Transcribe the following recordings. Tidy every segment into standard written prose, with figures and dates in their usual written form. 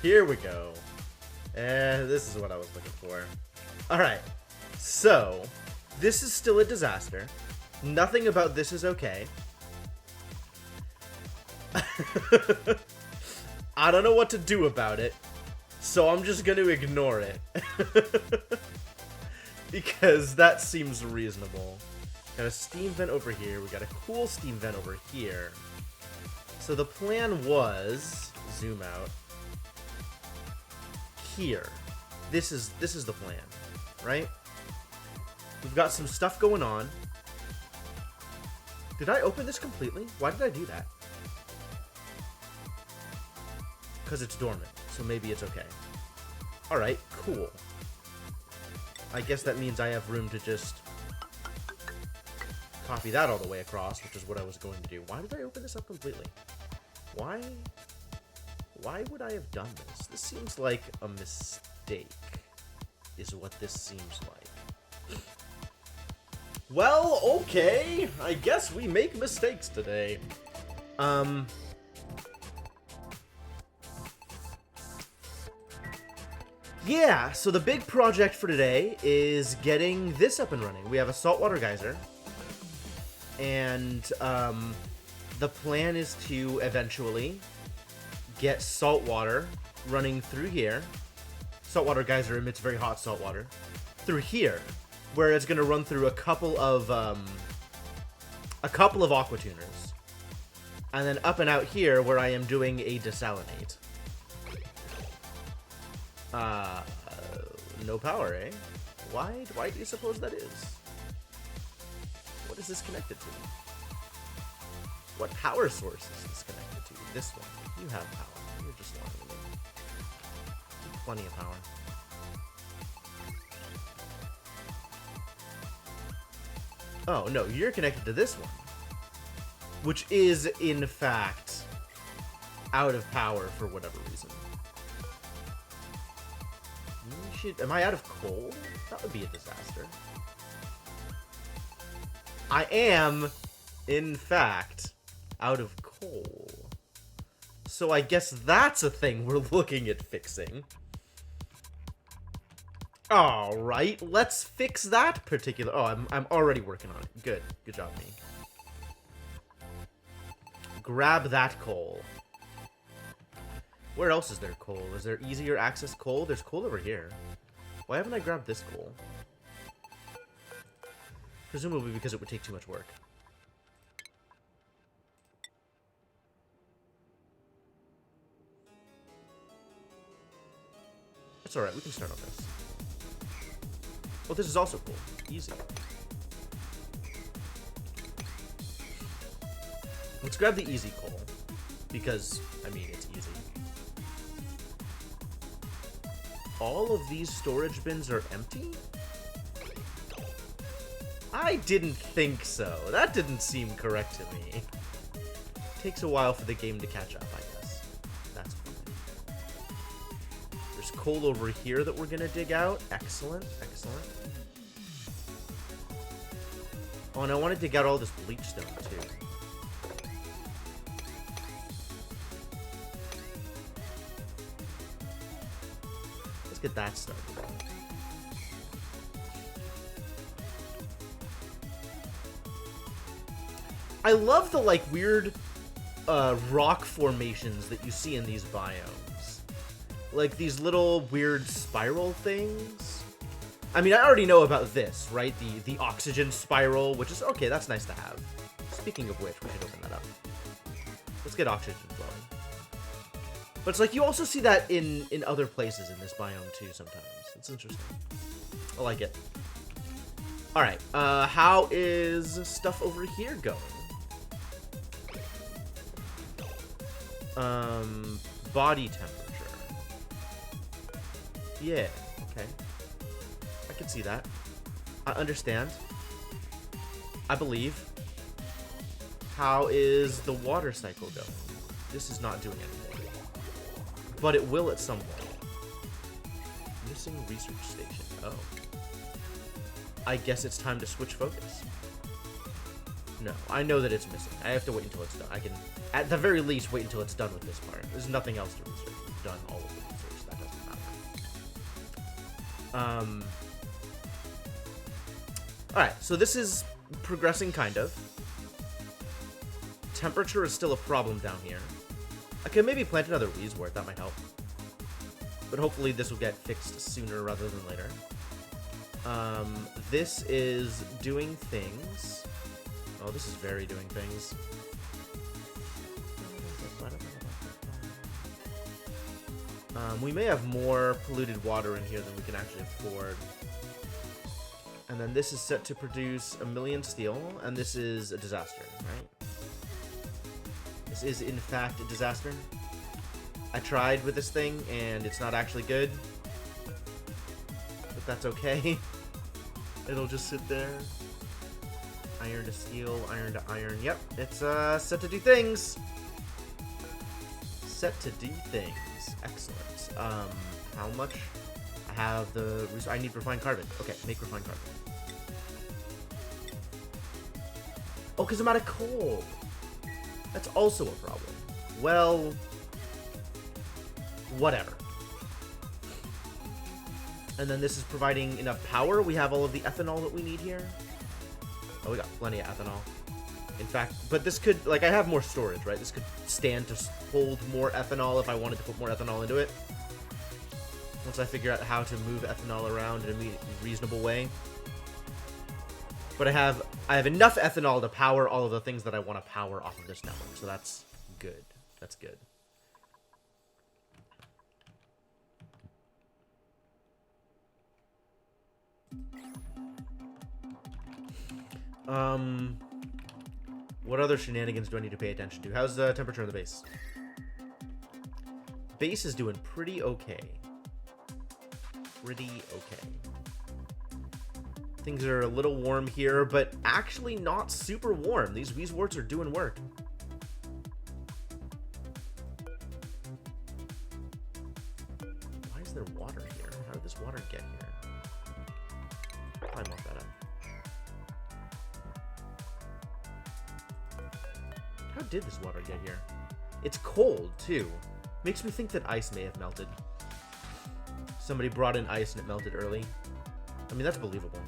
Here we go. This is what I was looking for. Alright, so this is still a disaster. Nothing about this is okay. I don't know what to do about it, so I'm just gonna ignore it. Because that seems reasonable. Got a steam vent over here, we got a cool steam vent over here. So the plan was, zoom out, here. This is the plan, right? We've got some stuff going on. Did I open this completely? Why did I do that? Because it's dormant, so maybe it's okay. Alright, cool. I guess that means I have room to just copy that all the way across, which is what I was going to do. Why did I open this up completely? Why would I have done this? This seems like a mistake, is what this seems like. Well, okay. I guess we make mistakes today. Yeah, so the big project for today is getting this up and running. We have a saltwater geyser. And, the plan is to eventually get salt water running through here. Saltwater geyser emits very hot salt water. Through here, where it's going to run through a couple of aqua tuners. And then up and out here, where I am doing a desalinate. No power, eh? Why do you suppose that is? What is this connected to? What power source is this connected to? This one. You have power. You're just lying to me. Plenty of power. Oh, no, you're connected to this one. Which is, in fact, out of power for whatever reason. Am I out of coal? That would be a disaster. I am, in fact, out of coal. So I guess that's a thing we're looking at fixing. Alright, let's fix that particular... Oh, I'm already working on it. Good. Good job, me. Grab that coal. Where else is there coal? Is there easier access coal? There's coal over here. Why haven't I grabbed this coal? Presumably because it would take too much work. It's alright, we can start on this. Well, this is also cool. Easy. Let's grab the easy coal. Because, I mean, it's easy. All of these storage bins are empty? I didn't think so. That didn't seem correct to me. Takes a while for the game to catch up, I guess. That's fine. There's coal over here that we're gonna dig out. Excellent, excellent. Oh, and I want to dig out all this bleach stone, too. Let's get that started. I love the, like, weird rock formations that you see in these biomes. Like, these little weird spiral things. I mean, I already know about this, right? The oxygen spiral, which is, okay, that's nice to have. Speaking of which, we should open that up. Let's get oxygen flowing. But it's like, you also see that in other places in this biome, too, sometimes. It's interesting. I like it. Alright, how is stuff over here going? Body temperature. Yeah, okay. I can see that. I understand. I believe. How is the water cycle going? This is not doing anything. But it will at some point. Missing research station. Oh. I guess it's time to switch focus. No, I know that it's missing. I have to wait until it's done. I can, at the very least, wait until it's done with this part. There's nothing else to research. done all of the research. That doesn't matter. Alright, so this is progressing, kind of. Temperature is still a problem down here. I could maybe plant another Weezewort, that might help. But hopefully this will get fixed sooner rather than later. This is doing things. Oh, this is very doing things. We may have more polluted water in here than we can actually afford. And then this is set to produce 1,000,000 steel, and this is a disaster, right? This is, in fact, a disaster. I tried with this thing, and it's not actually good. But that's okay. It'll just sit there. Iron to steel, iron to iron. Yep, it's set to do things. Set to do things. Excellent. How much? I have the... I need refined carbon. Okay, make refined carbon. Oh, because I'm out of coal. That's also a problem. Well... whatever. And then this is providing enough power. We have all of the ethanol that we need here. Oh, we got plenty of ethanol. In fact, but this could, like, I have more storage, right? This could stand to hold more ethanol if I wanted to put more ethanol into it. Once I figure out how to move ethanol around in a reasonable way. But I have enough ethanol to power all of the things that I want to power off of this network. So that's good. That's good. What other shenanigans do I need to pay attention to? How's the temperature on the base? Base is doing pretty okay. Pretty okay. Things are a little warm here, but actually not super warm. These Weezeworts are doing work. Why is there water here? How did this water get here? Climb off that up. How did this water get here? It's cold, too. Makes me think that ice may have melted. Somebody brought in ice and it melted early. I mean, that's believable.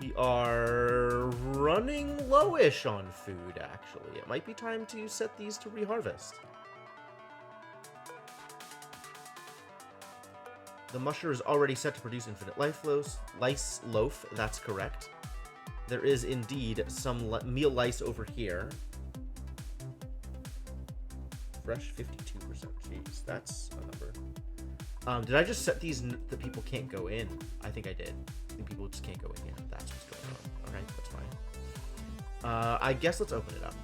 We are running lowish on food, actually. It might be time to set these to reharvest. The musher is already set to produce infinite lice loaf. That's correct. There is indeed some meal lice over here. Fresh 52%. Jeez, that's a number. Did I just set these that people can't go in? I think I did. I think people just can't go in here. That's what's going on. Alright, that's fine. I guess let's open it up.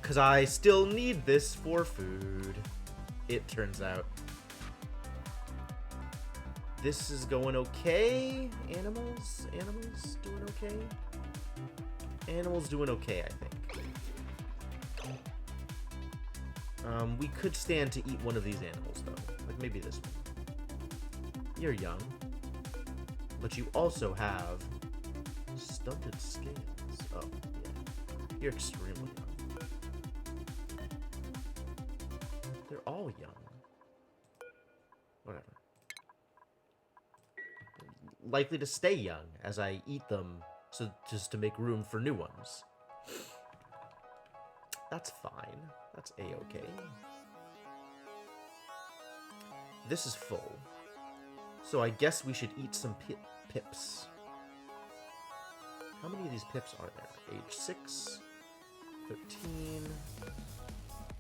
Because I still need this for food, it turns out. This is going okay. Animals doing okay. Animals doing okay, I think. We could stand to eat one of these animals, though. Like maybe this one. You're young. But you also have stunted scales. Oh, yeah. You're extremely young. They're all young. Whatever. Likely to stay young as I eat them, so just to make room for new ones. That's fine. That's a-okay. This is full. So I guess we should eat some pips. How many of these pips are there? Age 6, 13,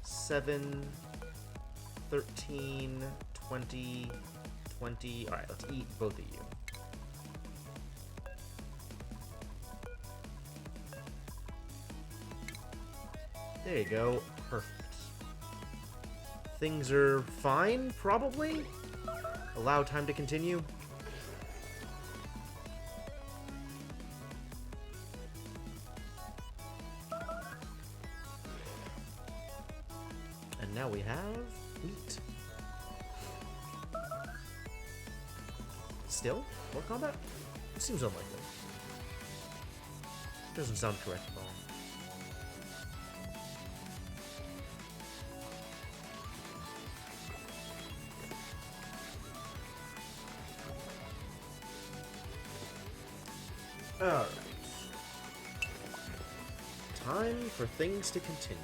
7, 13, 20, 20. Alright, let's eat both of you. There you go. Perfect. Things are fine, probably? Allow time to continue. And now we have wheat. still? More combat? It seems unlikely. Doesn't sound correct at all. Alright. Time for things to continue.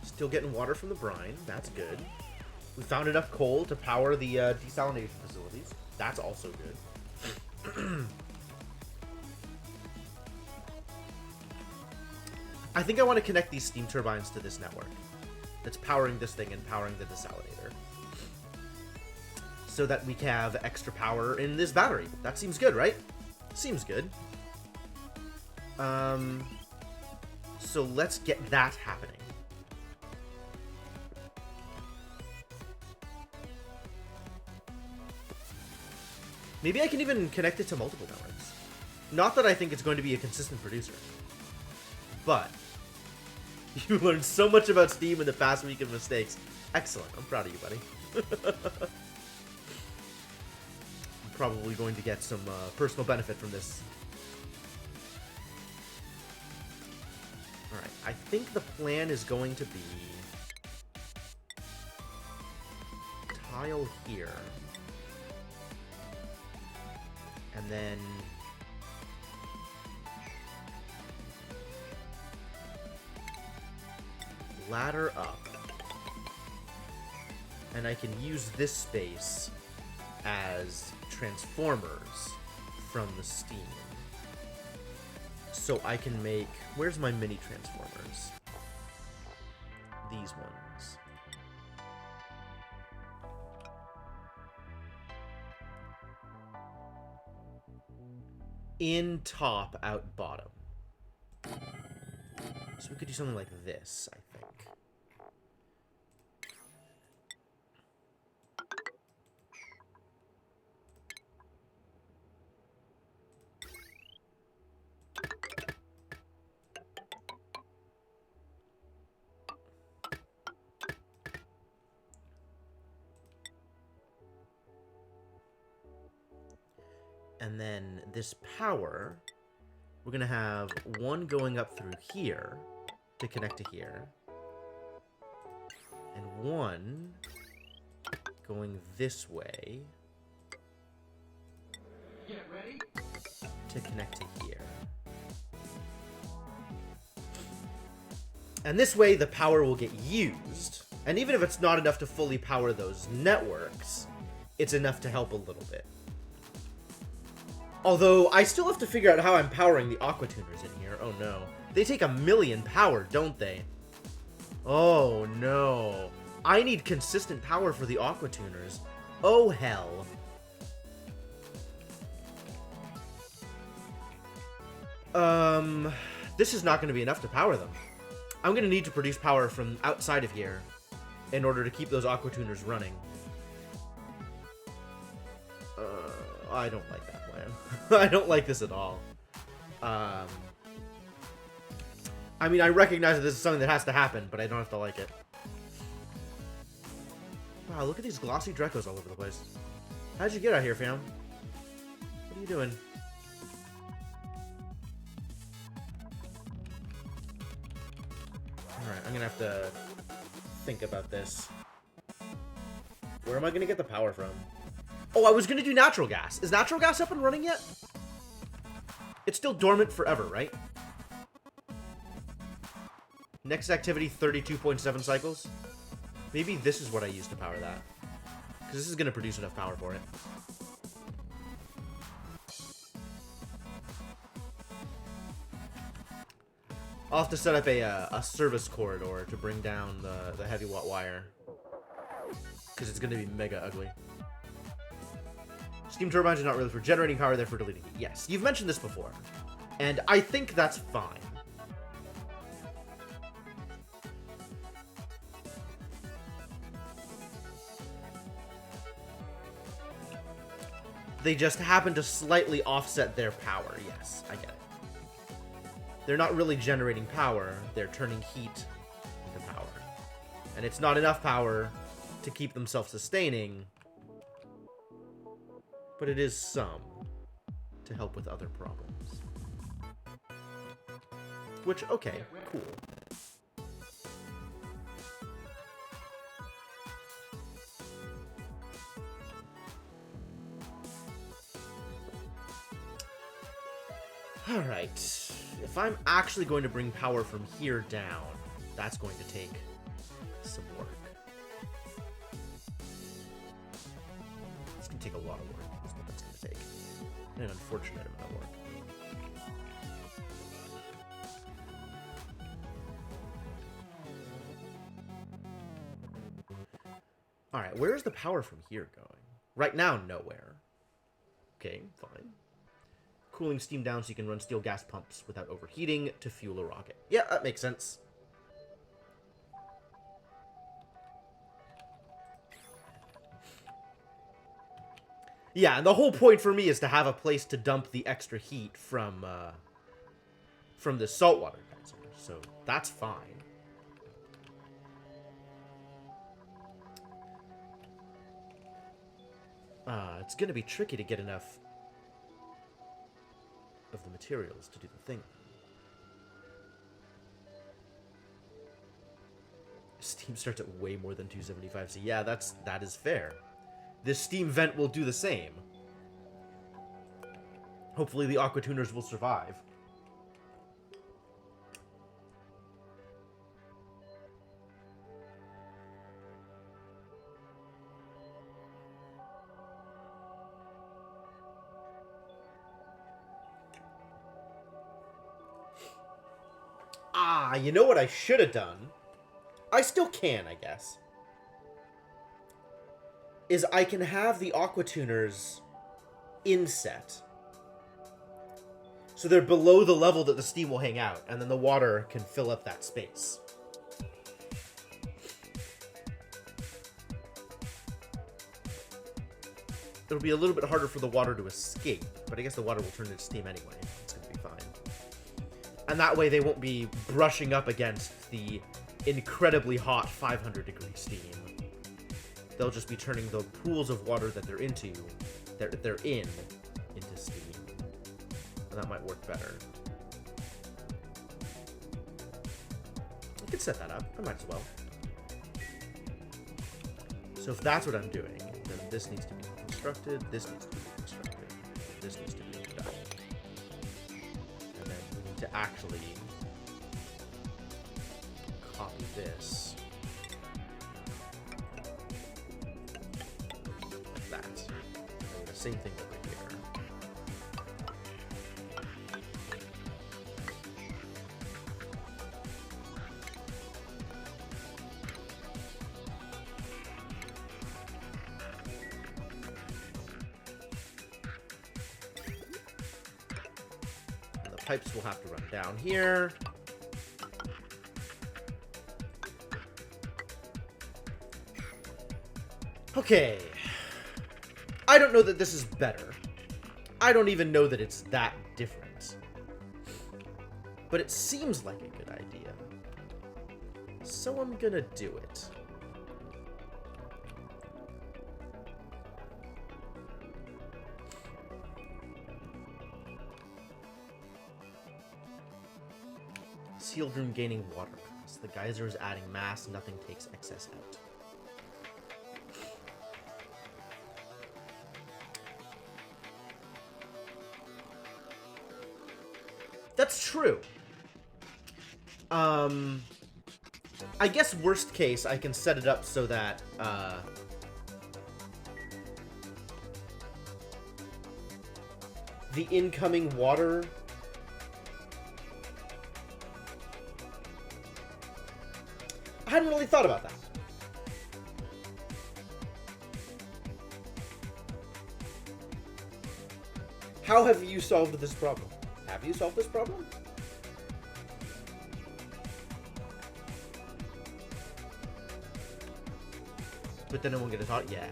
Still getting water from the brine. That's good. We found enough coal to power the desalination facilities. That's also good. I think I want to connect these steam turbines to this network that's powering this thing and powering the desalinator, so that we have extra power in this battery. That seems good, right? Seems good. So let's get that happening. Maybe I can even connect it to multiple networks. Not that I think it's going to be a consistent producer, but you learned so much about Steam in the past week of mistakes. Excellent. I'm proud of you, buddy. I'm probably going to get some personal benefit from this. Alright, I think the plan is going to be tile here. And then ladder up. And I can use this space as transformers from the steam. So I can make... Where's my mini transformers? These ones. In top, out bottom. So we could do something like this, I think. And then this power, we're going to have one going up through here to connect to here. And one going this way to connect to here. And this way the power will get used. And even if it's not enough to fully power those networks, it's enough to help a little bit. Although, I still have to figure out how I'm powering the aqua tuners in here. Oh no. They take 1,000,000 power, don't they? Oh no. I need consistent power for the aqua tuners. Oh hell. This is not going to be enough to power them. I'm going to need to produce power from outside of here in order to keep those aqua tuners running. I don't like that plan. I don't like this at all. I mean, I recognize that this is something that has to happen, but I don't have to like it. Wow, look at these glossy Drecos all over the place. How'd you get out here, fam? What are you doing? Alright, I'm gonna have to think about this. Where am I gonna get the power from? Oh, I was gonna do natural gas. Is natural gas up and running yet? It's still dormant forever, right? Next activity, 32.7 cycles. Maybe this is what I use to power that. Because this is gonna produce enough power for it. I'll have to set up a service corridor to bring down the heavy watt wire. Because it's gonna be mega ugly. Steam turbines are not really for generating power, they're for deleting heat. Yes, you've mentioned this before. And I think that's fine. They just happen to slightly offset their power. Yes, I get it. They're not really generating power. They're turning heat into power. And it's not enough power to keep them self-sustaining. But it is some to help with other problems. Which, okay, cool. Alright, if I'm actually going to bring power from here down, that's going to take some work. It's going to take a lot of work, is what that's going to take. And an unfortunate amount of work. Alright, where's the power from here going? Right now, nowhere. Okay, fine. Cooling steam down so you can run steel gas pumps without overheating to fuel a rocket. Yeah, that makes sense. Yeah, and the whole point for me is to have a place to dump the extra heat from the saltwater geyser, so that's fine. It's gonna be tricky to get enough of the materials to do the thing. Steam starts at way more than 275, so yeah, that is fair. This steam vent will do the same. Hopefully the aqua tuners will survive. Ah, you know what I should have done? I still can, I guess. Is I can have the aqua tuners inset. So they're below the level that the steam will hang out, and then the water can fill up that space. It'll be a little bit harder for the water to escape, but I guess the water will turn into steam anyway. It's going to be fine. And that way they won't be brushing up against the incredibly hot 500-degree steam. They'll just be turning the pools of water that they're in, into steam. And that might work better. I could set that up. I might as well. So if that's what I'm doing, then this needs to be constructed, this needs to be constructed, this needs to be done. And then we need to actually copy this. Like that. And the same thing over here. And the pipes will have to run down here. Okay. I don't know that this is better. I don't even know that it's that different. But it seems like a good idea. So I'm gonna do it. Sealed room gaining water mass. The geyser is adding mass, nothing takes excess out. That's true. I guess worst case, I can set it up so that, the incoming water... I hadn't really thought about that. How have you solved this problem? Have you solved this problem? But then it won't get a thought. Yeah.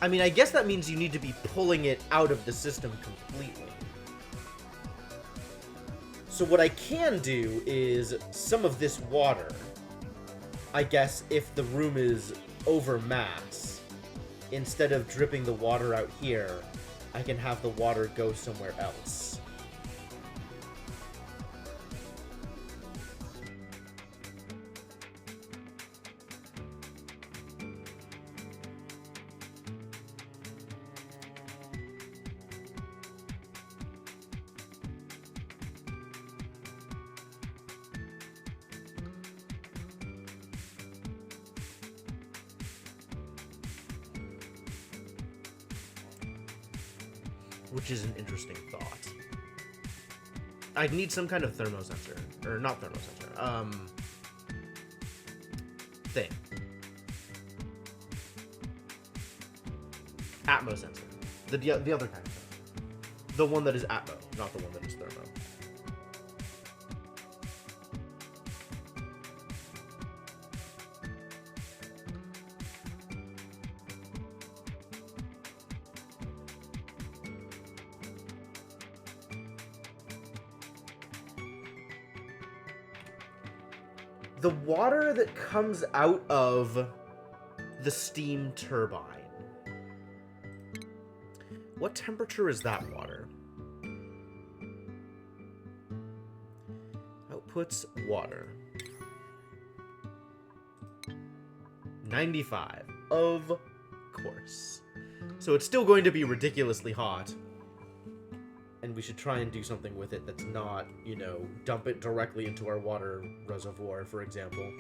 I mean, I guess that means you need to be pulling it out of the system completely. So what I can do is some of this water, I guess if the room is over max, instead of dripping the water out here, I can have the water go somewhere else. Which is an interesting thought. I'd need some kind of thermosensor. Or not thermosensor. Thing. Atmo sensor. The other kind of thing. The one that is Atmo, not the one that is thermo. The water that comes out of the steam turbine. What temperature is that water? Outputs water. 95. Of course. So it's still going to be ridiculously hot. And we should try and do something with it that's not, you know, dump it directly into our water reservoir, for example.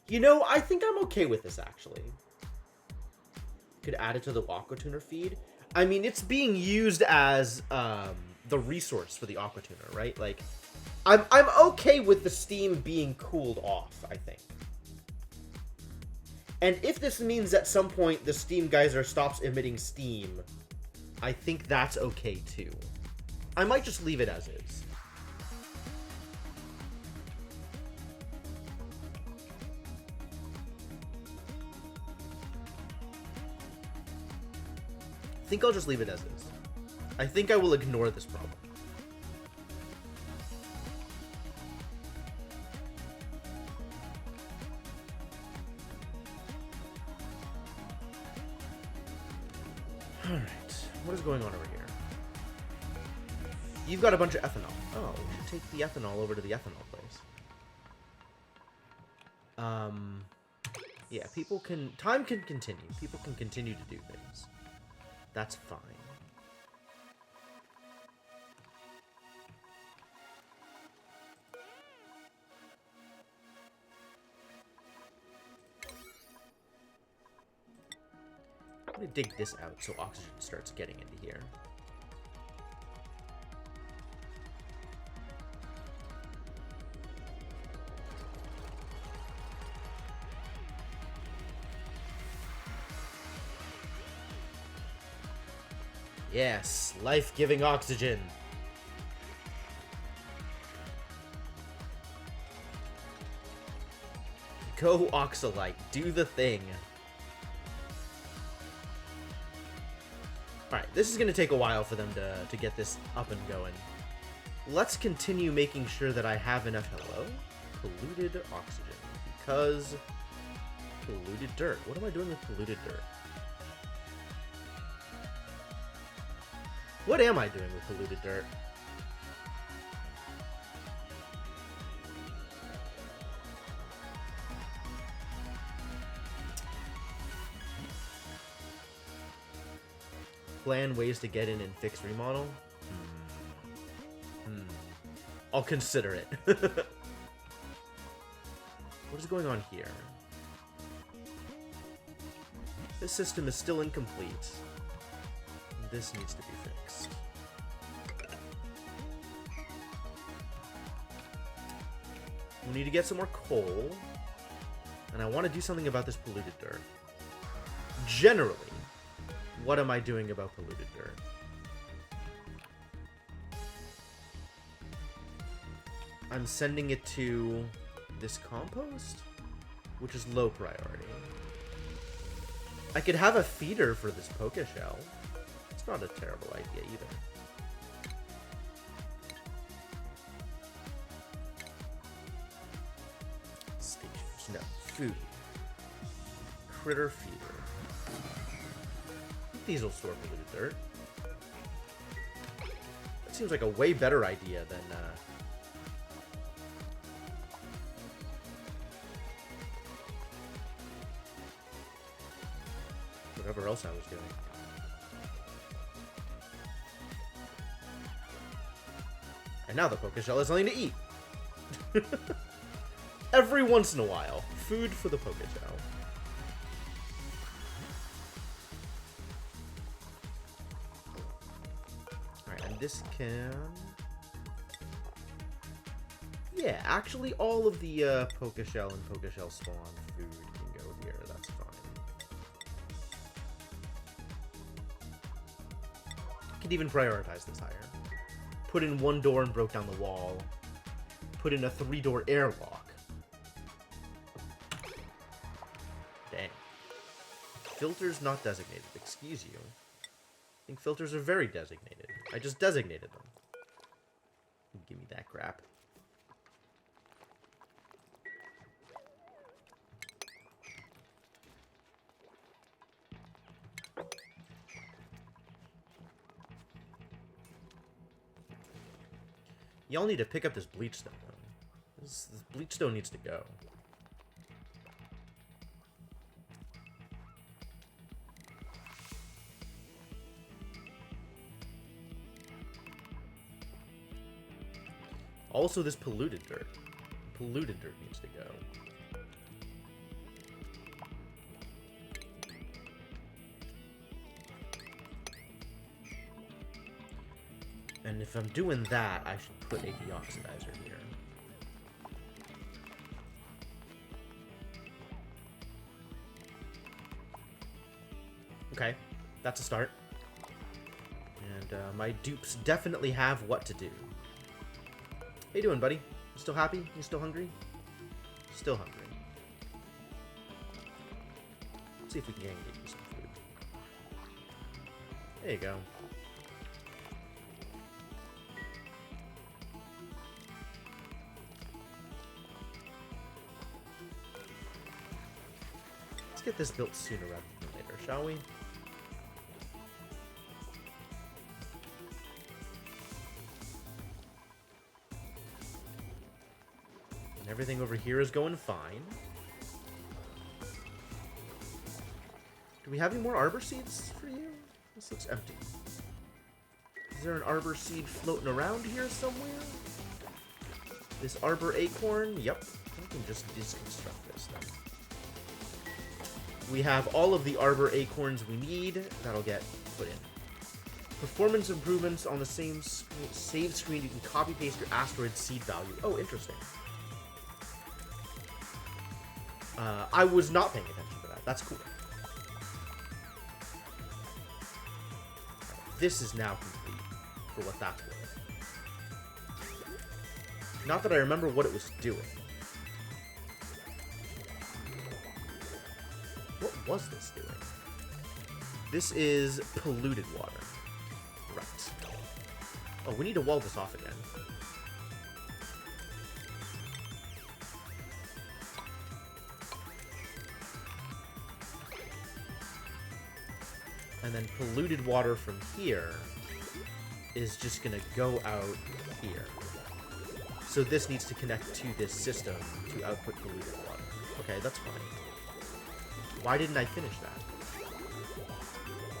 You know, I think I'm okay with this, actually. Could add it to the aqua tuner feed. I mean, it's being used as the resource for the aqua tuner, right? Like, I'm okay with the steam being cooled off, I think. And if this means at some point the steam geyser stops emitting steam, I think that's okay too. I might just leave it as is. I think I'll just leave it as is. I think I will ignore this problem. Alright, what is going on over here? You've got a bunch of ethanol. Oh, we should take the ethanol over to the ethanol place. Yeah, people can... Time can continue. People can continue to do things. That's fine. I'm gonna dig this out so oxygen starts getting into here. Yes, life-giving oxygen. Go Oxalite, do the thing. Alright, this is going to take a while for them to get this up and going. Let's continue making sure that I have enough... Hello? Polluted oxygen. Because... polluted dirt. What am I doing with polluted dirt? What am I doing with polluted dirt? Plan ways to get in and fix remodel? I'll consider it. What is going on here? This system is still incomplete. This needs to be fixed. We need to get some more coal. And I want to do something about this polluted dirt. Generally, what am I doing about polluted dirt? I'm sending it to this compost, which is low priority. I could have a feeder for this Poké Shell. It's not a terrible idea either. Stations, no. Food. Critter feeder. I think these will store polluted dirt. That seems like a way better idea than, whatever else I was doing. And now the Poké Shell has something to eat. Every once in a while, food for the Poké Shell. Alright, and this can... Yeah, actually all of the Poké Shell and Poké Shell spawn food can go here, that's fine. Could even prioritize this higher. Put in one door and broke down the wall. Put in a 3-door airlock. Dang. Filters not designated. Excuse you. I think filters are very designated. I just designated them. Give me that crap. Y'all need to pick up this bleach stone, though. This bleach stone needs to go. Also, this polluted dirt. Polluted dirt needs to go. And if I'm doing that, I should put a deoxidizer here. Okay, that's a start. And my dupes definitely have what to do. How you doing, buddy? You still happy? You still hungry? Still hungry. Let's see if we can get you some food. There you go. Get this built sooner rather than later, shall we? And everything over here is going fine. Do we have any more arbor seeds for you? This looks empty. Is there an arbor seed floating around here somewhere? This arbor acorn? Yep. I can just deconstruct this then. We have all of the arbor acorns we need. That'll get put in. Performance improvements on the same save screen. You can copy paste your asteroid seed value. Oh, interesting. I was not paying attention to that. That's cool. This is now complete for what that's worth. Not that I remember what it was doing. What was this doing? This is polluted water. Right. Oh, we need to wall this off again. And then polluted water from here is just gonna go out here. So this needs to connect to this system to output polluted water. Okay, that's fine. Why didn't I finish that?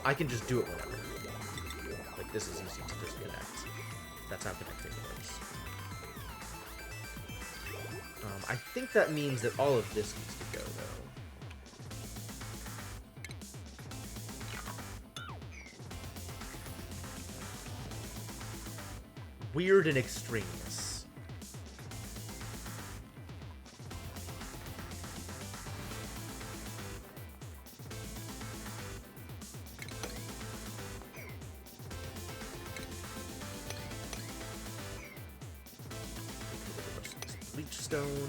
I can just do it whenever. Like, this is easy to disconnect. That's how connecting works. I think that means that all of this needs to go, though. Weird and extraneous. bleach stone.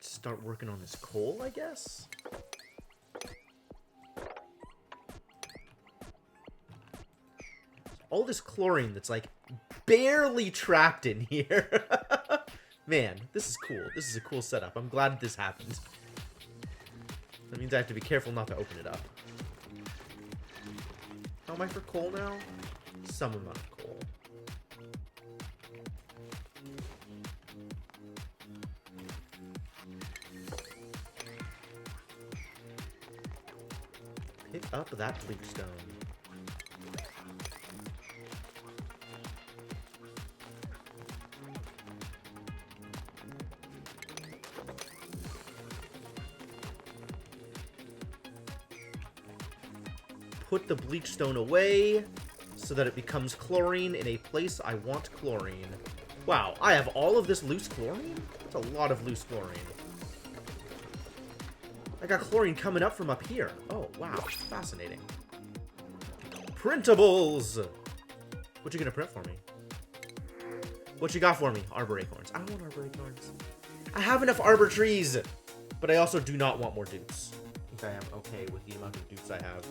Start working on this coal, I guess? All this chlorine that's, like, barely trapped in here. Man, this is cool. This is a cool setup. I'm glad this happened. That means I have to be careful not to open it up. How am I for coal now? Some amount of coal. Pick up that bleach stone. Put the bleach stone away so that it becomes chlorine in a place I want chlorine. Wow, I have all of this loose chlorine? That's a lot of loose chlorine. I got chlorine coming up from up here. Oh, wow. Fascinating. Printables! What you gonna print for me? What you got for me? Arbor acorns. I don't want arbor acorns. I have enough arbor trees! But I also do not want more dupes. I think I am okay with the amount of dupes I have.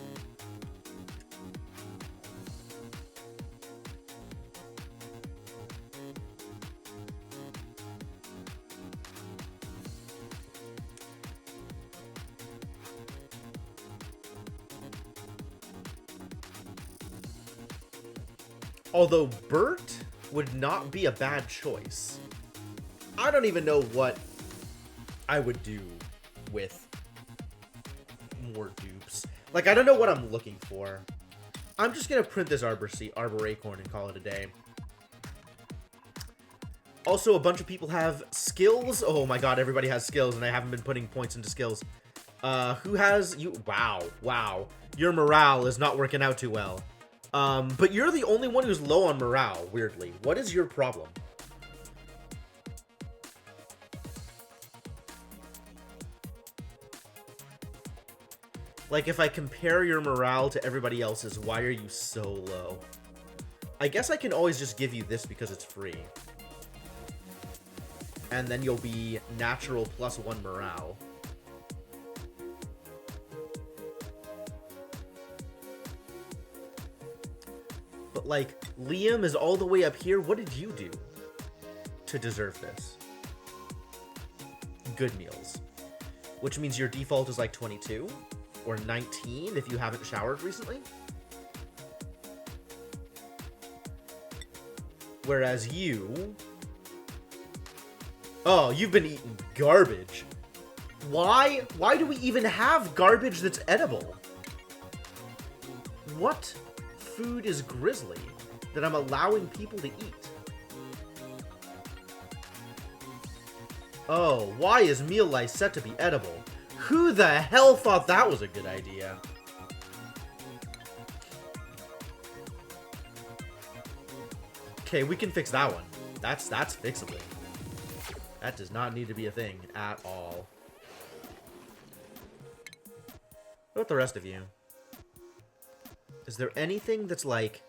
Although Bert would not be a bad choice. I don't even know what I would do with more dupes. Like, I don't know what I'm looking for. I'm just gonna print this arbor acorn and call it a day. Also, a bunch of people have skills. Oh my god, everybody has skills, and I haven't been putting points into skills. Who has you? Wow. Your morale is not working out too well. But you're the only one who's low on morale, weirdly. What is your problem? Like, if I compare your morale to everybody else's, why are you so low? I guess I can always just give you this because it's free. And then you'll be natural +1 morale. But, like, Liam is all the way up here. What did you do to deserve this? Good meals. Which means your default is, like, 22? Or 19 if you haven't showered recently? Whereas you... Oh, you've been eating garbage. Why? Why do we even have garbage that's edible? What food is grisly that I'm allowing people to eat? Oh, why is meal lice set to be edible? Who the hell thought that was a good idea? Okay, we can fix that one. That's fixable. That does not need to be a thing at all. What about the rest of you? Is there anything that's like...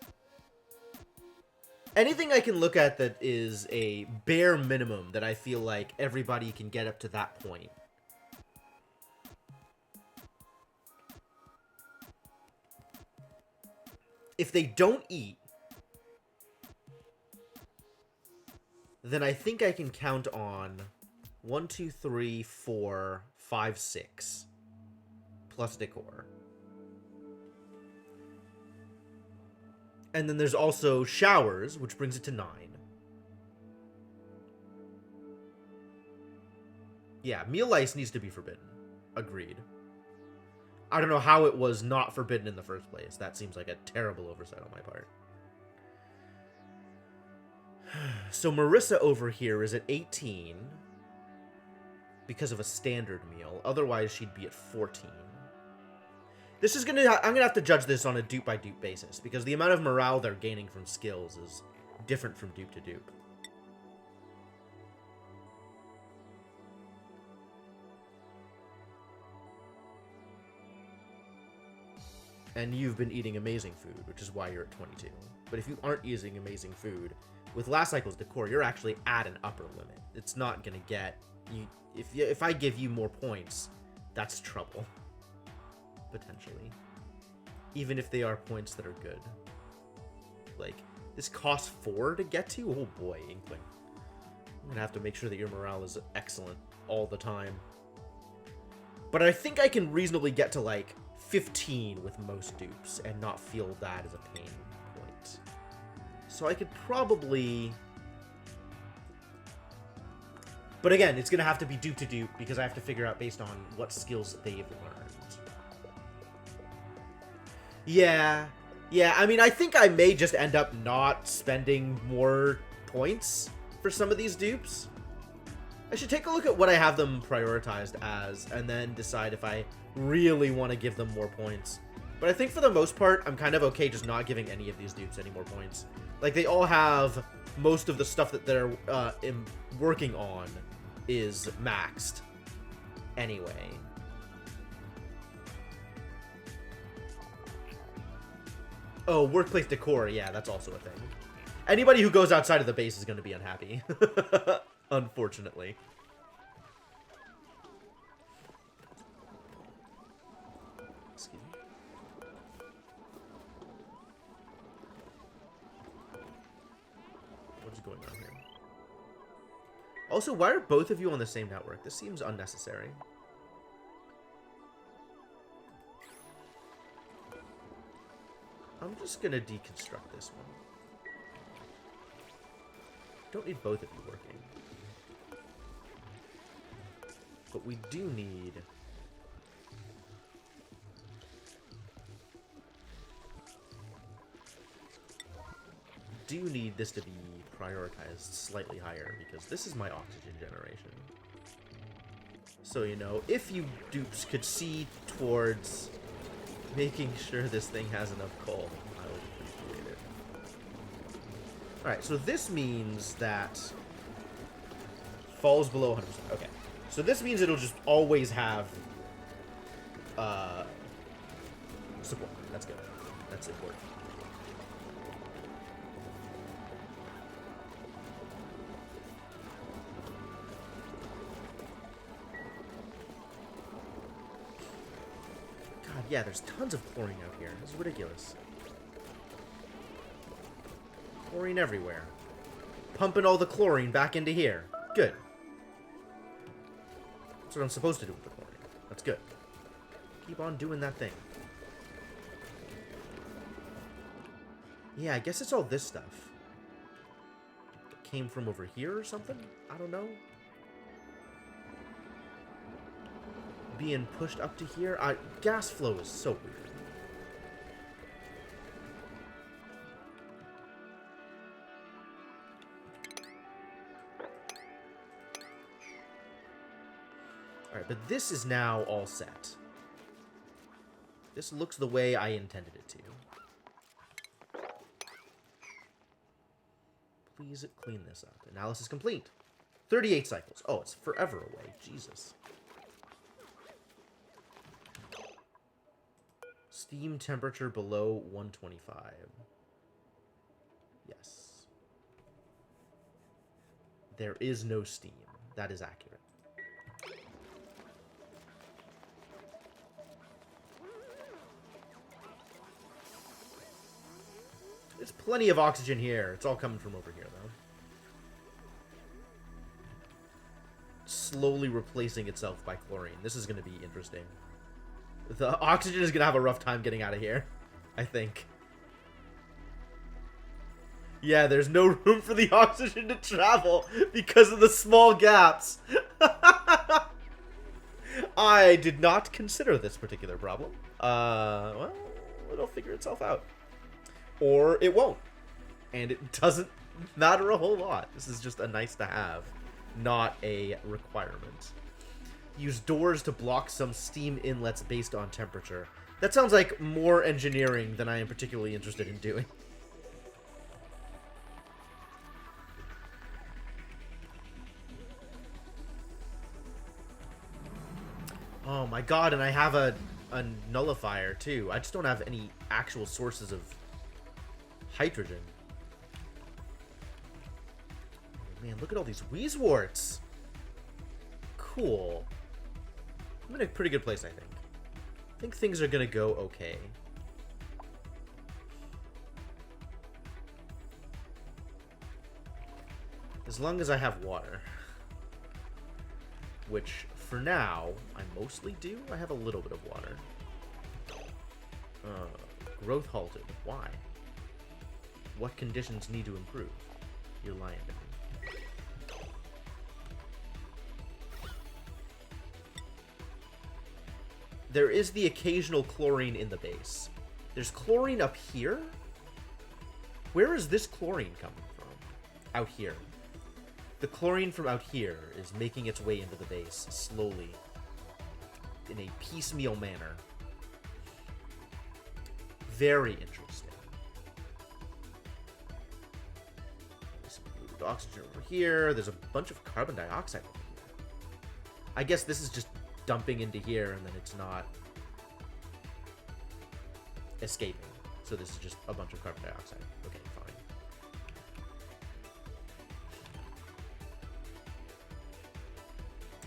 anything I can look at that is a bare minimum that I feel like everybody can get up to that point? If they don't eat, then I think I can count on 1, 2, 3, 4, 5, 6 plus decor. And then there's also showers, which brings it to 9. Yeah, meal lice needs to be forbidden. Agreed. I don't know how it was not forbidden in the first place. That seems like a terrible oversight on my part. So Marissa over here is at 18 because of a standard meal. Otherwise, she'd be at 14. This is I'm gonna have to judge this on a dupe by dupe basis because the amount of morale they're gaining from skills is different from dupe to dupe. And you've been eating amazing food, which is why you're at 22. But if you aren't using amazing food, with last cycle's decor, you're actually at an upper limit. It's not gonna get you. If I give you more points, that's trouble. Potentially. Even if they are points that are good. Like, this costs 4 to get to? Oh boy, Inkling. I'm gonna have to make sure that your morale is excellent all the time. But I think I can reasonably get to, like, 15 with most dupes and not feel that as a pain point. So I could probably... But again, it's gonna have to be dupe to dupe because I have to figure out based on what skills they've learned. Yeah, I mean, I think I may just end up not spending more points for some of these dupes. I should take a look at what I have them prioritized as, and then decide if I really want to give them more points. But I think for the most part, I'm kind of okay just not giving any of these dupes any more points. Like, they all have most of the stuff that they're working on is maxed anyway. Oh, workplace decor. Yeah, that's also a thing. Anybody who goes outside of the base is going to be unhappy. Unfortunately. Excuse me. What's going on here? Also, why are both of you on the same network? This seems unnecessary. I'm just gonna deconstruct this one. Don't need both of you working. But we do need... this to be prioritized slightly higher, because this is my oxygen generation. So, you know, if you dupes could see towards making sure this thing has enough coal, I would appreciate it. Alright, so this means that falls below 100%. Okay. So this means it'll just always have support. That's good. That's important. God, yeah, there's tons of chlorine out here. This is ridiculous. Chlorine everywhere. Pumping all the chlorine back into here. Good. That's what I'm supposed to do with the chlorine. That's good. Keep on doing that thing. Yeah, I guess it's all this stuff. It came from over here or something? I don't know. Being pushed up to here. Gas flow is so weird. Alright, but this is now all set. This looks the way I intended it to. Please clean this up. Analysis complete. 38 cycles. Oh, it's forever away. Jesus. Steam temperature below 125. Yes. There is no steam. That is accurate. There's plenty of oxygen here. It's all coming from over here, though. Slowly replacing itself by chlorine. This is going to be interesting. The oxygen is going to have a rough time getting out of here, I think. Yeah, there's no room for the oxygen to travel because of the small gaps. I did not consider this particular problem. Well, it'll figure itself out. Or it won't. And it doesn't matter a whole lot. This is just a nice to have, not a requirement. Use doors to block some steam inlets based on temperature. That sounds like more engineering than I am particularly interested in doing. Oh my god, and I have a a nullifier, too. I just don't have any actual sources of hydrogen. Oh, man, look at all these Wheezeworts. Cool. I'm in a pretty good place, I think. I think things are going to go okay. As long as I have water. Which, for now, I mostly do. I have a little bit of water. Growth halted. Why? What conditions need to improve? You're lying to me. There is the occasional chlorine in the base. There's chlorine up here? Where is this chlorine coming from? Out here. The chlorine from out here is making its way into the base, slowly. In a piecemeal manner. Very interesting. Some polluted oxygen over here. There's a bunch of carbon dioxide over here. I guess this is just dumping into here, and then it's not escaping. So this is just a bunch of carbon dioxide. Okay, fine.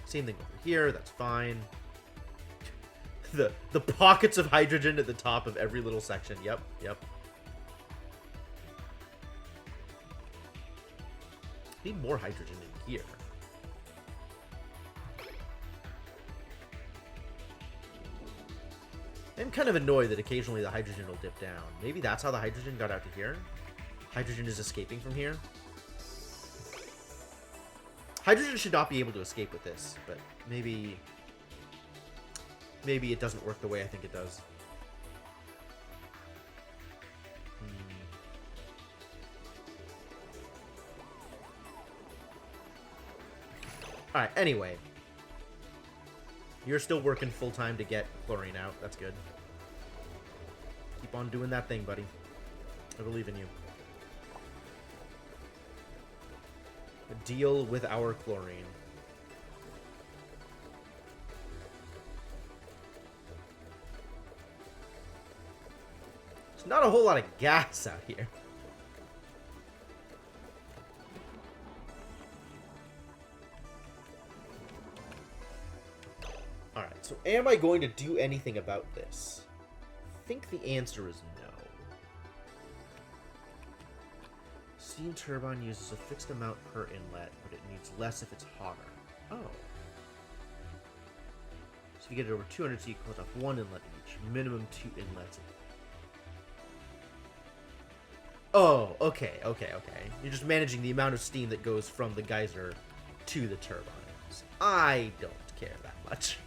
Same thing over here, that's fine. The pockets of hydrogen at the top of every little section. Yep. Need more hydrogen in here. I'm kind of annoyed that occasionally the hydrogen will dip down. Maybe that's how the hydrogen got out to here? Hydrogen is escaping from here? Hydrogen should not be able to escape with this, but maybe it doesn't work the way I think it does. Alright, anyway. You're still working full-time to get chlorine out. That's good. Keep on doing that thing, buddy. I believe in you. Deal with our chlorine. There's not a whole lot of gas out here. Alright, so am I going to do anything about this? I think the answer is no. Steam turbine uses a fixed amount per inlet, but it needs less if it's hotter. Oh. So you get it over 200, so you cut off one inlet each. Minimum 2 inlets. Oh, okay. You're just managing the amount of steam that goes from the geyser to the turbines. I don't care that much.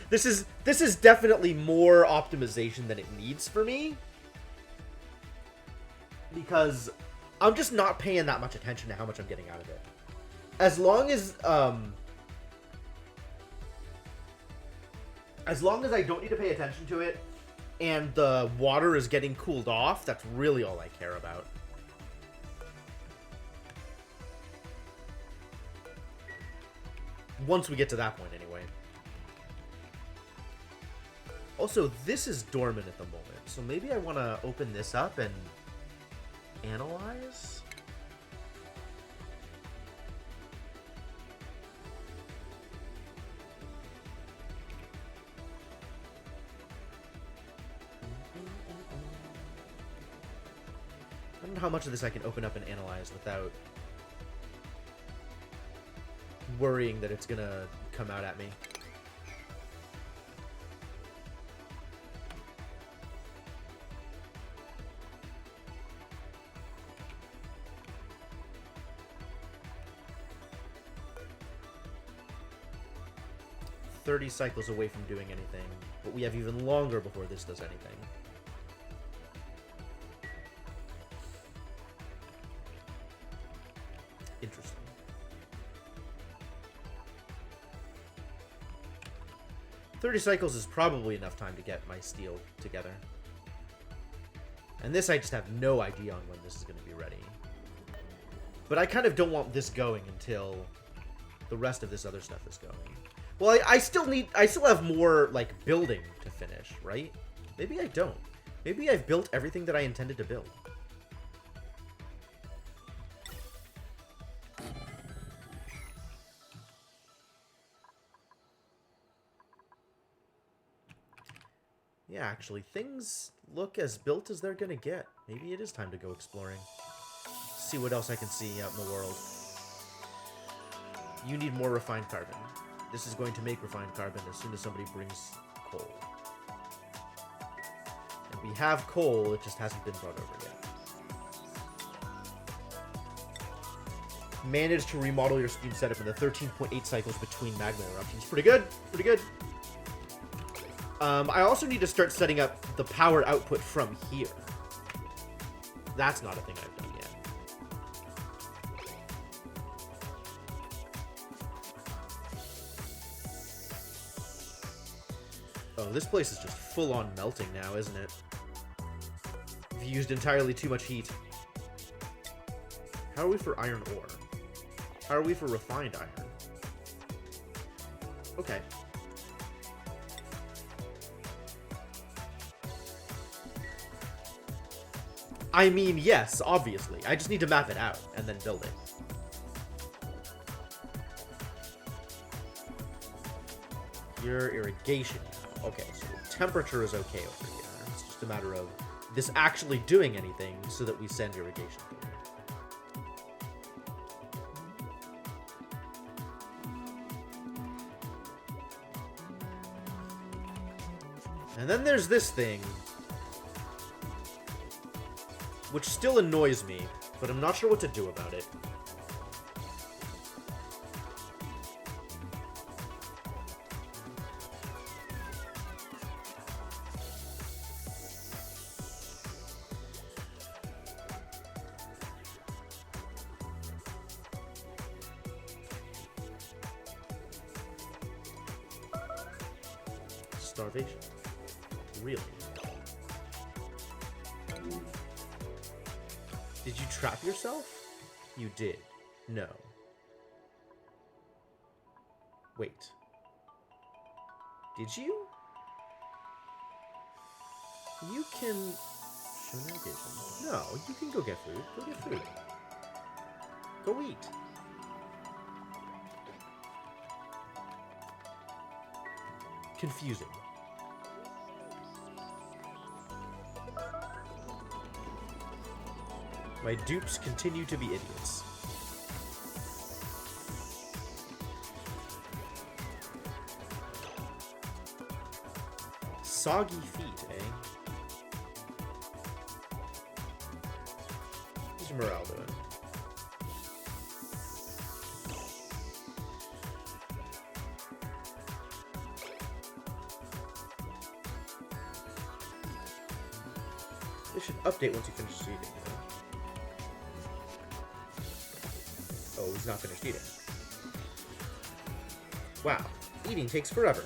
This is definitely more optimization than it needs for me. Because I'm just not paying that much attention to how much I'm getting out of it. As long as I don't need to pay attention to it, and the water is getting cooled off, that's really all I care about. Once we get to that point, anyway. Also, this is dormant at the moment, so maybe I want to open this up and analyze? I don't know how much of this I can open up and analyze without worrying that it's gonna come out at me. $30 cycles away from doing anything, but we have even longer before this does anything. Interesting. $30 cycles is probably enough time to get my steel together. And this I just have no idea on when this is going to be ready. But I kind of don't want this going until the rest of this other stuff is going. Well, I still have more, like, building to finish, right? Maybe I don't. Maybe I've built everything that I intended to build. Yeah, actually, things look as built as they're gonna get. Maybe it is time to go exploring. See what else I can see out in the world. You need more refined carbon. This is going to make refined carbon as soon as somebody brings coal. And we have coal, it just hasn't been brought over yet. Managed to remodel your steam setup in the 13.8 cycles between magma eruptions. Pretty good, pretty good. I also need to start setting up the power output from here. That's not a thing I've done yet. Oh, this place is just full-on melting now, isn't it? We've used entirely too much heat. How are we for iron ore? How are we for refined iron? Okay. I mean, yes, obviously. I just need to map it out and then build it. Your irrigation now. Okay, so temperature is okay over here. It's just a matter of this actually doing anything so that we send irrigation through. And then there's this thing, which still annoys me, but I'm not sure what to do about it. Starvation. Really? Did you trap yourself? You did. No. Wait. Did you? You can... Show navigation. No, you can go get food. Go get food. Go eat. Confusing. My dupes continue to be idiots. Soggy feet, eh? What's your morale doing? This should update once you finish eating. Oh, he's not finished eating. Wow, eating takes forever.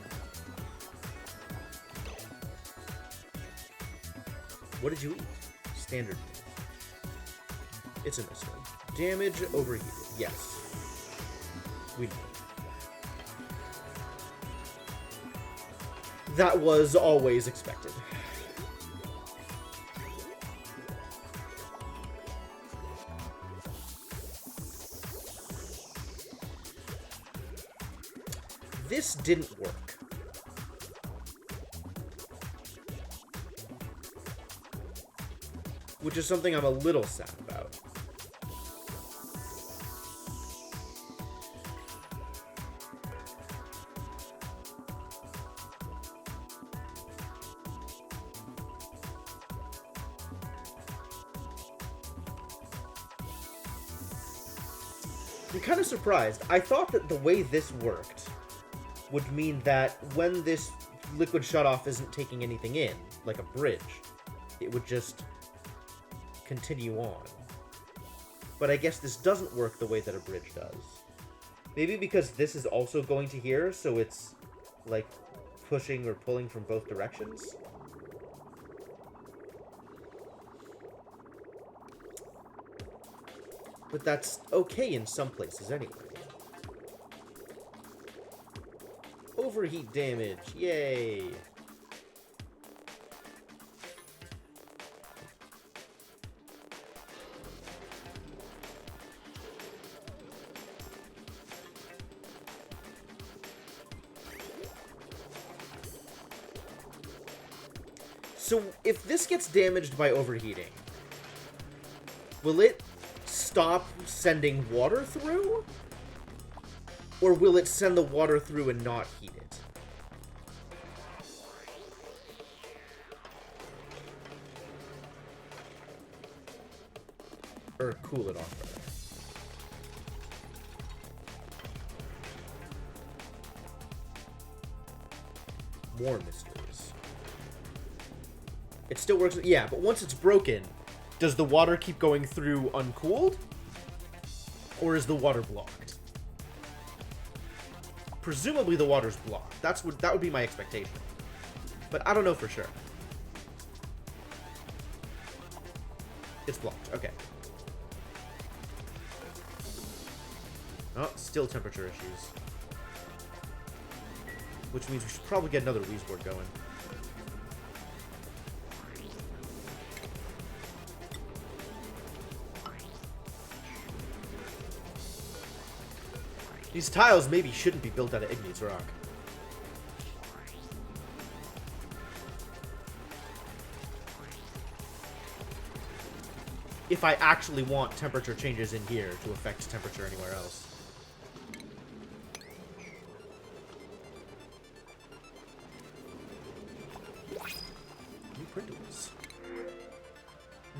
What did you eat? Standard. It's in this one. Damage overheated. Yes. We know. That was always expected. This didn't work. Which is something I'm a little sad about. I'm kind of surprised. I thought that the way this worked would mean that when this liquid shutoff isn't taking anything in, like a bridge, it would just continue on. But I guess this doesn't work the way that a bridge does. Maybe because this is also going to here, so it's like pushing or pulling from both directions. But that's okay in some places anyway. overheat damage. Yay. So, if this gets damaged by overheating, will it stop sending water through? Or will it send the water through and not heat it? Or cool it off, rather. More mysteries. It still works. Yeah, but once it's broken, does the water keep going through uncooled? Or is the water blocked? Presumably the water's blocked. That would be my expectation. But I don't know for sure. It's blocked. Okay. Oh, still temperature issues. Which means we should probably get another Wii board going. These tiles maybe shouldn't be built out of igneous rock. If I actually want temperature changes in here to affect temperature anywhere else. New printables.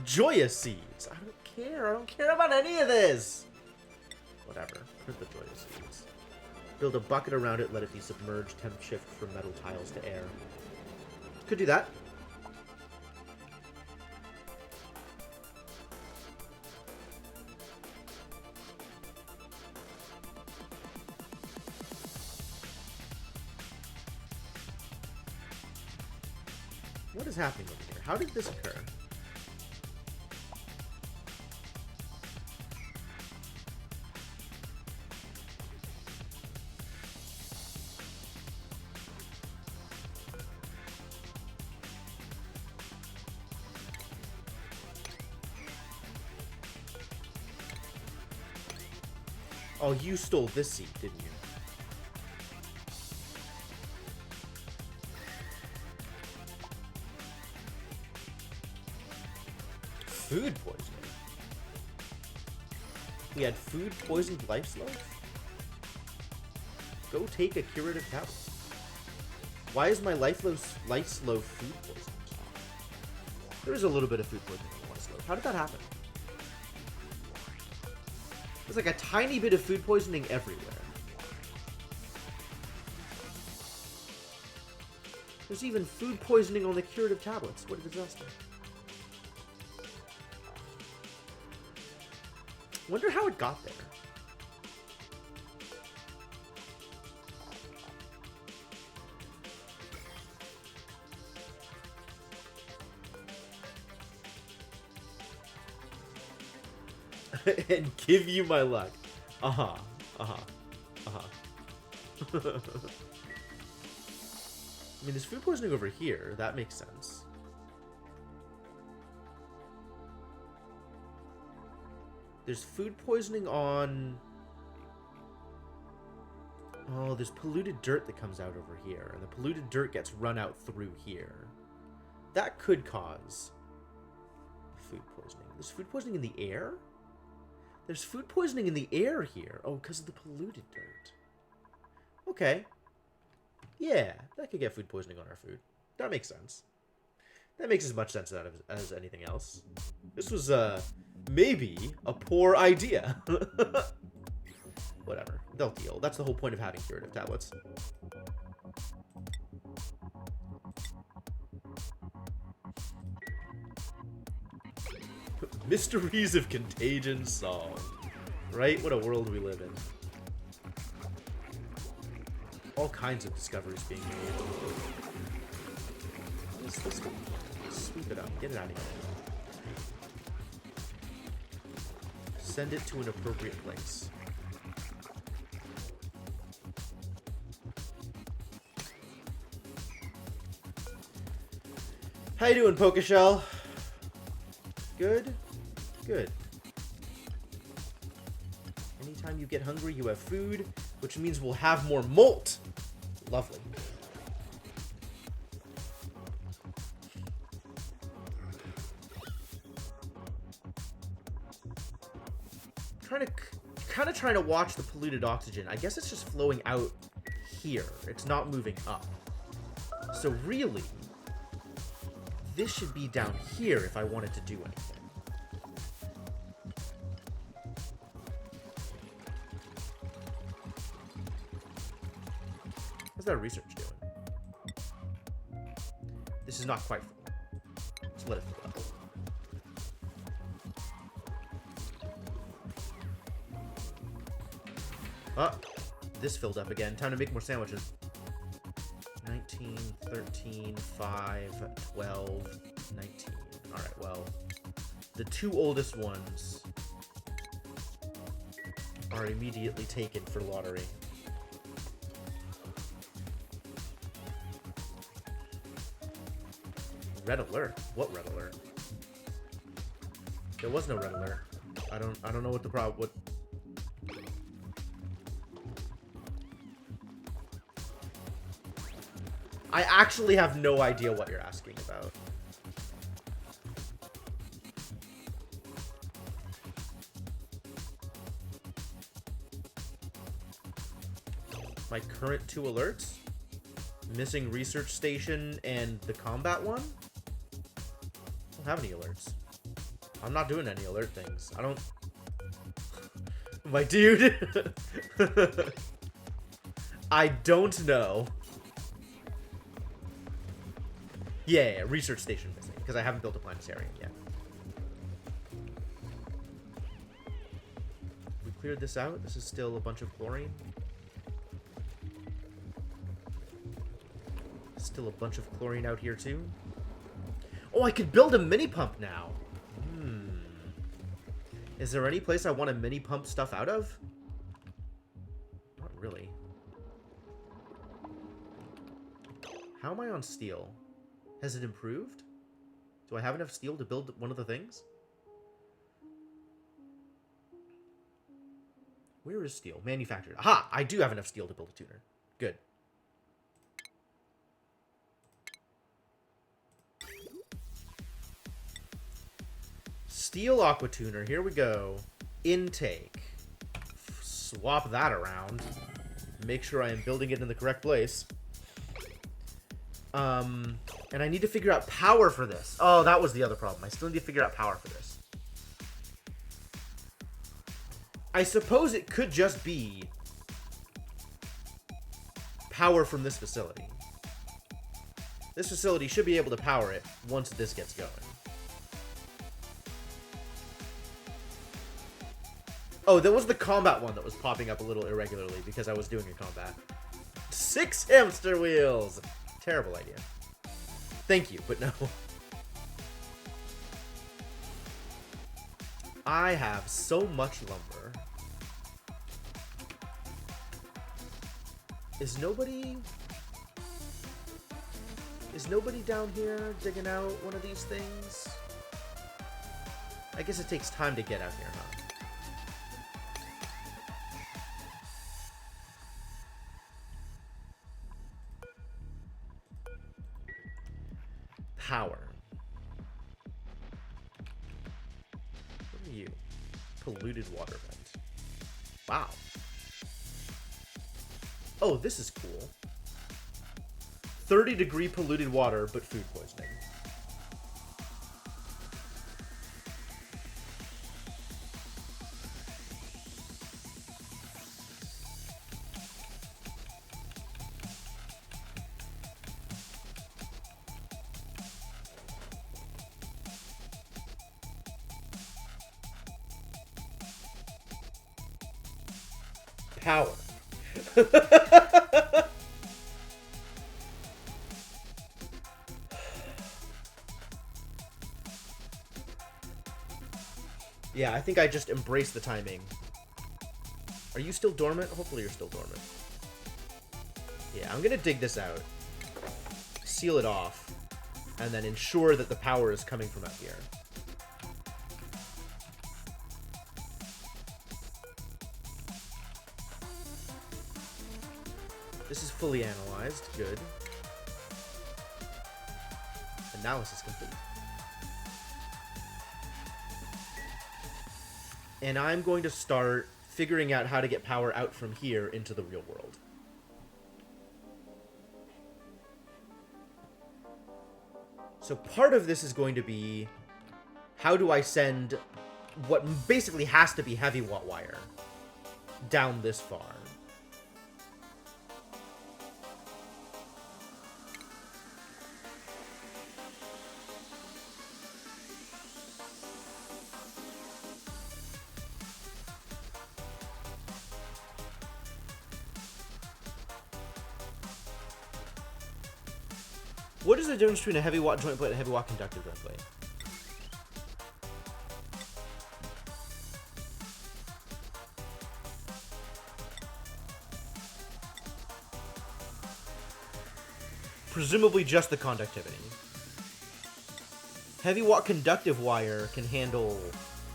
Joya seeds. I don't care. I don't care about any of this. Whatever. Print the Joya seeds. Build a bucket around it, let it be submerged, temp shift from metal tiles to air. Could do that. What is happening over here? How did this occur? Oh, you stole this seat, didn't you? Food poisoning. We had food poisoned life loaf? Go take a curative tablet. Why is my life loaf food poisoned? There is a little bit of food poisoning in life loaf. How did that happen? There's like a tiny bit of food poisoning everywhere. There's even food poisoning on the curative tablets. What a disaster. Wonder how it got there. And give you my luck. Uh-huh. Uh-huh. Uh-huh. I mean, there's food poisoning over here. That makes sense. There's food poisoning on... Oh, there's polluted dirt that comes out over here. And the polluted dirt gets run out through here. That could cause food poisoning. There's food poisoning in the air? There's food poisoning in the air here. Oh, because of the polluted dirt. Okay. Yeah, that could get food poisoning on our food. That makes sense. That makes as much sense as anything else. This was, maybe a poor idea. Whatever. They'll deal. That's the whole point of having curative tablets. Mysteries of Contagion solved. Right? What a world we live in. All kinds of discoveries being made. What is this one? Sweep it up. Get it out of here. Send it to an appropriate place. How you doing, Pokeshell? Good? Good. Anytime you get hungry, you have food, which means we'll have more molt. Lovely. Kind of trying to watch the polluted oxygen. I guess it's just flowing out here. It's not moving up. So really, this should be down here if I wanted to do anything. How's that research doing? This is not quite full. Let's let it fill up. Oh, this filled up again. Time to make more sandwiches. 19, 13, 5, 12, 19. Alright, well, the two oldest ones are immediately taken for lottery. Red alert? What red alert? There was no red alert. I don't know what the problem. What? I actually have no idea what you're asking about. My current two alerts? Missing research station and the combat one? I don't have any alerts. I'm not doing any alert things. I don't... My dude! I don't know. Yeah, research station missing, because I haven't built a planetarium yet. We cleared this out. This is still a bunch of chlorine. Still a bunch of chlorine out here, too. Oh, I could build a mini pump now. Is there any place I want to mini pump stuff out of? Not really. How am I on steel? Has it improved? Do I have enough steel to build one of the things? Where is steel? Manufactured. Aha! I do have enough steel to build a tuner. Good. Steel aqua tuner. Here we go. Intake. Swap that around. Make sure I am building it in the correct place. And I need to figure out power for this. Oh, that was the other problem. I still need to figure out power for this. I suppose it could just be power from this facility. This facility should be able to power it once this gets going. Oh, there was the combat one that was popping up a little irregularly because I was doing a combat. 6 hamster wheels! Terrible idea. Thank you, but no. I have so much lumber. Is nobody down here digging out one of these things? I guess it takes time to get out here, huh? Power. What are you? Polluted water vent. Wow. Oh, this is cool. 30-degree polluted water, but food poisoning. Power. Yeah, I think I just embraced the timing. Are you still dormant? Hopefully you're still dormant. Yeah, I'm gonna dig this out. Seal it off. and then ensure that the power is coming from up here. This is fully analyzed. Good. Analysis complete. And I'm going to start figuring out how to get power out from here into the real world. So part of this is going to be, how do I send what basically has to be heavy watt wire down this far? What is the difference between a heavy watt joint plate and a heavy watt conductive joint plate? Presumably just the conductivity. Heavy watt conductive wire can handle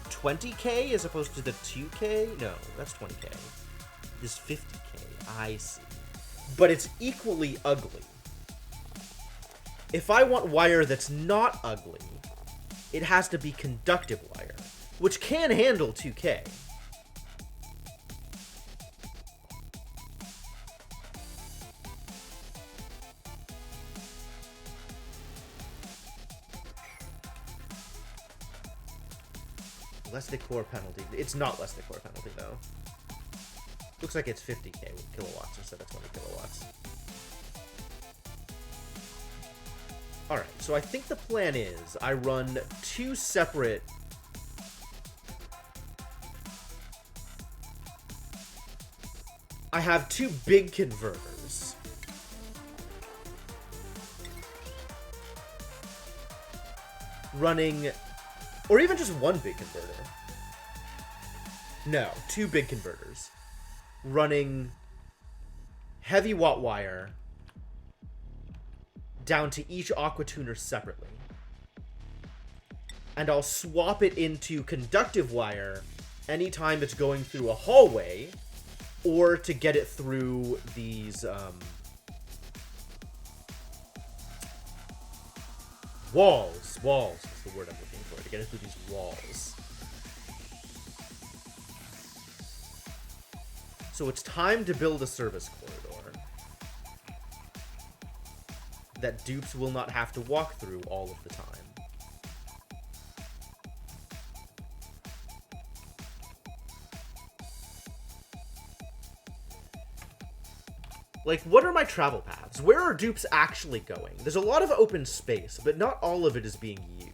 20k as opposed to the 2k? No, that's 20k. This 50k. I see. But it's equally ugly. If I want wire that's not ugly, it has to be conductive wire, which can handle 2K. Less than core penalty. It's not less than core penalty, though. Looks like it's 50K with kilowatts instead of 20 kilowatts. Alright, so I think the plan is I run two separate... I have two big converters. Running... Or even just one big converter. No, two big converters. Running heavy watt wire down to each aqua tuner separately. And I'll swap it into conductive wire anytime it's going through a hallway or to get it through these walls. Walls is the word I'm looking for, to get it through these walls. So it's time to build a service corridor that dupes will not have to walk through all of the time. Like, what are my travel paths? Where are dupes actually going? There's a lot of open space, but not all of it is being used.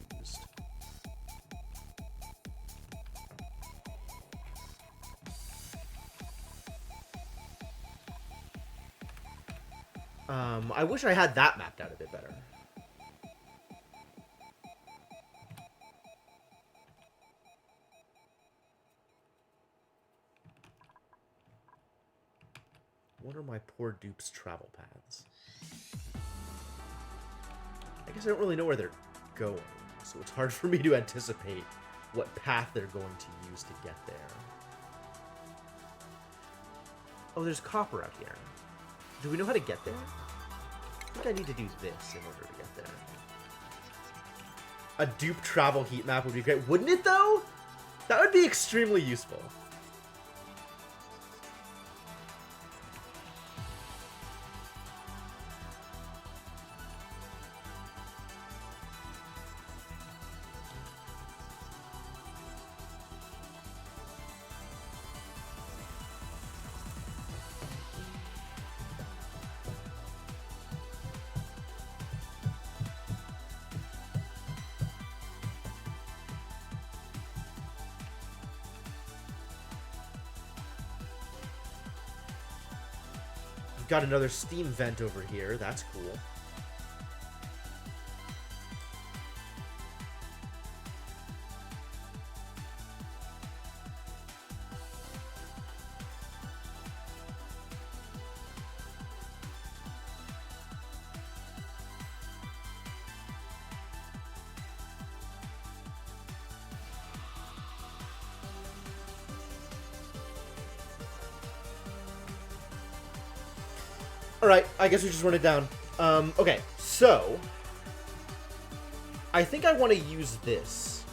I wish I had that mapped out a bit better. What are my poor dupes' travel paths? I guess I don't really know where they're going, so it's hard for me to anticipate what path they're going to use to get there. Oh, there's copper out here. Do we know how to get there? I think I need to do this in order to get there. A dupe travel heat map would be great. Wouldn't it, though? That would be extremely useful. Got another steam vent over here. That's cool. Alright, I guess we just run it down. Okay, so... I think I want to use this.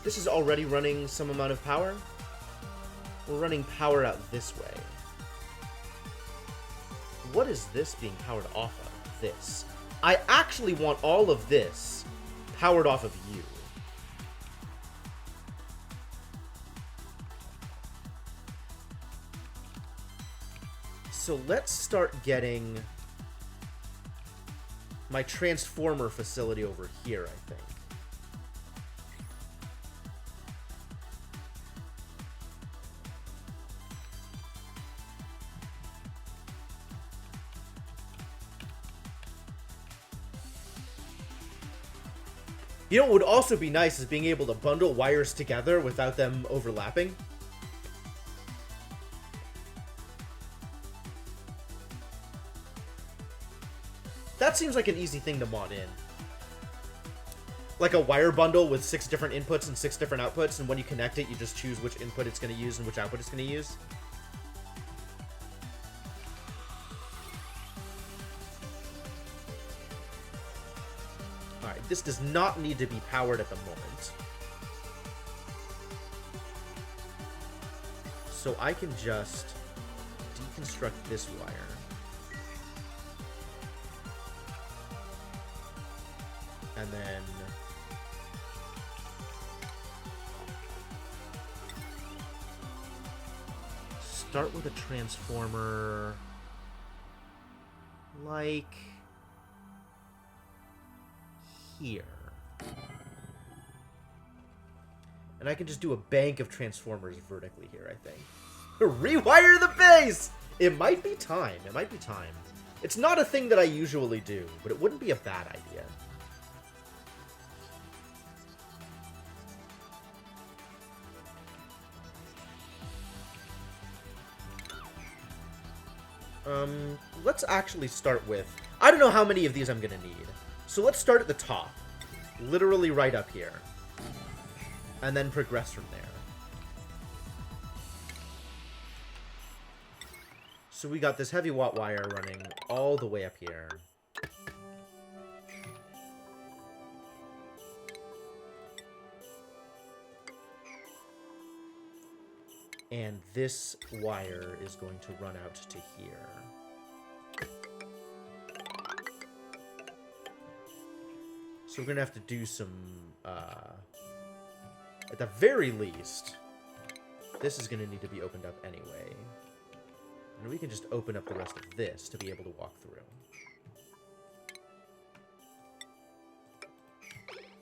This is already running some amount of power. We're running power out this way. What is this being powered off of? This. I actually want all of this powered off of you. So let's start getting my transformer facility over here, I think. You know what would also be nice is being able to bundle wires together without them overlapping. That seems like an easy thing to mod in. Like a wire bundle with 6 different inputs and 6 different outputs, and when you connect it, you just choose which input it's going to use and which output it's going to use. Alright, this does not need to be powered at the moment. So I can just deconstruct this wire. And then start with a transformer like here. And I can just do a bank of transformers vertically here, I think. Rewire the base! It might be time. It might be time. It's not a thing that I usually do, but it wouldn't be a bad idea. Let's actually start with... I don't know how many of these I'm gonna need. So let's start at the top. Literally right up here. And then progress from there. So we got this heavy watt wire running all the way up here. And this wire is going to run out to here. So we're going to have to do some, at the very least, this is going to need to be opened up anyway. And we can just open up the rest of this to be able to walk through.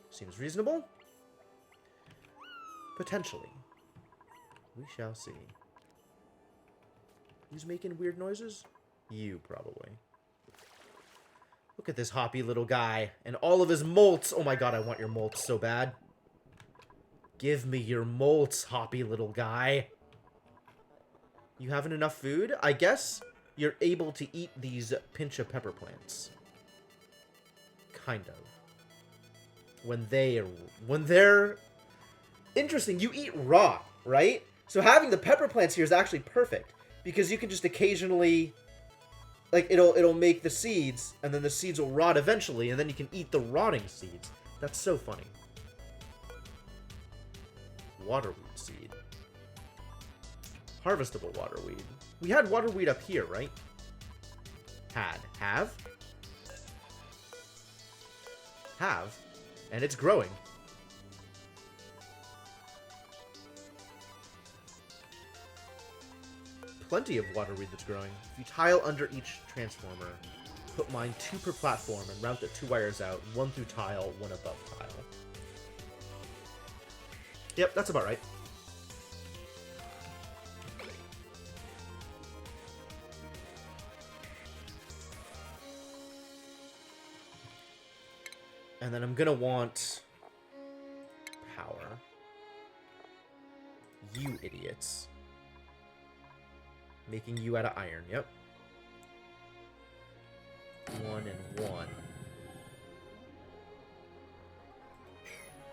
Seems reasonable? Potentially. We shall see. Who's making weird noises? You, probably. Look at this hoppy little guy. And all of his molts. Oh my god, I want your molts so bad. Give me your molts, hoppy little guy. You having enough food? I guess you're able to eat these pinch of pepper plants. Kind of. When they're... Interesting, you eat raw, right? So having the pepper plants here is actually perfect, because you can just occasionally, like, it'll make the seeds, and then the seeds will rot eventually, and then you can eat the rotting seeds. That's so funny. Waterweed seed. Harvestable waterweed. We had waterweed up here, right? Have? Have. And it's growing. Plenty of waterweed that's growing. If you tile under each transformer, put mine 2 per platform and route the 2 wires out, 1 through tile, 1 above tile. Yep, that's about right. And then I'm gonna want power. You idiots. Making you out of iron, yep. 1 and 1.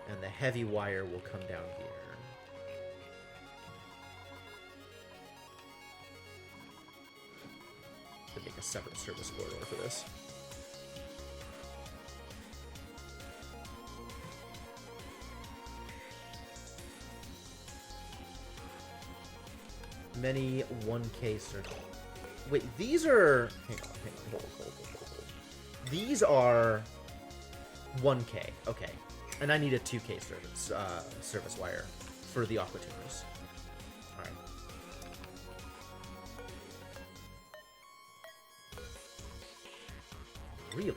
And the heavy wire will come down here. separate service corridor for this. Many 1K circle. Wait, these are... Hang on, hold. These are 1K. Okay. And I need a 2K service wire for the Aqua Tuners. Alright. Really?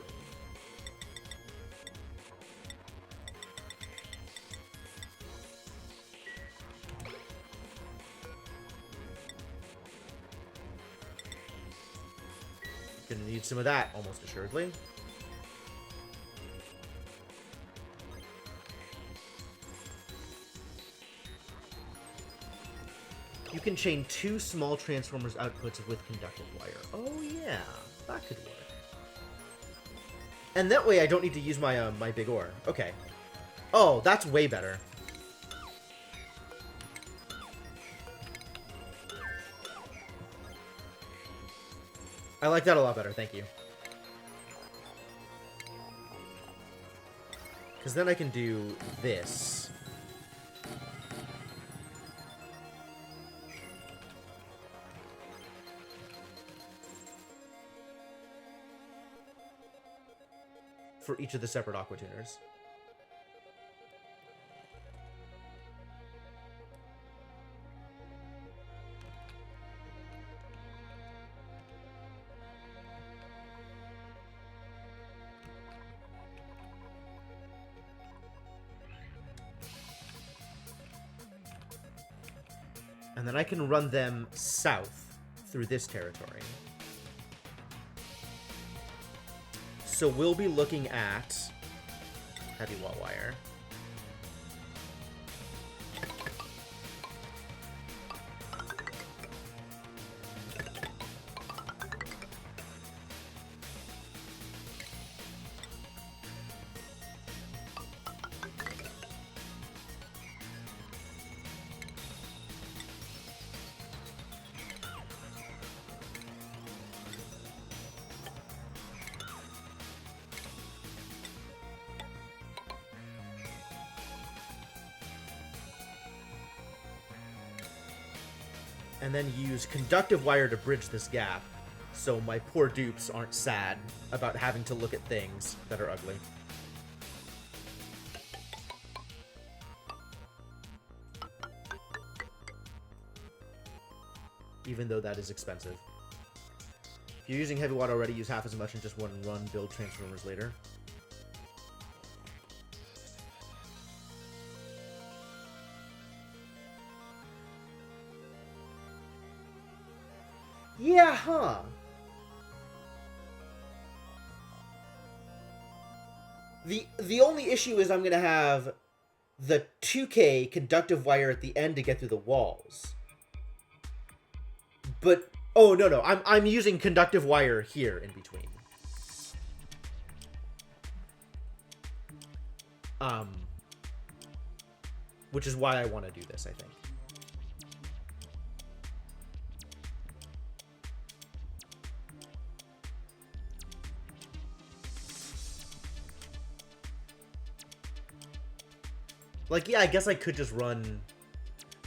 Gonna need some of that, almost assuredly. You can chain 2 small transformers outputs with conductive wire. Oh yeah, that could work. And that way I don't need to use my my big ore. Okay. Oh, that's way better. I like that a lot better, thank you. Because then I can do this. For each of the separate Aqua Tuners. And then I can run them south through this territory. So we'll be looking at heavy wall wire. And then use conductive wire to bridge this gap, so my poor dupes aren't sad about having to look at things that are ugly. Even though that is expensive. If you're using heavy water already, use half as much in just one run, build transformers later. Yeah, huh? The only issue is I'm gonna have the 2K conductive wire at the end to get through the walls. But oh no, I'm using conductive wire here in between. Which is why I want to do this, I think. Like, yeah, I guess I could just run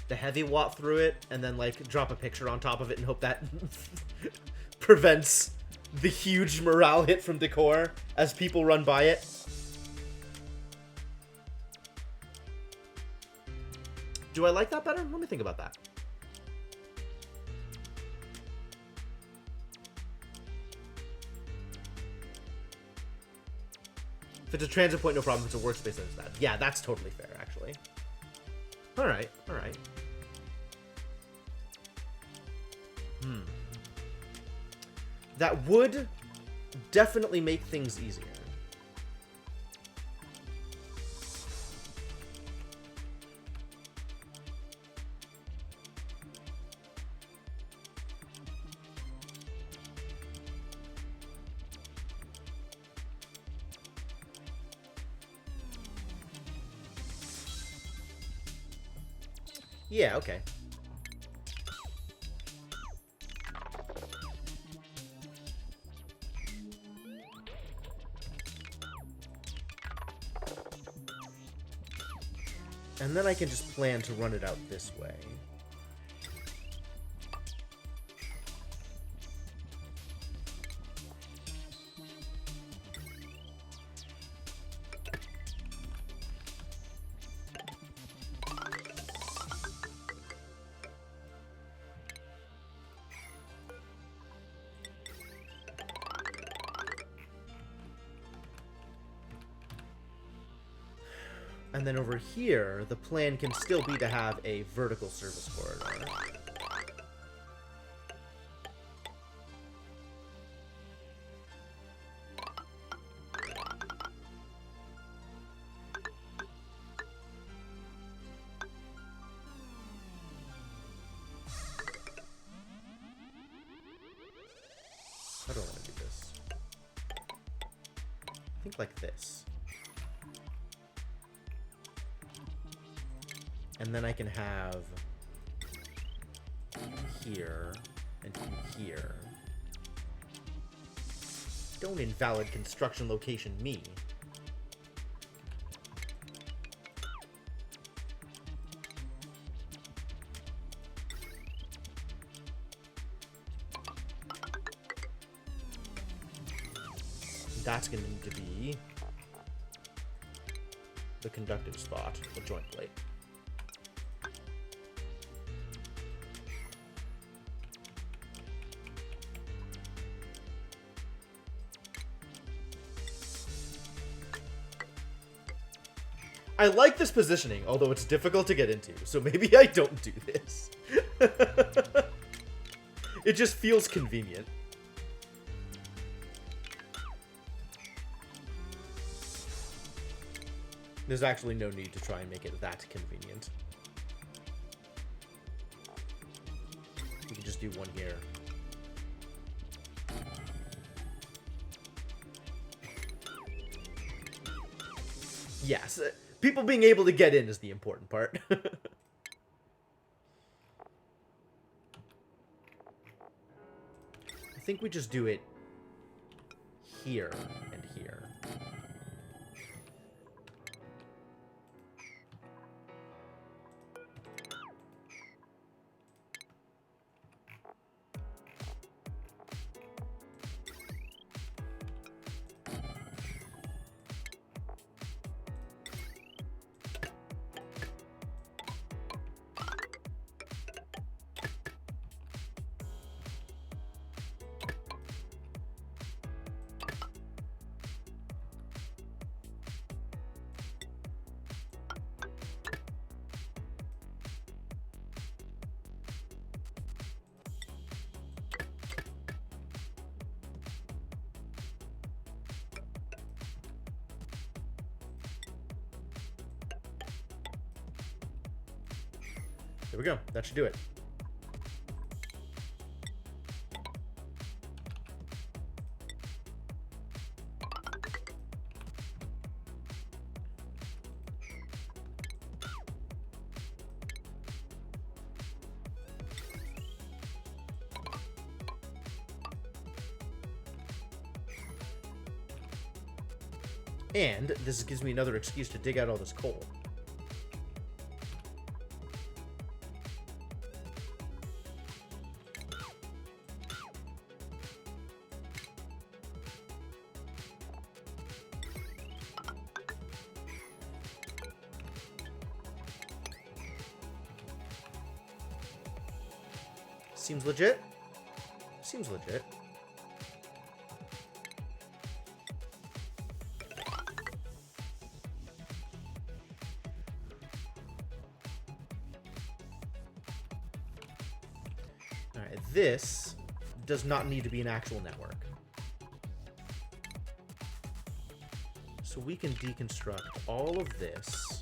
the heavy watt through it and then, like, drop a picture on top of it and hope that prevents the huge morale hit from Decor as people run by it. Do I like that better? Let me think about that. If it's a transit point, no problem. If it's a workspace, then it's bad. Yeah, that's totally fair, actually. Alright, alright. That would definitely make things easier. Yeah, okay. And then I can just plan to run it out this way. And then over here, the plan can still be to have a vertical service corridor. How do I want to do this? I think like this. And then I can have here and here. Don't invalid construction location me. That's going to need to be the conductive spot, the joint plate. I like this positioning, although it's difficult to get into, so maybe I don't do this. It just feels convenient. There's actually no need to try and make it that convenient. We can just do one here. Yes, people being able to get in is the important part. I think we just do it here and here. There we go. That should do it. And this gives me another excuse to dig out all this coal. Seems legit. Seems legit. Alright, this does not need to be an actual network. So we can deconstruct all of this.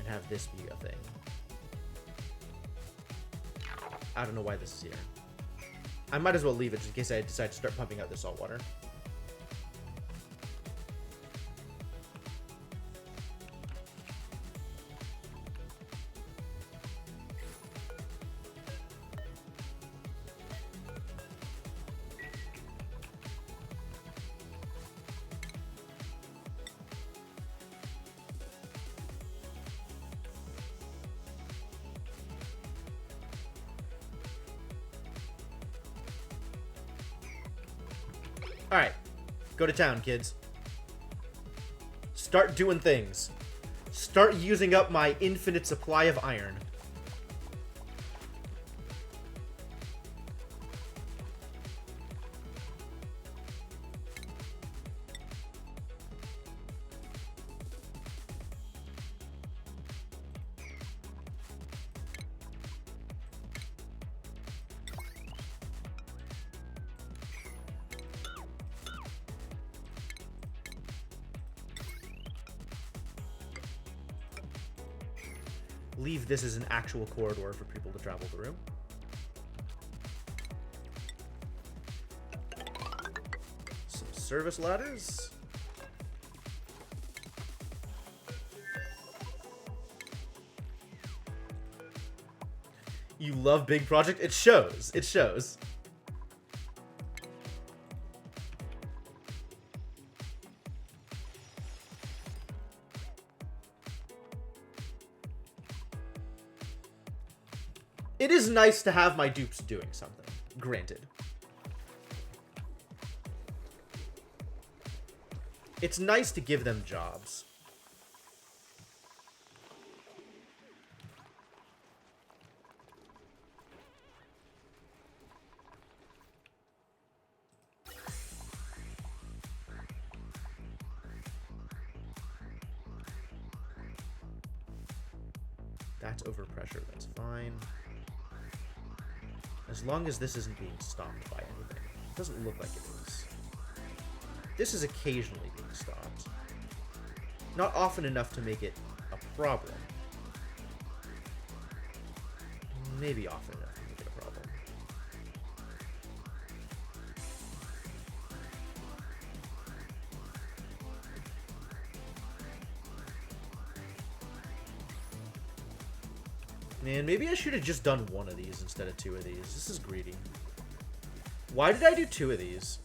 Have this be a thing. I don't know why this is here. I might as well leave it just in case I decide to start pumping out this salt water. Alright. Go to town, kids. Start doing things. Start using up my infinite supply of iron. Leave this as an actual corridor for people to travel through. Some service ladders. You love big project? It shows. It shows. It is nice to have my dupes doing something, granted. It's nice to give them jobs. That's overpressure, that's fine. As long as this isn't being stopped by anything. It doesn't look like it is. This is occasionally being stopped. Not often enough to make it a problem. Maybe often enough to make it a problem. Man, maybe I should have just done one of these instead of two of these. This is greedy. Why did I do two of these?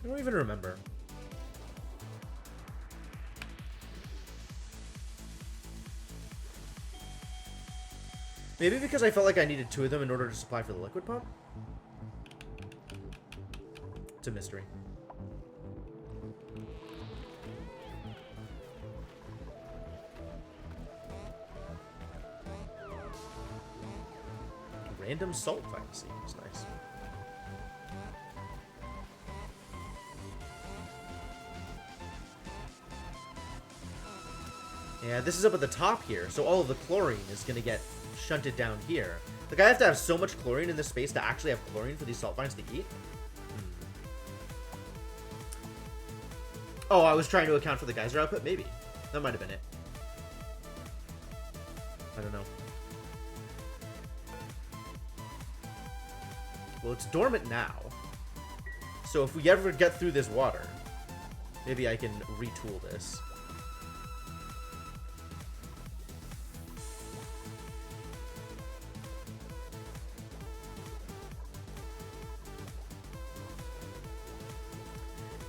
I don't even remember. Maybe because I felt like I needed two of them in order to supply for the liquid pump? It's a mystery. Random salt fantasy. It's nice. Yeah, this is up at the top here, so all of the chlorine is going to get shunted down here. Like, I have to have so much chlorine in this space to actually have chlorine for these salt vines to eat. Oh, I was trying to account for the geyser output? Maybe. That might have been it. I don't know. Well, it's dormant now. So if we ever get through this water, maybe I can retool this.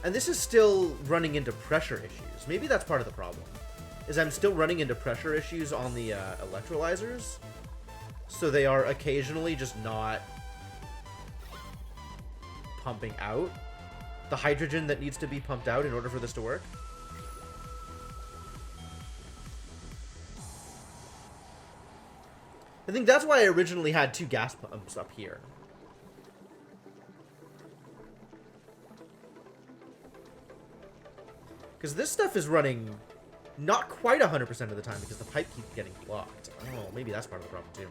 And this is still running into pressure issues. Maybe that's part of the problem. Is I'm still running into pressure issues on the electrolyzers. So they are occasionally just not pumping out the hydrogen that needs to be pumped out in order for this to work. I think that's why I originally had two gas pumps up here. Because this stuff is running not quite 100% of the time because the pipe keeps getting blocked. Oh, maybe that's part of the problem too.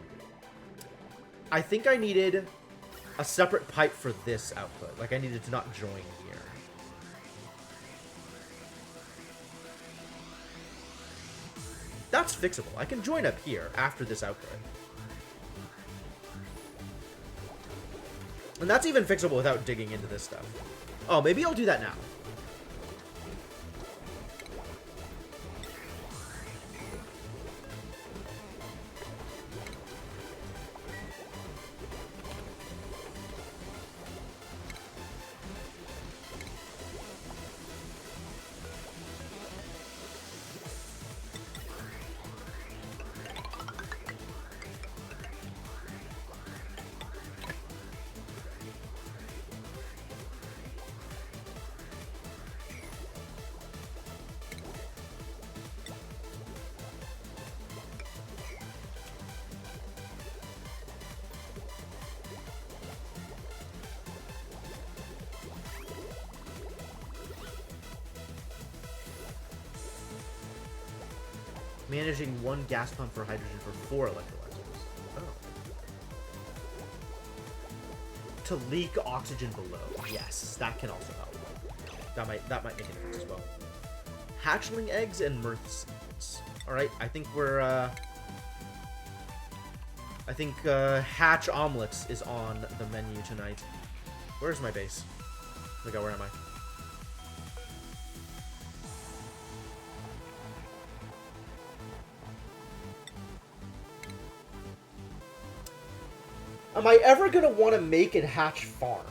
I think I needed a separate pipe for this output. Like, I needed to not join here. That's fixable. I can join up here after this output. And that's even fixable without digging into this stuff. Oh, maybe I'll do that now. Managing one gas pump for hydrogen for 4 electrolyzers. Oh. To leak oxygen below. Yes, that can also help. That might make a difference as well. Hatchling eggs and mirth seeds. Alright, I think we're, hatch omelets is on the menu tonight. Where's my base? Oh my god, where am I? Am I ever going to want to make a hatch farm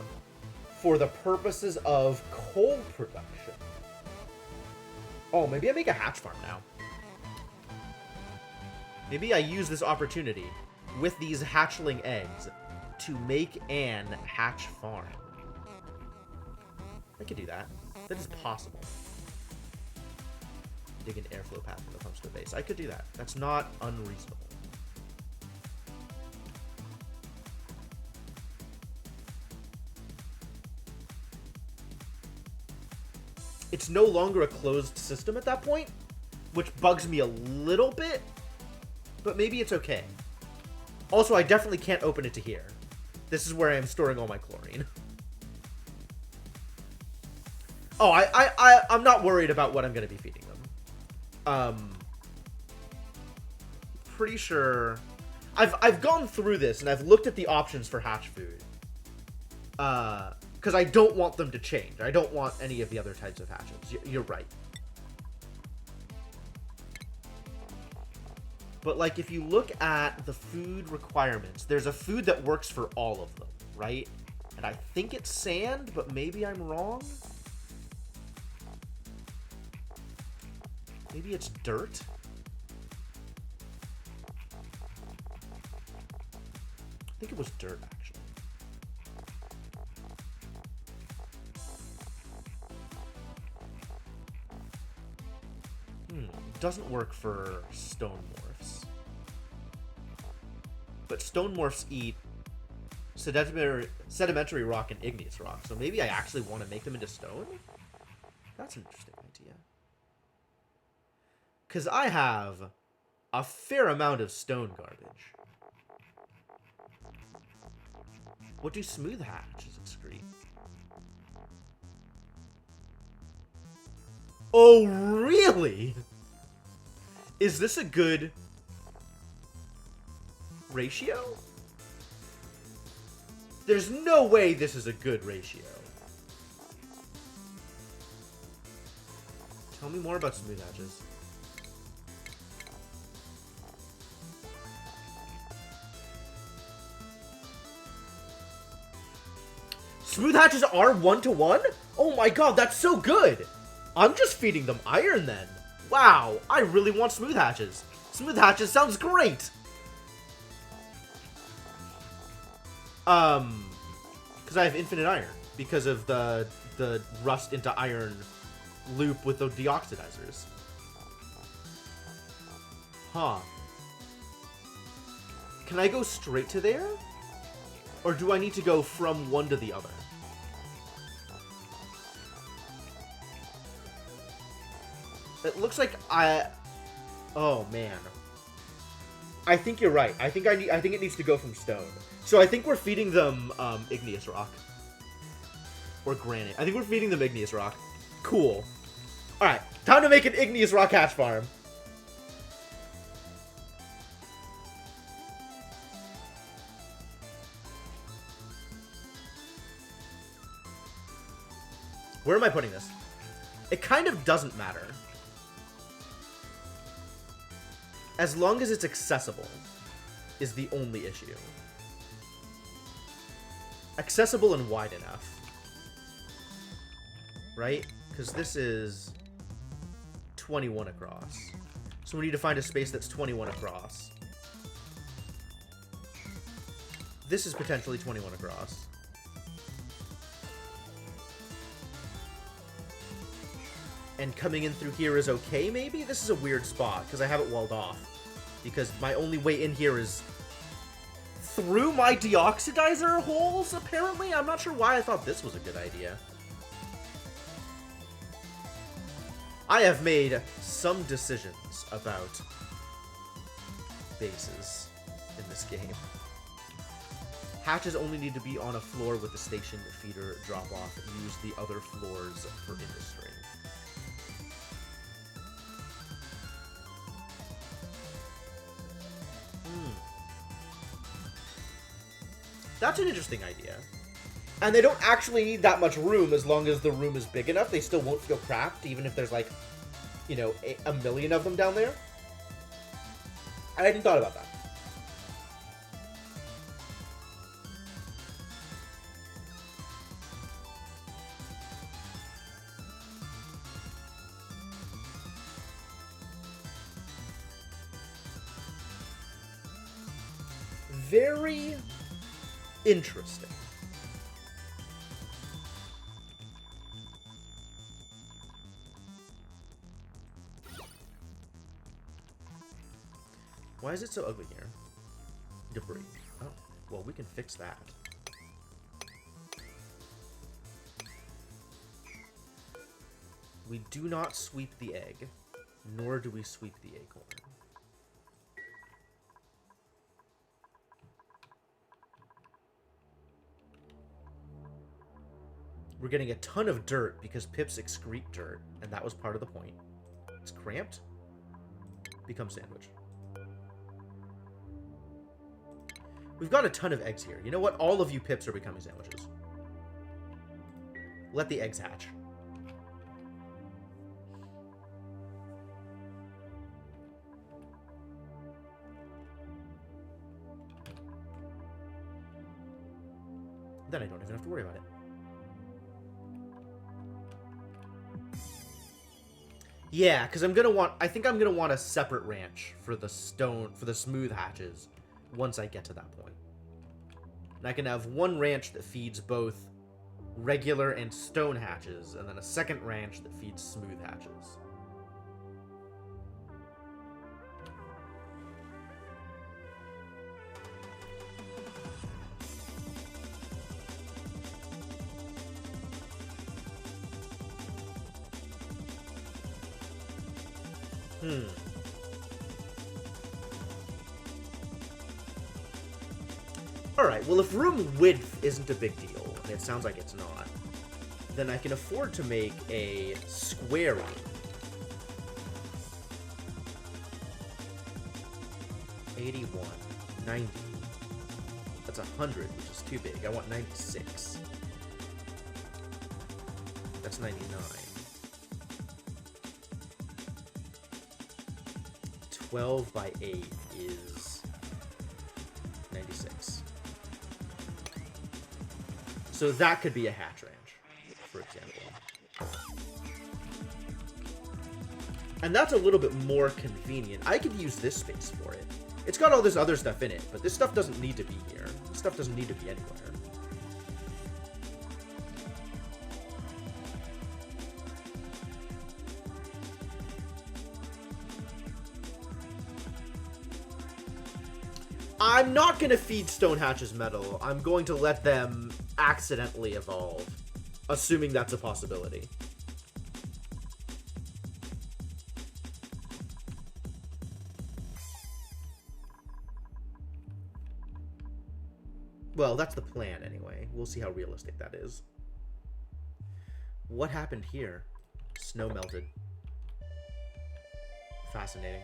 for the purposes of coal production? Oh, maybe I make a hatch farm now. Maybe I use this opportunity with these hatchling eggs to make an hatch farm. I could do that. That is possible. Dig an airflow path from the pumps to the base. I could do that. That's not unreasonable. It's no longer a closed system at that point, which bugs me a little bit, but maybe it's okay. Also, I definitely can't open it to here. This is where I am storing all my chlorine. Oh, I'm not worried about what I'm going to be feeding them. Pretty sure... I've gone through this, and I've looked at the options for hatch food. Because I don't want them to change. I don't want any of the other types of hatches. You're right. But, like, if you look at the food requirements, there's a food that works for all of them, right? And I think it's sand, but maybe I'm wrong. Maybe it's dirt? I think it was dirt, actually. Doesn't work for stone morphs. But stone morphs eat sedimentary rock and igneous rock, so maybe I actually want to make them into stone? That's an interesting idea. Because I have a fair amount of stone garbage. What do smooth hatches excrete? Oh, really? Is this a good ratio? There's no way this is a good ratio. Tell me more about smooth hatches. Smooth hatches are 1-to-1? Oh my god, that's so good! I'm just feeding them iron then. Wow, I really want smooth hatches. Smooth hatches sounds great! Because I have infinite iron. Because of the rust into iron loop with the deoxidizers. Huh. Can I go straight to there? Or do I need to go from one to the other? It looks like oh man. I think you're right. I think it needs to go from stone. So I think we're feeding them igneous rock. Or granite. I think we're feeding them igneous rock. Cool. Alright, time to make an igneous rock hatch farm. Where am I putting this? It kind of doesn't matter. As long as it's accessible is the only issue. Accessible and wide enough. Right? Because this is 21 across. So we need to find a space that's 21 across. This is potentially 21 across. And coming in through here is okay, maybe? This is a weird spot, because I have it walled off. Because my only way in here is through my deoxidizer holes, apparently? I'm not sure why I thought this was a good idea. I have made some decisions about bases in this game. Hatches only need to be on a floor with the station feeder drop off. Use the other floors for industry. That's an interesting idea. And they don't actually need that much room as long as the room is big enough. They still won't feel cramped, even if there's like, you know, a million of them down there. I hadn't thought about that. Very interesting. Why is it so ugly here? Debris. Oh, well, we can fix that. We do not sweep the egg, nor do we sweep the acorn. We're getting a ton of dirt because pips excrete dirt, and that was part of the point. It's cramped. Become sandwich. We've got a ton of eggs here. You know what? All of you pips are becoming sandwiches. Let the eggs hatch. Then I don't even have to worry about it. Yeah, because I think I'm gonna want a separate ranch for the smooth hatches once I get to that point. And I can have one ranch that feeds both regular and stone hatches, and then a second ranch that feeds smooth hatches. Alright, well, if room width isn't a big deal, and it sounds like it's not, then I can afford to make a square room. 81, 90. That's 100, which is too big. I want 96. That's 99. 12 by 8 is 96. So that could be a hatch ranch, for example. And that's a little bit more convenient. I could use this space for it. It's got all this other stuff in it, but this stuff doesn't need to be here. This stuff doesn't need to be anywhere. I'm not going to feed stone hatches metal. I'm going to let them accidentally evolve, assuming that's a possibility. Well, that's the plan anyway. We'll see how realistic that is. What happened here? Snow melted. Fascinating.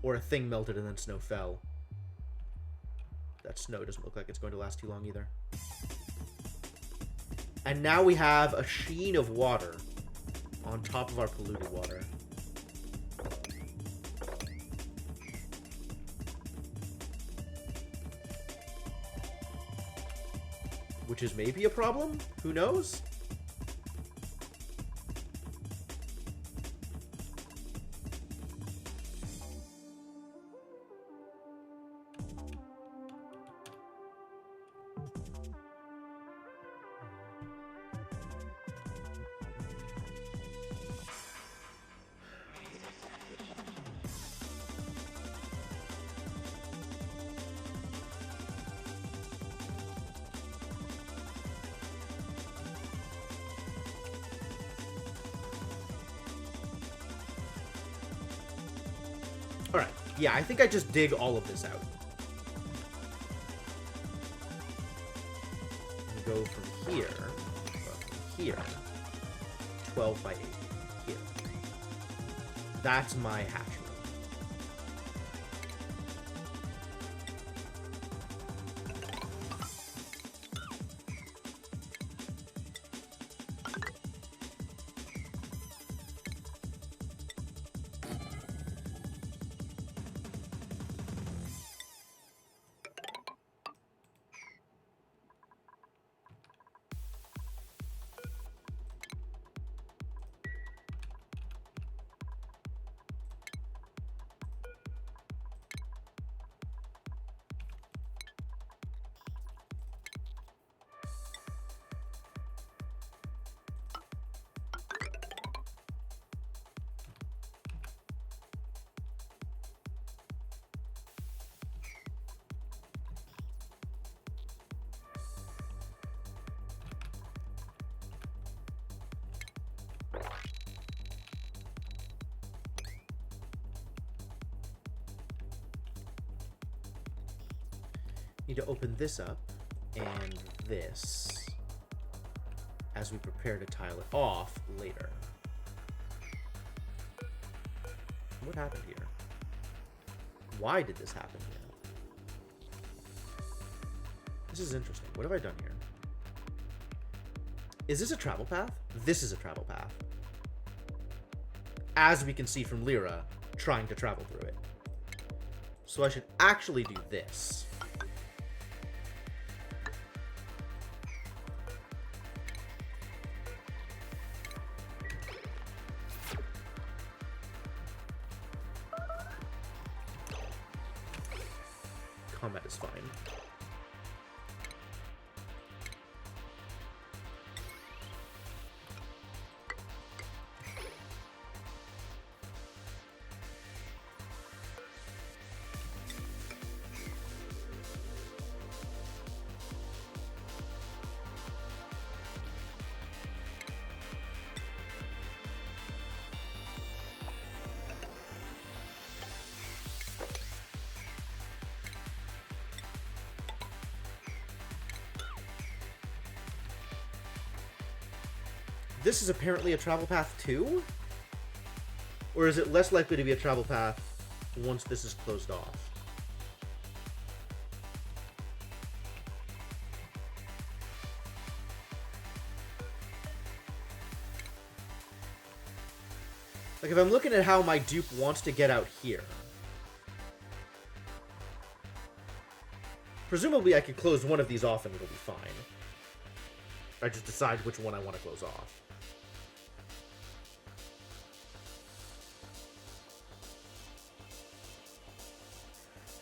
Or a thing melted and then snow fell. That snow doesn't look like it's going to last too long either. And now we have a sheen of water on top of our polluted water. Which is maybe a problem? Who knows? Alright, yeah, I think I just dig all of this out. And go from here, well, from here, 12 by 8, here. That's my hatch room. Need to open this up and this as we prepare to tile it off later. What happened here? Why did this happen here? This is interesting. What have I done here? Is this a travel path? This is a travel path. As we can see from Lyra trying to travel through it. So I should actually do this. Combat is fine. This is apparently a travel path too? Or is it less likely to be a travel path once this is closed off? Like, if I'm looking at how my dupe wants to get out here, presumably I could close one of these off and it'll be fine. I just decide which one I want to close off.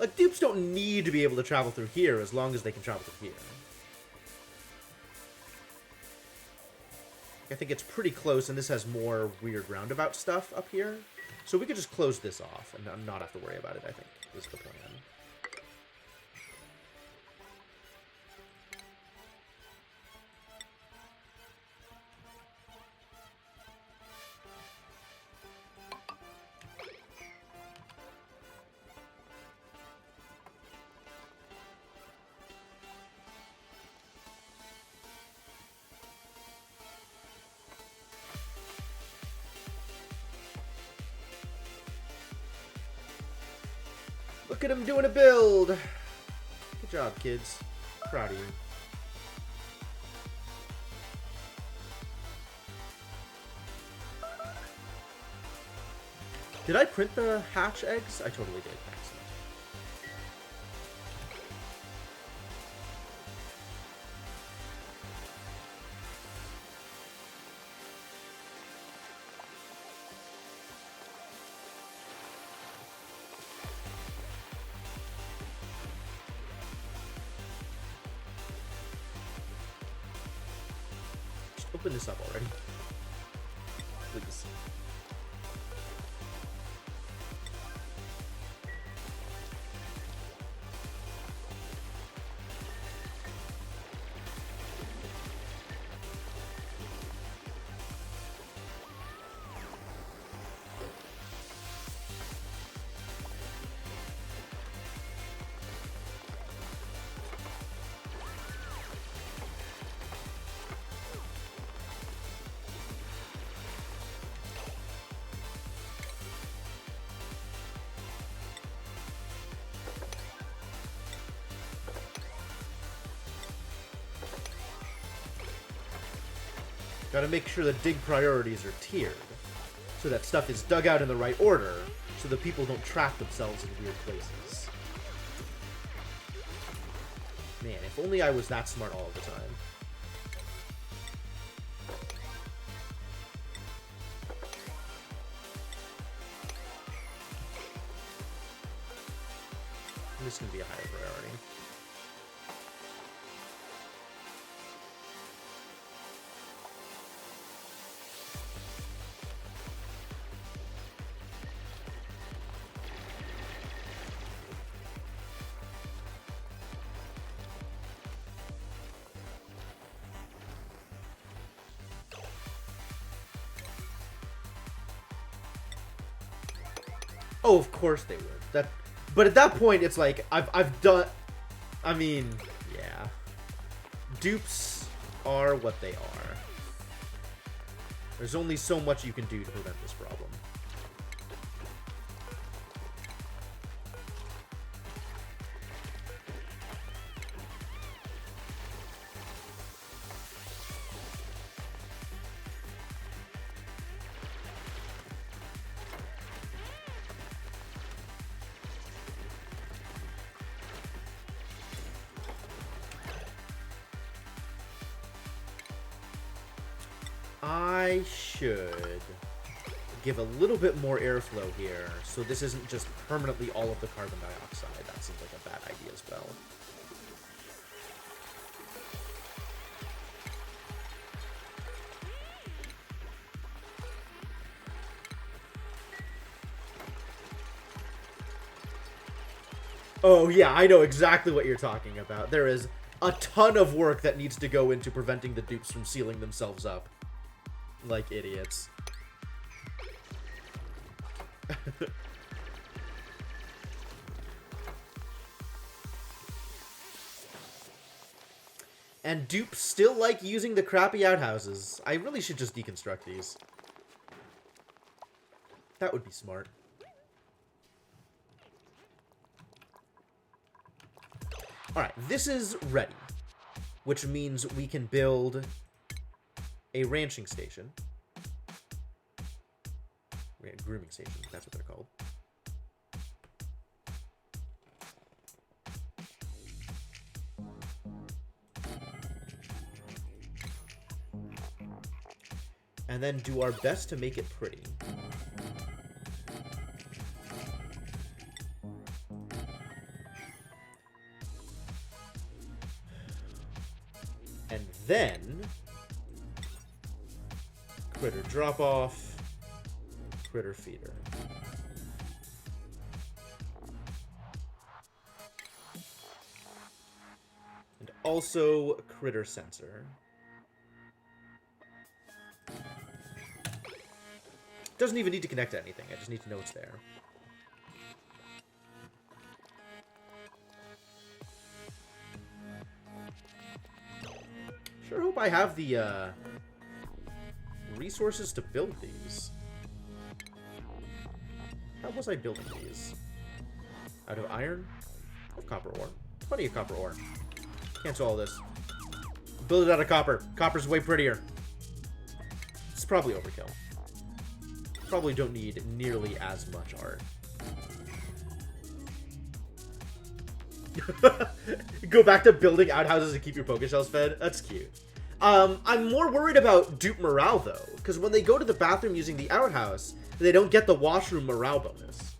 Like, dupes don't need to be able to travel through here as long as they can travel through here. I think it's pretty close, and this has more weird roundabout stuff up here. So we could just close this off and not have to worry about it, I think, is the plan. Look at him doing a build. Good job, kids. Proud of you. Did I print the hatch eggs? I totally did. Excellent. Open this up already. Please. Gotta make sure the dig priorities are tiered, so that stuff is dug out in the right order, so that people don't trap themselves in weird places. Man, if only I was that smart all the time. This is going to be a higher priority. Oh, of course they would. But at that point, it's like, I've done... I mean, yeah. Dupes are what they are. There's only so much you can do to prevent this problem. I should give a little bit more airflow here, so this isn't just permanently all of the carbon dioxide. That seems like a bad idea as well. Oh yeah, I know exactly what you're talking about. There is a ton of work that needs to go into preventing the dupes from sealing themselves up. Like idiots. And dupes still like using the crappy outhouses. I really should just deconstruct these. That would be smart. Alright, this is ready. Which means we can build a ranching station. Grooming station, that's what they're called. And then do our best to make it pretty. And then critter drop off, critter feeder. And also critter sensor. Doesn't even need to connect to anything, I just need to know it's there. Sure hope I have the resources to build these. How was I building these? Out of iron? Of copper ore. Plenty of copper ore. Cancel all this. Build it out of copper. Copper's way prettier. It's probably overkill. Probably don't need nearly as much art. Go back to building outhouses and keep your Pokeshells fed? That's cute. I'm more worried about dupe morale, though. Because when they go to the bathroom using the outhouse, they don't get the washroom morale bonus.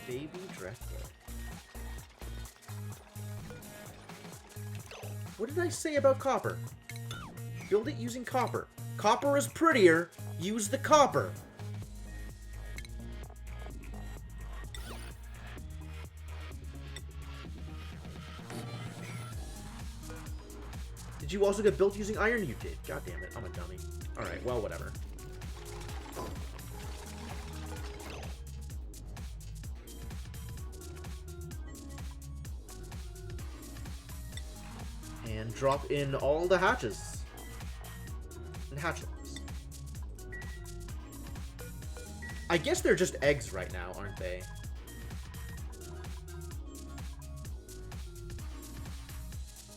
Baby Driftwood. What did I say about copper? Build it using copper. Copper is prettier. Use the copper. Did you also get built using iron? You did. God damn it. I'm a dummy. Alright, well, whatever. And drop in all the hatches. And hatchlings. I guess they're just eggs right now, aren't they?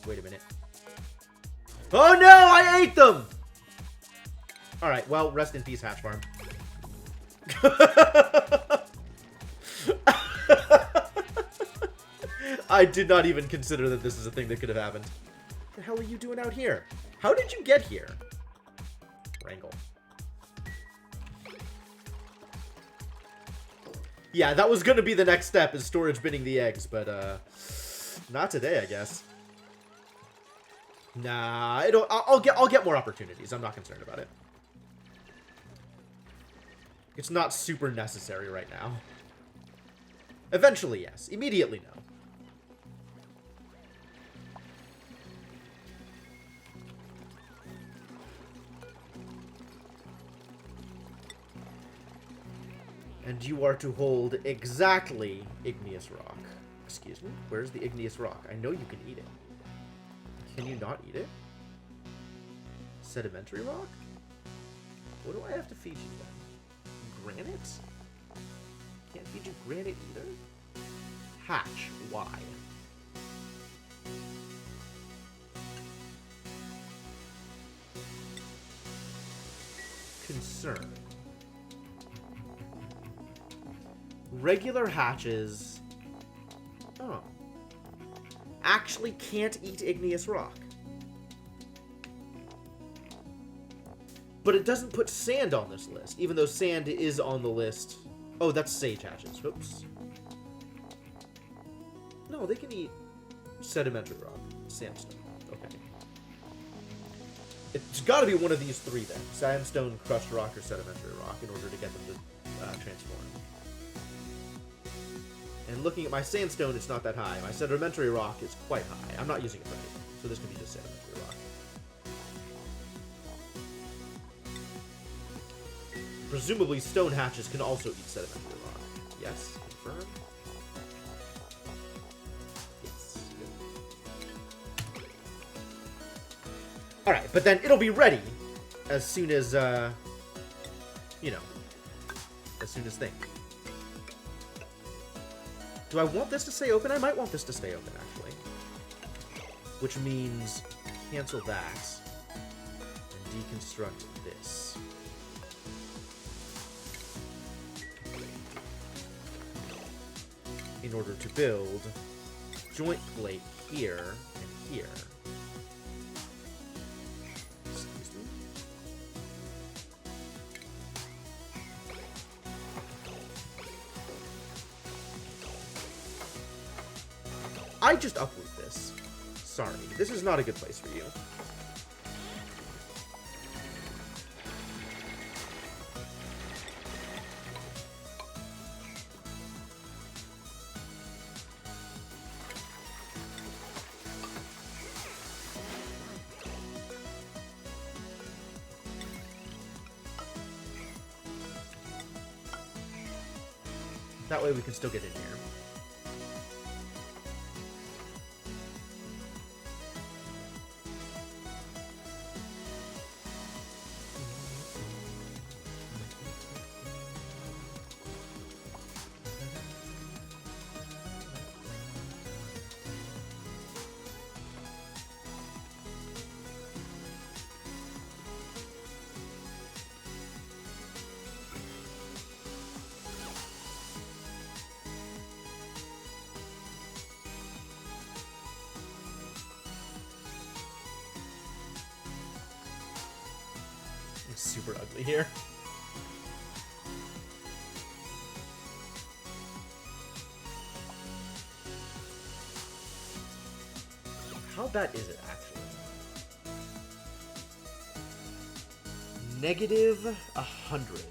Wait a minute. Oh no! I ate them! Alright, well, rest in peace, Hatch Farm. I did not even consider that this is a thing that could have happened. What the hell are you doing out here? How did you get here? Wrangle. Yeah, that was gonna be the next step, is storage binning the eggs, but, not today, I guess. Nah, I'll get more opportunities. I'm not concerned about it. It's not super necessary right now. Eventually, yes. Immediately, no. And you are to hold exactly igneous rock. Excuse me? Where's the igneous rock? I know you can eat it. Can you not eat it? Sedimentary rock? What do I have to feed you then? Granite? Can't feed you granite either? Hatch. Why? Concern. Regular hatches... Oh. Actually can't eat igneous rock. But it doesn't put sand on this list, even though sand is on the list. Oh, that's sage hatches. Oops. No, they can eat sedimentary rock. Sandstone. Okay. It's gotta be one of these three then. Sandstone, crushed rock, or sedimentary rock in order to get them to transform. And looking at my sandstone, it's not that high. My sedimentary rock is quite high. I'm not using it for anything, so this can be just sedimentary rock. Presumably, stone hatches can also eat sedimentary rock. Yes, confirm. Yes, good. Alright, but then it'll be ready as soon as, you know, as soon as thing. Do I want this to stay open? I might want this to stay open, actually. Which means cancel that and deconstruct this. In order to build joint plate here and here. Excuse me. I just uproot this. Sorry, this is not a good place for you. That way we can still get in here. It's super ugly here. How bad is it, actually? Negative 100.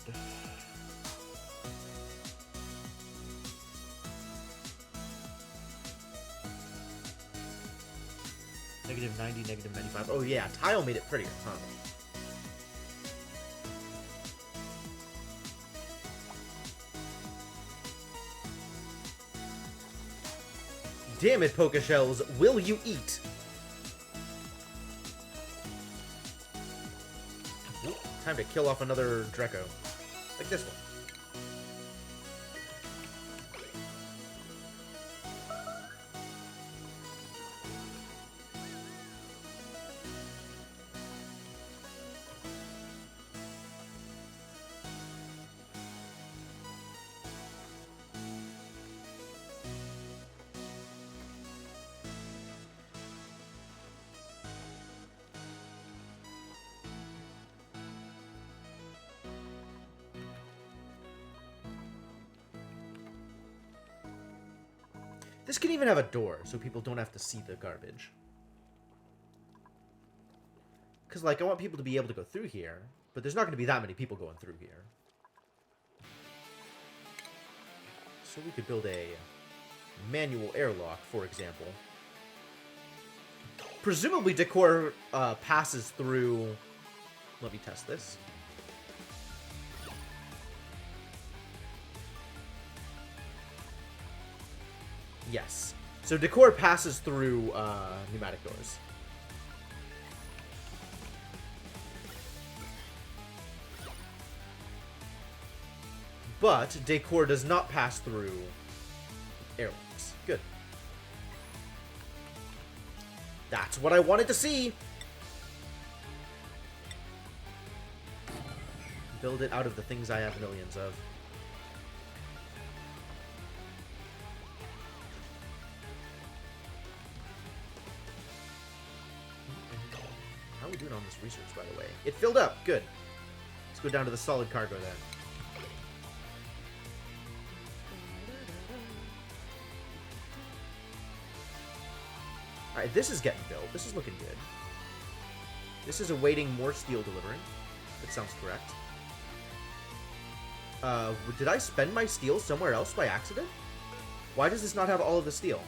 Negative 90, negative 95. Oh yeah, tile made it prettier, huh? Damn it, Pokeshells, will you eat? Ooh, time to kill off another Draco. Like this one. This can even have a door, so people don't have to see the garbage. Because, like, I want people to be able to go through here, but there's not going to be that many people going through here. So we could build a manual airlock, for example. Presumably, Decor passes through... Let me test this. Yes. So Decor passes through pneumatic doors. But Decor does not pass through airlocks. Good. That's what I wanted to see! Build it out of the things I have millions of. How are we doing on this research, by the way? It filled up. Good. Let's go down to the solid cargo then. Alright, this is getting built. This is looking good. This is awaiting more steel delivery. That sounds correct. Did I spend my steel somewhere else by accident? Why does this not have all of the steel?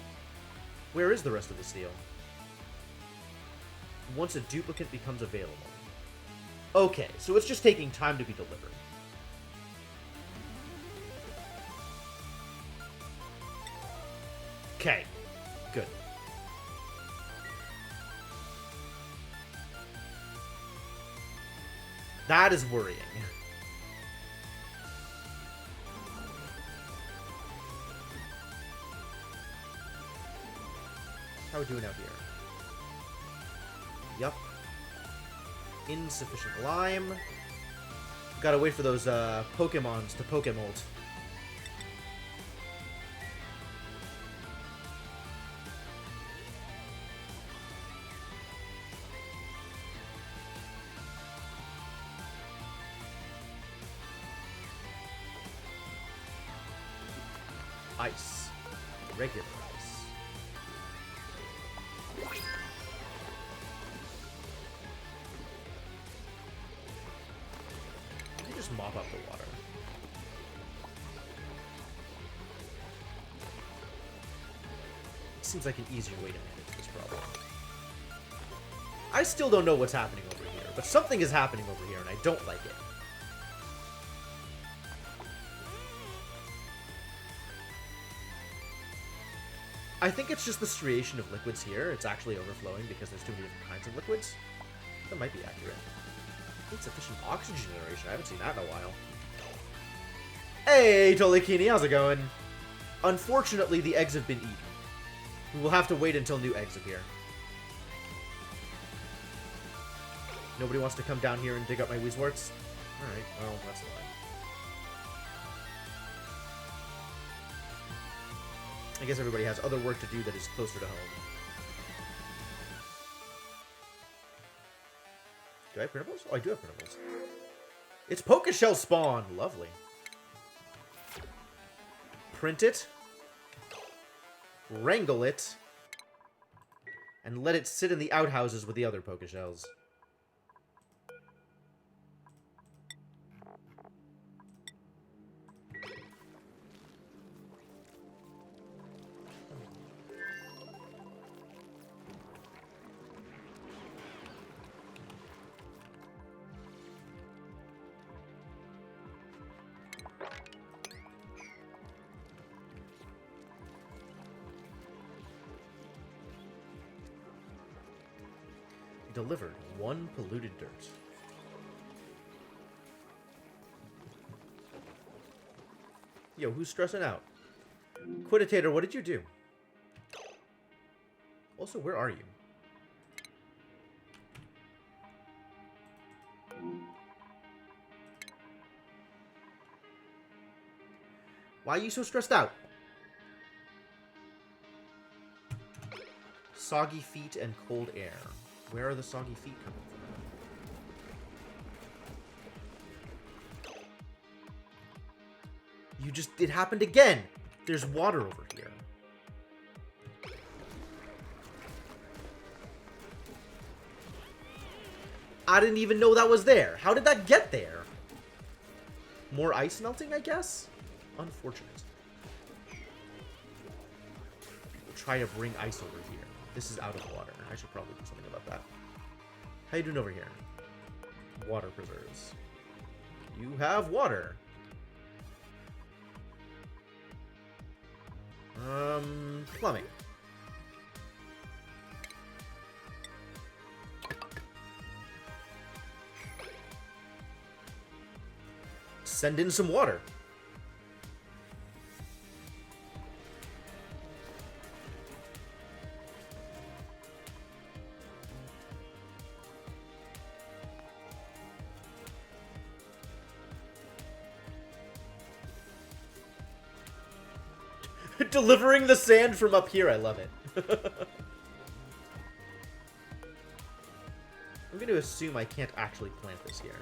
Where is the rest of the steel? Once a duplicate becomes available. Okay, so it's just taking time to be delivered. Okay, good. That is worrying. How are we doing out here? Yup. Insufficient lime. Gotta wait for those Pokemons to Pokemolt. Ice. Regular ice. You just mop up the water. Seems like an easier way to manage this problem. I still don't know what's happening over here, but something is happening over here and I don't like it. I think it's just the striation of liquids here. It's actually overflowing because there's too many different kinds of liquids. That might be accurate. Insufficient oxygen generation. I haven't seen that in a while. Hey, Tolikini, how's it going? Unfortunately, the eggs have been eaten. We will have to wait until new eggs appear. Nobody wants to come down here and dig up my Weezwarts? Alright, well, that's a lie. I guess everybody has other work to do that is closer to home. Do I have printables? Oh, I do have printables. It's Pokeshell spawn! Lovely. Print it. Wrangle it. And let it sit in the outhouses with the other Pokeshells. Delivered 1 polluted dirt. Yo, who's stressing out? Quiditator, what did you do? Also, where are you? Why are you so stressed out? Soggy feet and cold air. Where are the soggy feet coming from? You just... It happened again! There's water over here. I didn't even know that was there. How did that get there? More ice melting, I guess? Unfortunate. We'll try to bring ice over here. This is out of water. I should probably do something about that. How you doing over here? Water preserves. You have water. Plumbing. Send in some water. Delivering the sand from up here, I love it. I'm going to assume I can't actually plant this here.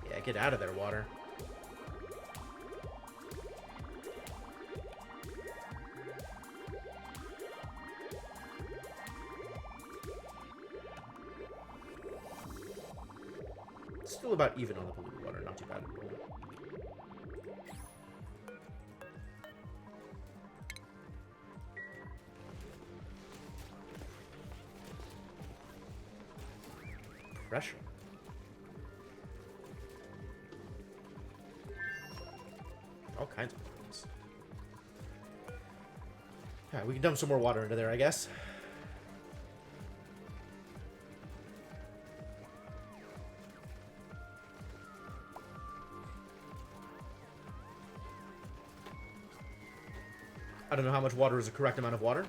Yeah, get out of there, water. Still about even on the polluted water, not too bad. Pressure. All kinds of things. Alright, we can dump some more water into there, I guess. I don't know how much water is the correct amount of water,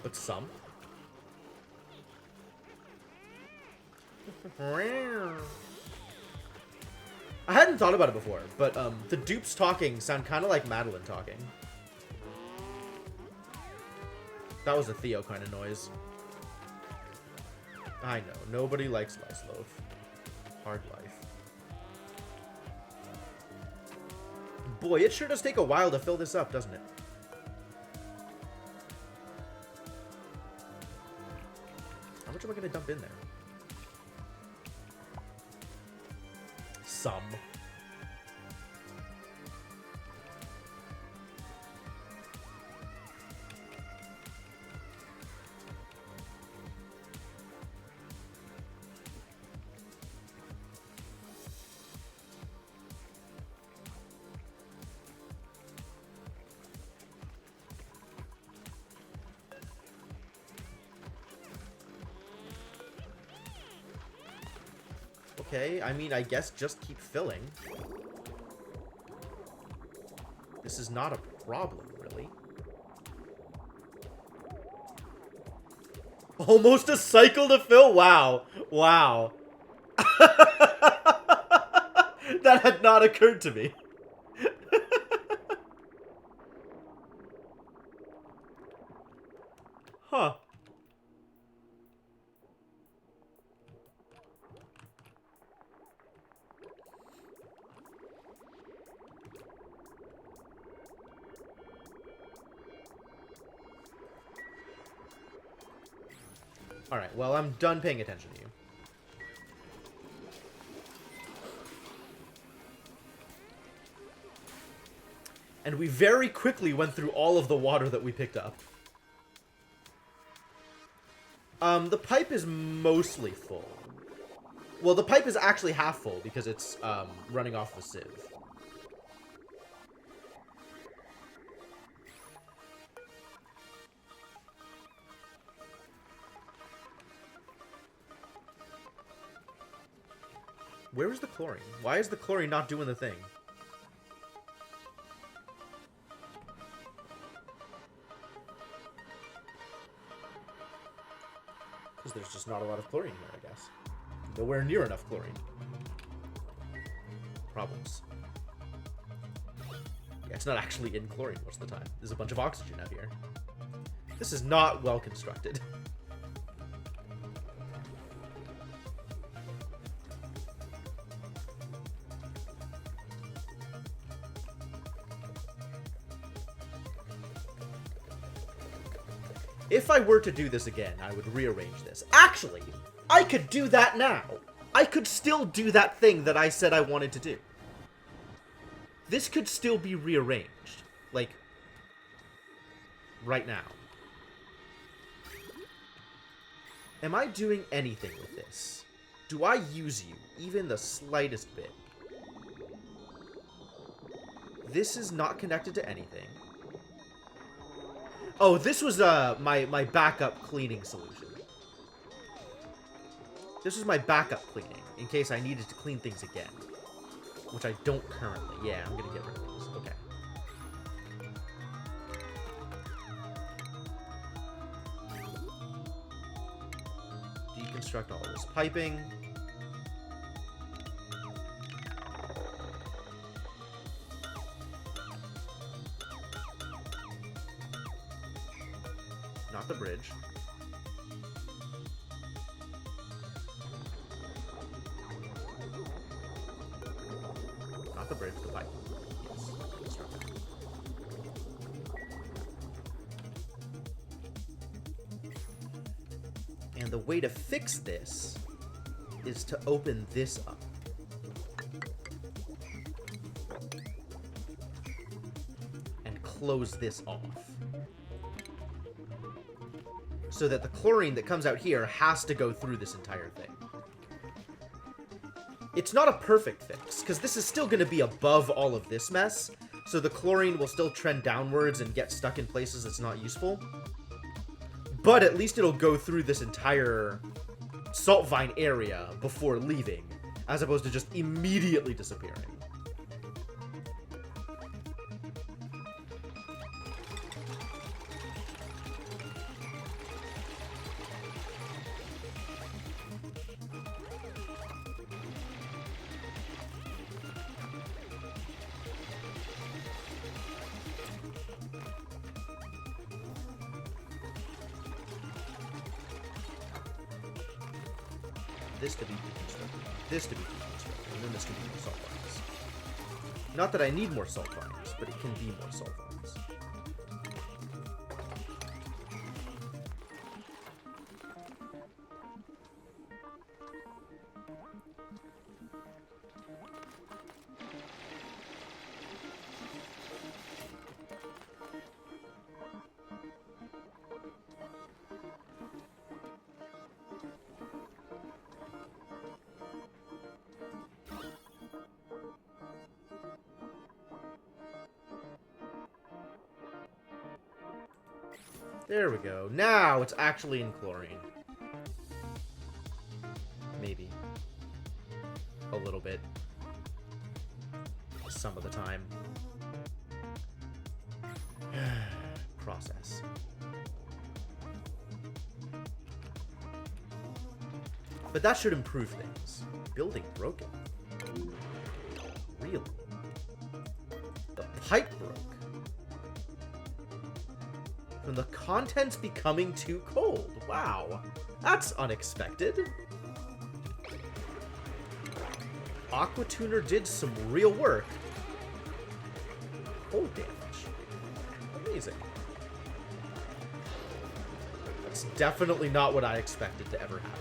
but some. I hadn't thought about it before, but the dupes talking sound kind of like Madeline talking. That was a Theo kind of noise. I know, nobody likes Lice Loaf. Hard life. Boy, it sure does take a while to fill this up, doesn't it? How much am I going to dump in there? Some. Okay, I mean, I guess just keep filling. This is not a problem, really. Almost a cycle to fill? Wow. Wow. That had not occurred to me. Huh. Alright, well, I'm done paying attention to you. And we very quickly went through all of the water that we picked up. The pipe is mostly full. Well, the pipe is actually half full because it's running off the sieve. Where is the chlorine? Why is the chlorine not doing the thing? Because there's just not a lot of chlorine here, I guess. Nowhere near enough chlorine. Problems. Yeah, it's not actually in chlorine most of the time. There's a bunch of oxygen out here. This is not well constructed. If I were to do this again, I would rearrange this. Actually, I could do that now. I could still do that thing that I said I wanted to do. This could still be rearranged. Like, right now. Am I doing anything with this? Do I use you, even the slightest bit? This is not connected to anything. Oh, this was my backup cleaning solution. This was my backup cleaning, in case I needed to clean things again. Which I don't currently. Yeah, I'm gonna get rid of these. Okay. Deconstruct all this piping. Not the bridge. Not the bridge, the pipe. Yes. Construct it. And the way to fix this is to open this up. And close this off. So that the chlorine that comes out here has to go through this entire thing. It's not a perfect fix, because this is still going to be above all of this mess, so the chlorine will still trend downwards and get stuck in places that's not useful. But at least it'll go through this entire salt vine area before leaving, as opposed to just immediately disappearing. This to be deconstructed, this to be deconstructed, and then this can be more salt vines. Not that I need more salt vines, but it can be more salt vines. There we go. Now it's actually in chlorine. Maybe. A little bit. Some of the time. Process. But that should improve things. Building broken. Really? The pipe broke. From the contents becoming too cold. Wow. That's unexpected. Aqua Tuner did some real work. Cold damage. Amazing. That's definitely not what I expected to ever happen.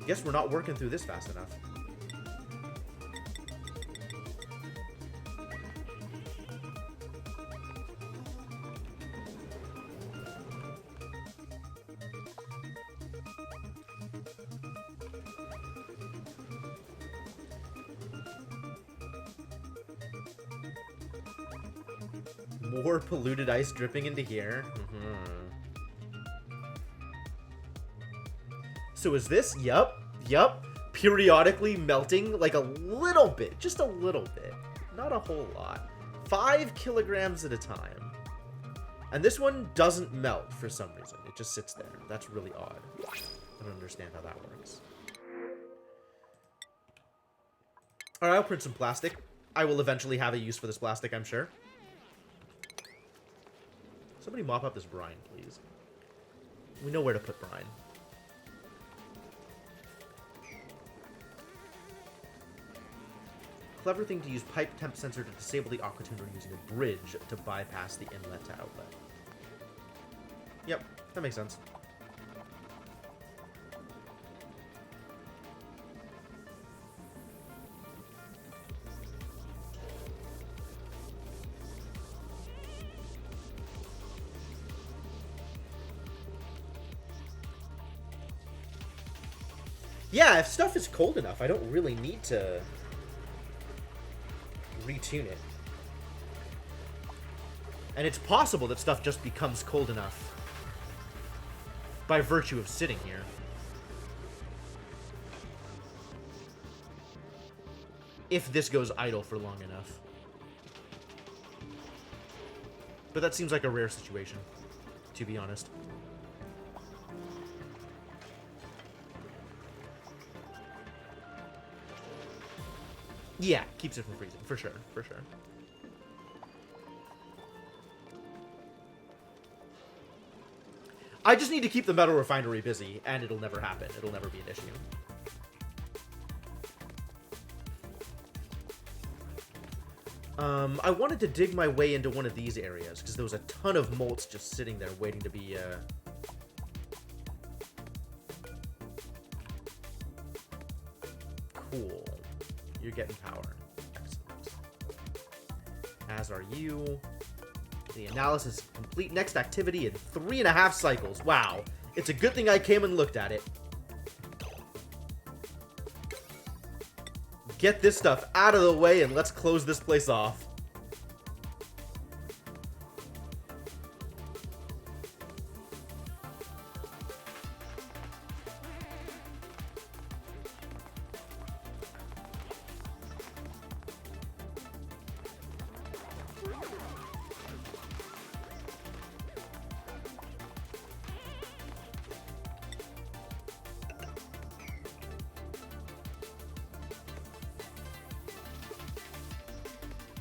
Guess we're not working through this fast enough. More polluted ice dripping into here. So is this? Yup. Periodically melting like a little bit. Just a little bit. Not a whole lot. 5 kilograms at a time. And this one doesn't melt for some reason. It just sits there. That's really odd. I don't understand how that works. Alright, I'll print some plastic. I will eventually have a use for this plastic, I'm sure. Somebody mop up this brine, please. We know where to put brine. Clever thing to use pipe temp sensor to disable the aqua tuner using a bridge to bypass the inlet to outlet. Yep, that makes sense. Yeah, if stuff is cold enough, I don't really need to retune it. And it's possible that stuff just becomes cold enough by virtue of sitting here. If this goes idle for long enough. But that seems like a rare situation, to be honest. Yeah, keeps it from freezing, for sure, for sure. I just need to keep the metal refinery busy, and it'll never happen. It'll never be an issue. I wanted to dig my way into one of these areas, because there was a ton of molts just sitting there waiting to be, Cool. You're getting power. Excellent. As are you. The analysis is complete. Next activity in 3.5 cycles. Wow. It's a good thing I came and looked at it. Get this stuff out of the way and let's close this place off.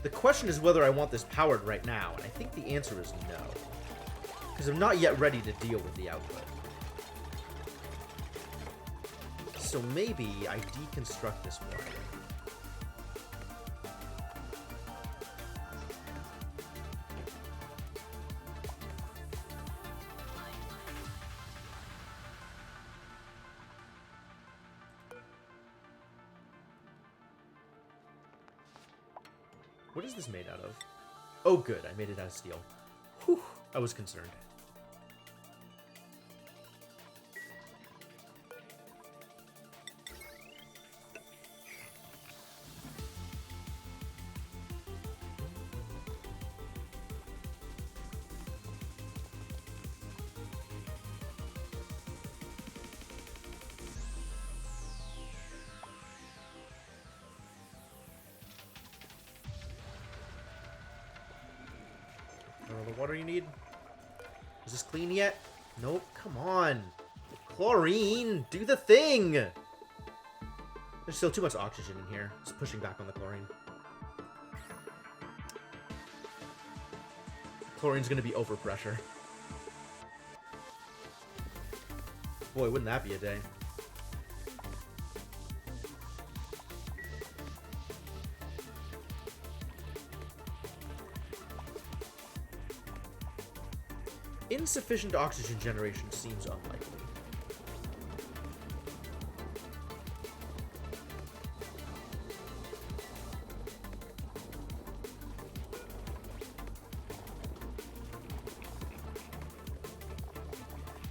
The question is whether I want this powered right now, and I think the answer is no. Because I'm not yet ready to deal with the output. So maybe I deconstruct this wire. What is this made out of? Oh, good. I made it out of steel. Whew. I was concerned. The water you need? Is this clean yet? Nope. Come on. Chlorine! Do the thing! There's still too much oxygen in here. It's pushing back on the chlorine. Chlorine's gonna be overpressure. Boy, wouldn't that be a day. Insufficient oxygen generation seems unlikely.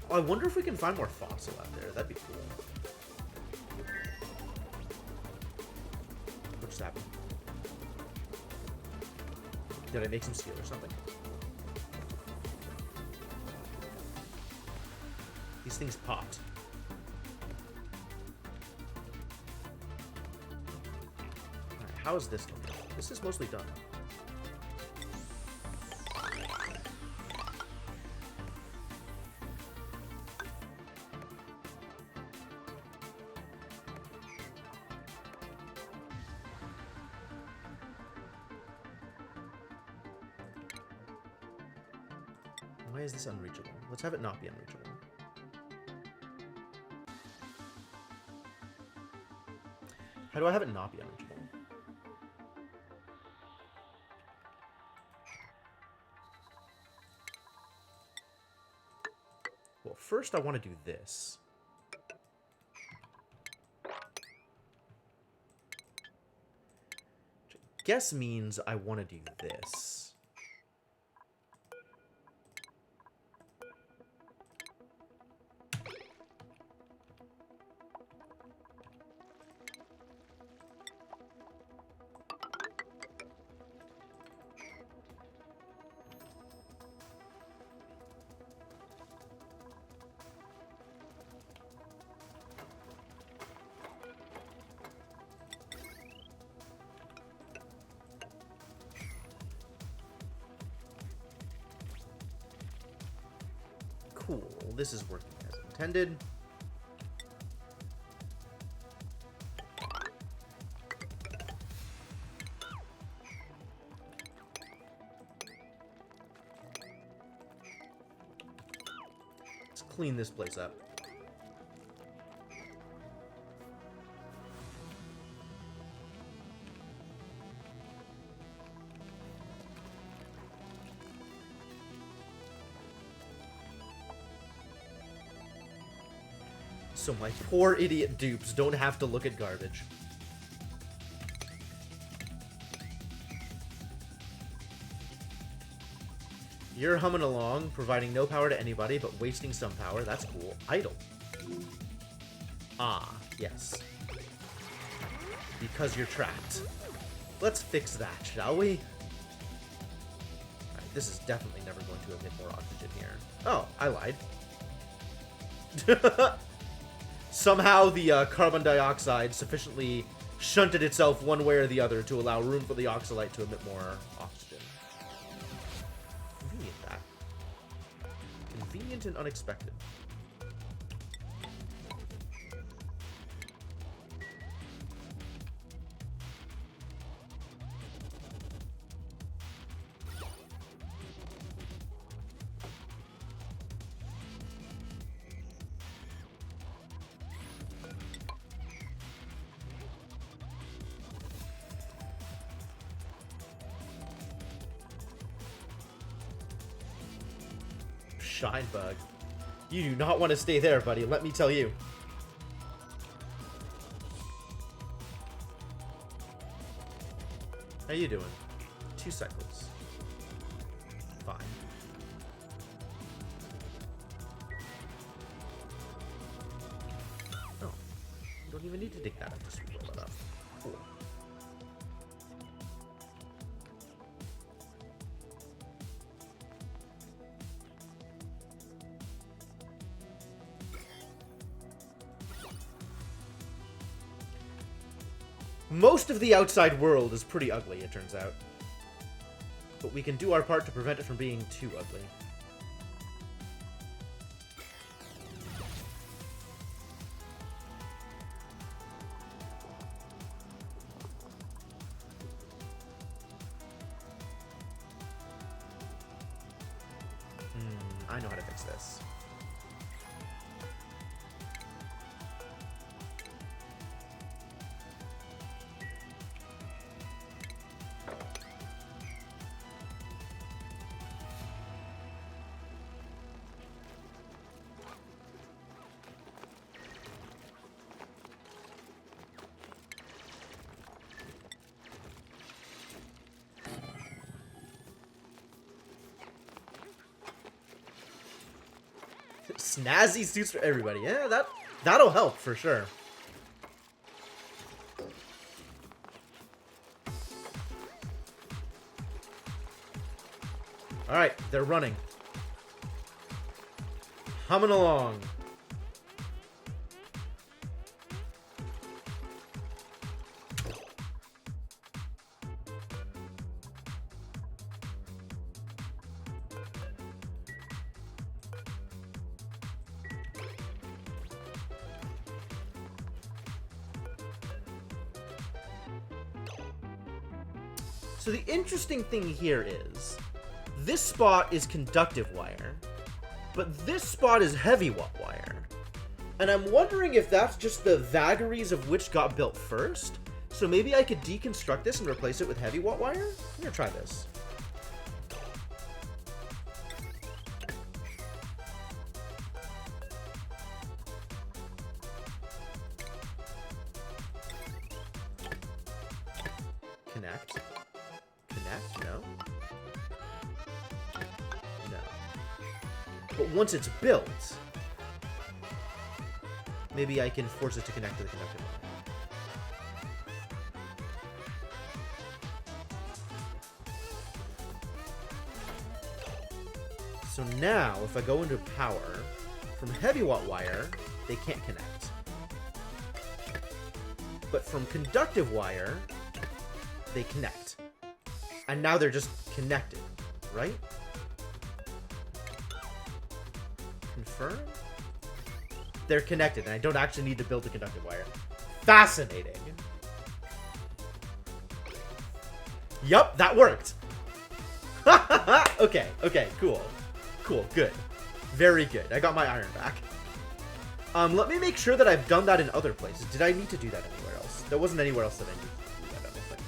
Oh, I wonder if we can find more fossil out there. That'd be cool. What just happened? Did I make some steel or something? These things popped. Alright, how is this looking? This is mostly done. Why is this unreachable? Let's have it not be unreachable. How do I have it not be unreachable? Well, first I want to do this. Which I guess means I want to do this. Cool. This is working as intended. Let's clean this place up. So my poor idiot dupes don't have to look at garbage. You're humming along, providing no power to anybody, but wasting some power. That's cool. Idle. Ah, yes. Because you're trapped. Let's fix that, shall we? Alright, this is definitely never going to emit more oxygen here. Oh, I lied. Somehow the carbon dioxide sufficiently shunted itself one way or the other to allow room for the oxalite to emit more oxygen. Convenient, that. Convenient and unexpected. Shine bug. You do not want to stay there, buddy. Let me tell you. How you doing? 2 cycles. Fine. Oh. You don't even need to dig that up to roll it up. Cool. Most of the outside world is pretty ugly, it turns out. But we can do our part to prevent it from being too ugly. I know how to fix this. Snazzy suits for everybody. Yeah, that'll help for sure. Alright, they're running. Humming along. So the interesting thing here is, this spot is conductive wire, but this spot is heavy wire. And I'm wondering if that's just the vagaries of which got built first. So maybe I could deconstruct this and replace it with heavy wire? I'm gonna try this. Connect. Connect? No. No. But once it's built, maybe I can force it to connect to the conductive wire. So now, if I go into power, from heavy wire, they can't connect. But from conductive wire, they connect. And now they're just connected, right? Confirm? They're connected, and I don't actually need to build the conductive wire. Fascinating. Yup, that worked. Okay, cool. Cool, good. Very good. I got my iron back. Let me make sure that I've done that in other places. Did I need to do that anywhere else? There wasn't anywhere else that I needed to do that, I don't think.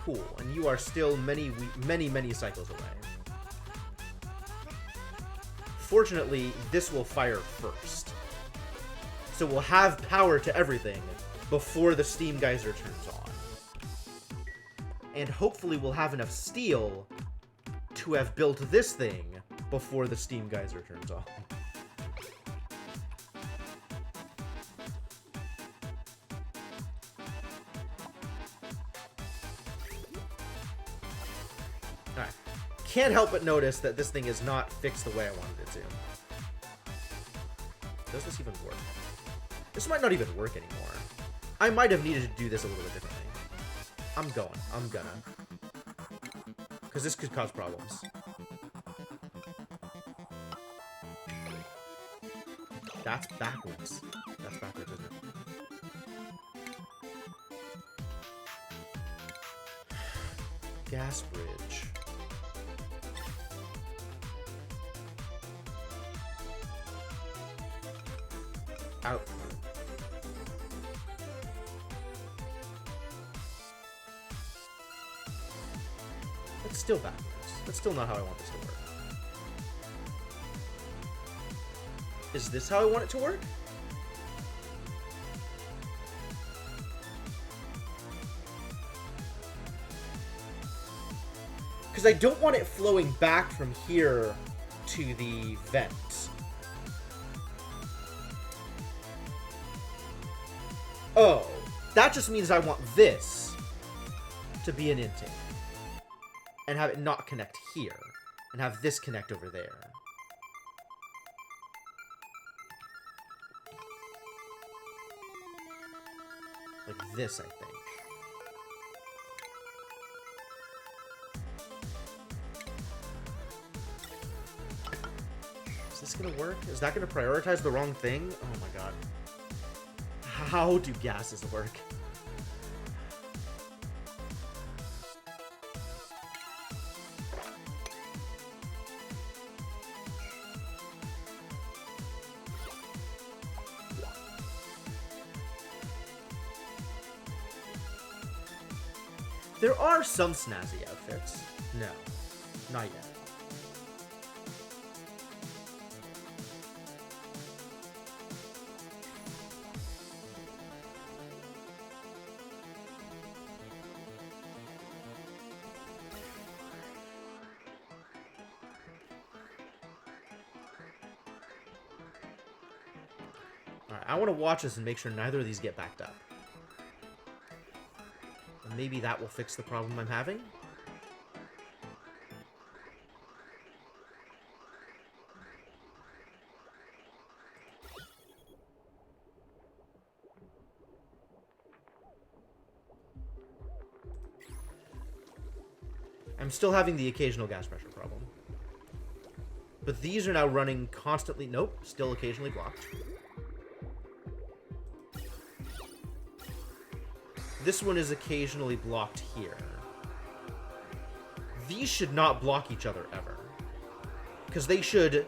Cool, and you are still many cycles away. Fortunately, this will fire first. So we'll have power to everything before the steam geyser turns on. And hopefully we'll have enough steel to have built this thing before the steam geyser turns on. Alright. Can't help but notice that this thing is not fixed the way I wanted it to. Does this even work? This might not even work anymore. I might have needed to do this a little bit differently. I'm gonna. Because this could cause problems. That's backwards. That's backwards, isn't it? Gas bridge. Output. It's still backwards. That's still not how I want this to work. Is this how I want it to work? Because I don't want it flowing back from here to the vent. Oh, that just means I want this to be an intake. And have it not connect here. And have this connect over there. Like this, I think. Is this gonna work? Is that gonna prioritize the wrong thing? Oh my god. How do gases work? There are some snazzy outfits. No, not yet. Alright, I want to watch this and make sure neither of these get backed up. And maybe that will fix the problem I'm having? I'm still having the occasional gas pressure problem. But these are now running constantly. Nope, still occasionally blocked. This one is occasionally blocked here. These should not block each other ever. Because they should,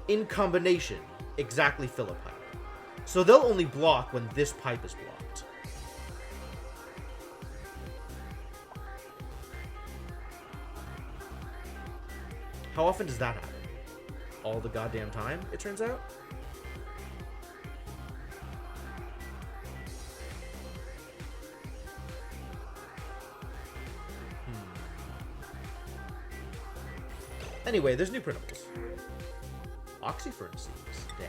in combination, exactly fill a pipe. So they'll only block when this pipe is blocked. How often does that happen? All the goddamn time, it turns out? Anyway, there's new printables. Oxyfern seeds. Dang.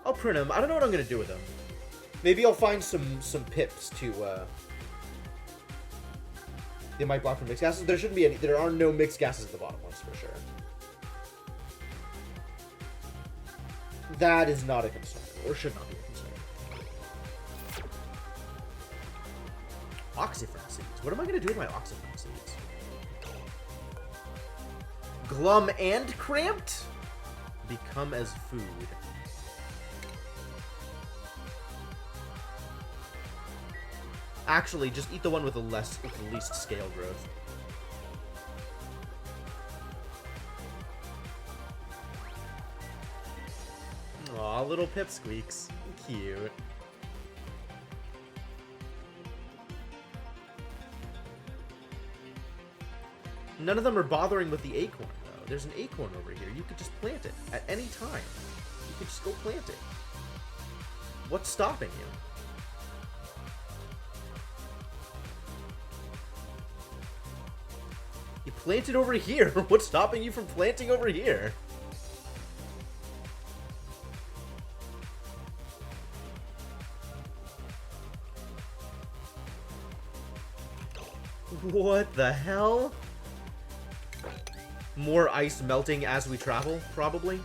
I'll print them. I don't know what I'm going to do with them. Maybe I'll find some pips to... They might block from mixed gases. There shouldn't be any. There are no mixed gases at the bottom ones, for sure. That is not a concern. Or should not be a concern. Oxyfern seeds. What am I going to do with my oxyfern seeds? Glum and cramped? Become as food. Actually, just eat the one with the least scale growth. Aw, little pipsqueaks. Cute. None of them are bothering with the acorn, though. There's an acorn over here. You could just plant it at any time. You could just go plant it. What's stopping you? You planted over here. What's stopping you from planting over here? What the hell? More ice melting as we travel, probably.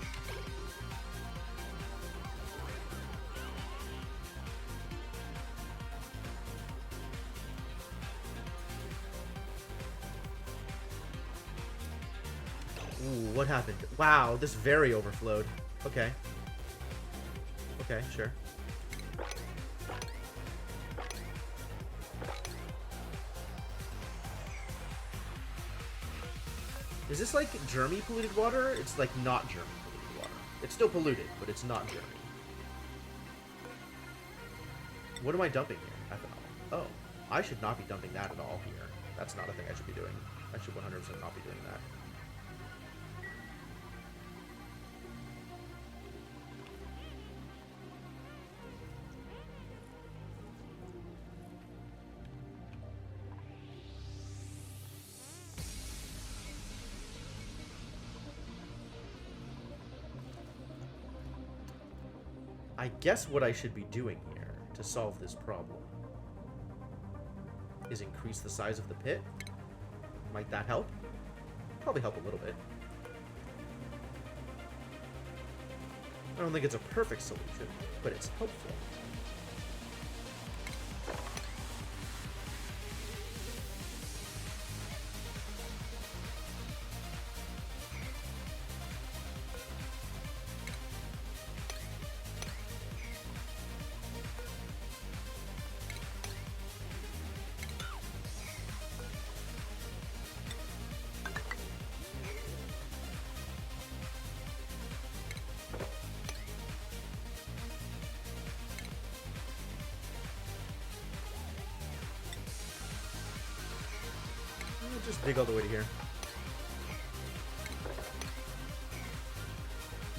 Ooh, what happened? Wow, this very overflowed. Okay. Okay, sure. Is this like germy polluted water? It's like not germy polluted water. It's still polluted, but it's not germy. What am I dumping here? Ethanol. Oh, I should not be dumping that at all here. That's not a thing I should be doing. I should 100% not be doing that. I guess what I should be doing here to solve this problem is increase the size of the pit. Might that help? Probably help a little bit. I don't think it's a perfect solution, but it's helpful. Just dig all the way to here.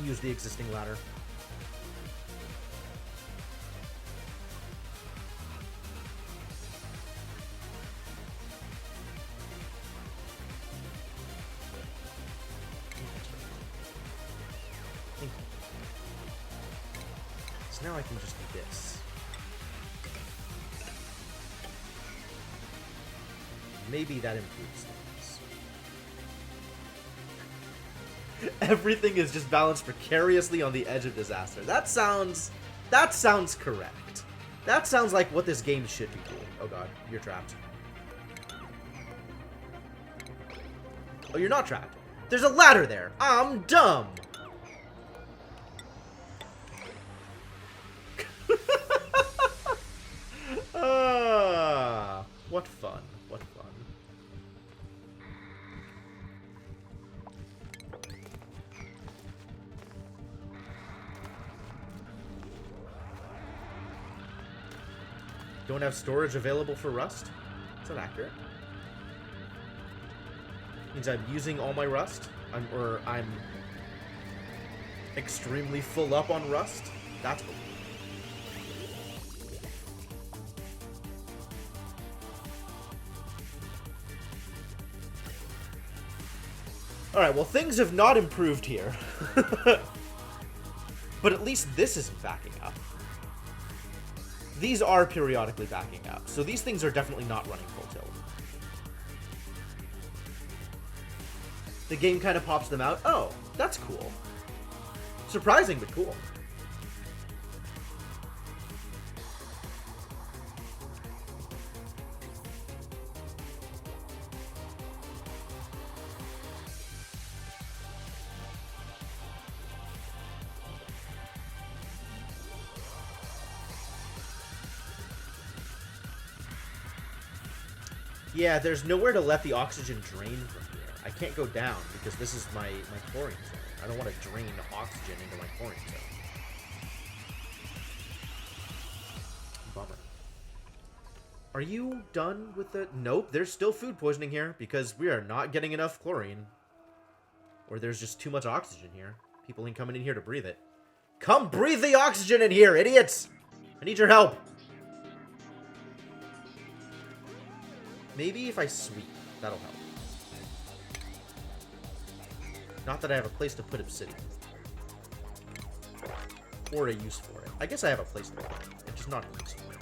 Use the existing ladder. So now I can just do this. Maybe that improves things. Everything is just balanced precariously on the edge of disaster. That sounds correct. That sounds like what this game should be doing. Oh god, you're trapped. Oh, you're not trapped. There's a ladder there. I'm dumb. What fun. What fun. Don't have storage available for rust? Is that accurate? Means I'm using all my rust? I'm extremely full up on rust? That's cool. Alright, well, things have not improved here. But at least this isn't backing up. These are periodically backing up, so these things are definitely not running full tilt. The game kind of pops them out. Oh, that's cool. Surprising, but cool. Yeah, there's nowhere to let the oxygen drain from here. I can't go down because this is my chlorine zone. I don't want to drain oxygen into my chlorine zone. Bummer. Are you done with the... Nope, there's still food poisoning here because we are not getting enough chlorine. Or there's just too much oxygen here. People ain't coming in here to breathe it. Come breathe the oxygen in here, idiots! I need your help. Maybe if I sweep, that'll help. Not that I have a place to put obsidian. Or a use for it. I guess I have a place to put it. It's just not a use for it.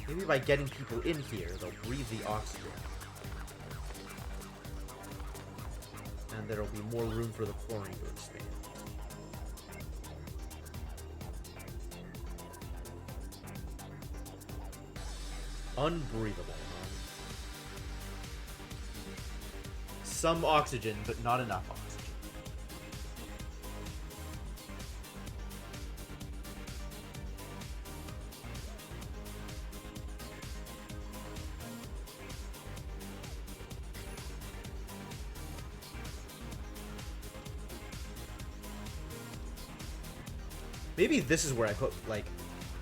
Maybe by getting people in here, they'll breathe the oxygen. And there'll be more room for the chlorine to expand. Unbreathable, huh? Some oxygen, but not enough oxygen. Maybe this is where I put, like,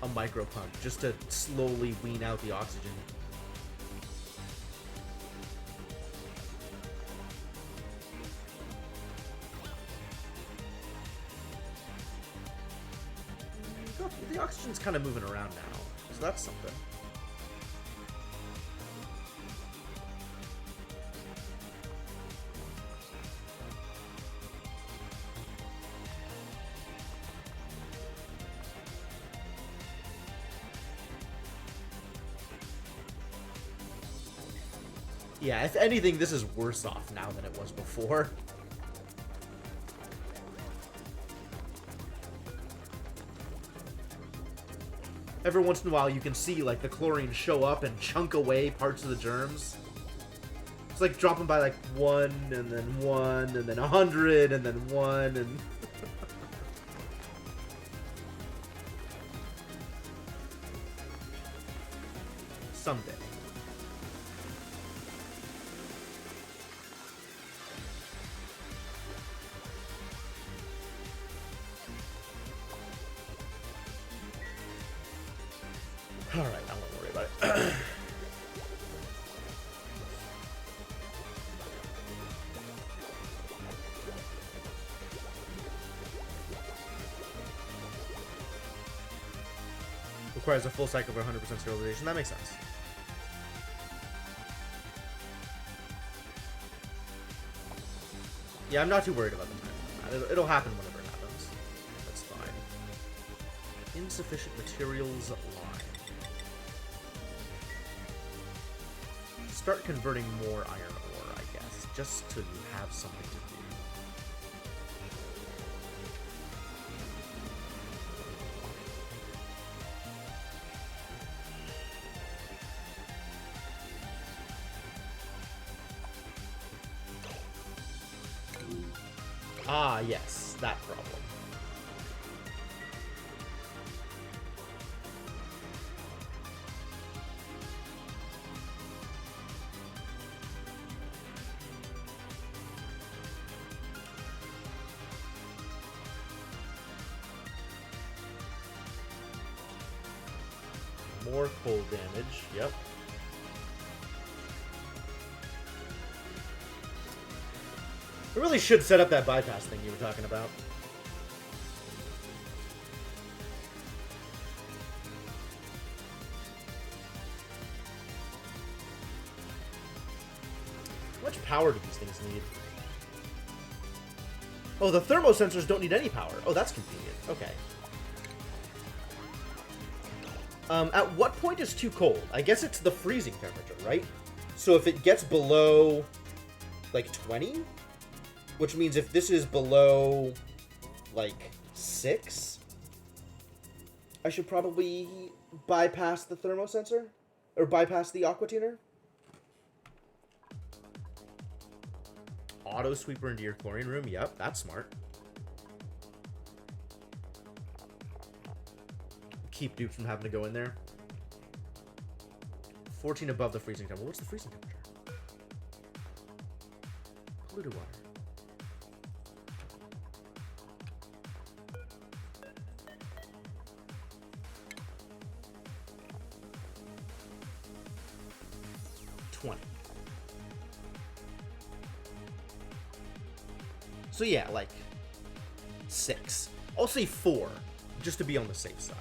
a micro pump, just to slowly wean out the oxygen. The oxygen's kind of moving around now, so that's something. Yeah, if anything, this is worse off now than it was before. Every once in a while, you can see, like, the chlorine show up and chunk away parts of the germs. It's like dropping by, like, 1, and then 1, and then 100, and then 1, and... Someday. Alright, I won't worry about it. Requires a full cycle of 100% sterilization. That makes sense. Yeah, I'm not too worried about the time. It'll happen whenever it happens. That's fine. Insufficient materials line. Start converting more iron ore, I guess, just to have something to do. Ah, yes, that problem. More cold damage, yep. I really should set up that bypass thing you were talking about. How much power do these things need? Oh, the thermosensors don't need any power. Oh, that's convenient. Okay. At what point is too cold? I guess it's the freezing temperature, right? So if it gets below, like, 20? Which means if this is below, like, 6, I should probably bypass the thermosensor? Or bypass the aqua tuner? Auto sweeper into your chlorine room? Yep, that's smart. Keep Duke from having to go in there. 14 above the freezing temperature. What's the freezing temperature? Polluted water. So yeah, like 6. I'll say 4, just to be on the safe side.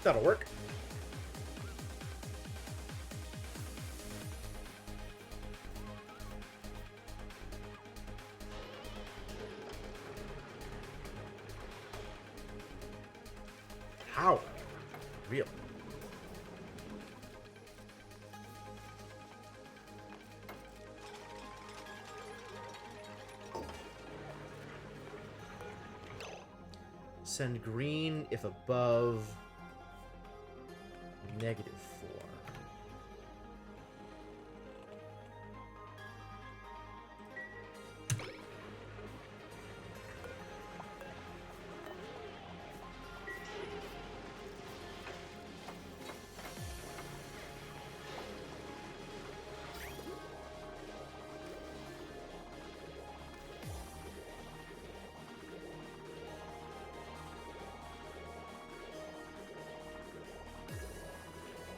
That'll work. How? Real. Send green if above -4.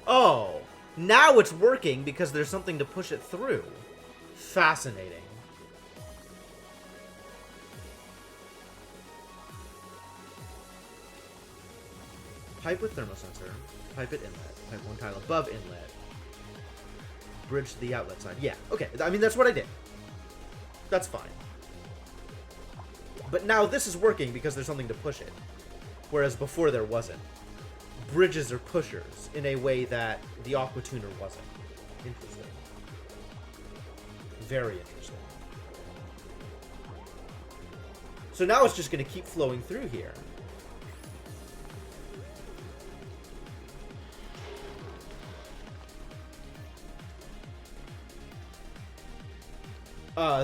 Oh, now it's working because there's something to push it through. Fascinating. Pipe with thermosensor. Pipe at inlet. Pipe one tile above inlet. Bridge to the outlet side. Yeah, okay. I mean, that's what I did. That's fine. But now this is working because there's something to push it. Whereas before there wasn't. Bridges are pushers in a way that the aqua tuner wasn't. Interesting. Very interesting. So now it's just going to keep flowing through here.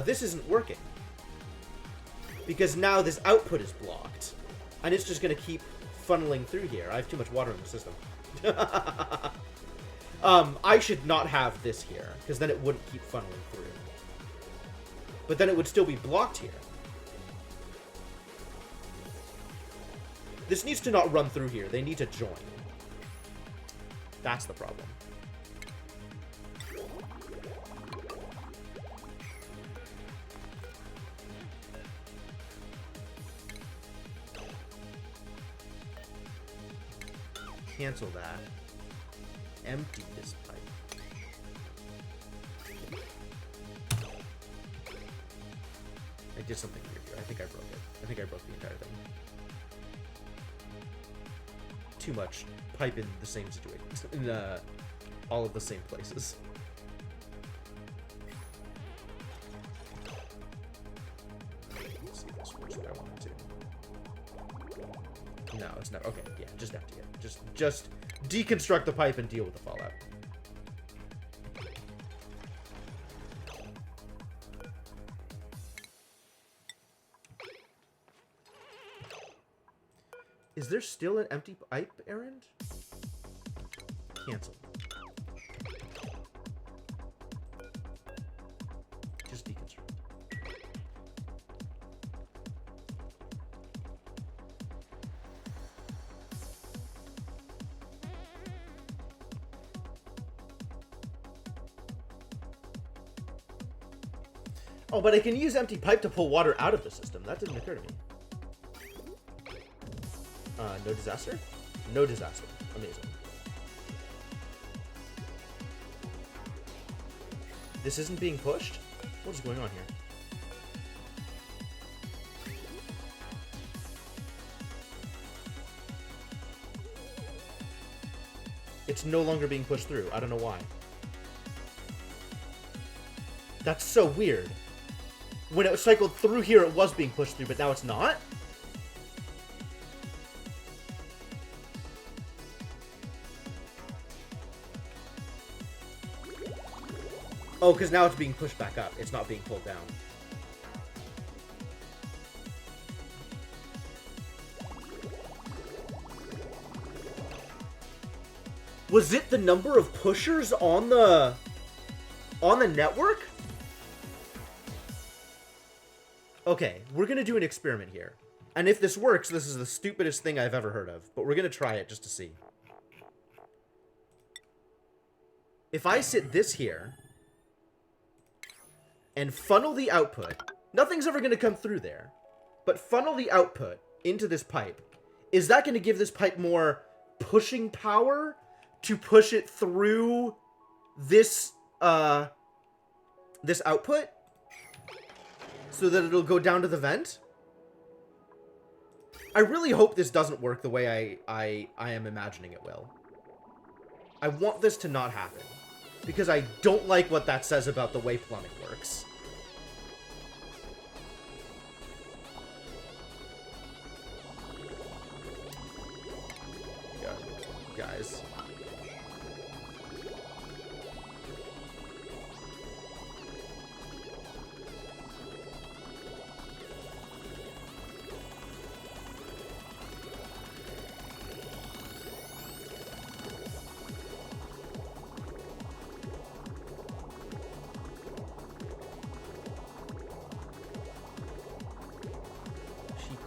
This isn't working. Because now this output is blocked. And it's just going to keep funneling through here. I have too much water in the system. I should not have this here, because then it wouldn't keep funneling through. But then it would still be blocked here. This needs to not run through here. They need to join. That's the problem. cancel that. Empty this pipe. I did something weird here. I think I broke it. I think I broke the entire thing. Too much pipe in the same situation. In all of the same places. Let's see if this works what I want it to. No, it's not. Okay, yeah, just empty it. Just deconstruct the pipe and deal with the fallout. Is there still an empty pipe errand? Cancel. Just deconstruct. Oh, but I can use empty pipe to pull water out of the system. That didn't occur to me. No disaster? No disaster. Amazing. This isn't being pushed? What is going on here? It's no longer being pushed through. I don't know why. That's so weird. When it cycled through here, it was being pushed through, but now it's not? Oh, because now it's being pushed back up. It's not being pulled down. Was it the number of pushers on the network? Okay, we're gonna do an experiment here. And if this works, this is the stupidest thing I've ever heard of. But we're gonna try it just to see. If I sit this here and funnel the output, nothing's ever going to come through there, but funnel the output into this pipe, is that going to give this pipe more pushing power to push it through this, this output? So that it'll go down to the vent? I really hope this doesn't work the way I am imagining it will. I want this to not happen. Because I don't like what that says about the way plumbing works. Yeah, guys.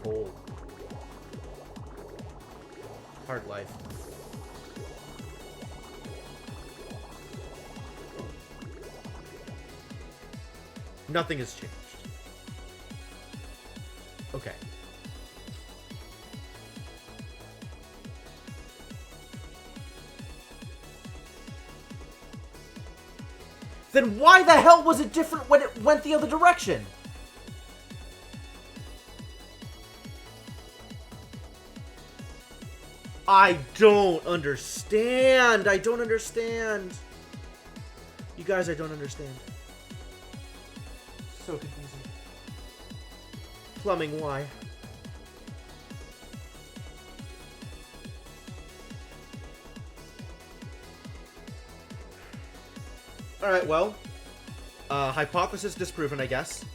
Cold. Hard life. Nothing has changed. Okay. Then why the hell was it different when it went the other direction? I don't understand. I don't understand. You guys, I don't understand. So confusing. Plumbing, why? Alright, well. Hypothesis disproven, I guess.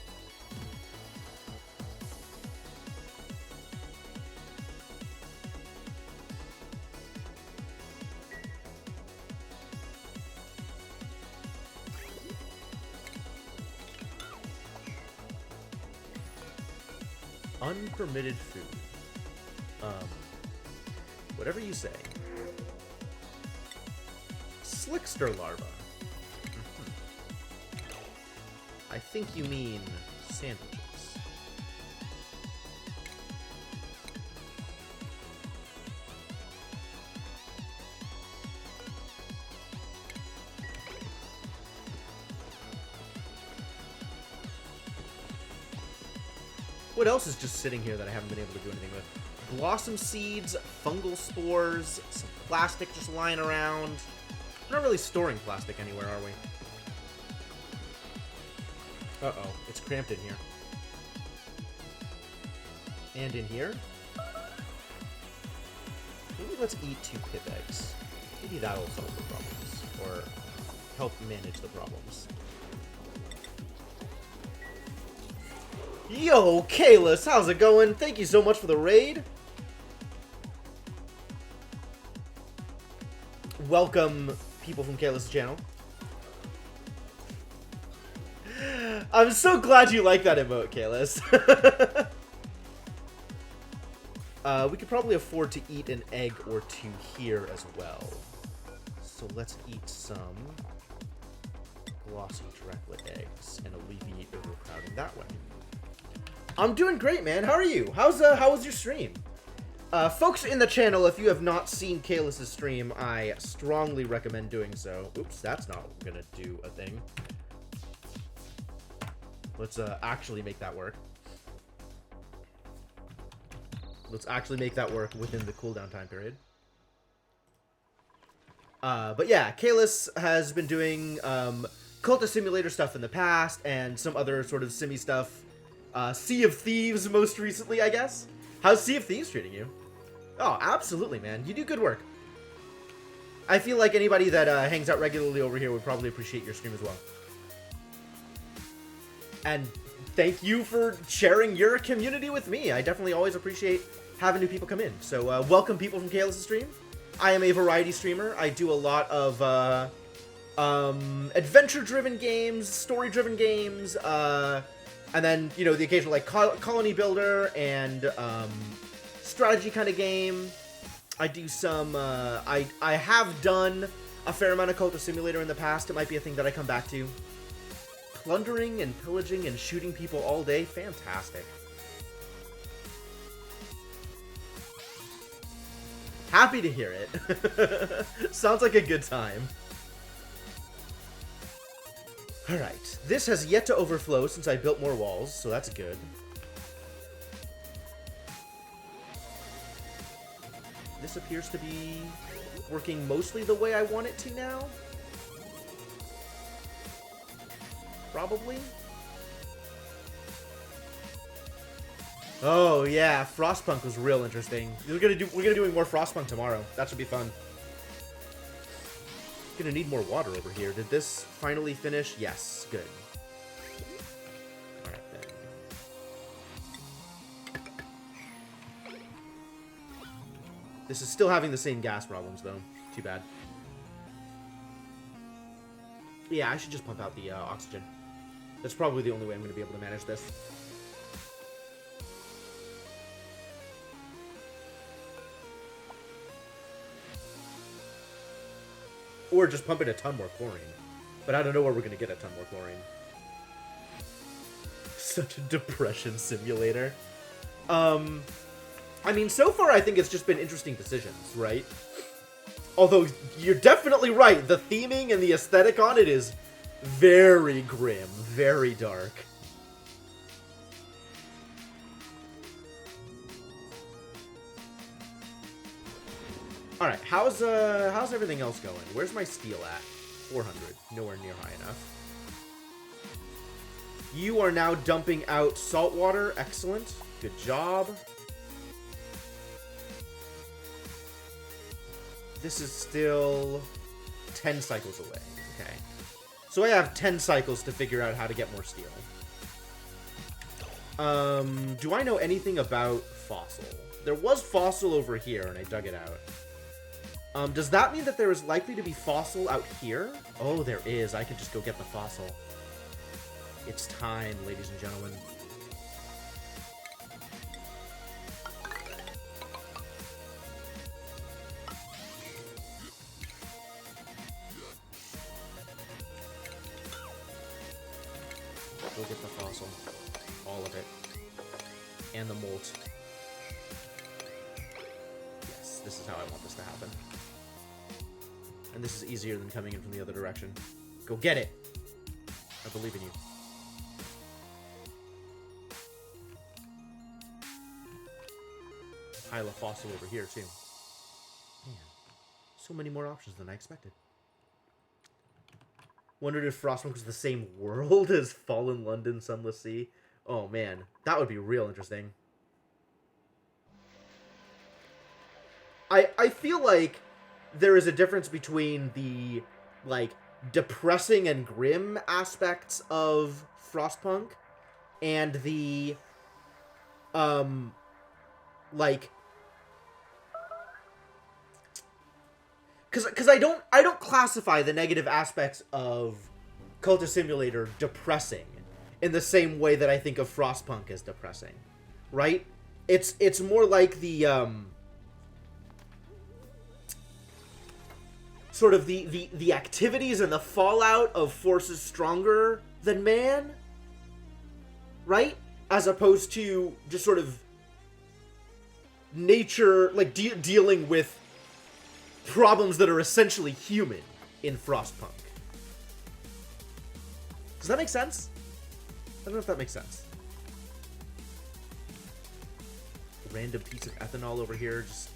Unpermitted food. Whatever you say. Slickster larva. I think you mean sandwiches. What else is just sitting here that I haven't been able to do anything with? Blossom seeds, fungal spores, some plastic just lying around. We're not really storing plastic anywhere, are we? Uh-oh, it's cramped in here. And in here? Maybe let's eat 2 pip eggs. Maybe that'll solve the problems. Or help manage the problems. Yo, Kalis, how's it going? Thank you so much for the raid. Welcome, people from Kalis' channel. I'm so glad you like that emote, Kalis. We could probably afford to eat an egg or 2 here as well. So let's eat some glossy directlet eggs and alleviate overcrowding that way. I'm doing great, man. How are you? How was your stream? Folks in the channel, if you have not seen Kalis' stream, I strongly recommend doing so. Oops, that's not gonna do a thing. Let's actually make that work. Let's actually make that work within the cooldown time period. But yeah, Kalis has been doing Cult of Simulator stuff in the past and some other sort of simmy stuff. Sea of Thieves most recently, I guess. How's Sea of Thieves treating you? Oh, absolutely, man. You do good work. I feel like anybody that hangs out regularly over here would probably appreciate your stream as well. And thank you for sharing your community with me. I definitely always appreciate having new people come in. So welcome people from Kalis' stream. I am a variety streamer. I do a lot of adventure-driven games, story-driven games, and then, you know, the occasional like colony builder and strategy kind of game. I do some, I have done a fair amount of Cult of Simulator in the past. It might be a thing that I come back to. Plundering and pillaging and shooting people all day, fantastic. Happy to hear it. Sounds like a good time. Alright, this has yet to overflow since I built more walls, so that's good. This appears to be working mostly the way I want it to now. Probably. Oh yeah, Frostpunk was real interesting. We're gonna do more Frostpunk tomorrow. That should be fun. Gonna need more water over here. Did this finally finish? Yes, good. Alright then. This is still having the same gas problems though. Too bad. Yeah, I should just pump out the oxygen. That's probably the only way I'm gonna be able to manage this. Or just pump in a ton more chlorine. But I don't know where we're going to get a ton more chlorine. Such a depression simulator. I mean, so far I think it's just been interesting decisions, right? Although, you're definitely right. The theming and the aesthetic on it is very grim, very dark. Alright, how's everything else going? Where's my steel at? 400. Nowhere near high enough. You are now dumping out salt water. Excellent. Good job. This is still 10 cycles away. Okay. So I have 10 cycles to figure out how to get more steel. Do I know anything about fossil? There was fossil over here, and I dug it out. Does that mean that there is likely to be fossil out here? Oh, there is. I can just go get the fossil. It's time, ladies and gentlemen. Go get the fossil. All of it. And the molt. Yes, this is how I want this to happen. And this is easier than coming in from the other direction. Go get it! I believe in you. Hyla fossil over here, too. Man, so many more options than I expected. Wondered if Frostpunk was the same world as Fallen London, Sunless Sea. Oh, man. That would be real interesting. I feel like there is a difference between the, like, depressing and grim aspects of Frostpunk and the, like... Because I don't classify the negative aspects of Cultist Simulator depressing in the same way that I think of Frostpunk as depressing, right? It's more like the sort of the activities and the fallout of forces stronger than man, right? As opposed to just sort of nature, like dealing with problems that are essentially human in Frostpunk. Does that make sense? I don't know if that makes sense. A random piece of ethanol over here, just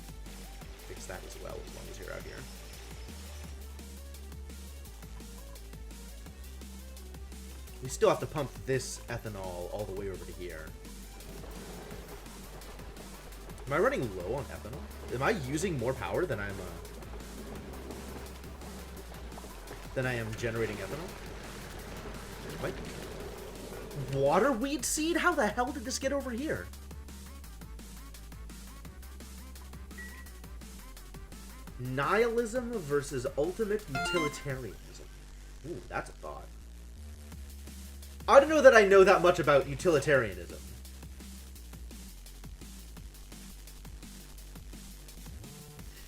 fix that as well, as long as you're out here. We still have to pump this ethanol all the way over to here. Am I running low on ethanol? Am I using more power than I'm generating ethanol? What? Waterweed seed? How the hell did this get over here? Nihilism versus ultimate utilitarianism. Ooh, that's a thought. I don't know that I know that much about utilitarianism.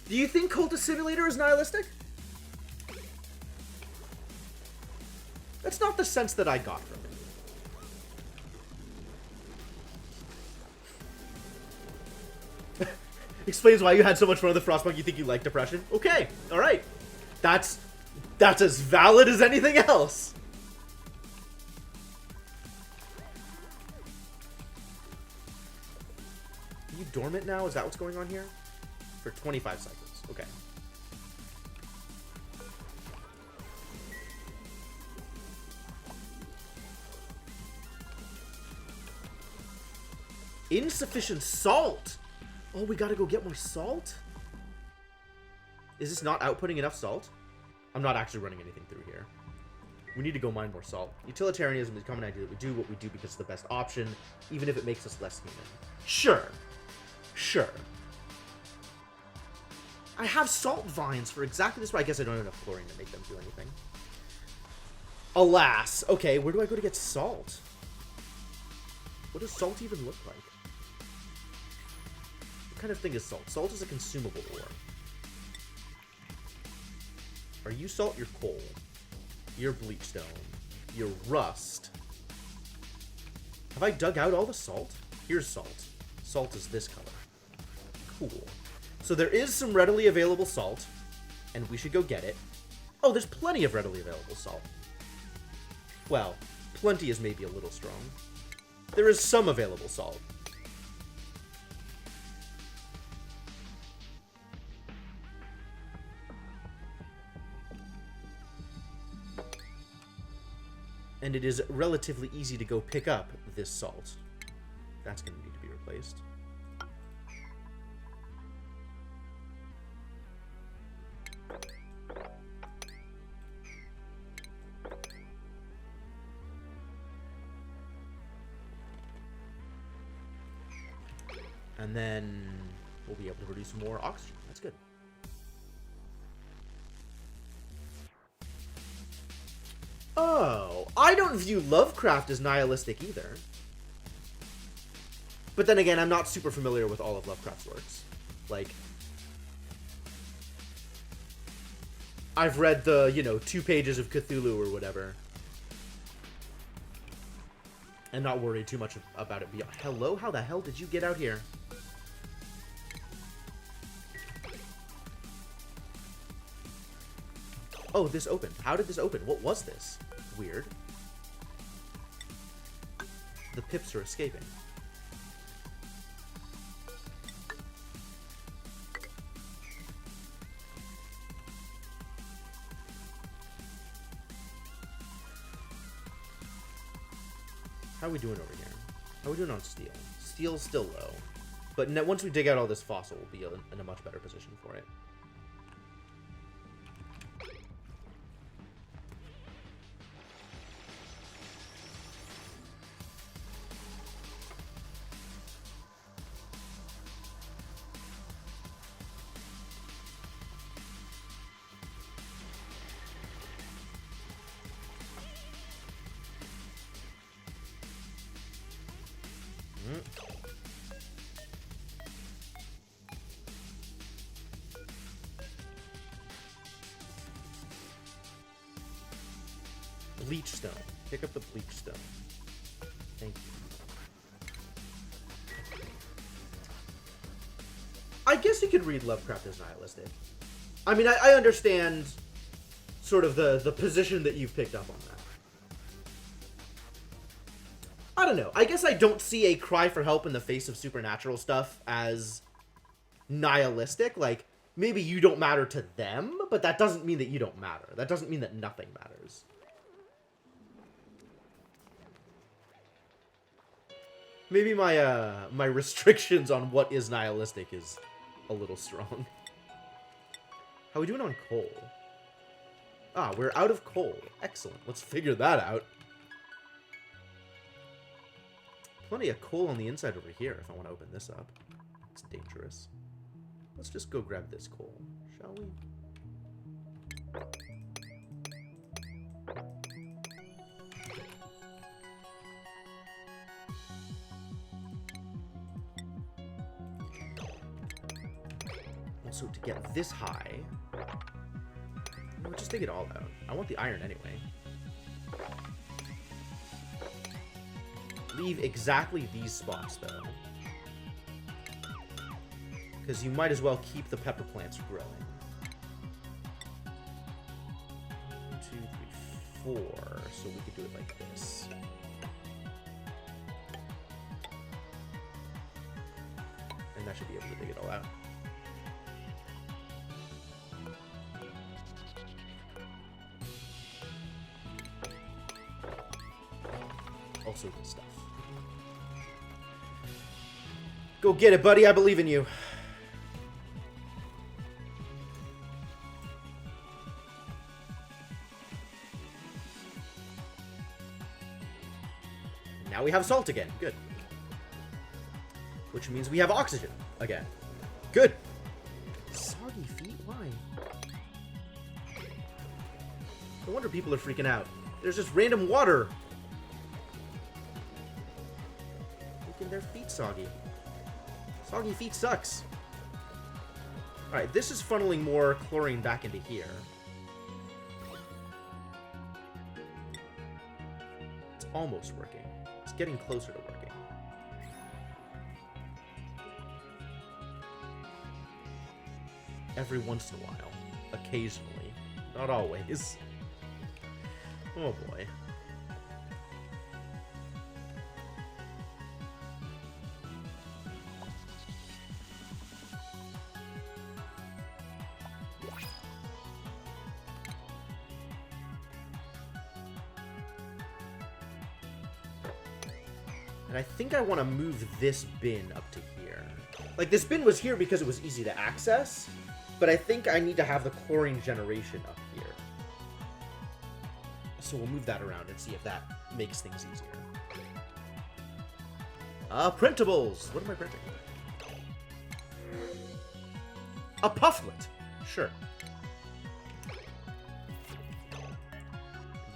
Do you think Cultist Simulator is nihilistic? That's not the sense that I got from it. Explains why you had so much fun with the Frostpunk. You think you like depression? Okay, alright. That's as valid as anything else. Are you dormant now? Is that what's going on here? For 25 cycles. Okay. Insufficient salt! Oh, we gotta go get more salt? Is this not outputting enough salt? I'm not actually running anything through here. We need to go mine more salt. Utilitarianism is a common idea that we do what we do because it's the best option, even if it makes us less human. Sure. Sure. I have salt vines for exactly this, but I guess I don't have enough chlorine to make them do anything. Alas. Okay, where do I go to get salt? What does salt even look like? What kind of thing is salt? Salt is a consumable ore. Are you salt? You're coal. You're bleachstone. You're rust. Have I dug out all the salt? Here's salt. Salt is this color. Cool. So there is some readily available salt, and we should go get it. Oh, there's plenty of readily available salt. Well, plenty is maybe a little strong. There is some available salt. And it is relatively easy to go pick up this salt. That's going to need to be replaced. And then we'll be able to produce more oxygen. That's good. Oh, I don't view Lovecraft as nihilistic either. But then again, I'm not super familiar with all of Lovecraft's works. Like, I've read the, 2 pages of Cthulhu or whatever. And not worried too much about it. Hello? How the hell did you get out here? Oh, this opened. How did this open? What was this? Weird. The pips are escaping. we doing over here? How are we doing on steel? Steel's still low. But once we dig out all this fossil, we'll be in a much better position for it. Bleach stone. Pick up the bleach stone. Thank you. I guess you could read Lovecraft as nihilistic. I mean, I understand sort of the position that you've picked up on that. I don't know. I guess I don't see a cry for help in the face of supernatural stuff as nihilistic. Like, maybe you don't matter to them, but that doesn't mean that you don't matter. That doesn't mean that nothing matters. Maybe my restrictions on what is nihilistic is a little strong. How are we doing on coal? Ah, we're out of coal. Excellent. Let's figure that out. Plenty of coal on the inside over here if I want to open this up. It's dangerous. Let's just go grab this coal, shall we? Also, to get this high, we'll just take it all out. I want the iron anyway. Leave exactly these spots, though. Because you might as well keep the pepper plants growing. 1, 2, 3, 4. So we could do it like this. And that should be able to dig it all out. Also good stuff. Go get it, buddy. I believe in you. Now we have salt again. Good. Which means we have oxygen again. Good. Soggy feet? Why? No wonder people are freaking out. There's just random water. Making their feet soggy. Soggy feet sucks. Alright, this is funneling more chlorine back into here. It's almost working. It's getting closer to working. Every once in a while. Occasionally. Not always. Oh boy. And I think I want to move this bin up to here. Like, this bin was here because it was easy to access, but I think I need to have the chlorine generation up here. So we'll move that around and see if that makes things easier. Printables! What am I printing? A pufflet! Sure.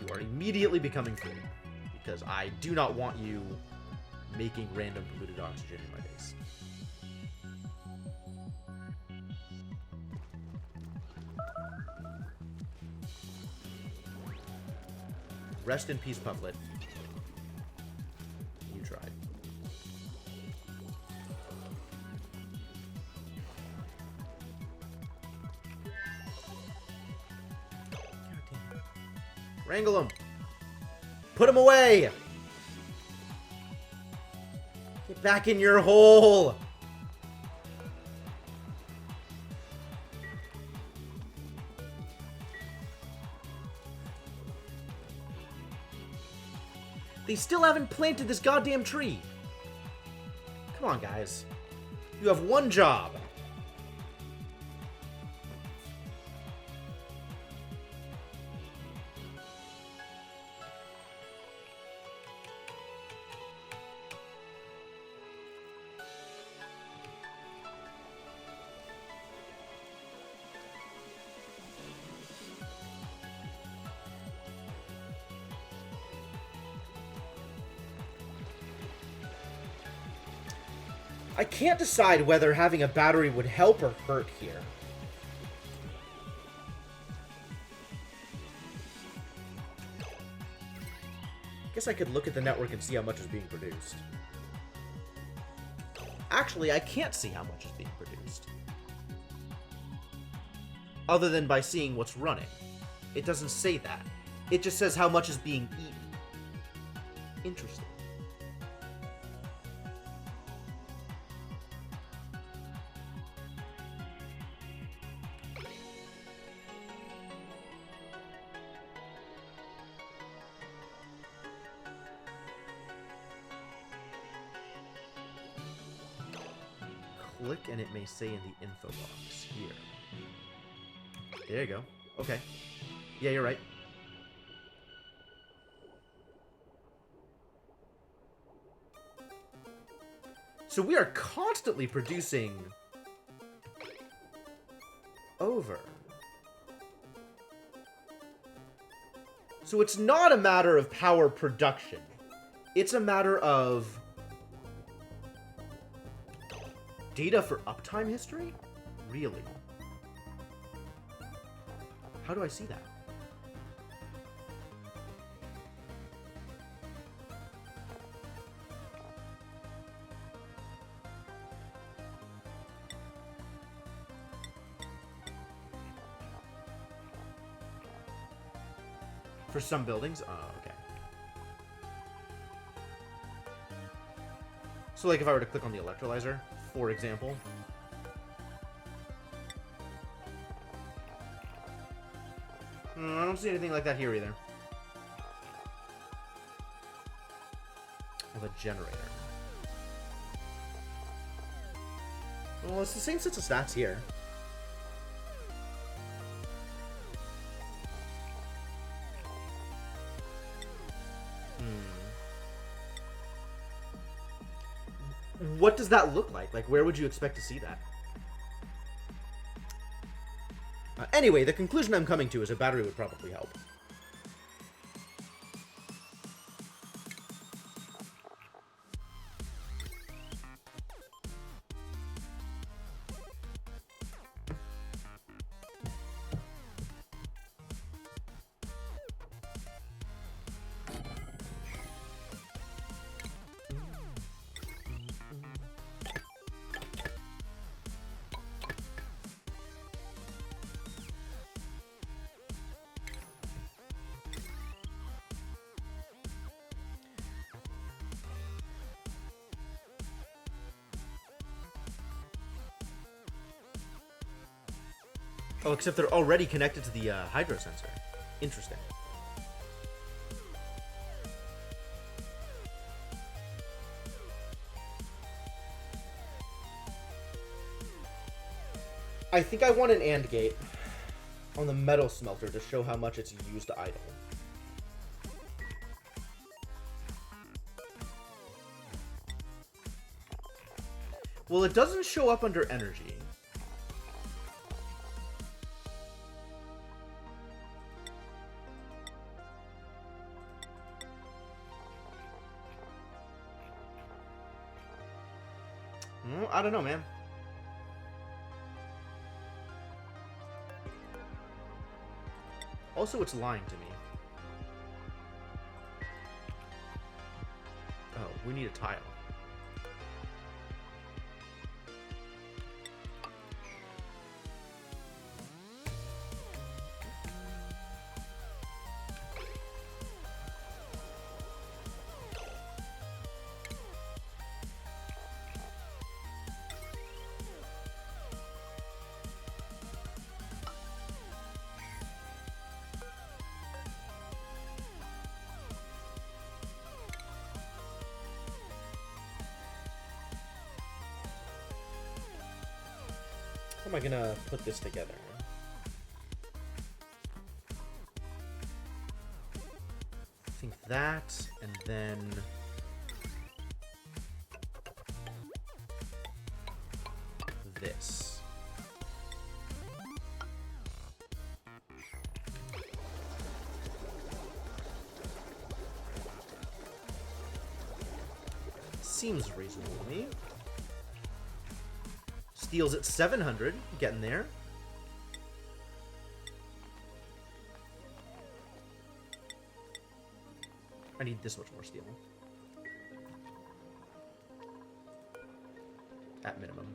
You are immediately becoming food, because I do not want you making random polluted oxygen in my base. Rest in peace, Pufflet. You tried. Wrangle him. Put him away. Get back in your hole. They still haven't planted this goddamn tree. Come on, guys. You have one job. I can't decide whether having a battery would help or hurt here. Guess I could look at the network and see how much is being produced. Actually, I can't see how much is being produced. Other than by seeing what's running. It doesn't say that. It just says how much is being eaten. Interesting. Click and it may say in the info box here. There you go. Okay. Yeah, you're right. So we are constantly producing over. So it's not a matter of power production. It's a matter of data for uptime history? Really? How do I see that? For some buildings? Oh, okay. So like if I were to click on the electrolyzer, for example. I don't see anything like that here either. Of a generator. Well, it's the same sets of stats here. What does that look like? Like, where would you expect to see that? Anyway, the conclusion I'm coming to is a battery would probably help. Oh, except they're already connected to the hydro sensor. Interesting. I think I want an AND gate on the metal smelter to show how much it's used idle. Well, it doesn't show up under energy. I don't know, man. Also, it's lying to me. Oh, we need a tile. How am I gonna put this together? I think that, and then... this. Seems reasonable to me. Steel's at 700, getting there. I need this much more steel. At minimum.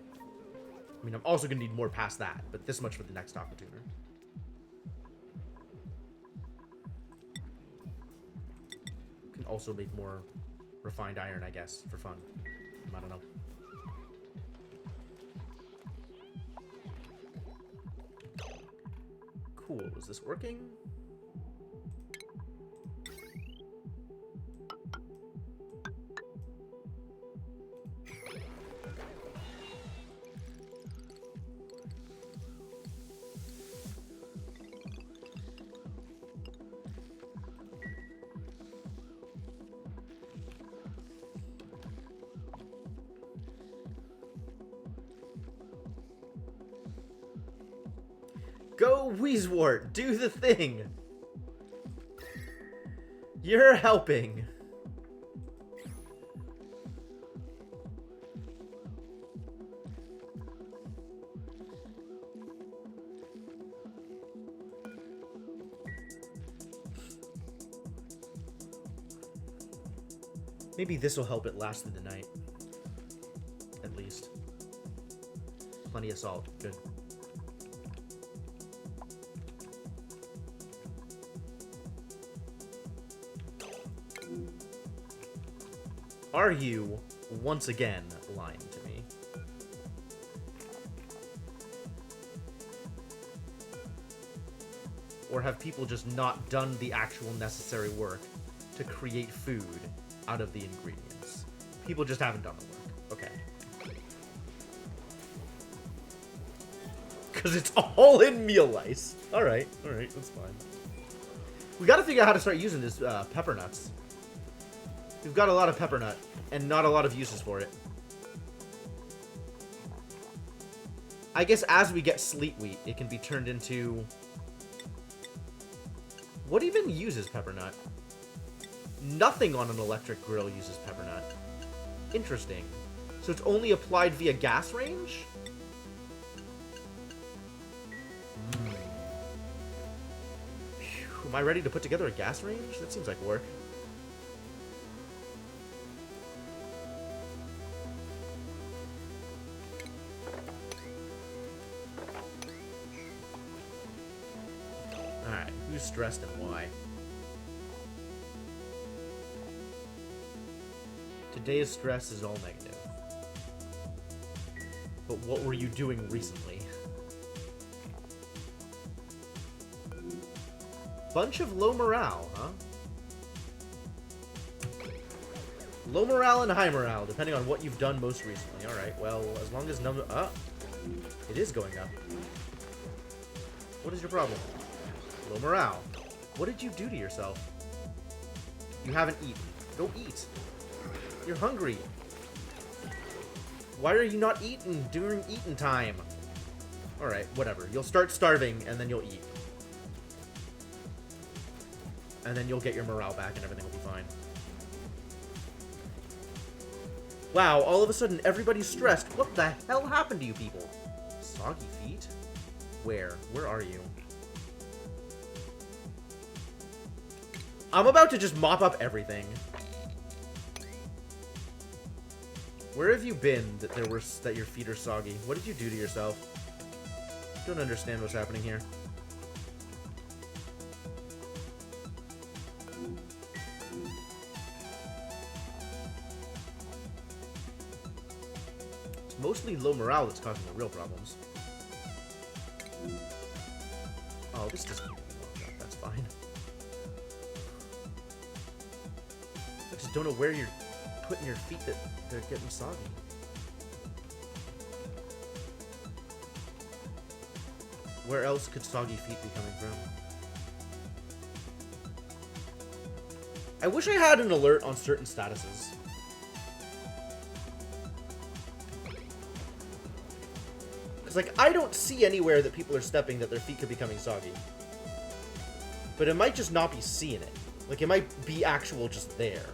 I mean, I'm also going to need more past that, but this much for the next aqua tuner. Can also make more refined iron, I guess, for fun. I don't know. Cool. Is this working? Go, Weezwort! Do the thing! You're helping! Maybe this will help it last through the night. At least. Plenty of salt. Good. Are you, once again, lying to me? Or have people just not done the actual necessary work to create food out of the ingredients? People just haven't done the work. Okay. Because it's all in meal ice. Alright, that's fine. We gotta figure out how to start using this pepper nuts. We've got a lot of pepper nut, and not a lot of uses for it. I guess as we get sleet wheat, it can be turned into... What even uses pepper nut? Nothing on an electric grill uses pepper nut. Interesting. So it's only applied via gas range? Am I ready to put together a gas range? That seems like work. Alright, who's stressed and why? Today's stress is all negative. But what were you doing recently? Bunch of low morale, huh? Low morale and high morale, depending on what you've done most recently. Alright, well, as long as number... it is going up. What is your problem? Low morale. What did you do to yourself? You haven't eaten. Go eat. You're hungry. Why are you not eating during eating time? Alright, whatever. You'll start starving, and then you'll eat. And then you'll get your morale back, and everything will be fine. Wow, all of a sudden, everybody's stressed. What the hell happened to you people? Soggy feet? Where? Where are you? I'm about to just mop up everything. Where have you been that your feet are soggy? What did you do to yourself? Don't understand what's happening here. It's mostly low morale that's causing the real problems. Oh, this doesn't even work out. That's fine. I just don't know where you're putting your feet that they're getting soggy. Where else could soggy feet be coming from? I wish I had an alert on certain statuses. Because, like, I don't see anywhere that people are stepping that their feet could be coming soggy. But it might just not be seeing it. Like, it might be actual just there.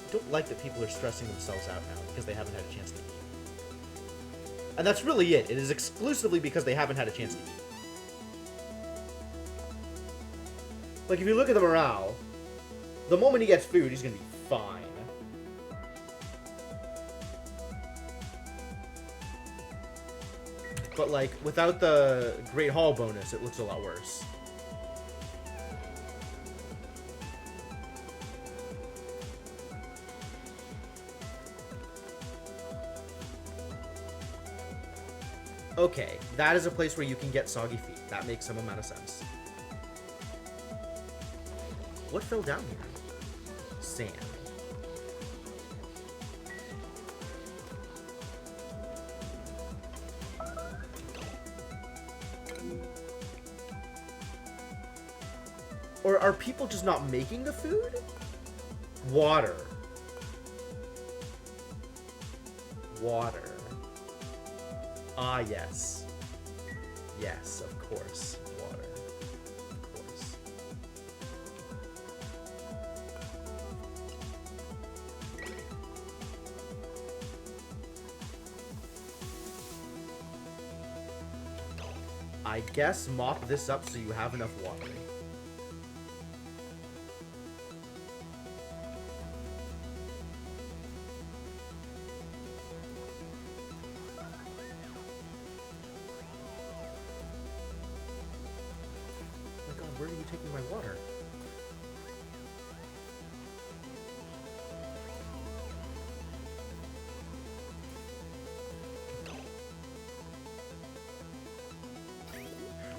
I don't like that people are stressing themselves out now because they haven't had a chance to eat. And that's really it. It is exclusively because they haven't had a chance to eat. Like, if you look at the morale, the moment he gets food, he's gonna be fine. But, like, without the Great Hall bonus, it looks a lot worse. Okay, that is a place where you can get soggy feet. That makes some amount of sense. What fell down here? Sand. Or are people just not making the food? Water. Water. Ah, yes. Yes, of course. Water. Of course. I guess mop this up so you have enough water. Where are you taking my water?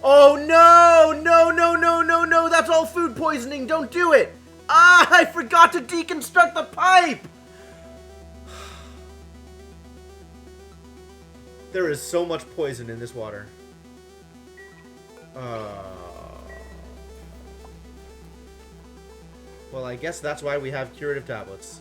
Oh no! No, no, no, no, no! That's all food poisoning! Don't do it! Ah, I forgot to deconstruct the pipe! There is so much poison in this water. Well, I guess that's why we have curative tablets.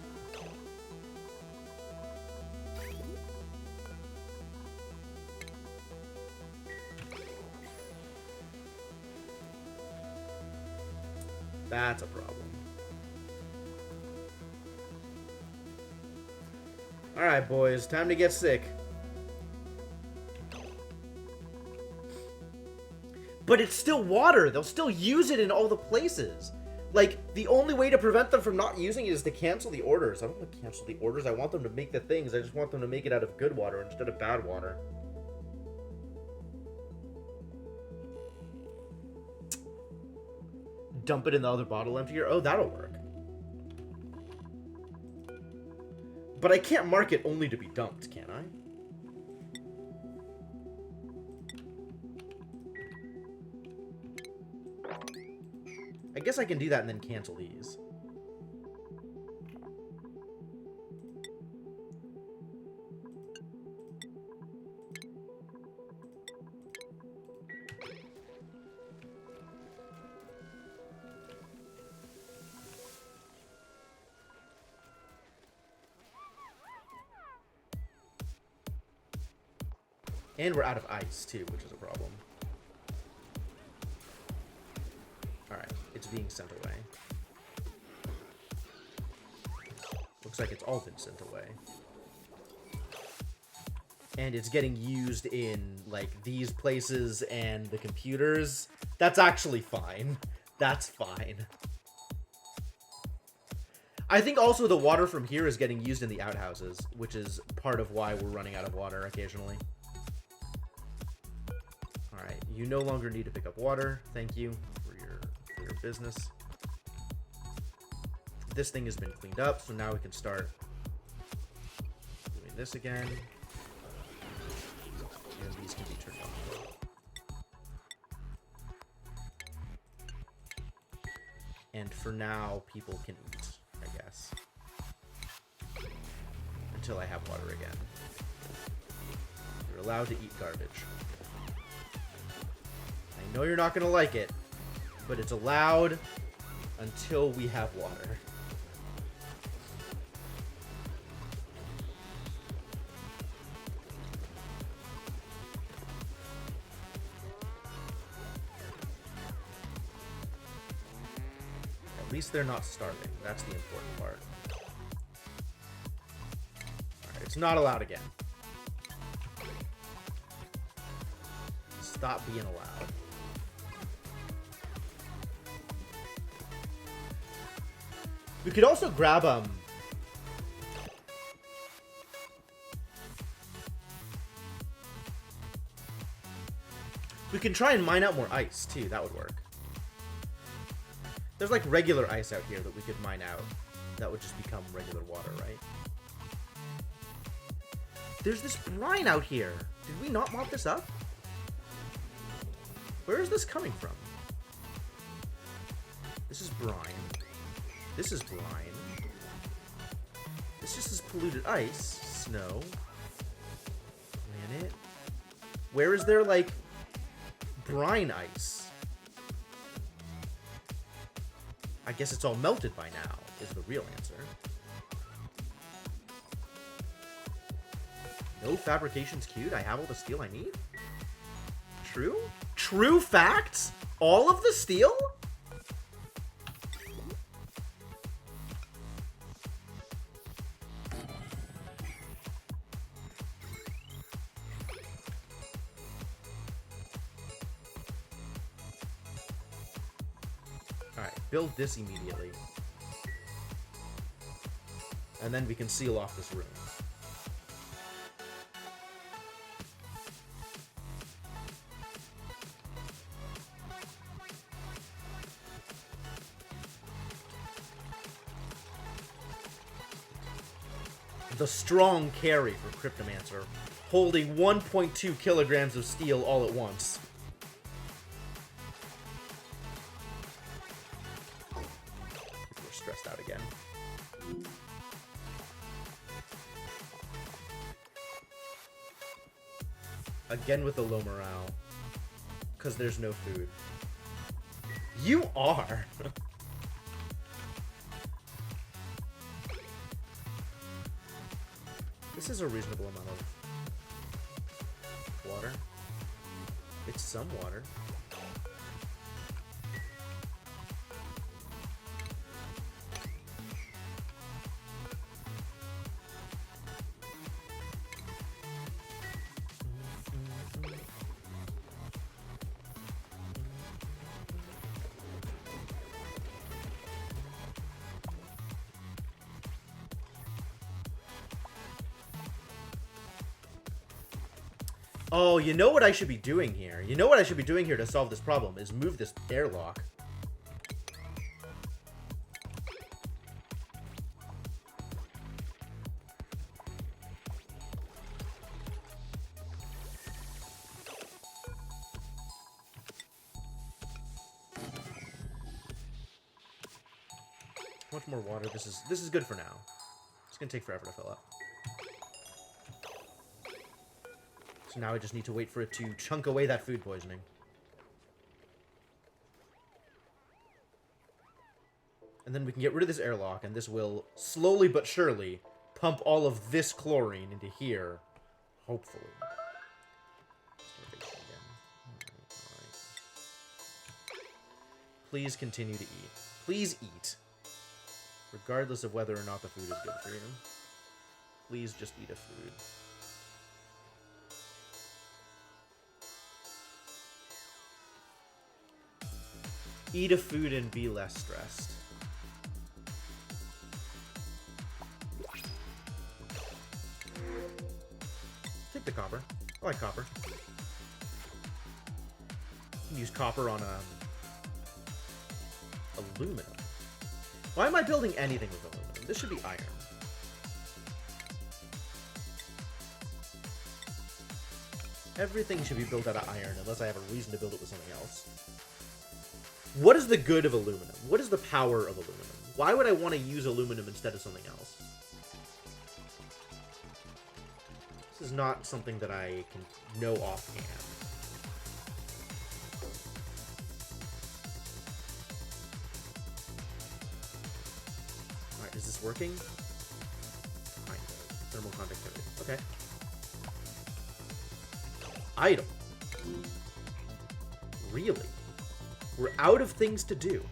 That's a problem. Alright, boys. Time to get sick. But it's still water. They'll still use it in all the places. Like, the only way to prevent them from not using it is to cancel the orders. I don't want to cancel the orders. I want them to make the things. I just want them to make it out of good water instead of bad water. Dump it in the other bottle emptier. Oh, that'll work. But I can't mark it only to be dumped, can I? I guess I can do that and then cancel these. And we're out of ice, too, which is a problem. Alright, it's being sent away. Looks like it's all been sent away. And it's getting used in, like, these places and the computers. That's actually fine. That's fine. I think also the water from here is getting used in the outhouses, which is part of why we're running out of water occasionally. Alright, you no longer need to pick up water. Thank you for your business. This thing has been cleaned up, so now we can start doing this again. And these can be turned off. And for now, people can eat, I guess. Until I have water again. You're allowed to eat garbage. I know you're not going to like it, but it's allowed until we have water. At least they're not starving. That's the important part. Alright, it's not allowed again. Stop being allowed. We could also grab we can try and mine out more ice too. That would work. There's like regular ice out here that we could mine out. That would just become regular water, right? There's this brine out here. Did we not mop this up? Where is this coming from? This is brine. This is brine. This just is polluted ice. Snow. Granite. Where is there, like, brine ice? I guess it's all melted by now, is the real answer. No fabrications queued? I have all the steel I need? True? True facts? All of the steel? Alright, build this immediately. And then we can seal off this room. The strong carry for Cryptomancer, holding 1.2 kilograms of steel all at once. We're stressed out again. Again with the low morale. Because there's no food. You are! This is a reasonable amount of water. It's some water. Oh, you know what I should be doing here? You know what I should be doing here to solve this problem is move this airlock. How much more water? This is good for now. It's gonna take forever to fill up. So now I just need to wait for it to chunk away that food poisoning. And then we can get rid of this airlock, and this will, slowly but surely, pump all of this chlorine into here. Hopefully. Starvation again. Alright. Please continue to eat. Please eat. Regardless of whether or not the food is good for you. Please just eat a food. Eat a food and be less stressed. Take the copper. I like copper. You can use copper on aluminum. Why am I building anything with aluminum? This should be iron. Everything should be built out of iron, unless I have a reason to build it with something else. What is the good of aluminum? What is the power of aluminum? Why would I want to use aluminum instead of something else? This is not something that I can know offhand. Alright, is this working? Kind of. Thermal conductivity. Okay. Idle. Really? We're out of things to do.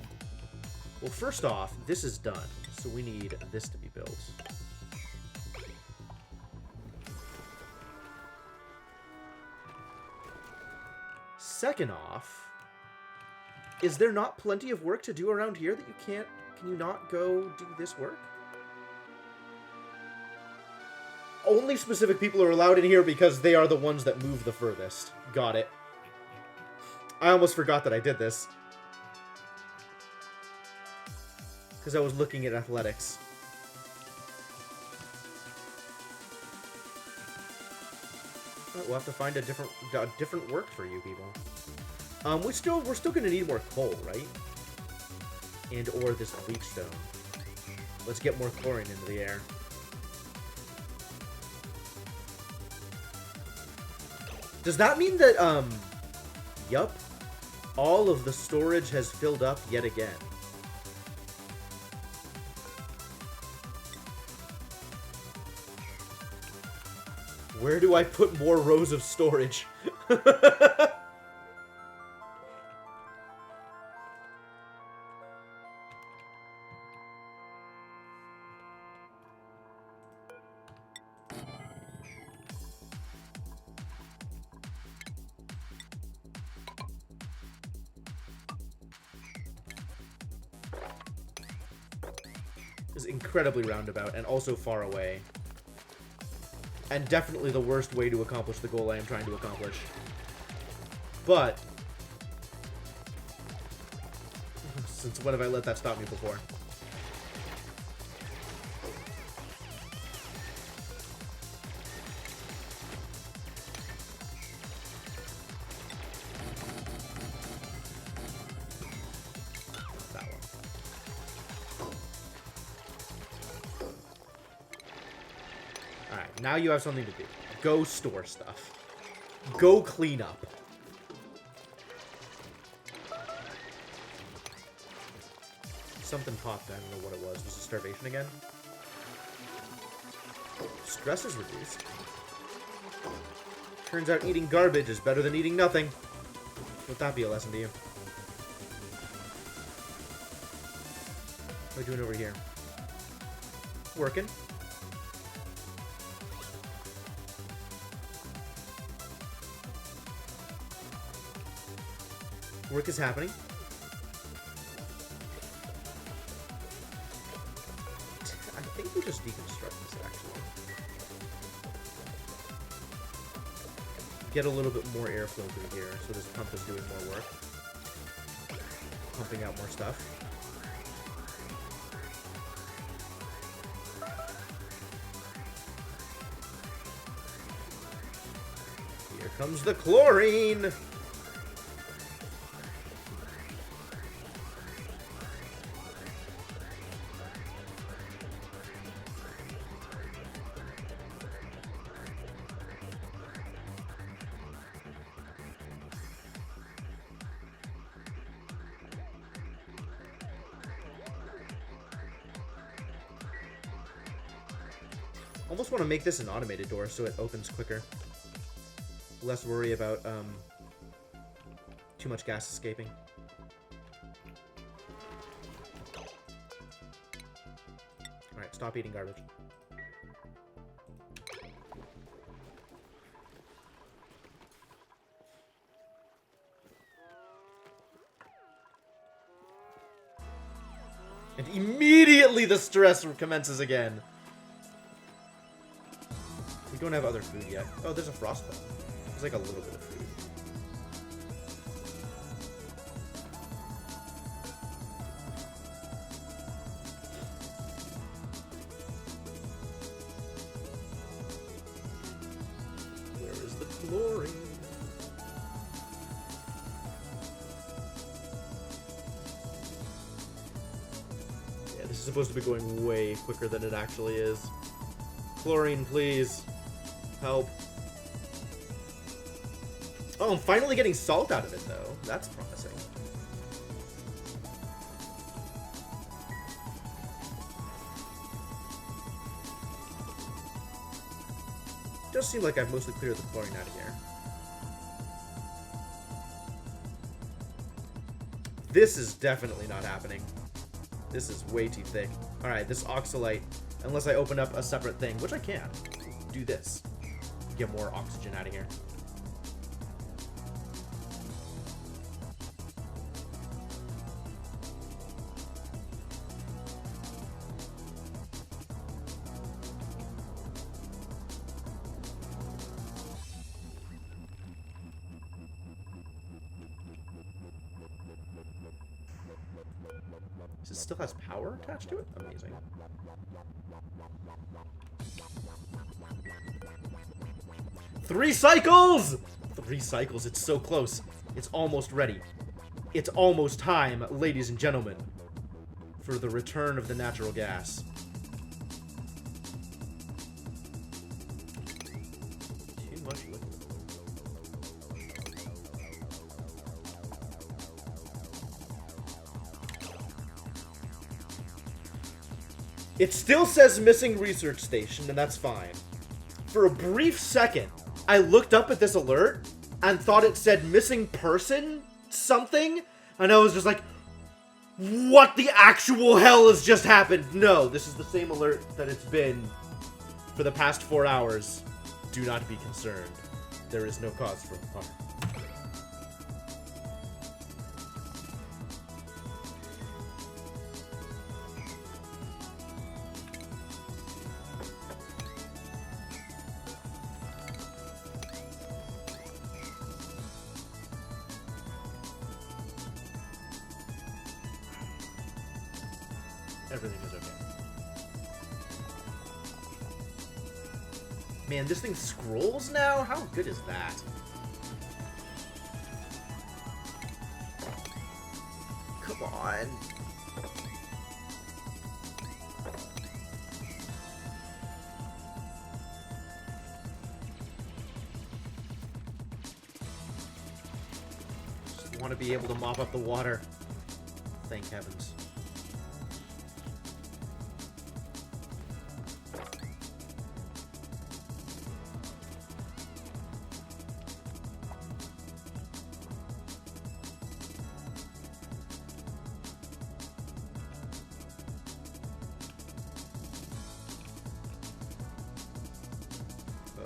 Well, first off, this is done, so we need this to be built. Second off, is there not plenty of work to do around here that you can't... Can you not go do this work? Only specific people are allowed in here because they are the ones that move the furthest. Got it. I almost forgot that I did this. Because I was looking at athletics. We'll have to find a different work for you people. We're still gonna need more coal, right? And or this bleach stone. Let's get more chlorine into the air. Does that mean that yup, all of the storage has filled up yet again? Where do I put more rows of storage? Is incredibly roundabout and also far away. And definitely the worst way to accomplish the goal I am trying to accomplish. But since when have I let that stop me before? That one. Alright, now you have something to do. Go store stuff. Go clean up. Something popped, I don't know what it was. Was it starvation again? Stress is reduced. Turns out eating garbage is better than eating nothing. Let that be a lesson to you. What are we doing over here? Working. Work is happening. I think we just deconstruct this, actually. Get a little bit more airflow through here, so this pump is doing more work. Pumping out more stuff. Here comes the chlorine! Almost want to make this an automated door so it opens quicker. Less worry about too much gas escaping. Alright, stop eating garbage. And immediately the stress commences again. We don't have other food yet. Oh, there's a frostbite. There's like a little bit of food. This is supposed to be going way quicker than it actually is. Chlorine, please. Help. Oh, I'm finally getting salt out of it, though. That's promising. It does seem like I've mostly cleared the chlorine out of here. This is definitely not happening. This is way too thick. Alright, this oxalate, unless I open up a separate thing, which I can. Do this. Get more oxygen out of here. It still has power attached to it? Amazing. Three cycles! 3 cycles, it's so close. It's almost ready. It's almost time, ladies and gentlemen, for the return of the natural gas. Too much liquid. It still says missing research station, and that's fine. For a brief second, I looked up at this alert and thought it said missing person something, and I was just like, what the actual hell has just happened? No, this is the same alert that it's been for the past 4 hours. Do not be concerned. There is no cause for harm. Everything is okay. Man, this thing scrolls now? How good is that? Come on. Just want to be able to mop up the water. Thank heavens.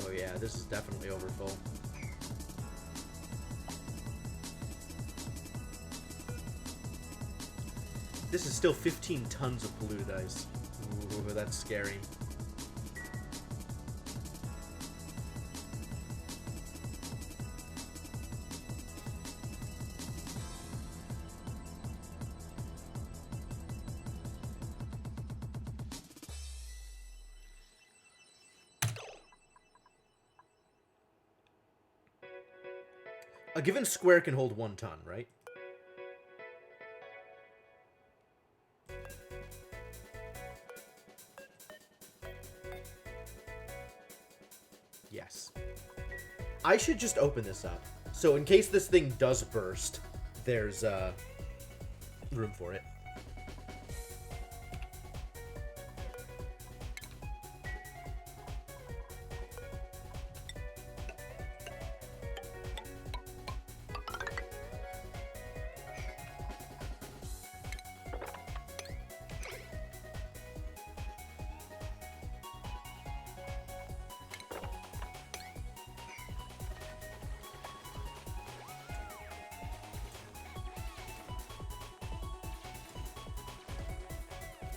Oh yeah, this is definitely overfull. This is still 15 tons of polluted ice. Ooh, that's scary. A given square can hold 1 ton, right? Yes. I should just open this up. So in case this thing does burst, there's room for it.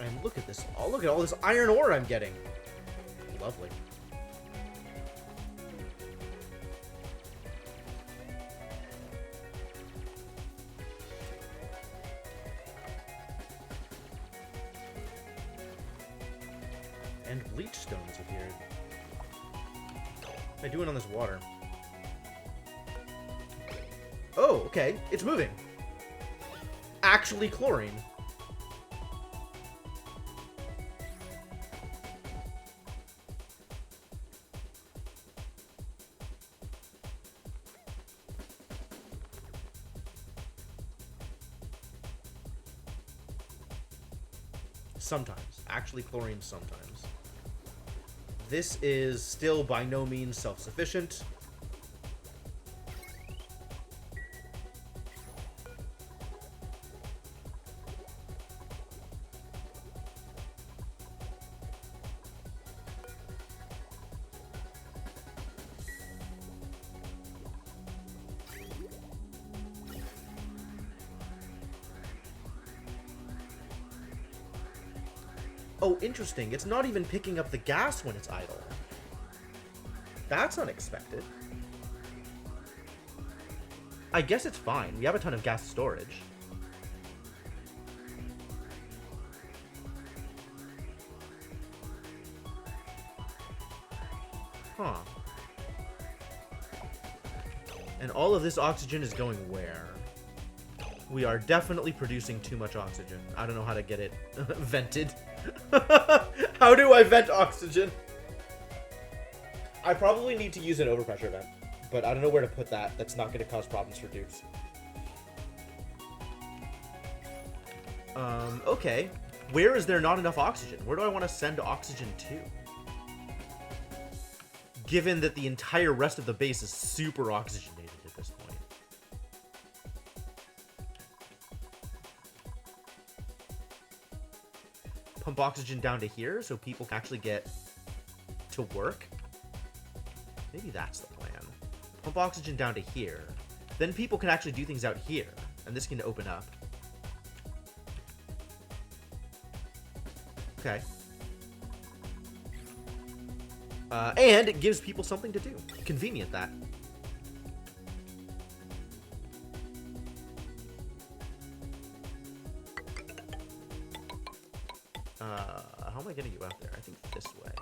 And look at this. Oh, look at all this iron ore I'm getting. Lovely. And bleach stones appeared. What am I doing on this water? Oh, okay. It's moving. Actually chlorine. Sometimes. Actually, chlorine sometimes. This is still by no means self-sufficient. Oh, interesting. It's not even picking up the gas when it's idle. That's unexpected. I guess it's fine. We have a ton of gas storage. Huh. And all of this oxygen is going where? We are definitely producing too much oxygen. I don't know how to get it vented. How do I vent oxygen? I probably need to use an overpressure vent, but I don't know where to put that. That's not going to cause problems for Dukes. Okay. Where is there not enough oxygen? Where do I want to send oxygen to? Given that the entire rest of the base is super oxygenated at this point. Pump oxygen down to here so people can actually get to work. Maybe that's the plan. Pump oxygen down to here. Then people can actually do things out here. And this can open up. Okay. And it gives people something to do. Convenient, that. How am I getting you out there? I think this way.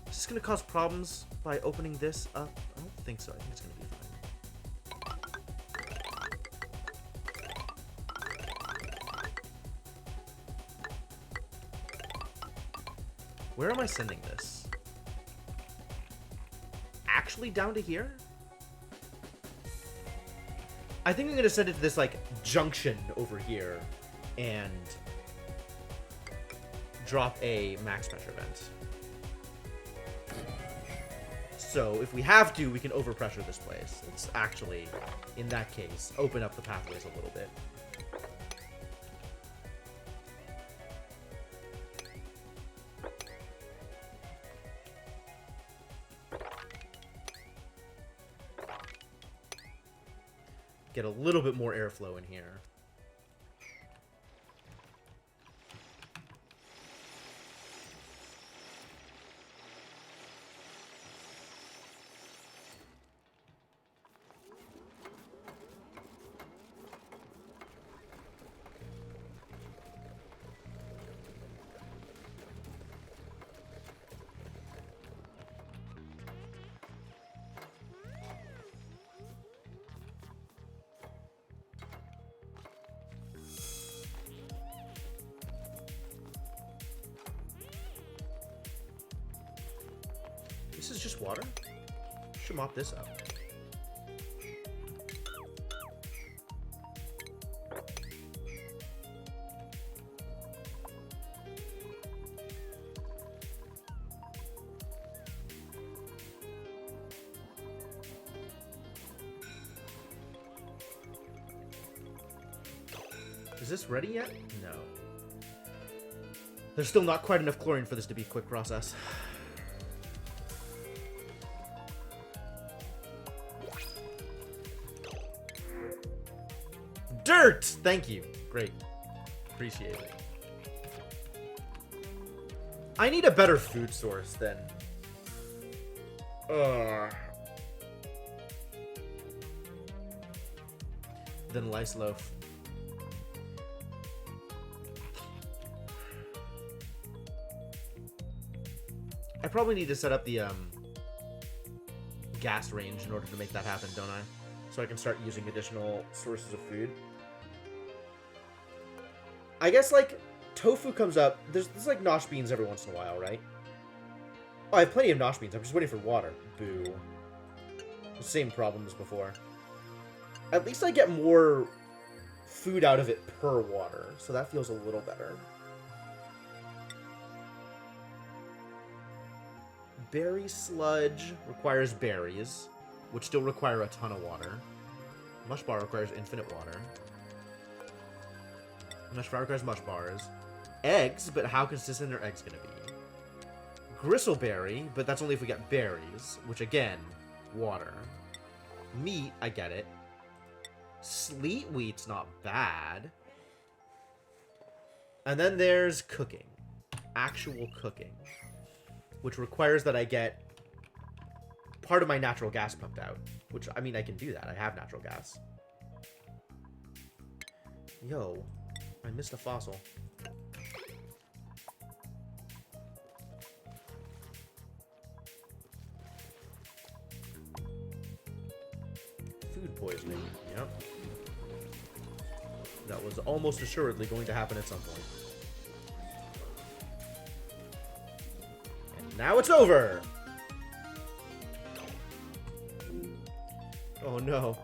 Is this going to cause problems by opening this up? I don't think so. I think it's going to be fine. Where am I sending this? Actually down to here? I think I'm going to send it to this, like, junction over here and drop a max pressure vent. So if we have to, we can overpressure this place. Let's actually, in that case, open up the pathways a little bit. Get a little bit more airflow in here. This is just water? Should mop this up. Is this ready yet? No. There's still not quite enough chlorine for this to be a quick process. Dirt! Thank you. Great. Appreciate it. I need a better food source then. Than lice loaf. I probably need to set up the gas range in order to make that happen, don't I? So I can start using additional sources of food. I guess, like, tofu comes up. There's like, nosh beans every once in a while, right? Oh, I have plenty of nosh beans. I'm just waiting for water. Boo. The same problem as before. At least I get more food out of it per water, so that feels a little better. Berry sludge requires berries, which still require a ton of water. Mush bar requires infinite water. Mush bar requires mush bars. Eggs, but how consistent are eggs going to be? Gristleberry, but that's only if we get berries, which again, water. Meat, I get it. Sleet wheat's not bad. And then there's cooking. Actual cooking. Which requires that I get part of my natural gas pumped out. Which, I mean, I can do that. I have natural gas. Yo, I missed a fossil. Food poisoning. Yep. That was almost assuredly going to happen at some point. And now it's over! Oh no.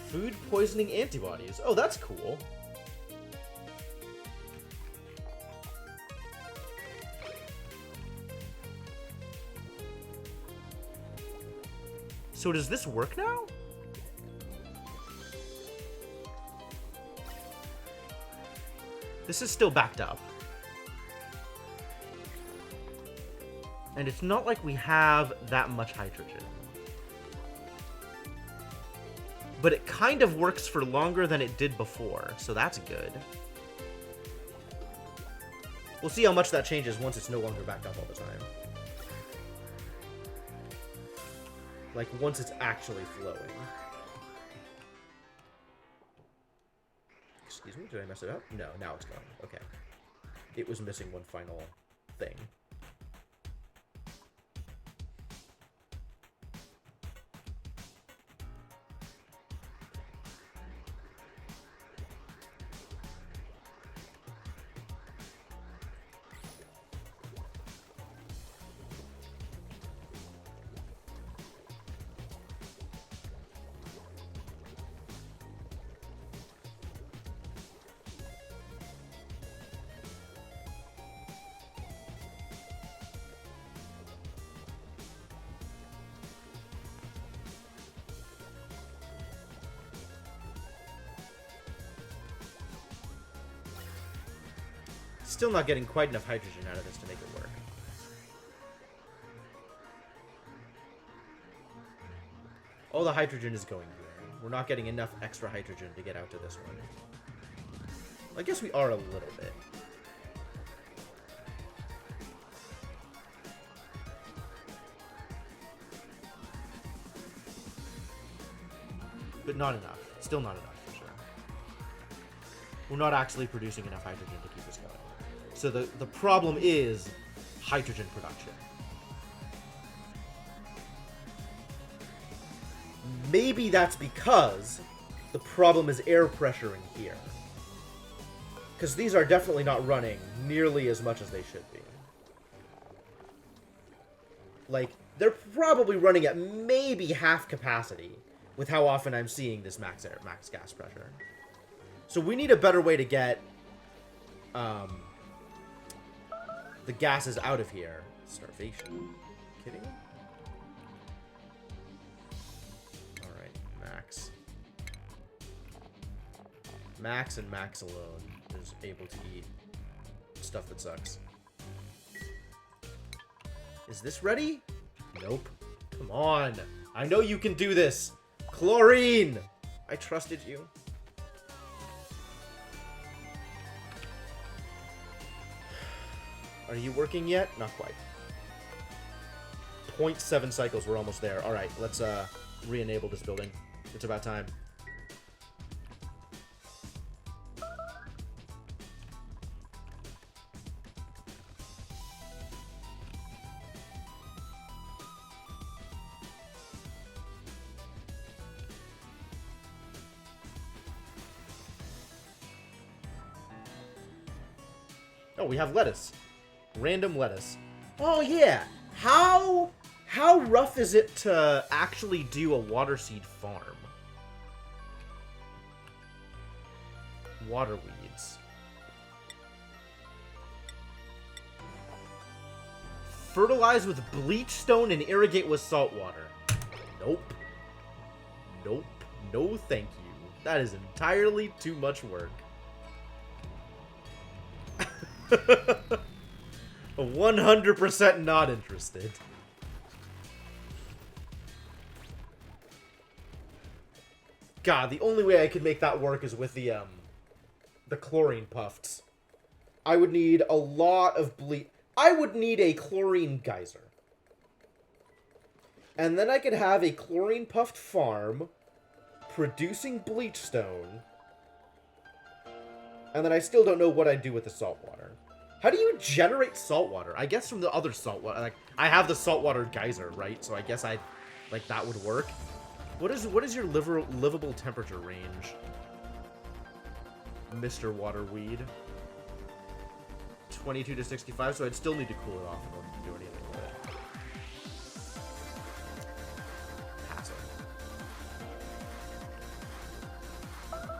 Food poisoning antibodies. Oh, that's cool. So does this work now? This is still backed up. And it's not like we have that much hydrogen. But it kind of works for longer than it did before, so that's good. We'll see how much that changes once it's no longer backed up all the time. Like, once it's actually flowing. Excuse me, did I mess it up? No, now it's gone. Okay. It was missing one final thing. Still not getting quite enough hydrogen out of this to make it work. All the hydrogen is going here. We're not getting enough extra hydrogen to get out to this one. I guess we are a little bit. But not enough. Still not enough, for sure. We're not actually producing enough hydrogen to keep us going. So the problem is hydrogen production. Maybe that's because the problem is air pressure in here. Because these are definitely not running nearly as much as they should be. Like, they're probably running at maybe half capacity with how often I'm seeing this max gas pressure. So we need a better way to get the gases out of here. Starvation. Kidding? Alright, Max. Max and Max alone is able to eat stuff that sucks. Is this ready? Nope. Come on. I know you can do this. Chlorine! I trusted you. Are you working yet? Not quite. 0.7 cycles, we're almost there. Alright, let's re-enable this building. It's about time. Oh, we have lettuce. Random lettuce. Oh, yeah. How rough is it to actually do a water seed farm? Water weeds. Fertilize with bleach stone and irrigate with salt water. Nope. Nope. No thank you. That is entirely too much work. 100% not interested. God, the only way I could make that work is with the chlorine puffs. I would need a lot of bleach. I would need a chlorine geyser. And then I could have a chlorine puffed farm producing bleach stone. And then I still don't know what I'd do with the salt water. How do you generate salt water? I guess from the other salt water. Like, I have the saltwater geyser, right? So I guess that would work. What is your livable temperature range, Mr. Waterweed? 22 to 65, so I'd still need to cool it off in order to do anything with it. Passive.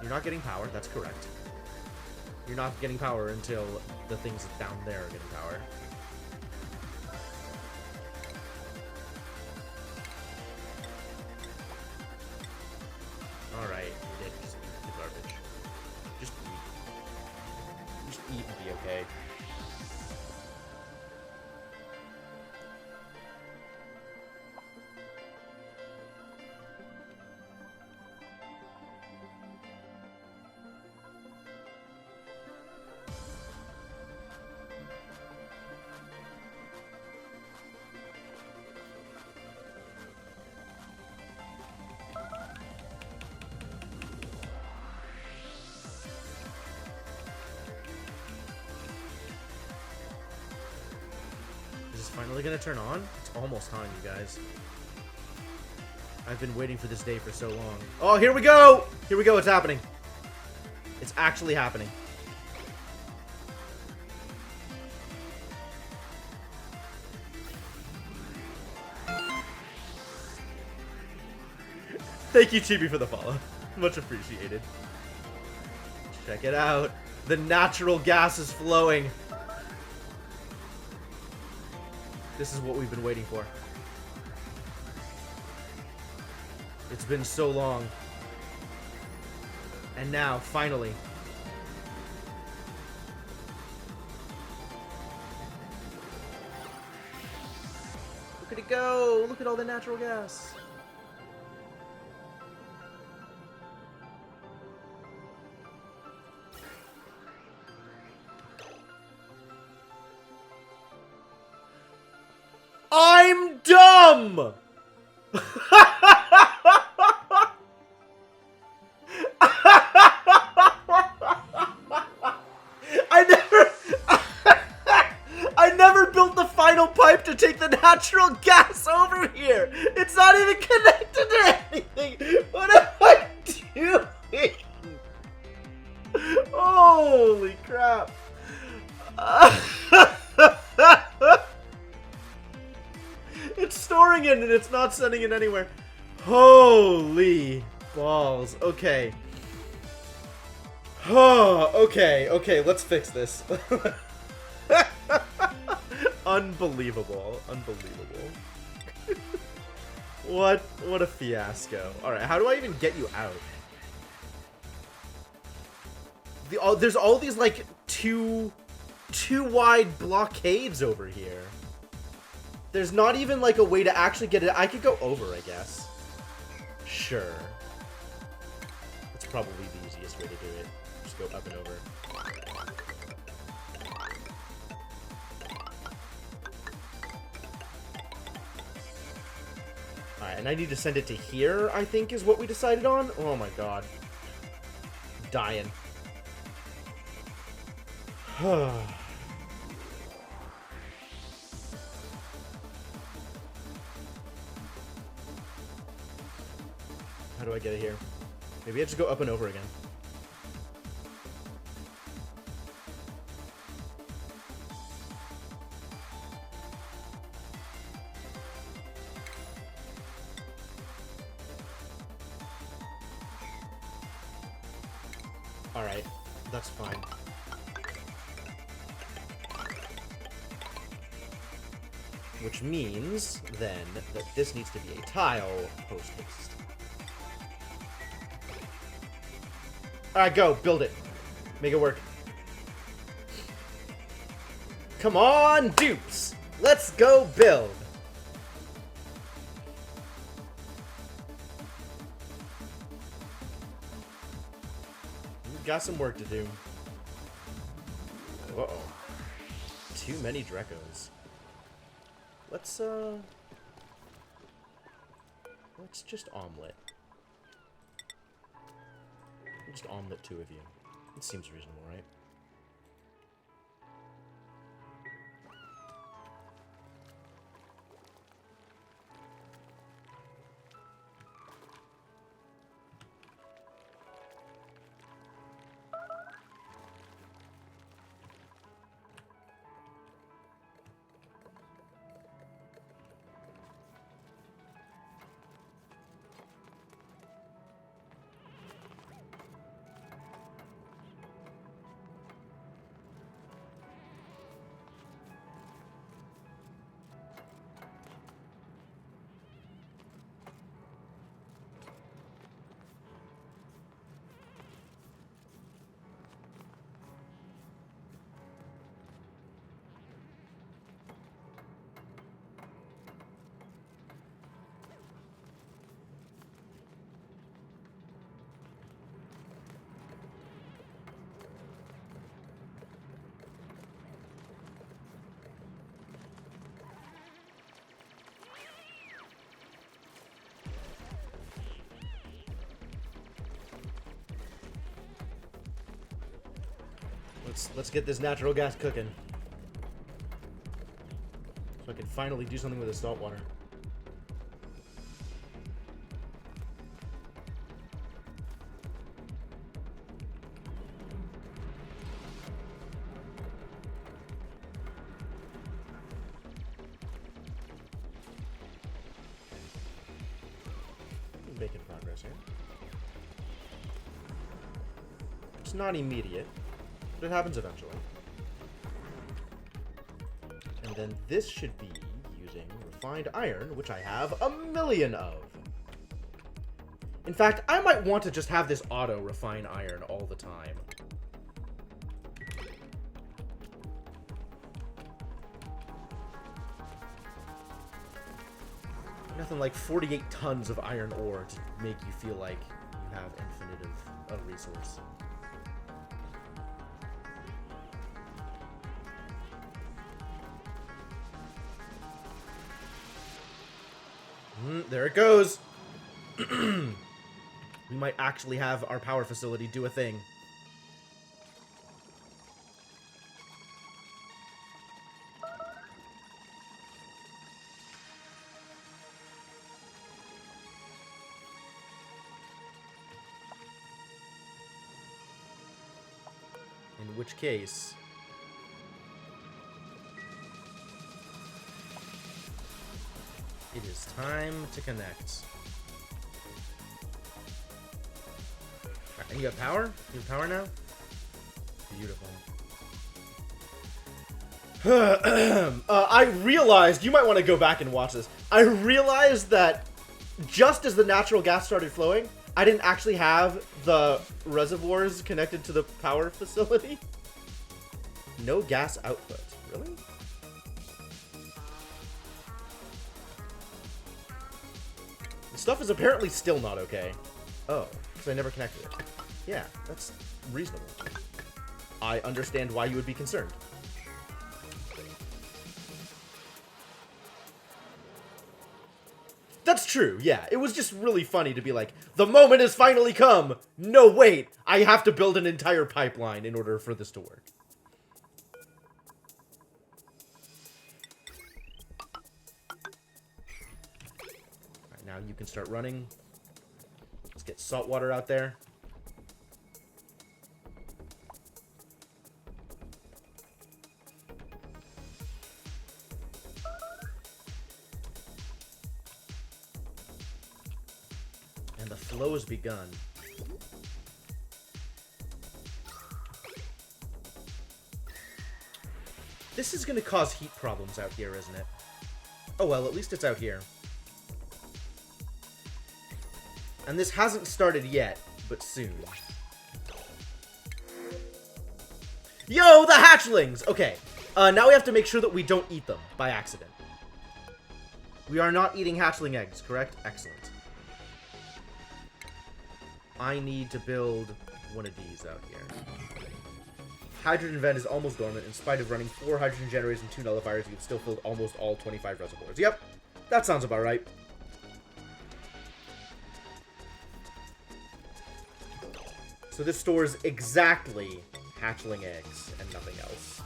You're not getting power, that's correct. You're not getting power until the things down there are getting power. Alright, Dick, just eat the garbage. Just eat. Just eat and be okay. Finally gonna turn on? It's almost time, you guys. I've been waiting for this day for so long. Oh, here we go! Here we go, it's happening. It's actually happening. Thank you, Chibi, for the follow. Much appreciated. Check it out. The natural gas is flowing. This is what we've been waiting for. It's been so long. And now, finally. Look at it go! Look at all the natural gas. I'm dumb! I never built the final pipe to take the natural gas over here. It's not even connected to anything. What am I doing? Holy crap. It's storing it and it's not sending it anywhere. Holy balls. Okay. Oh, okay, let's fix this. Unbelievable. What a fiasco. Alright, how do I even get you out? There's all these, like, two wide blockades over here. There's not even, like, a way to actually get it. I could go over, I guess. Sure. That's probably the easiest way to do it. Just go up and over. Alright, and I need to send it to here, I think, is what we decided on. Oh my god. Dying. How do I get it here? Maybe I just go up and over again. Alright, that's fine. Which means, then, that this needs to be a tile post-haste. Alright, go. Build it. Make it work. Come on, dupes! Let's go build! We've got some work to do. Uh-oh. Too many Drekos. Let's just omelet. Just omelet two of you. It seems reasonable, right? Let's get this natural gas cooking. So I can finally do something with the salt water. Making progress here. It's not immediate. It happens eventually. And then this should be using refined iron, which I have a million of. In fact, I might want to just have this auto refine iron all the time. Nothing like 48 tons of iron ore to make you feel like you have infinite of resource. There it goes. We might actually have our power facility do a thing. In which case... it is time to connect. Alright, and you have power? You have power now? Beautiful. I realized, you might want to go back and watch this. I realized that just as the natural gas started flowing, I didn't actually have the reservoirs connected to the power facility. No gas output. Really? Stuff is apparently still not okay. Oh, because I never connected it. Yeah, that's reasonable. I understand why you would be concerned. That's true, yeah. It was just really funny to be like, the moment has finally come! No, wait! I have to build an entire pipeline in order for this to work. Now you can start running. Let's get salt water out there. And the flow has begun. This is going to cause heat problems out here, isn't it? Oh well, at least it's out here. And this hasn't started yet, but soon. Yo, the hatchlings! Okay, now we have to make sure that we don't eat them by accident. We are not eating hatchling eggs, correct? Excellent. I need to build one of these out here. Hydrogen vent is almost dormant. In spite of running 4 hydrogen generators and 2 nullifiers, you've still filled almost all 25 reservoirs. Yep, that sounds about right. So this stores exactly hatchling eggs and nothing else.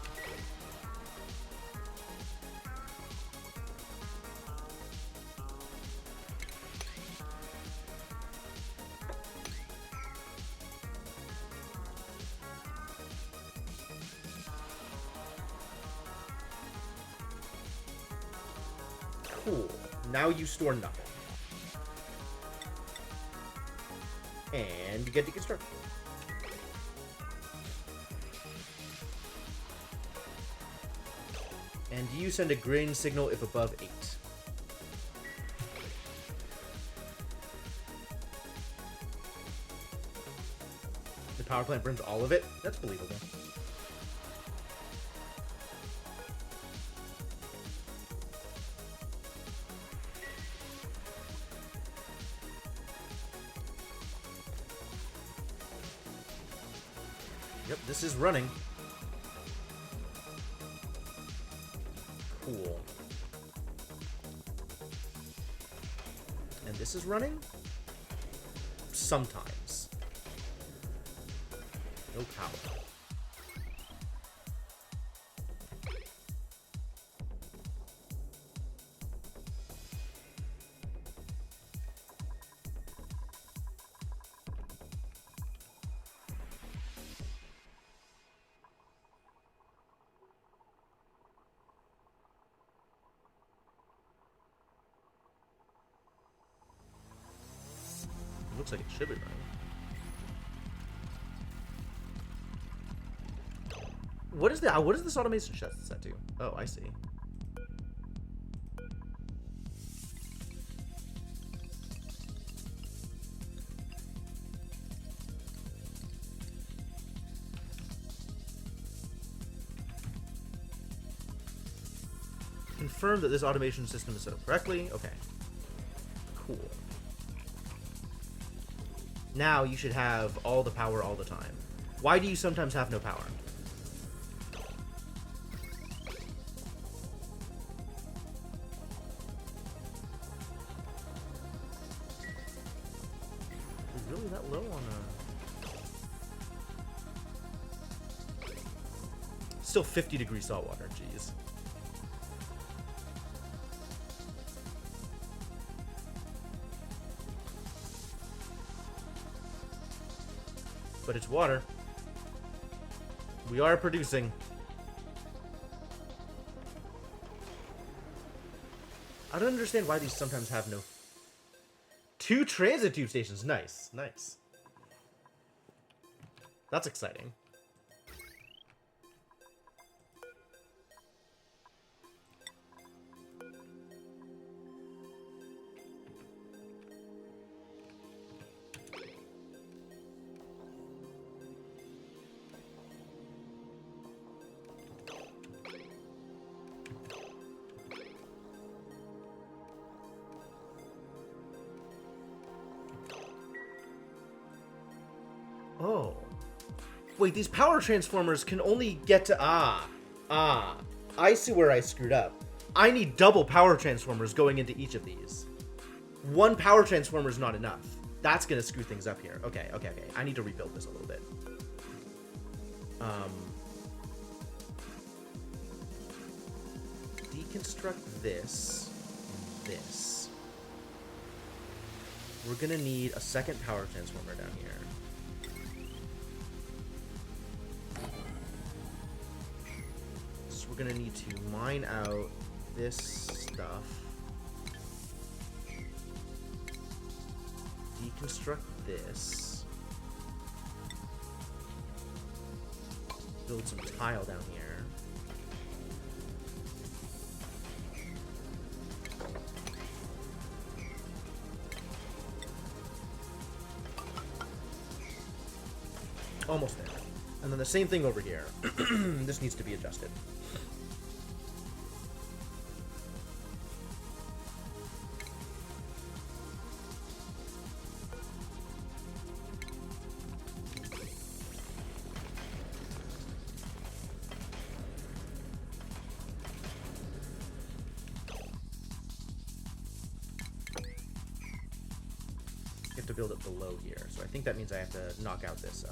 Cool. Now you store nothing. And you get deconstructed. And you send a green signal if above 8. The power plant burns all of it? That's believable. Yep, this is running. Cool. And this is running? Sometimes. No power. Looks like it should be running. What is this automation set to? Oh, I see. Confirm that this automation system is set up correctly. Okay. Cool. Now you should have all the power all the time. Why do you sometimes have no power? Is it really that low on a... Still 50 degrees saltwater, jeez. But it's water. We are producing. I don't understand why these sometimes have no... 2 transit tube stations. Nice. Nice. That's exciting. Oh. Wait, these power transformers can only get to... I see where I screwed up. I need double power transformers going into each of these. 1 power transformer is not enough. That's going to screw things up here. Okay. I need to rebuild this a little bit. Deconstruct this and this. We're going to need a second power transformer down here. We're gonna need to mine out this stuff, deconstruct this, build some tile down here, Almost there. And then the same thing over here. This needs to be adjusted. You have to build it below here, so I think that means I have to knock out this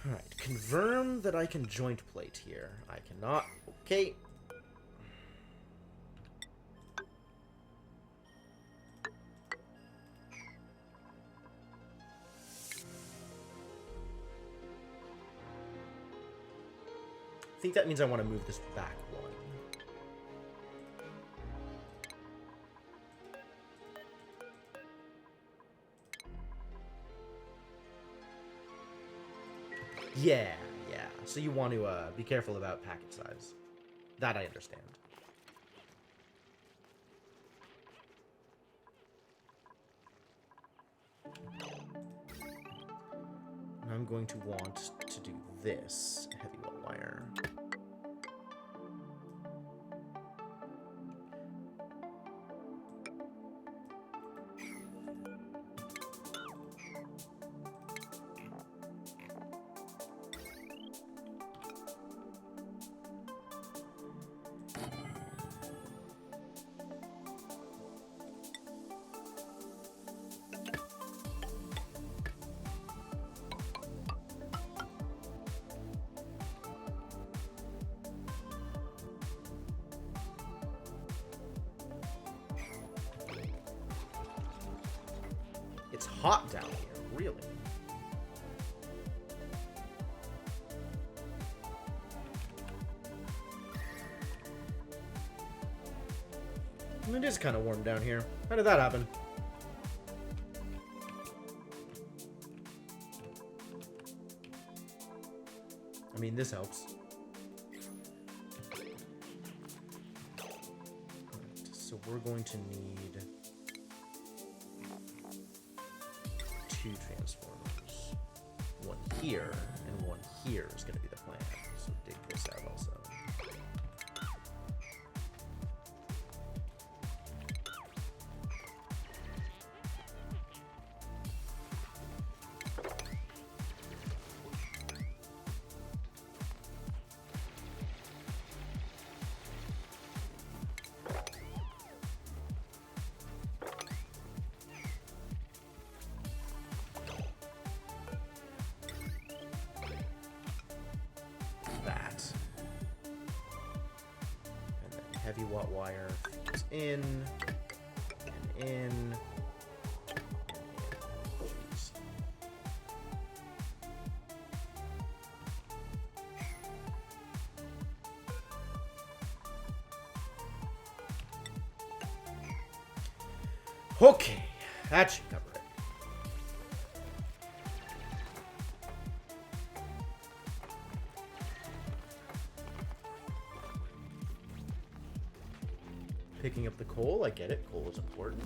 Alright, confirm that I can joint plate here. I cannot. Okay. I think that means I want to move this back one. Yeah. So you want to be careful about packet size. That I understand. And I'm going to want to do this heavy wall wire. It's hot down here, really. It is kind of warm down here. How did that happen? I mean, this helps. Right, so we're going to need 2 transformers. One here, and one here is going to be the plan. So dig this out also. Heavy watt wire is in, and in, jeez. Okay, that should cover it. Picking up the coal, I get it. Coal is important.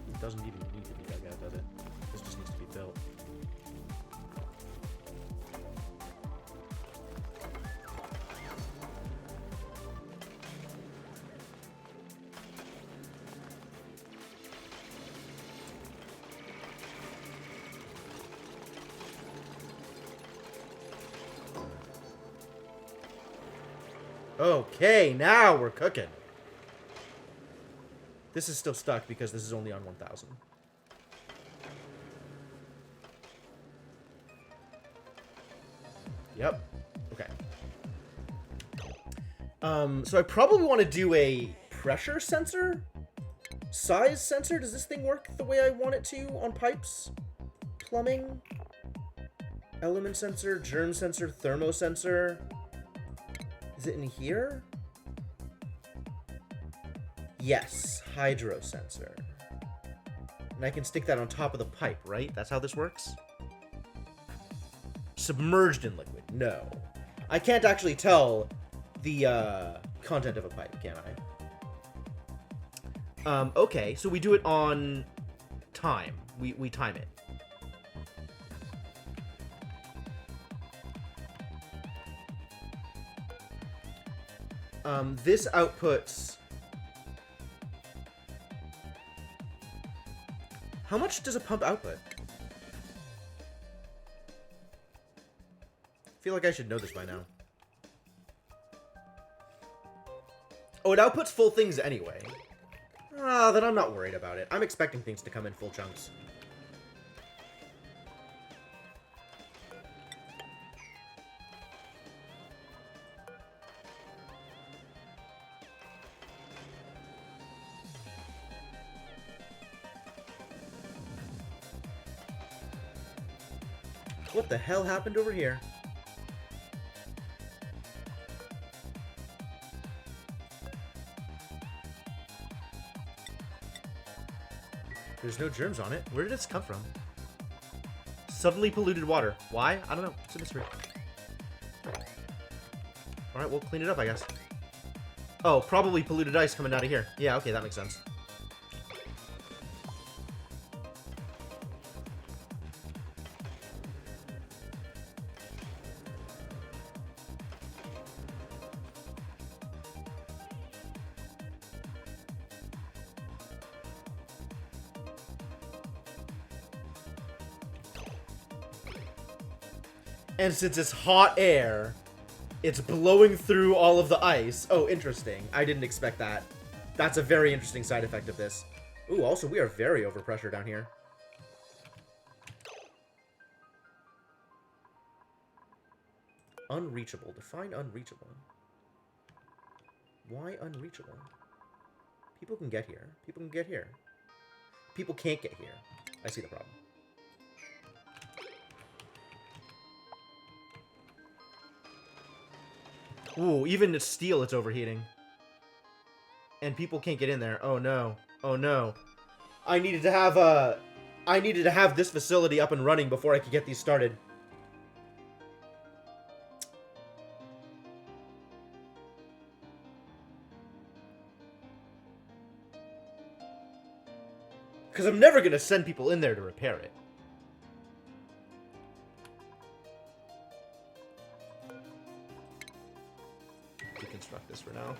It doesn't even need to be dug out, does it? This just needs to be built. Okay, now we're cooking. This is still stuck because this is only on 1000. Yep. Okay. So I probably want to do a pressure sensor Size sensor? Does this thing work the way I want it to on pipes? Plumbing? Element sensor, germ sensor, thermo sensor. Is it in here? Yes, hydro sensor. And I can stick that on top of the pipe, right? That's how this works? Submerged in liquid. No. I can't actually tell the content of a pipe, can I? Okay, so we do it on time. We time it. This outputs... How much does a pump output? I feel like I should know this by now. Oh, it outputs full things anyway. Ah, then I'm not worried about it. I'm expecting things to come in full chunks. What the hell happened over here? There's no germs on it. Where did this come from? Suddenly polluted water. Why? I don't know. It's a mystery. Alright, we'll clean it up, I guess. Oh, probably polluted ice coming out of here. Yeah, okay, that makes sense. And since it's hot air, it's blowing through all of the ice. Oh, interesting. I didn't expect that. That's a very interesting side effect of this. Ooh, also, we are very overpressure down here. Unreachable. Define unreachable. Why unreachable? People can get here. People can get here. People can't get here. I see the problem. Ooh, even it's steel, it's overheating. And people can't get in there. Oh no. Oh no. I needed to have this facility up and running before I could get these started. Because I'm never going to send people in there to repair it. Deconstruct this for now.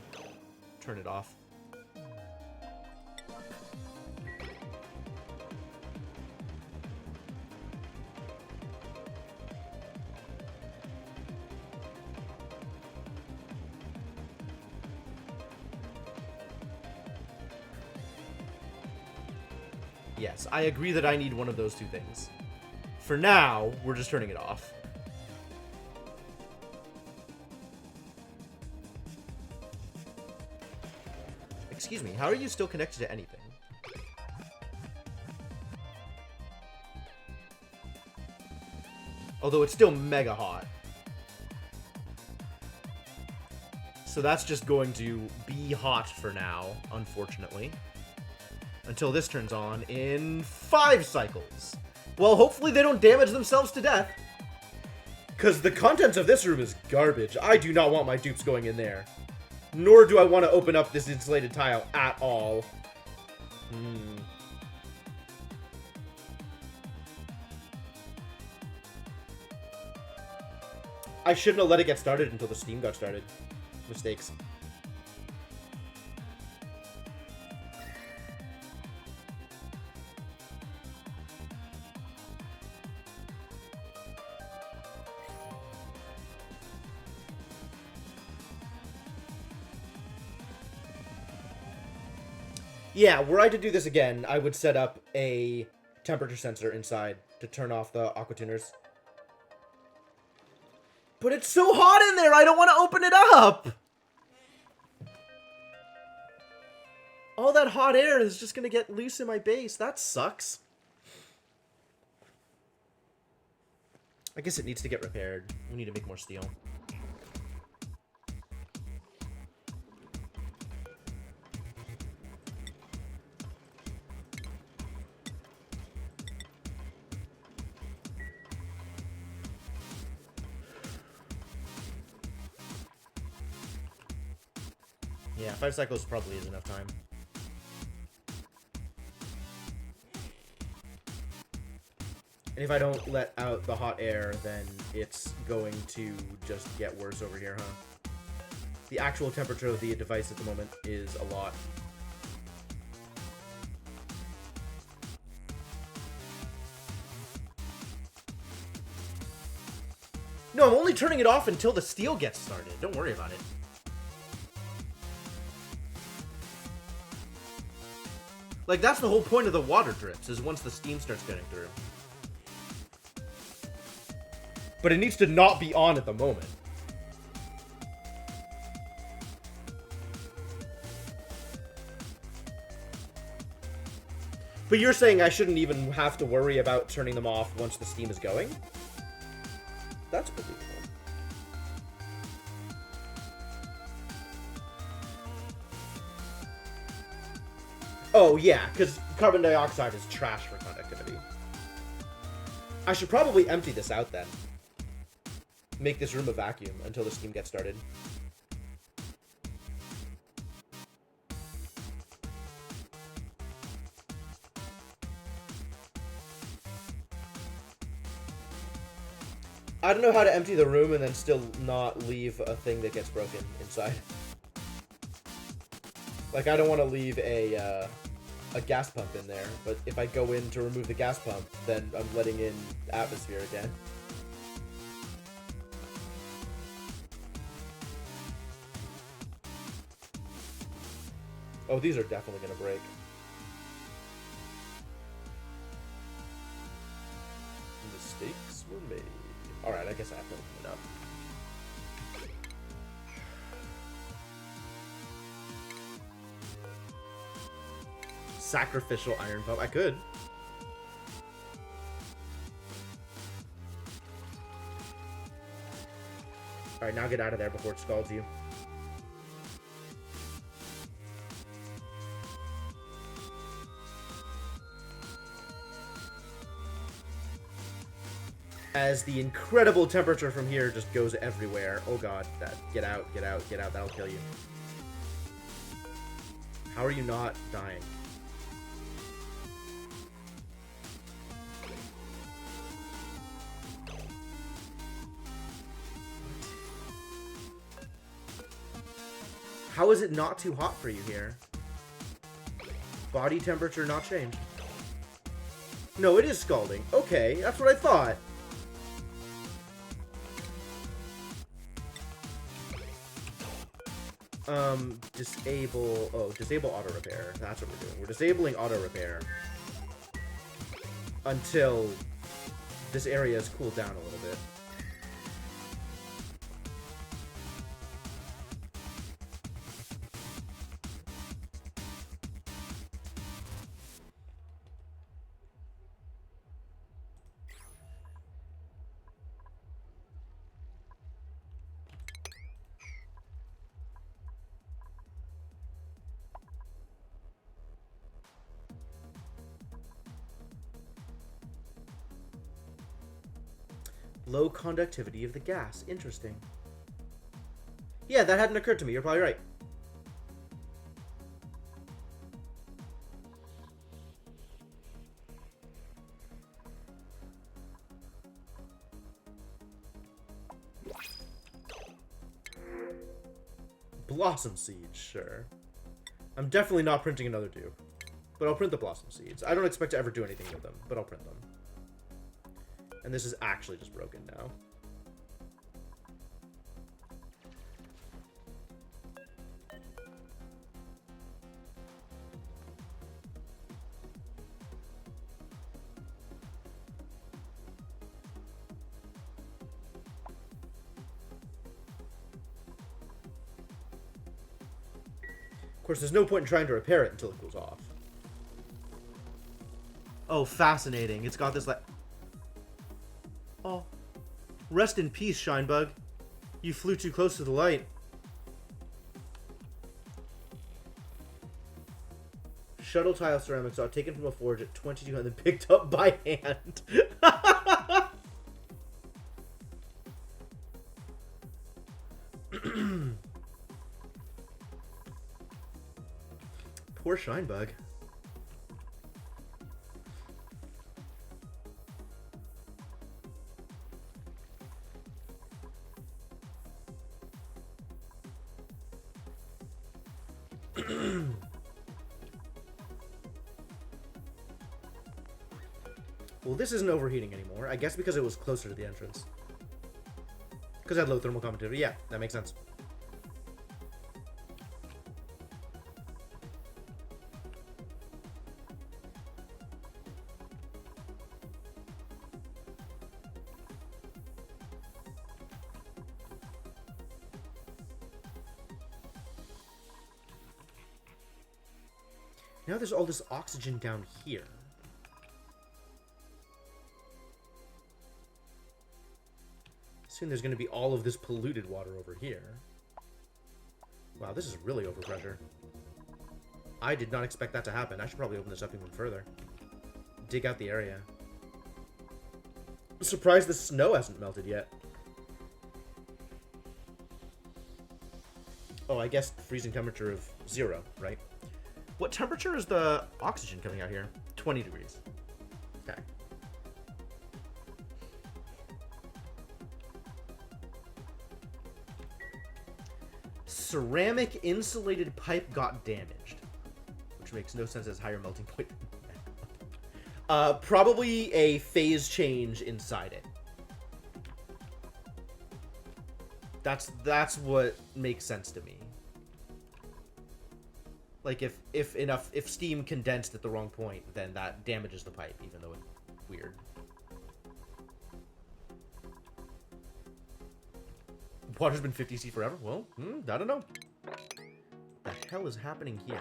Turn it off. Yes, I agree that I need one of those two things. For now, we're just turning it off. Excuse me, how are you still connected to anything? Although it's still mega hot. So that's just going to be hot for now, unfortunately. Until this turns on in 5 cycles. Well, hopefully they don't damage themselves to death. Because the contents of this room is garbage. I do not want my dupes going in there. Nor do I want to open up this insulated tile at all. I shouldn't have let it get started until the steam got started. Mistakes. Yeah, were I to do this again, I would set up a temperature sensor inside to turn off the aqua tuners. But it's so hot in there, I don't want to open it up! All that hot air is just gonna get loose in my base. That sucks. I guess it needs to get repaired. We need to make more steel. Yeah, 5 cycles probably is enough time. And if I don't let out the hot air, then it's going to just get worse over here, huh? The actual temperature of the device at the moment is a lot. No, I'm only turning it off until the steel gets started. Don't worry about it. Like, that's the whole point of the water drips, is once the steam starts getting through. But it needs to not be on at the moment. But you're saying I shouldn't even have to worry about turning them off once the steam is going? That's believable. Oh, yeah, because carbon dioxide is trash for conductivity. I should probably empty this out then. Make this room a vacuum until the steam gets started. I don't know how to empty the room and then still not leave a thing that gets broken inside. Like, I don't want to leave a gas pump in there, but if I go in to remove the gas pump, then I'm letting in atmosphere again. Oh, these are definitely going to break. Mistakes were made. Alright, I guess I have to open it up. Sacrificial iron pump. I could. Alright, now get out of there before it scalds you. As the incredible temperature from here just goes everywhere. Oh god, that. Get out, get out, get out. That'll kill you. How are you not dying? How is it not too hot for you here? Body temperature not changed. No, it is scalding. Okay, that's what I thought. Disable... Oh, disable auto repair. That's what we're doing. We're disabling auto repair until this area is cooled down a little bit. Low conductivity of the gas. Interesting. Yeah, that hadn't occurred to me. You're probably right. Blossom seeds, sure. I'm definitely not printing another dupe. But I'll print the blossom seeds. I don't expect to ever do anything with them, but I'll print them. And this is actually just broken now. Of course, there's no point in trying to repair it until it goes off. Oh, fascinating. It's got this like... Oh. Rest in peace, Shinebug. You flew too close to the light. Shuttle tile ceramics are taken from a forge at 22 and then picked up by hand. Poor Shinebug. Well, this isn't overheating anymore. I guess because it was closer to the entrance. Because it had low thermal conductivity. Yeah, that makes sense. Now there's all this oxygen down here. Soon there's going to be all of this polluted water over here. Wow, this is really overpressure. I did not expect that to happen. I should probably open this up even further. Dig out the area. I'm surprised the snow hasn't melted yet. Oh, I guess freezing temperature of 0, right? What temperature is the oxygen coming out here? 20 degrees. Okay. Ceramic insulated pipe got damaged. Which makes no sense as higher melting point. Probably a phase change inside it. That's what makes sense to me. Like if steam condensed at the wrong point, then that damages the pipe, even though it's weird. Water's been 50C forever? Well, I don't know. What the hell is happening here?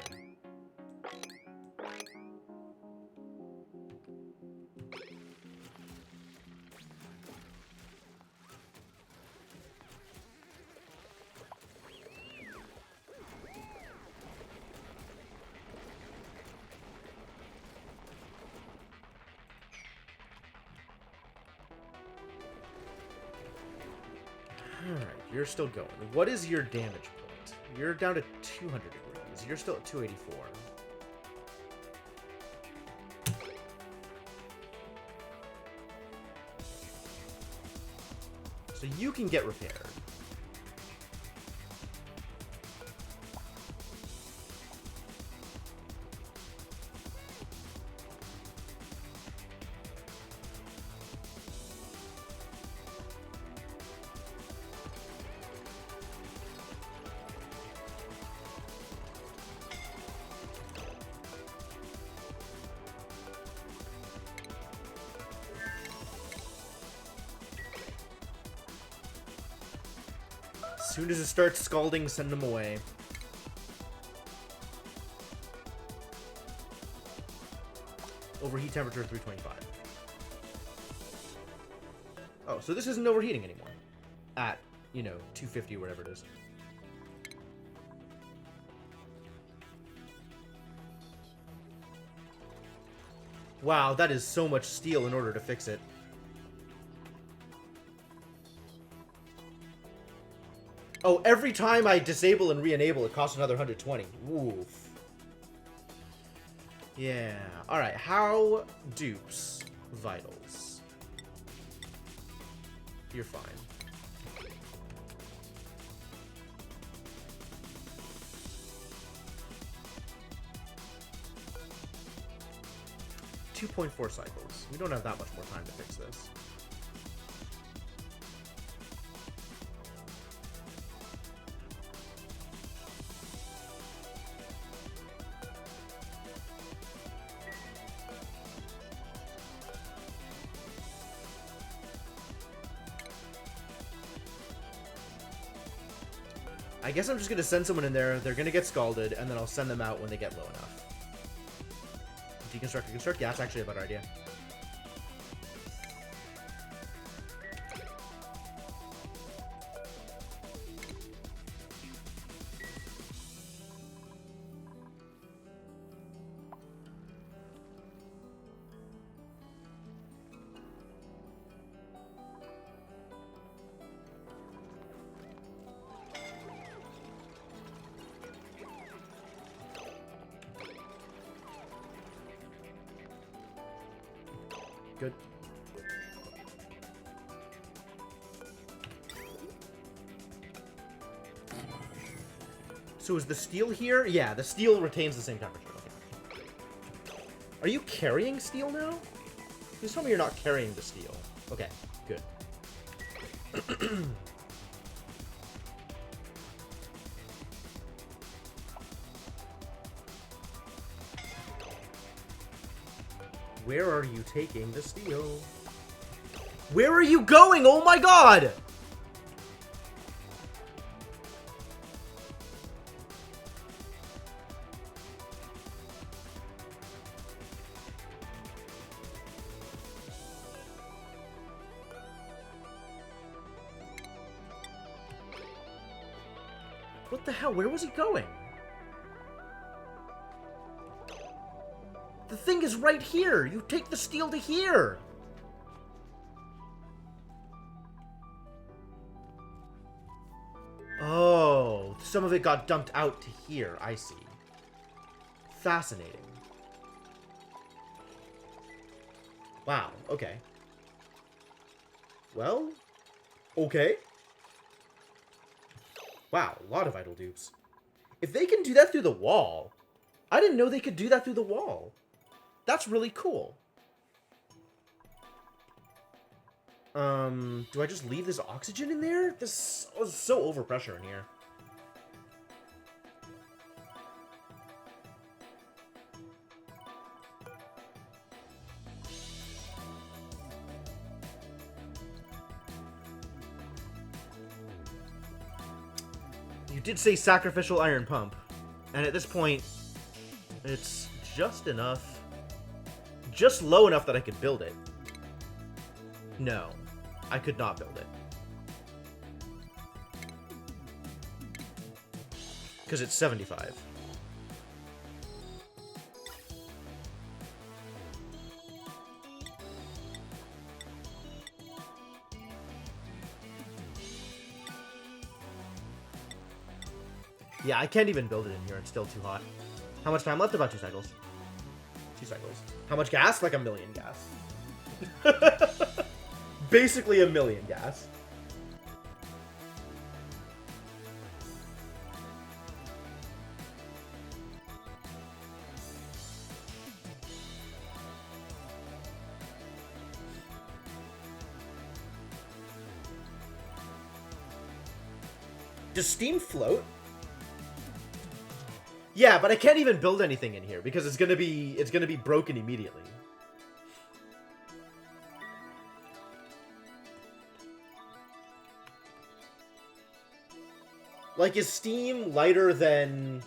Alright, you're still going. What is your damage point? You're down to 200 degrees. You're still at 284. So you can get repaired. As soon as it starts scalding, send them away. Overheat temperature 325. Oh, so this isn't overheating anymore. At, 250 or whatever it is. Wow, that is so much steel in order to fix it. Oh, every time I disable and re-enable, it costs another 120. Oof. Yeah. Alright, how dupes vitals? You're fine. .4 cycles. We don't have that much more time to fix this. I guess I'm just gonna send someone in there, they're gonna get scalded, and then I'll send them out when they get low enough. Deconstruct and construct? Yeah, that's actually a better idea. Good. So is the steel here? Yeah, the steel retains the same temperature. Okay. Are you carrying steel now? Please tell me you're not carrying the steel. Okay, good. Where are you taking the steel? Where are you going? Oh my god! What the hell? Where was he going? The thing is right here. You take the steel to here. Oh, some of it got dumped out to here. I see. Fascinating. Wow, okay. Well, okay. Wow, a lot of idle dupes. If they can do that through the wall, I didn't know they could do that through the wall. That's really cool. Do I just leave this oxygen in there? This is so overpressure in here. You did say sacrificial iron pump, and at this point, it's just enough. Just low enough that I could build it. No, I could not build it. Because it's 75. Yeah, I can't even build it in here. It's still too hot. How much time left? About 2 cycles. 2 cycles. How much gas? Like 1,000,000 gas. Basically 1,000,000 gas. Does steam float? Yeah, but I can't even build anything in here because it's gonna be broken immediately. Like, is steam lighter than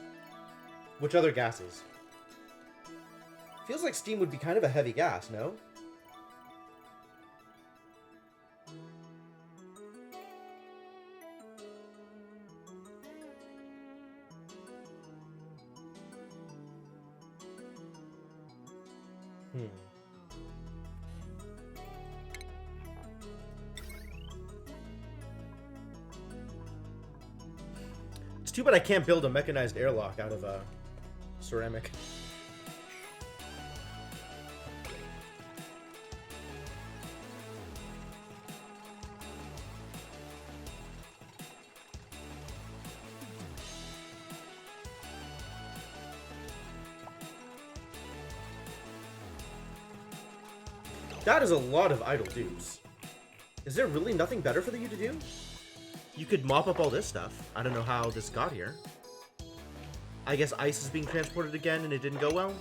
which other gases? Feels like steam would be kind of a heavy gas, no? It's too bad I can't build a mechanized airlock out of ceramic. That is a lot of idle dupes. Is there really nothing better for you to do? You could mop up all this stuff. I don't know how this got here. I guess ice is being transported again and it didn't go well.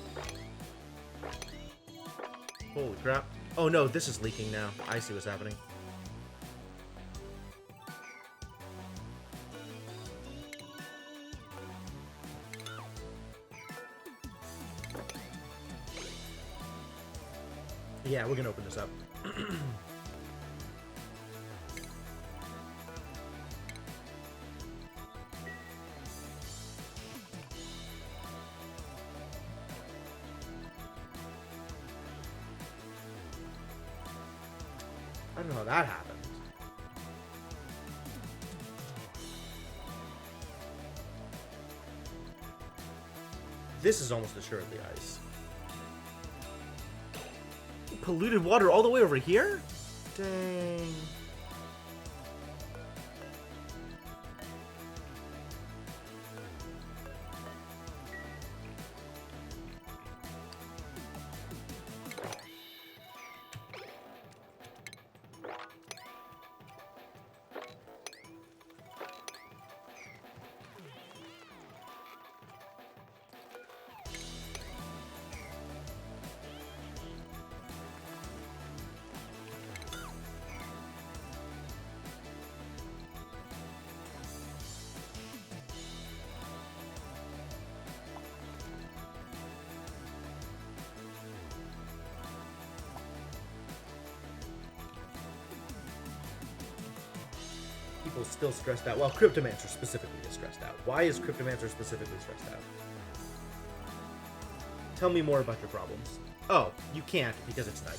Holy crap. Oh no, this is leaking now. I see what's happening. Yeah, we're gonna open this up. I don't know how that happened. This is almost assuredly ice. Polluted water all the way over here? Dang. People still stressed out. Well, Cryptomancer specifically is stressed out. Why is Cryptomancer specifically stressed out? Tell me more about your problems. Oh, you can't because it's night.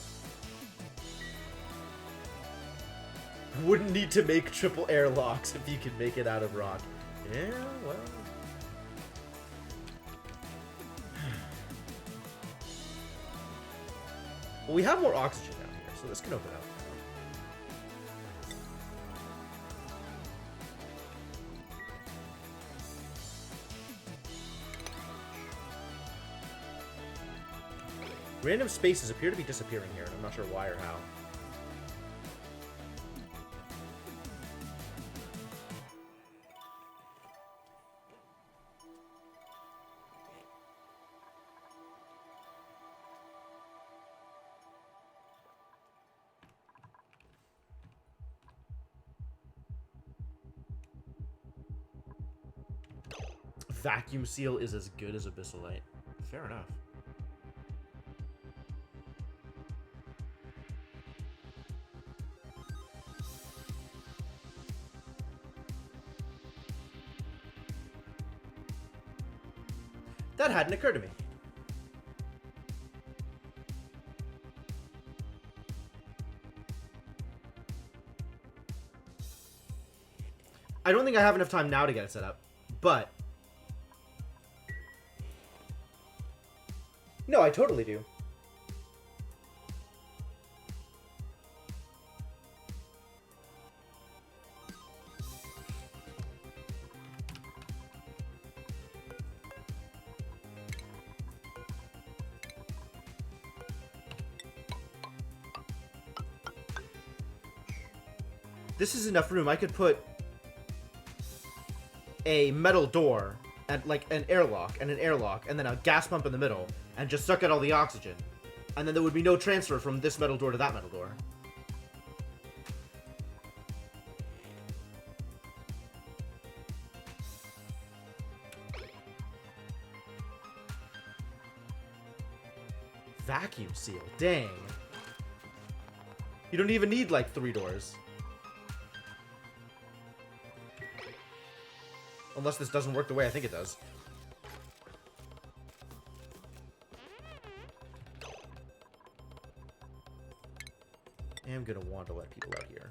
Wouldn't need to make triple airlocks if you could make it out of rock. Yeah, well... Well, we have more oxygen down here, so this can open up. Random spaces appear to be disappearing here, and I'm not sure why or how. Vacuum seal is as good as Abyssalite. Fair enough. That hadn't occurred to me. I don't think I have enough time now to get it set up, but... No, I totally do. This is enough room. I could put a metal door and like an airlock and then a gas pump in the middle and just suck out all the oxygen. And then there would be no transfer from this metal door to that metal door. Vacuum seal. Dang. You don't even need like 3 doors. Unless this doesn't work the way I think it does. I am gonna want to let people out here.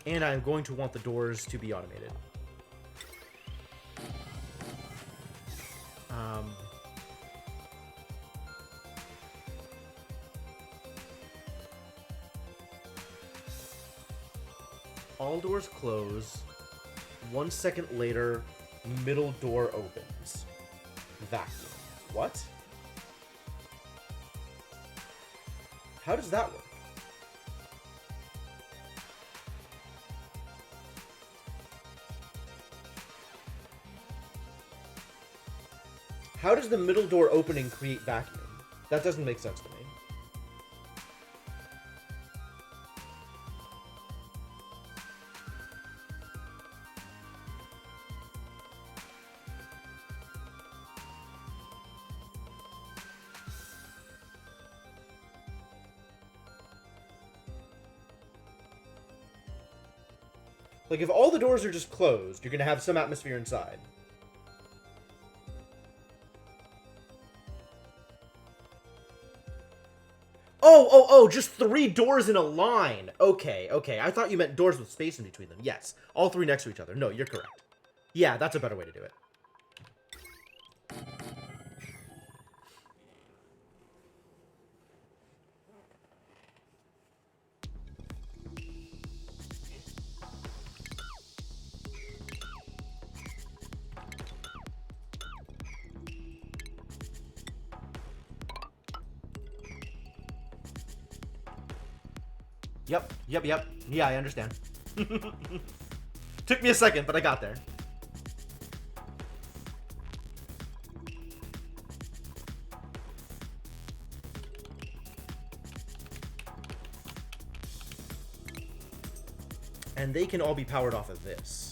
And I'm going to want the doors to be automated. All doors close. 1 second later, middle door opens. Vacuum. What? How does that work? How does the middle door opening create vacuum? That doesn't make sense to me. Like, if all the doors are just closed, you're going to have some atmosphere inside. Oh, just 3 doors in a line. Okay. I thought you meant doors with space in between them. Yes, all 3 next to each other. No, you're correct. Yeah, that's a better way to do it. Yep. Yeah, I understand. Took me a second, but I got there. And they can all be powered off of this.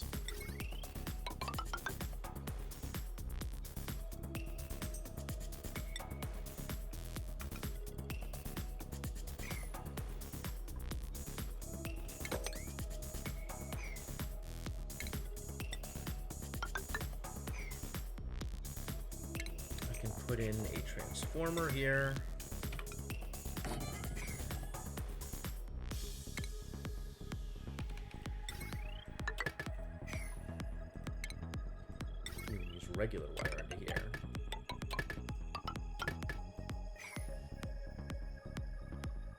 Put in a transformer here. Use regular wire into here.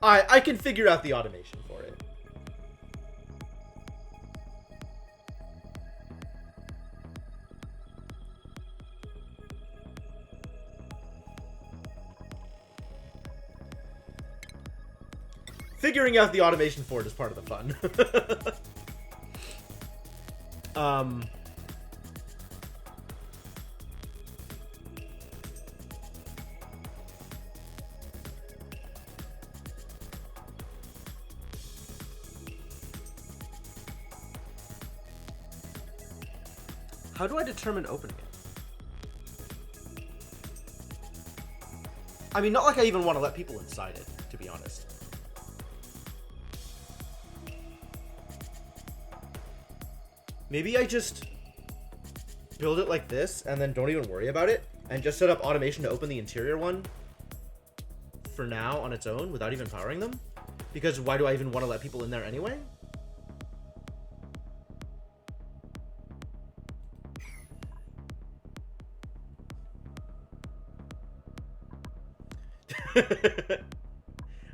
I can figure out the automation for it. Figuring out the automation for it is part of the fun. How do I determine opening it? I mean, not like I even want to let people inside it, to be honest. Maybe I just build it like this and then don't even worry about it and just set up automation to open the interior one for now on its own without even powering them? Because why do I even want to let people in there anyway?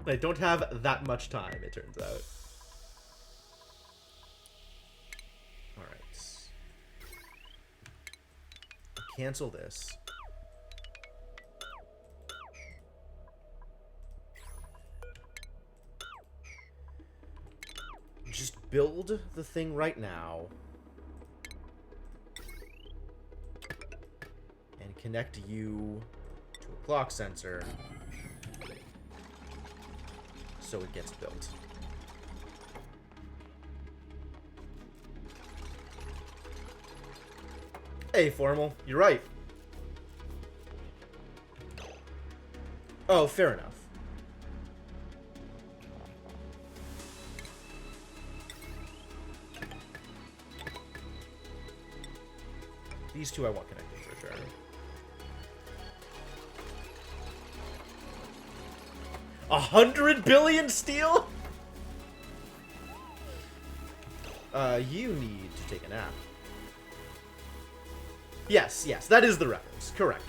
I don't have that much time, it turns out. Cancel this. Just build the thing right now. And connect you to a clock sensor so it gets built. Hey, Formal, you're right. Oh, fair enough. These two I want connected for sure. $100 billion steel? You need to take a nap. Yes, that is the reference. Correct.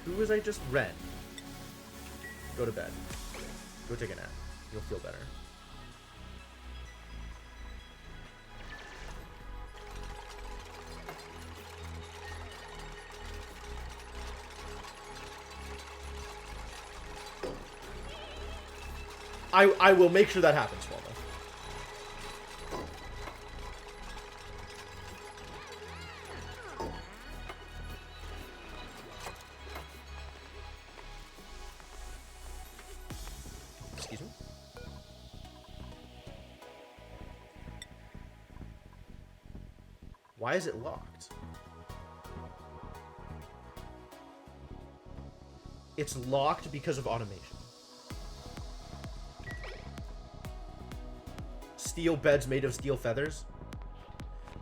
Who was I just? Ren. Go to bed. Go take a nap. You'll feel better. I will make sure that happens, Formal. Excuse me? Why is it locked? It's locked because of automation. Steel beds made of steel feathers.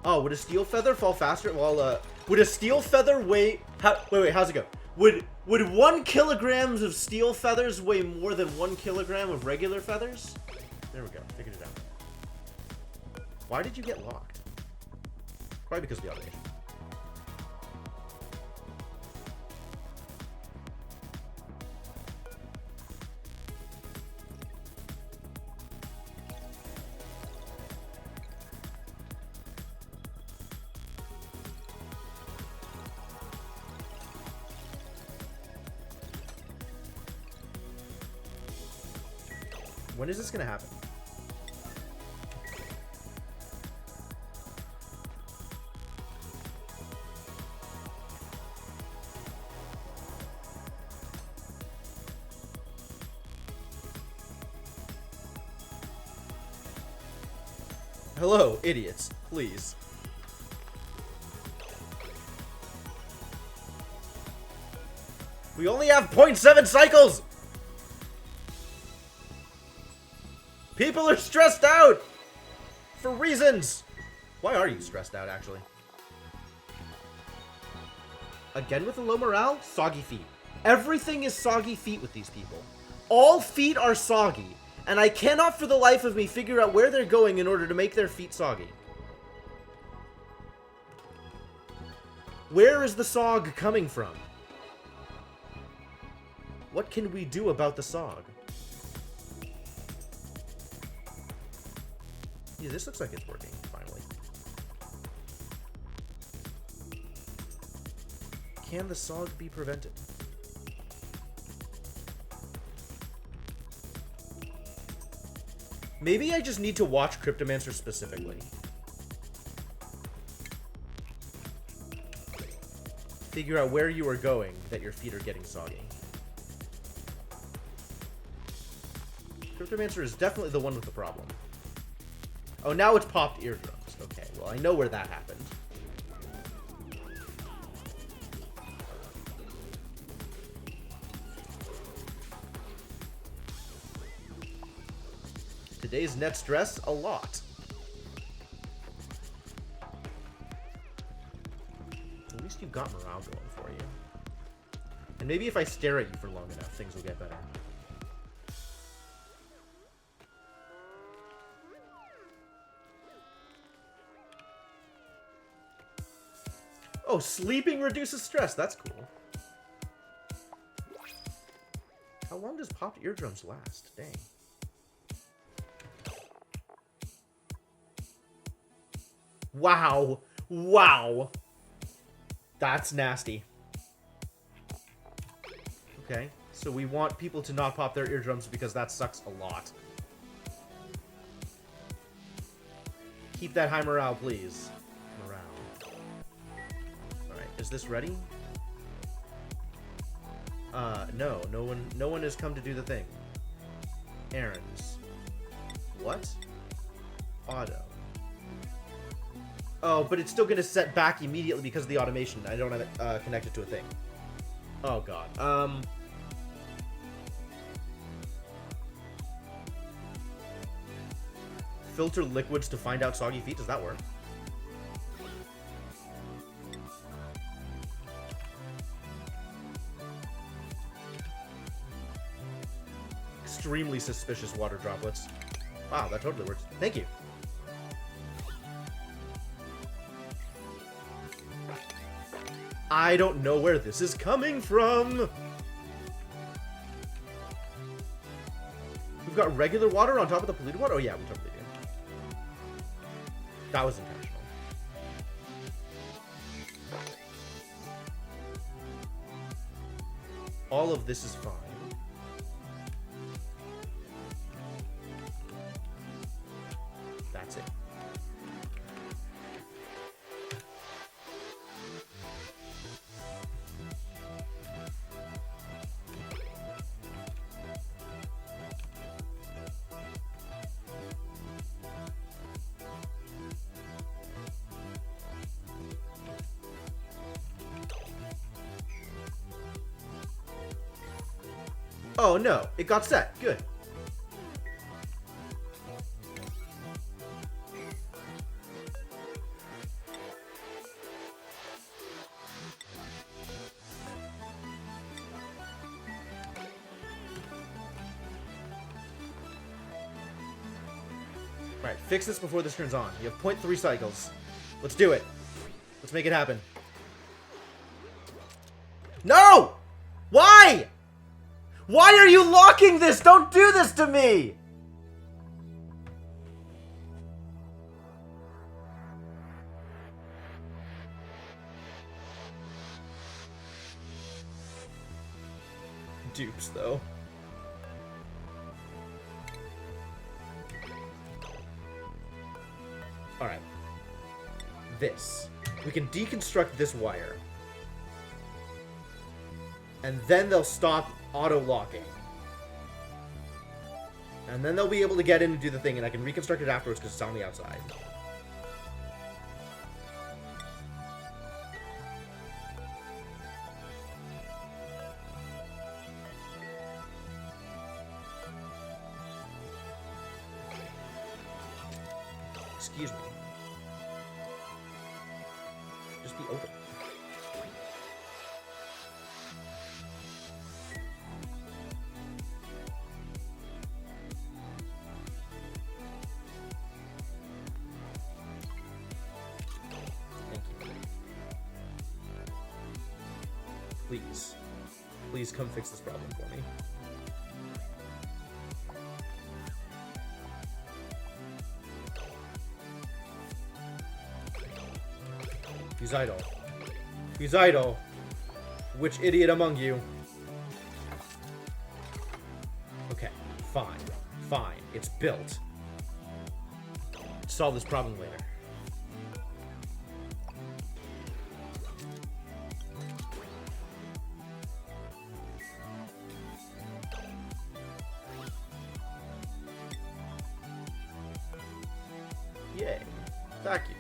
Oh, would a steel feather fall faster? Well, would a steel feather weigh... wait, how's it go? Would 1 kilogram of steel feathers weigh more than 1 kilogram of regular feathers? There we go. Figured it out. Why did you get locked? Probably because of the automation. When is this gonna happen? Hello, idiots, please. We only have 0.7 cycles! People are stressed out! For reasons! Why are you stressed out, actually? Again with the low morale? Soggy feet. Everything is soggy feet with these people. All feet are soggy, and I cannot for the life of me figure out where they're going in order to make their feet soggy. Where is the sog coming from? What can we do about the sog? Yeah, this looks like it's working, finally. Can the sog be prevented? Maybe I just need to watch Cryptomancer specifically. Figure out where you are going that your feet are getting soggy. Cryptomancer is definitely the one with the problem. Oh, now it's popped eardrums. Okay, well, I know where that happened. Today's net stress, a lot. At least you've got morale going for you. And maybe if I stare at you for long enough, things will get better. Oh, sleeping reduces stress. That's cool. How long does popped eardrums last? Dang. Wow. Wow. That's nasty. Okay, so we want people to not pop their eardrums because that sucks a lot. Keep that high morale, please. Is this ready? No. No one has come to do the thing. Errands. What? Auto. Oh, but it's still gonna set back immediately because of the automation. I don't have it connected to a thing. Oh god. Filter liquids to find out soggy feet. Does that work? Extremely suspicious water droplets. Wow, that totally works. Thank you. I don't know where this is coming from. We've got regular water on top of the polluted water? Oh yeah, we totally do. That was intentional. All of this is fine. That's it. Oh no, it got set. Good. Alright, fix this before this turns on. You have 0.3 cycles. Let's do it. Let's make it happen. No! Why? Why are you locking this? Don't do this to me! Dupes, though. Alright. This. We can deconstruct this wire. And then they'll stop auto-locking. And then they'll be able to get in and do the thing, and I can reconstruct it afterwards because it's on the outside. Excuse me. Just be open. Thank you. Please. Please come fix this problem for me. He's idle. He's idle. Which idiot among you? Okay, fine. Fine. It's built. Solve this problem later. Yay. Thank you.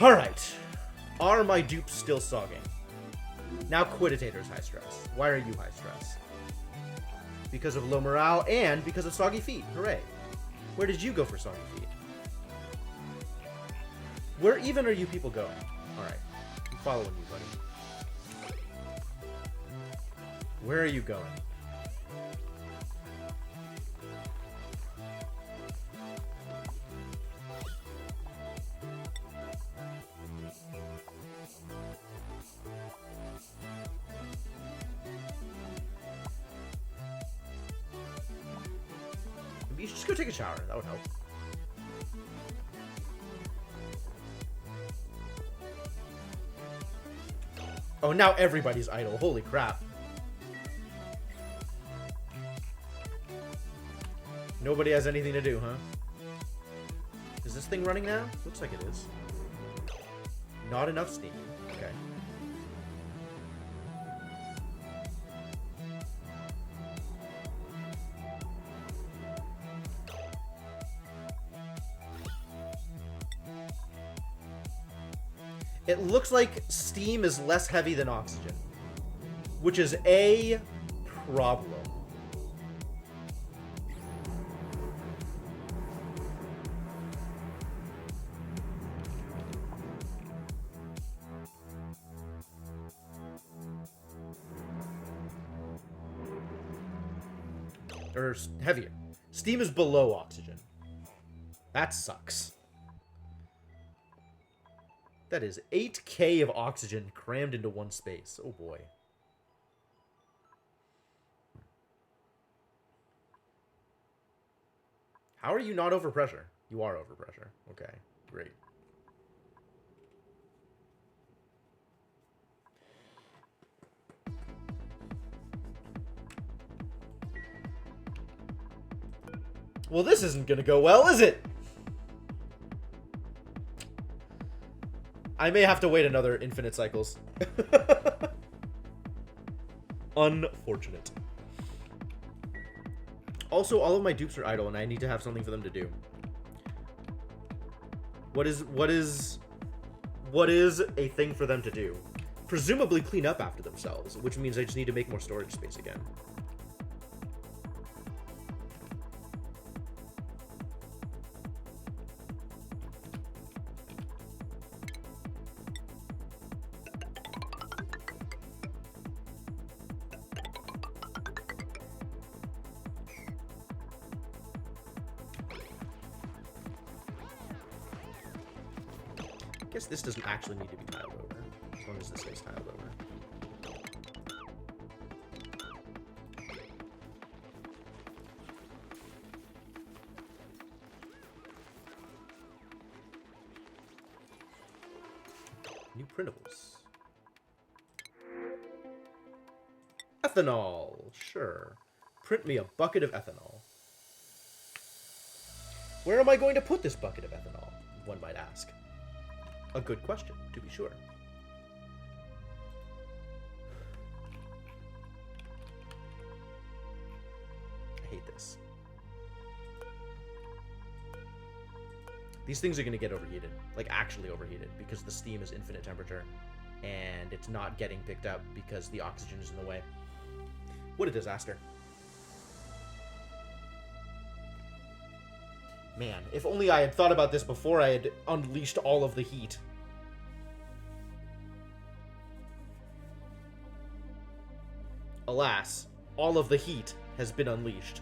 Alright. Are my dupes still sogging? Now Quiditator's high stress. Why are you high stress? Because of low morale and because of soggy feet. Hooray. Where did you go for soggy feet? Where even are you people going? Alright. I'm following you, buddy. Where are you going? You should just go take a shower. That would help. Oh, now everybody's idle. Holy crap. Nobody has anything to do, huh? Is this thing running now? Looks like it is. Not enough steam. Okay. It looks like steam is less heavy than oxygen, which is a problem. Or heavier. Steam is below oxygen. That sucks. That is 8K of oxygen crammed into one space. Oh boy. How are you not overpressure? You are overpressure. Okay, great. Well, this isn't gonna go well, is it? I may have to wait another infinite cycles. Unfortunate. Also, all of my dupes are idle, and I need to have something for them to do. What is a thing for them to do? Presumably clean up after themselves, which means I just need to make more storage space again. guess this doesn't actually need to be tiled over, as long as this stays tiled over. New printables. Ethanol, sure. Print me a bucket of ethanol. Where am I going to put this bucket of ethanol, one might ask? A good question, to be sure. I hate this. These things are going to get overheated, like actually overheated, because the steam is infinite temperature, and it's not getting picked up because the oxygen is in the way. What a disaster. Man, if only I had thought about this before I had unleashed all of the heat. Alas, all of the heat has been unleashed.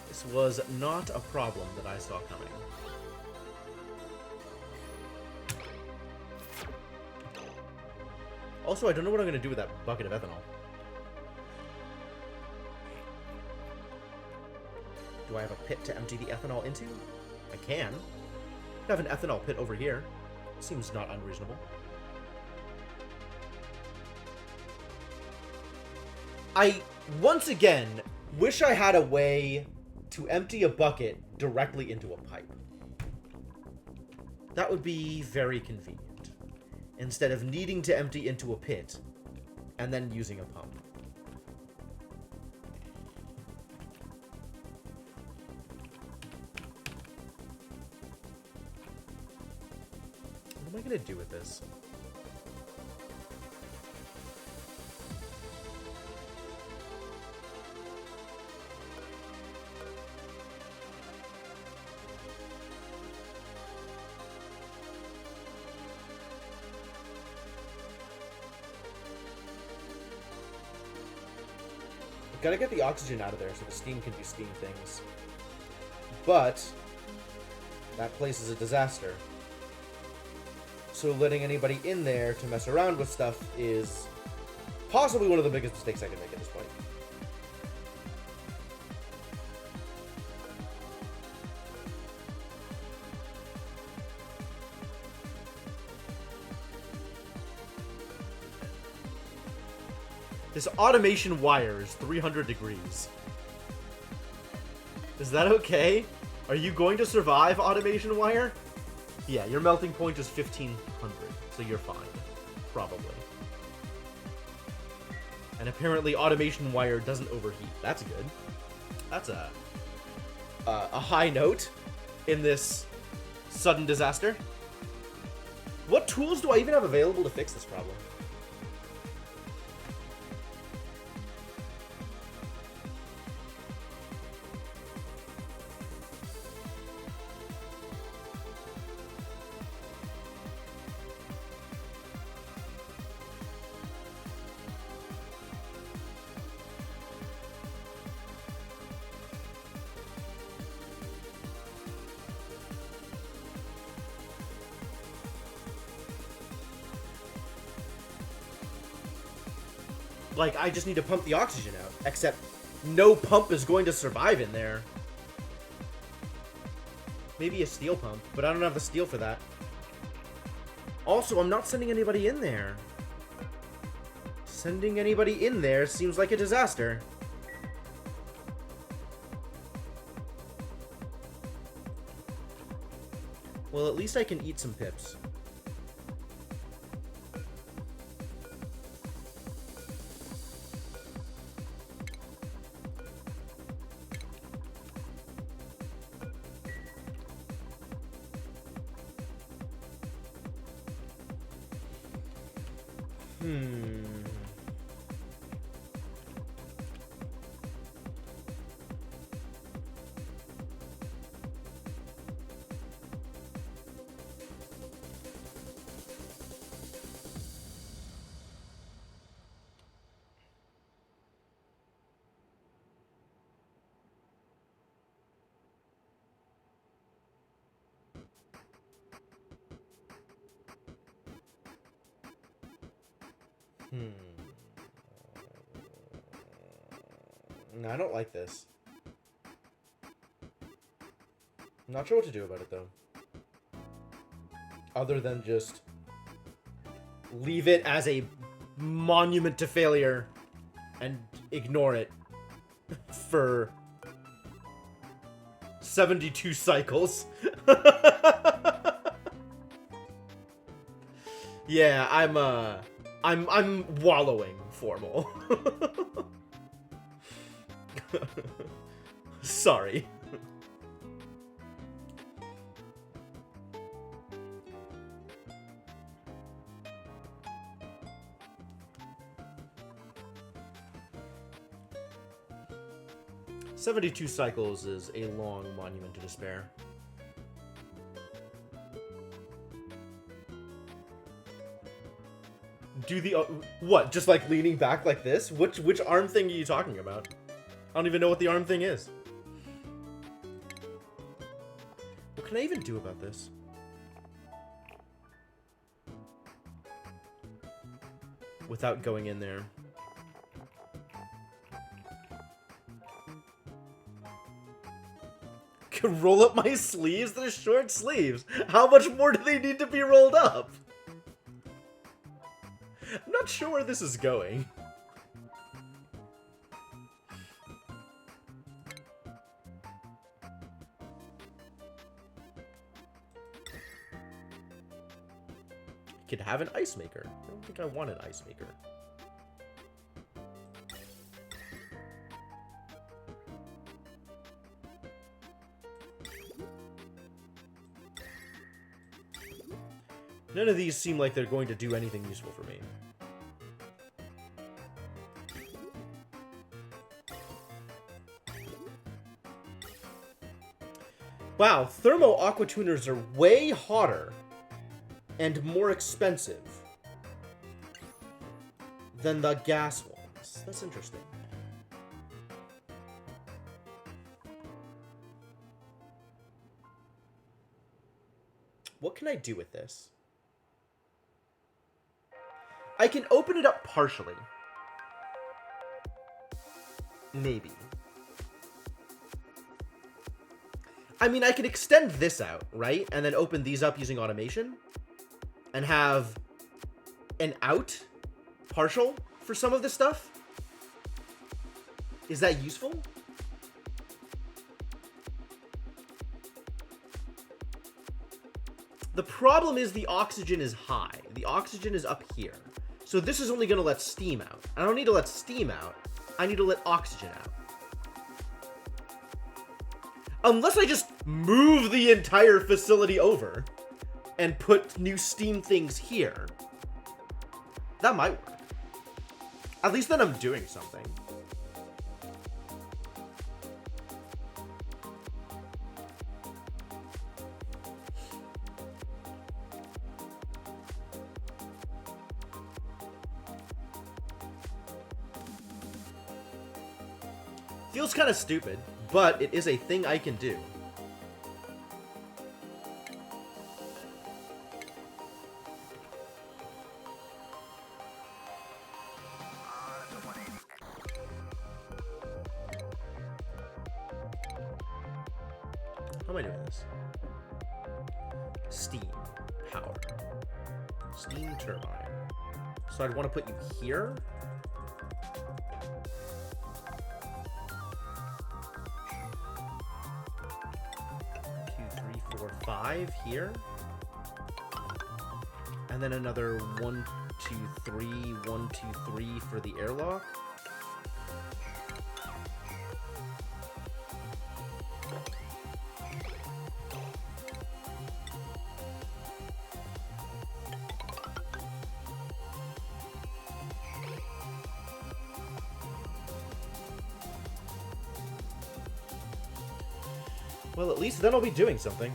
This was not a problem that I saw coming. Also, I don't know what I'm going to do with that bucket of ethanol. Do I have a pit to empty the ethanol into? I can. I have an ethanol pit over here. Seems not unreasonable. I, once again, wish I had a way to empty a bucket directly into a pipe. That would be very convenient. Instead of needing to empty into a pit and then using a pump. What am I going to do with this? Gotta get the oxygen out of there so the steam can do steam things. But that place is a disaster. So letting anybody in there to mess around with stuff is possibly one of the biggest mistakes I can make at this point. This automation wire is 300 degrees. Is that okay? Are you going to survive, automation wire? Yeah, your melting point is 1500, so you're fine. Probably. And apparently automation wire doesn't overheat. That's good. That's a high note in this sudden disaster. What tools do I even have available to fix this problem? Like, I just need to pump the oxygen out. Except, no pump is going to survive in there. Maybe a steel pump, but I don't have the steel for that. Also, I'm not sending anybody in there. Sending anybody in there seems like a disaster. Well, at least I can eat some pips. No, I don't like this. I'm not sure what to do about it, though. Other than just leave it as a monument to failure and ignore it for 72 cycles. Yeah, I'm wallowing, Formal. Sorry. "72 cycles is a long monument to despair." Do the what? Just like leaning back like this? Which arm thing are you talking about? I don't even know what the arm thing is. What can I even do about this? Without going in there. Can roll up my sleeves? They're short sleeves. How much more do they need to be rolled up? I'm not sure where this is going. Could have an ice maker. I don't think I want an ice maker. None of these seem like they're going to do anything useful for me. Wow, thermo aqua tuners are way hotter and more expensive than the gas ones. That's interesting. What can I do with this? I can open it up partially. Maybe. I mean, I could extend this out, right? And then open these up using automation. And have an out partial for some of this stuff. Is that useful? The problem is the oxygen is high. The oxygen is up here. So this is only going to let steam out. I don't need to let steam out. I need to let oxygen out. Unless I just move the entire facility over and put new steam things here. That might work. At least then I'm doing something. Feels kind of stupid, but it is a thing I can do. How am I doing this? Steam. Power. Steam turbine. So I'd want to put you here? 5 here, and then another 1, 2, 3, 1, 2, 3 for the airlock. Well, at least then I'll be doing something.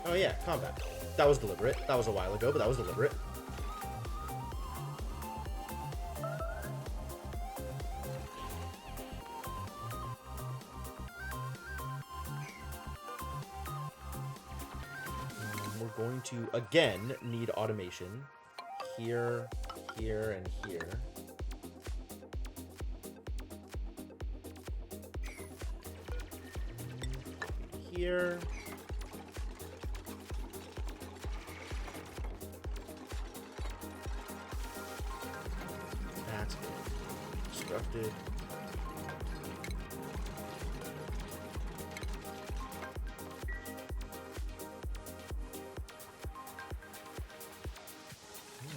Oh yeah, combat. That was deliberate. That was a while ago, but that was deliberate. We're going to, again, need automation. Here, here, and here. Here. That's good. Constructed.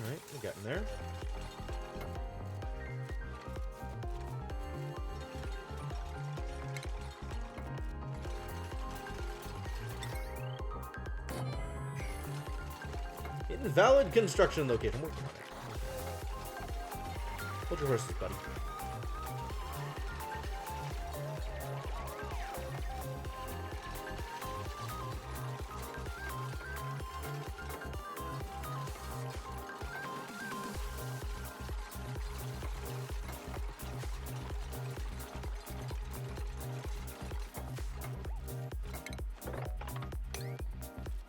Alright, we're getting there. Invalid construction location. I'm working on it. Hold your horses, buddy.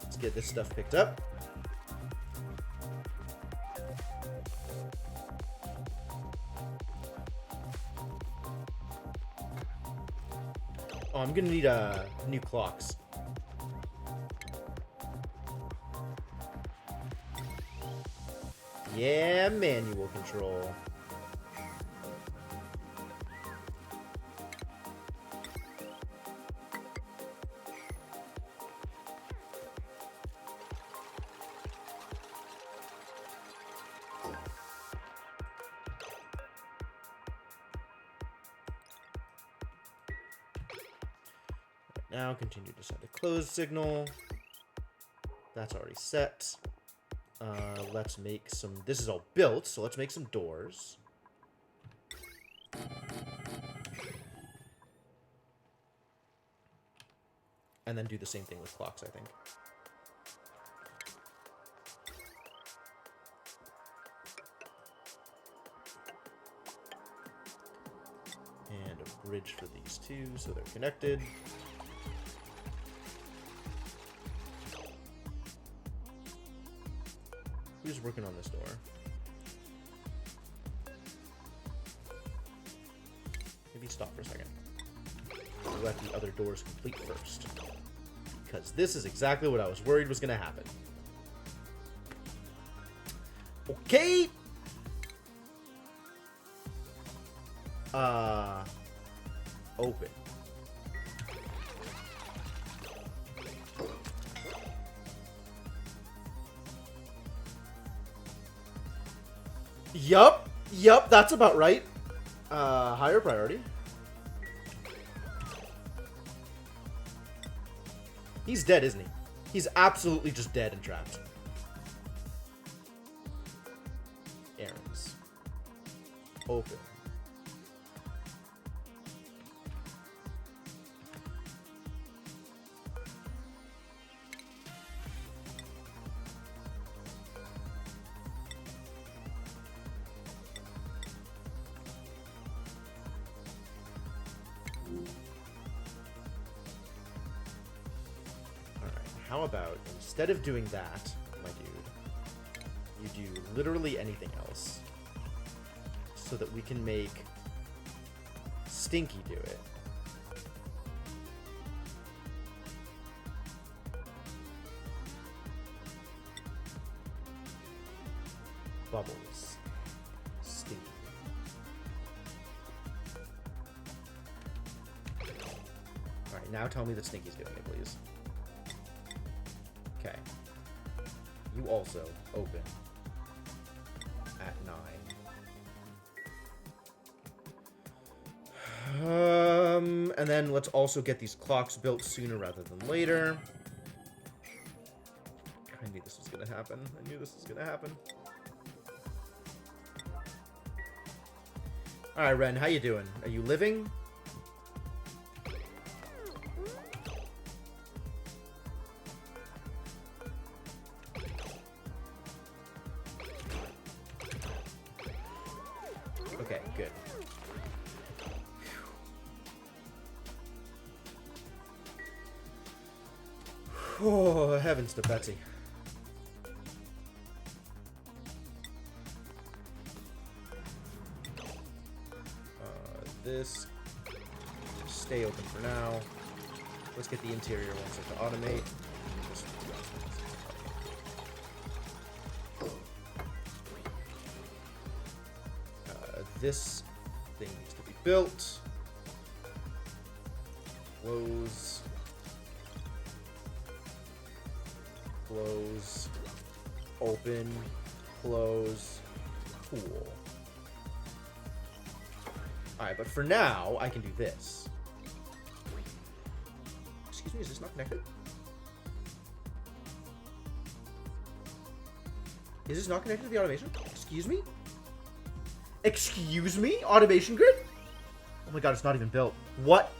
Let's get this stuff picked up. Oh, I'm gonna need new clocks. Yeah, manual control. Now continue to set the close signal. That's already set. Let's make some... This is all built, so let's make some doors. And then do the same thing with clocks, I think. And a bridge for these two, so they're connected. Who's working on this door? Maybe stop for a second. Let the other doors complete first. Because this is exactly what I was worried was going to happen. Okay! Open. Yup, that's about right. Higher priority. He's dead, isn't he? He's absolutely just dead and trapped. Errands. Open. How about, instead of doing that, my dude, you do literally anything else so that we can make Stinky do it. Bubbles. Stinky. Alright, now tell me that Stinky's doing it, please. Okay. You also open at 9. And then let's also get these clocks built sooner rather than later. I knew this was gonna happen. I knew this was gonna happen. Alright, Ren, how you doing? Are you living? Oh, heavens to Betsy. This stay open for now. Let's get the interior one set to automate. This thing needs to be built. Close. Close. Open. Close. Cool. Alright, but for now, I can do this. Excuse me, is this not connected? Is this not connected to the automation? Excuse me? Excuse me? Automation grid? Oh my god, it's not even built. What?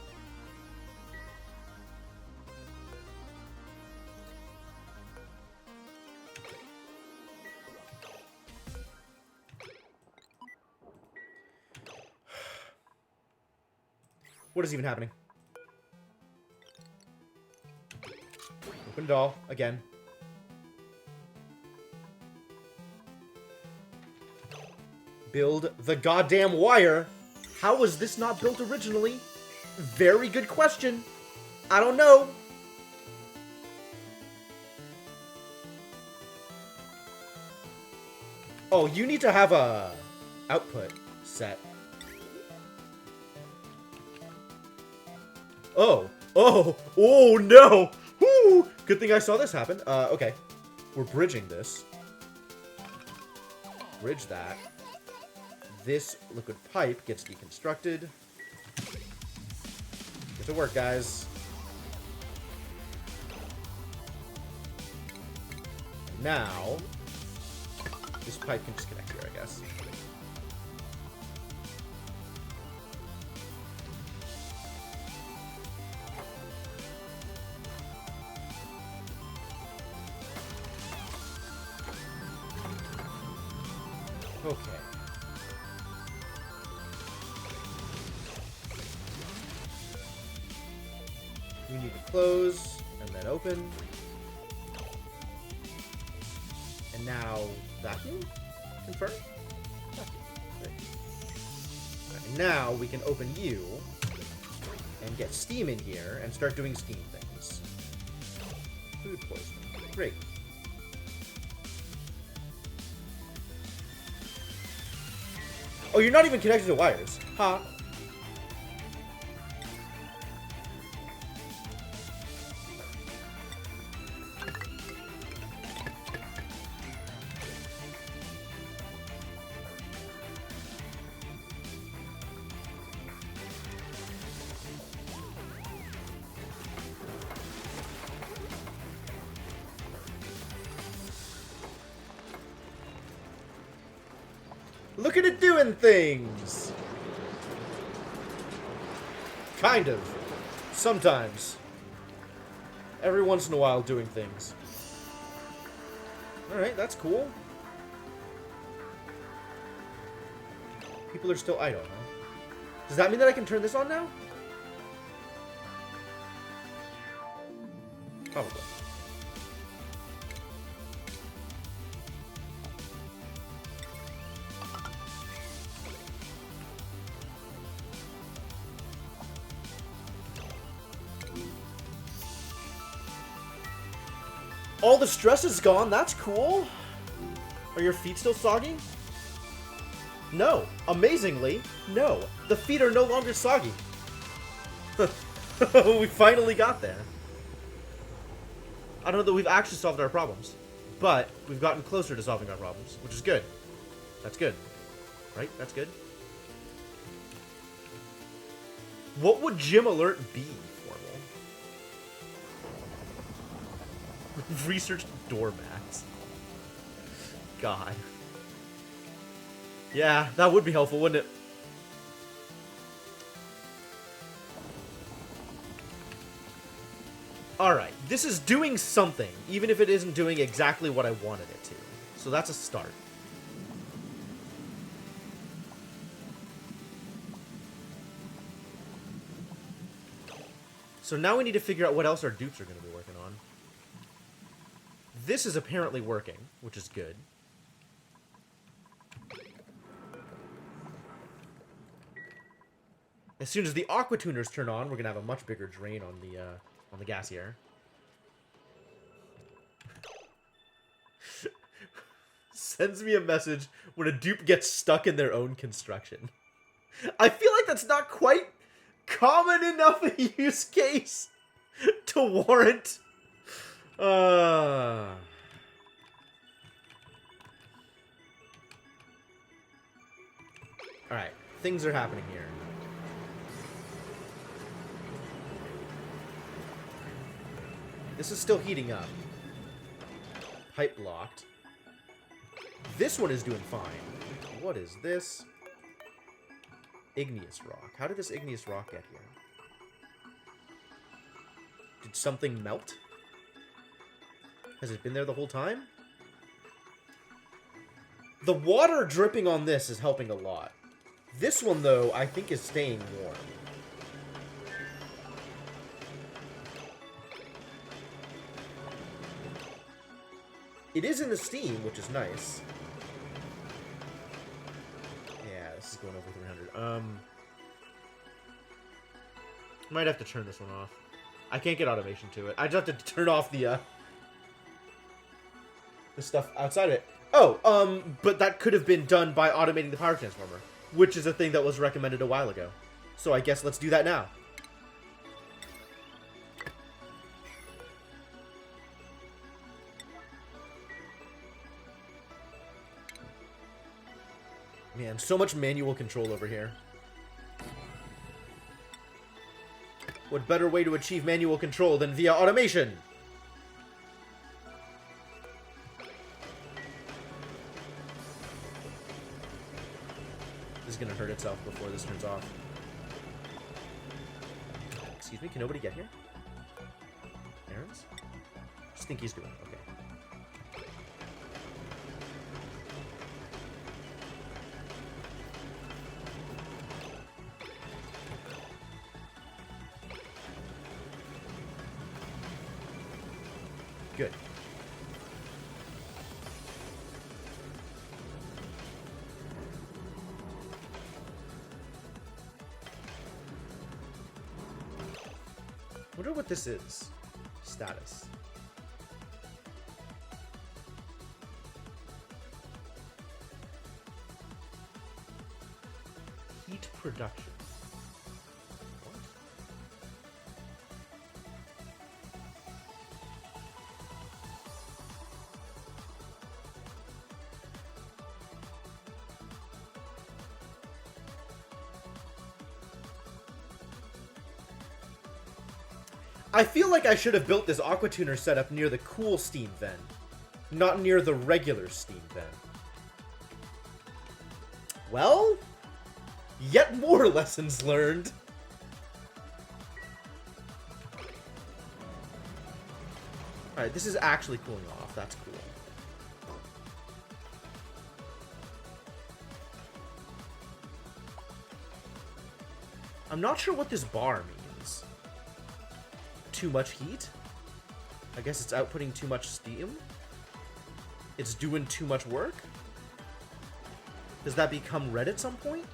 What is even happening? Open doll again. Build the goddamn wire. How was this not built originally? Very good question. I don't know. Oh, you need to have a output set. Oh, no! Woo! Good thing I saw this happen. Okay. We're bridging this. Bridge that. This liquid pipe gets deconstructed. Get to work, guys. Now, this pipe can just connect here, I guess. Okay. We need to close and then open. And now vacuum? Confirm? Vacuum. Great. Right, now we can open you and get steam in here and start doing steam things. Food poisoning. Great. Oh, you're not even connected to wires. Huh? Look at it doing things! Kind of. Sometimes. Every once in a while doing things. Alright, that's cool. People are still idle, huh? Does that mean that I can turn this on now? Probably. All the stress is gone, that's cool. Are your feet still soggy? No. Amazingly, no. The feet are no longer soggy. We finally got there. I don't know that we've actually solved our problems, but we've gotten closer to solving our problems, which is good. That's good. Right? That's good. What would Gym Alert be? Researched doormats. God. Yeah, that would be helpful, wouldn't it? Alright, this is doing something, even if it isn't doing exactly what I wanted it to. So that's a start. So now we need to figure out what else our dupes are going to be working on. This is apparently working, which is good. As soon as the aqua tuners turn on, we're going to have a much bigger drain on the gassier. Sends me a message when a dupe gets stuck in their own construction. I feel like that's not quite common enough a use case to warrant. Alright, things are happening here. This is still heating up. Pipe blocked. This one is doing fine. What is this? Igneous rock. How did this igneous rock get here? Did something melt? Has it been there the whole time? The water dripping on this is helping a lot. This one, though, I think is staying warm. It is in the steam, which is nice. Yeah, this is going over 300. Might have to turn this one off. I can't get automation to it. I just have to turn off the stuff outside of it. Oh, but that could have been done by automating the power transformer, which is a thing that was recommended a while ago. So I guess let's do that now. Man, so much manual control over here. What better way to achieve manual control than via automation? This is gonna hurt itself before this turns off. Excuse me, can nobody get here? Aaron's? Just think he's doing it. Okay. Good. Wonder what this is. Status. Heat production. I feel like I should have built this aqua tuner setup near the cool steam vent, not near the regular steam vent. Well, yet more lessons learned. Alright, this is actually cooling off. That's cool. I'm not sure what this bar means. Too much heat? I guess it's outputting too much steam? It's doing too much work? Does that become red at some point?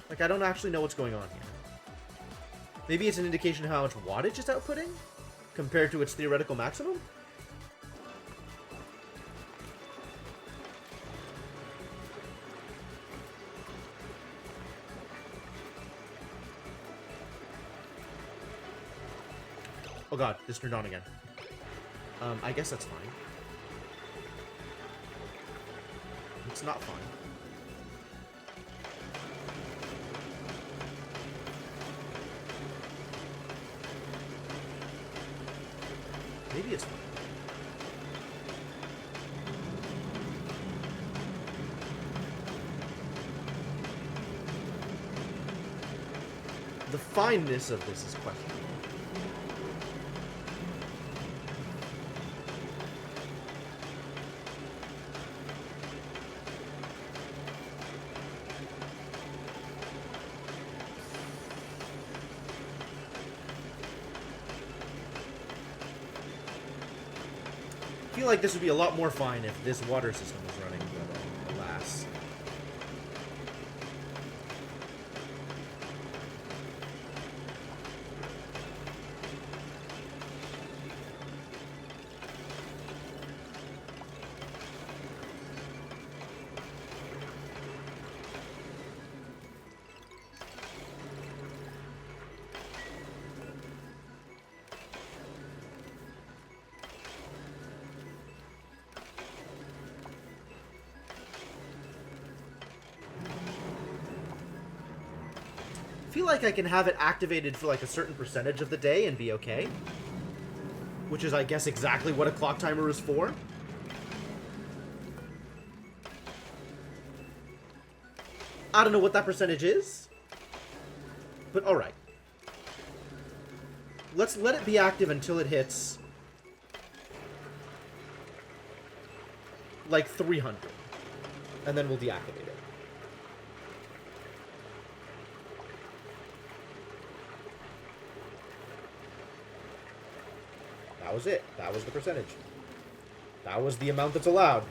Like, I don't actually know what's going on here. Maybe it's an indication of how much wattage it's outputting compared to its theoretical maximum? Oh god, this turned on again. I guess that's fine. It's not fine. Maybe it's fine. The fineness of this is questionable. I feel like this would be a lot more fine if this water system was running, but alas. I feel like I can have it activated for like a certain percentage of the day and be okay. Which is, I guess, exactly what a clock timer is for. I don't know what that percentage is. But alright. Let's let it be active until it hits like 300. And then we'll deactivate it. That was it. That was the percentage. That was the amount that's allowed.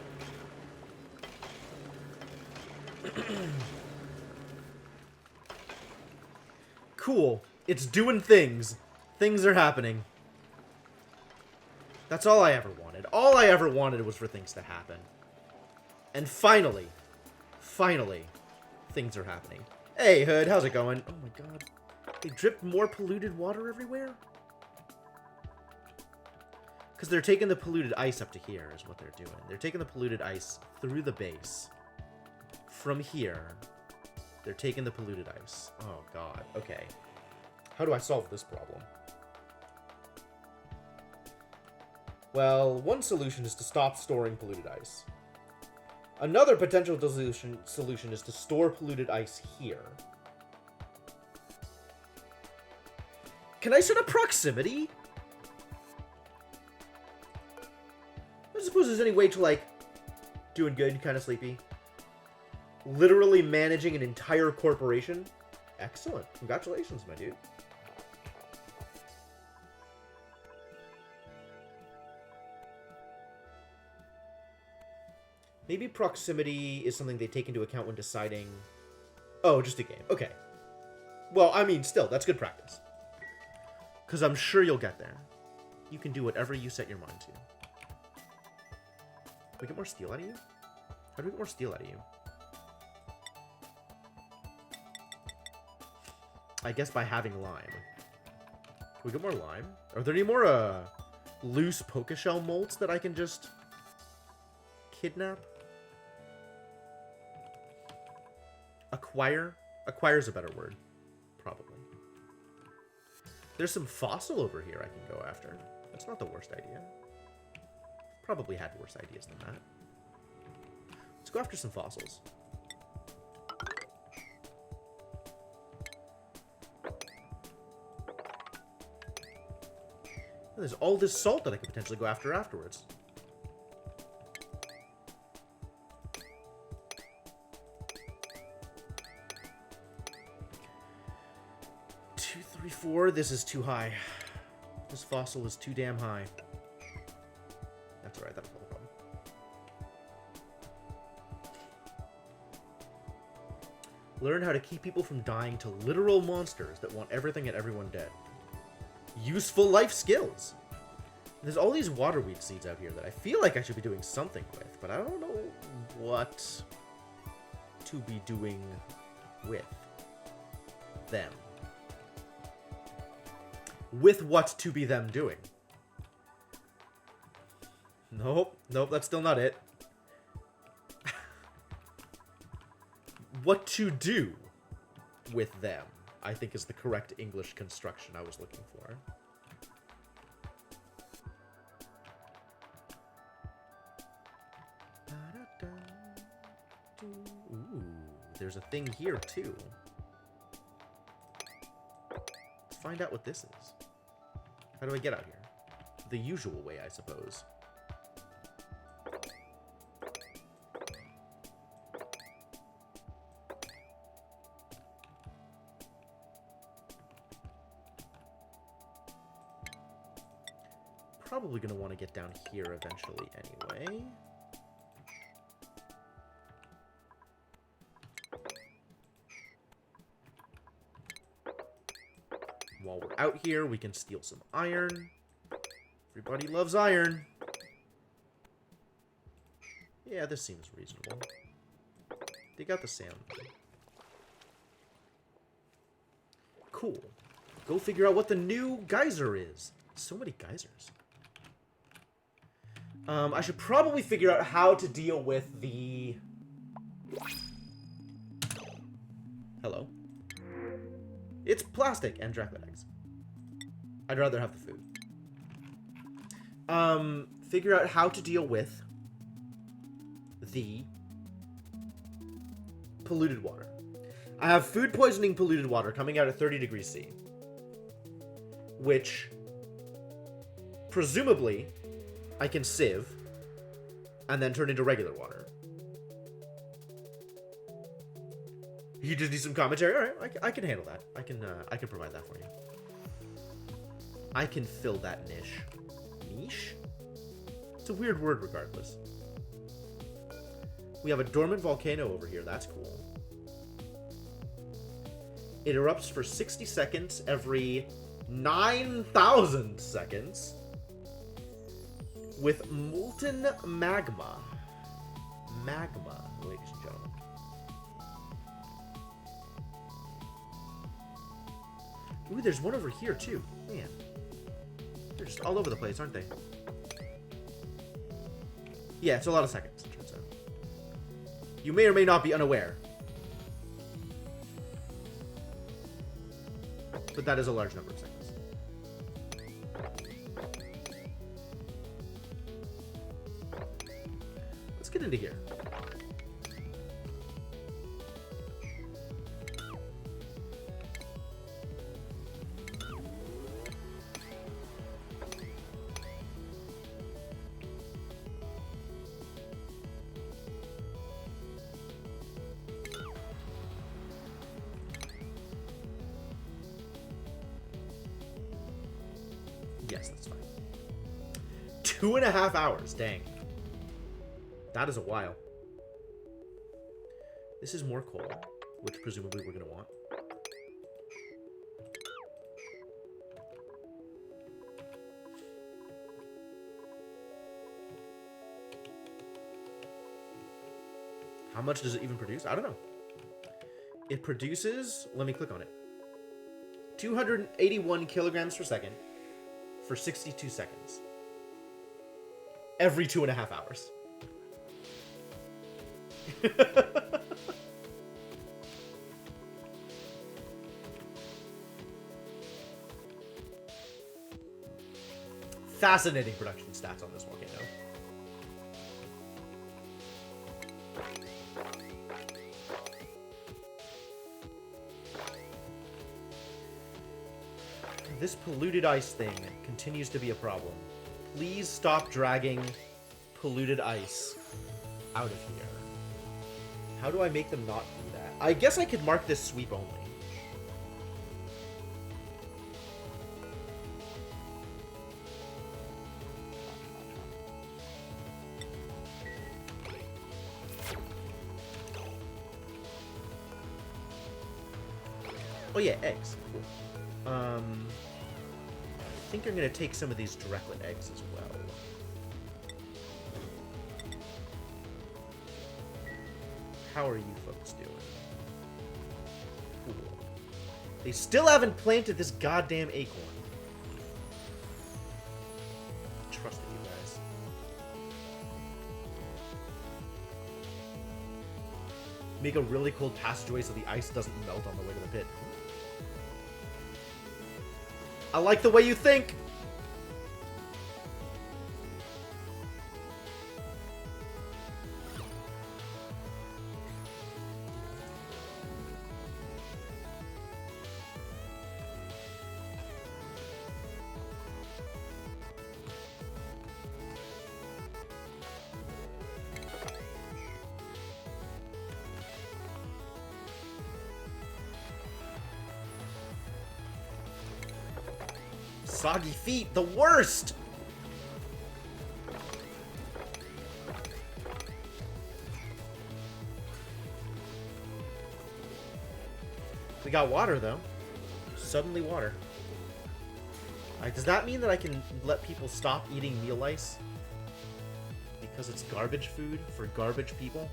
Cool. It's doing things. Things are happening. That's all I ever wanted. All I ever wanted was for things to happen. And finally, things are happening. Hey, Hood, how's it going? Oh my god. They dripped more polluted water everywhere? Because they're taking the polluted ice up to here is what they're doing. They're taking the polluted ice through the base. From here, they're taking the polluted ice. Oh, God. Okay. How do I solve this problem? Well, one solution is to stop storing polluted ice. Another potential solution is to store polluted ice here. Can I set a proximity? I suppose there's any way to, like, doing good, kind of sleepy. Literally managing an entire corporation. Excellent. Congratulations, my dude. Maybe proximity is something they take into account when deciding... Oh, just a game. Okay. Well, I mean, still, that's good practice. Because I'm sure you'll get there. You can do whatever you set your mind to. Can we get more steel out of you? How do we get more steel out of you? I guess by having lime. Can we get more lime? Are there any more, loose Poké Shell molts that I can just kidnap? Acquire? Acquire's a better word. Probably. There's some fossil over here I can go after. That's not the worst idea. Probably had worse ideas than that. Let's go after some fossils. There's all this salt that I could potentially go after afterwards. Two, three, four. This is too high. This fossil is too damn high. That's alright, that's not a problem. Learn how to keep people from dying to literal monsters that want everything and everyone dead. Useful life skills. There's all these waterweed seeds out here that I feel like I should be doing something with, but I don't know what to be doing with them. With what to be them doing. Nope, that's still not it. What to do with them, I think, is the correct English construction I was looking for. Ooh, there's a thing here, too. Let's find out what this is. How do I get out here? The usual way, I suppose. probably going to want to get down here eventually anyway. While we're out here, we can steal some iron. Everybody loves iron. Yeah, this seems reasonable. They got the sand. Cool. Go figure out what the new geyser is. So many geysers. I should probably figure out how to deal with the... Hello. It's plastic and Dracula eggs. I'd rather have the food. Figure out how to deal with the polluted water. I have food poisoning polluted water coming out at 30 degrees C. Which, presumably, I can sieve and then turn into regular water. You just need some commentary? Alright, I can handle that. I can provide that for you. I can fill that niche. Niche? It's a weird word regardless. We have a dormant volcano over here. That's cool. It erupts for 60 seconds every 9,000 seconds with molten magma. Magma, ladies and gentlemen. Ooh, there's one over here too. Man. They're just all over the place, aren't they? Yeah, it's a lot of seconds, it turns out. You may or may not be unaware. But that is a large number of seconds. Let's get into here. Yes, that's fine. 2.5 hours, dang. That is a while. This is more coal, which presumably we're going to want. How much does it even produce? I don't know. It produces, let me click on it, 281 kilograms per second for 62 seconds. Every 2.5 hours. Fascinating production stats on this volcano. This polluted ice thing continues to be a problem. Please stop dragging polluted ice out of here. How do I make them not do that? I guess I could mark this sweep only. Oh yeah, eggs. Cool. I think I'm going to take some of these Drecklet eggs as well. How are you folks doing? Cool. They still haven't planted this goddamn acorn. Trust in you guys. Make a really cold passageway so the ice doesn't melt on the way to the pit. I like the way you think! Soggy feet, the worst! We got water, though. Suddenly water. Alright, does that mean that I can let people stop eating meal ice? Because it's garbage food for garbage people?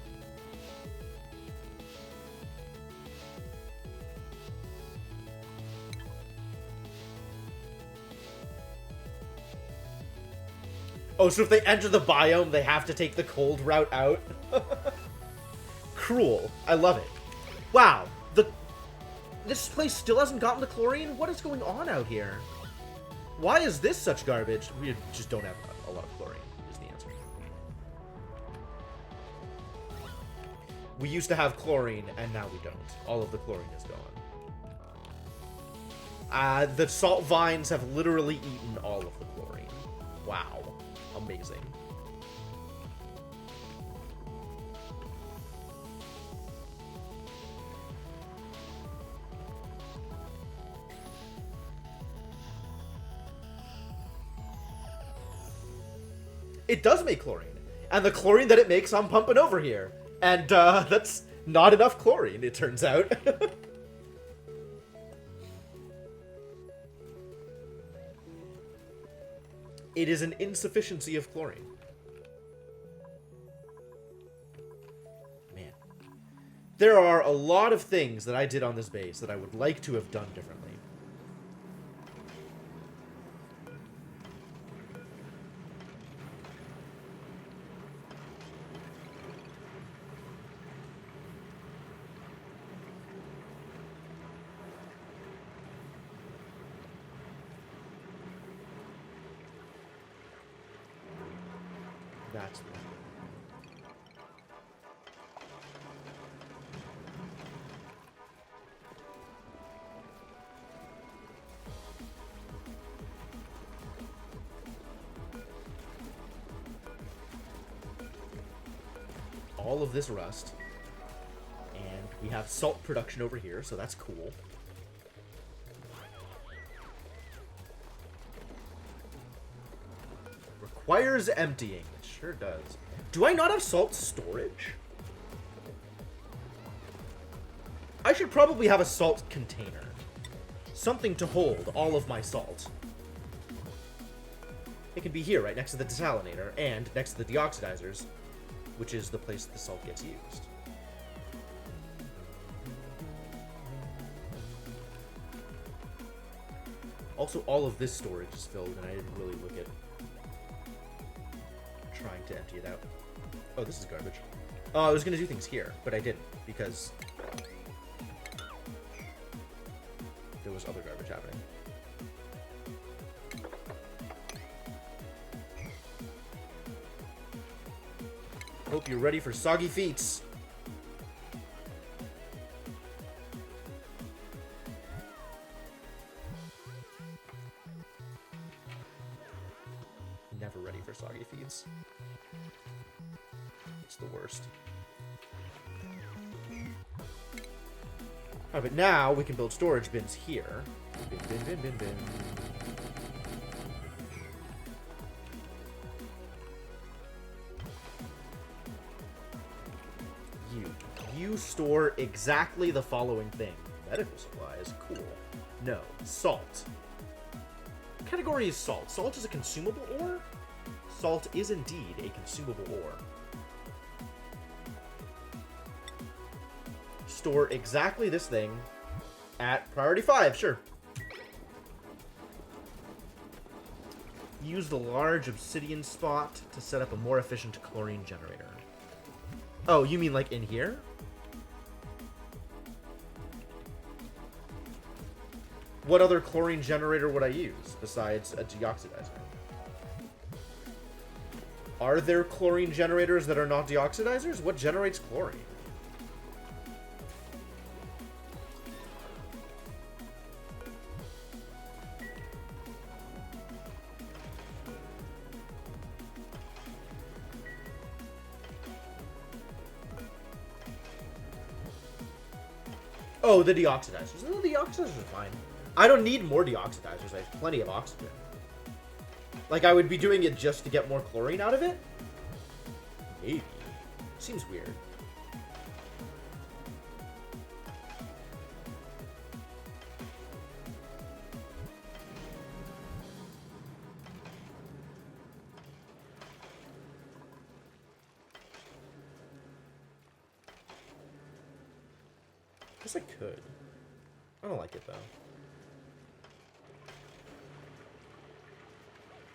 Oh, so if they enter the biome, they have to take the cold route out? Cruel. I love it. Wow. This place still hasn't gotten the chlorine? What is going on out here? Why is this such garbage? We just don't have a lot of chlorine, is the answer. We used to have chlorine, and now we don't. All of the chlorine is gone. The salt vines have literally eaten all of the chlorine. Wow. Amazing. It does make chlorine. And the chlorine that it makes, I'm pumping over here. And that's not enough chlorine, it turns out. It is an insufficiency of chlorine. Man. There are a lot of things that I did on this base that I would like to have done differently. That's the all of this rust. And we have salt production over here, so that's cool. Requires emptying. It sure does. Do I not have salt storage? I should probably have a salt container. Something to hold all of my salt. It can be here, right next to the desalinator, and next to the deoxidizers, which is the place the salt gets used. Also, all of this storage is filled, and I didn't really look at trying to empty it out. Oh, this is garbage. Oh, I was going to do things here, but I didn't, because there was other garbage happening. Hope you're ready for soggy feats. Never ready for soggy feeds. It's the worst. Alright, but now we can build storage bins here. Bin, bin, bin, bin, bin. You store exactly the following thing. Medical supplies, cool. No, salt. What category is salt? Salt is a consumable ore? Salt is indeed a consumable ore. Store exactly this thing at priority 5, sure. Use the large obsidian spot to set up a more efficient chlorine generator. Oh, you mean like in here? What other chlorine generator would I use besides a deoxidizer? Are there chlorine generators that are not deoxidizers? What generates chlorine? Oh, the deoxidizers. No, the deoxidizers are fine. I don't need more deoxidizers. I have plenty of oxygen. Like, I would be doing it just to get more chlorine out of it? Maybe. Seems weird. guess I could. I don't like it, though.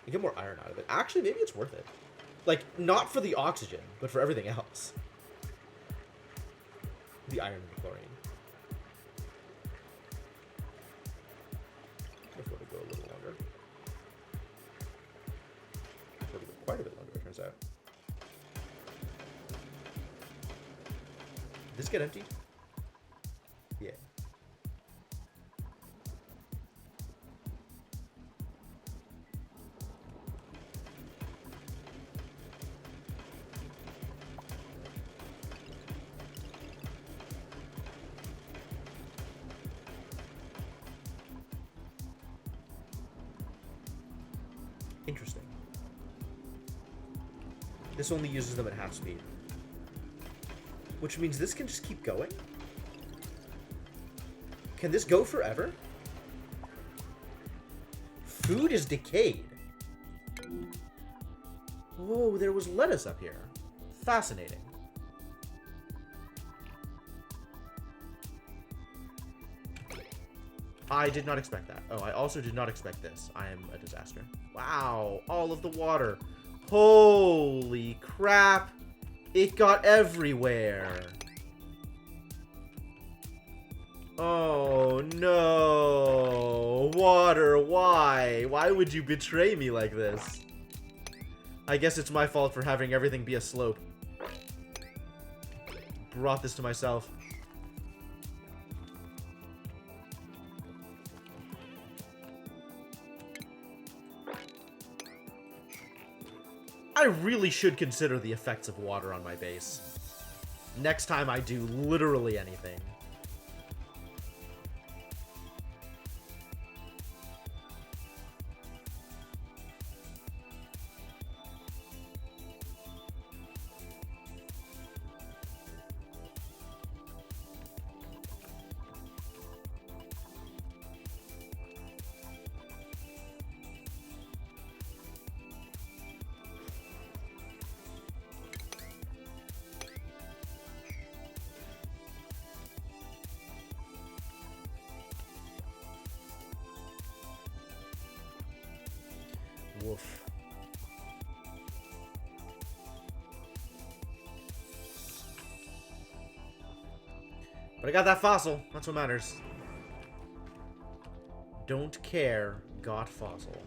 You get more iron out of it. Actually, maybe it's worth it. Like, not for the oxygen, but for everything else. The iron and the chlorine. I can afford to go a little longer. I afford to go quite a bit longer, it turns out. Did this get emptied? Yeah. Interesting. This only uses them at half speed. Which means this can just keep going? Can this go forever? Food is decayed. Whoa, there was lettuce up here. Fascinating. I did not expect that. Oh, I also did not expect this. I am a disaster. Wow, all of the water. Holy crap. It got everywhere. Oh, no. Water, why? Why would you betray me like this? I guess it's my fault for having everything be a slope. Brought this to myself. I really should consider the effects of water on my base. Next time I do literally anything. Woof. But I got that fossil. That's what matters. Don't care. Got fossil.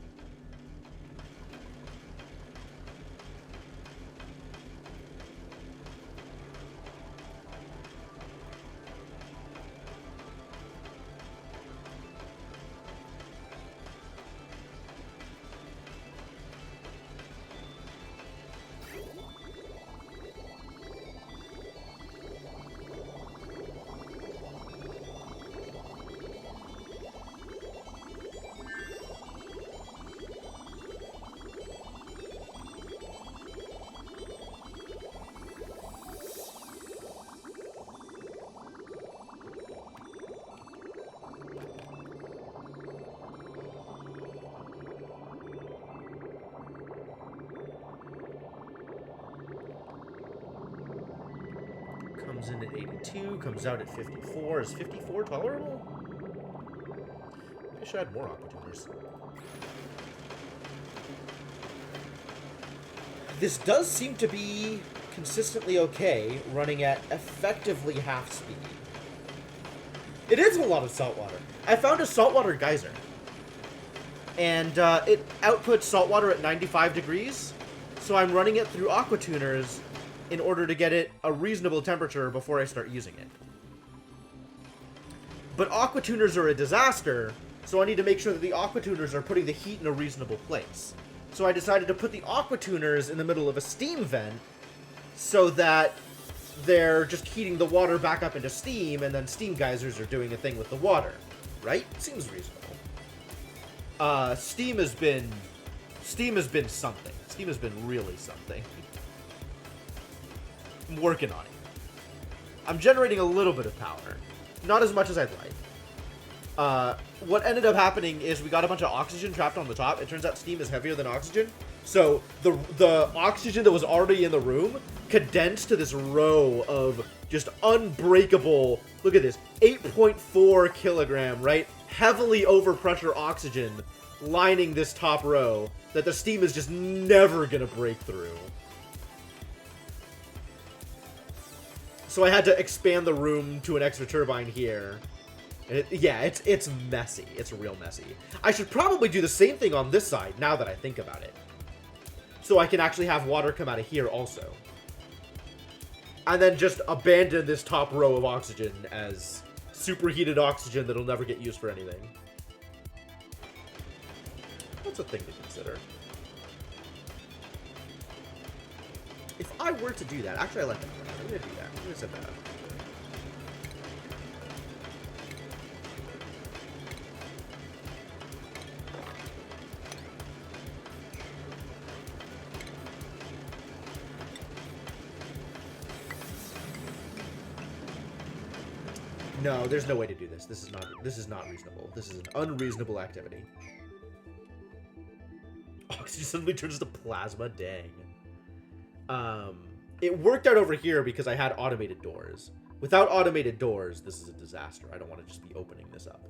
Comes in at 82, comes out at 54. Is 54 tolerable? Maybe I should add more aqua tuners. This does seem to be consistently okay, running at effectively half speed. It is a lot of saltwater. I found a saltwater geyser. And it outputs saltwater at 95 degrees. So I'm running it through aqua tuners in order to get it a reasonable temperature before I start using it. But aqua tuners are a disaster, so I need to make sure that the aqua tuners are putting the heat in a reasonable place. So I decided to put the aqua tuners in the middle of a steam vent so that they're just heating the water back up into steam, and then steam geysers are doing a thing with the water. Right? Seems reasonable. Steam has been something. Steam has been really something. I'm working on it. I'm generating a little bit of power. Not as much as I'd like. What ended up happening is we got a bunch of oxygen trapped on the top. It turns out steam is heavier than oxygen. So the oxygen that was already in the room condensed to this row of Just unbreakable. Look at this. 8.4 kilogram, right? Heavily overpressure oxygen lining this top row that the steam is just never gonna break through. So I had to expand the room to an extra turbine here. And it's messy. It's real messy. I should probably do the same thing on this side, now that I think about it. So I can actually have water come out of here also. And then just abandon this top row of oxygen as superheated oxygen that'll never get used for anything. That's a thing to consider. If I were to do that, actually I like that. I'm gonna do that. I'm gonna set that up. No, there's no way to do this. This is not reasonable. This is an unreasonable activity. Oxygen suddenly turns to plasma, dang. It worked out over here because I had automated doors. Without automated doors, this is a disaster. I don't want to just be opening this up.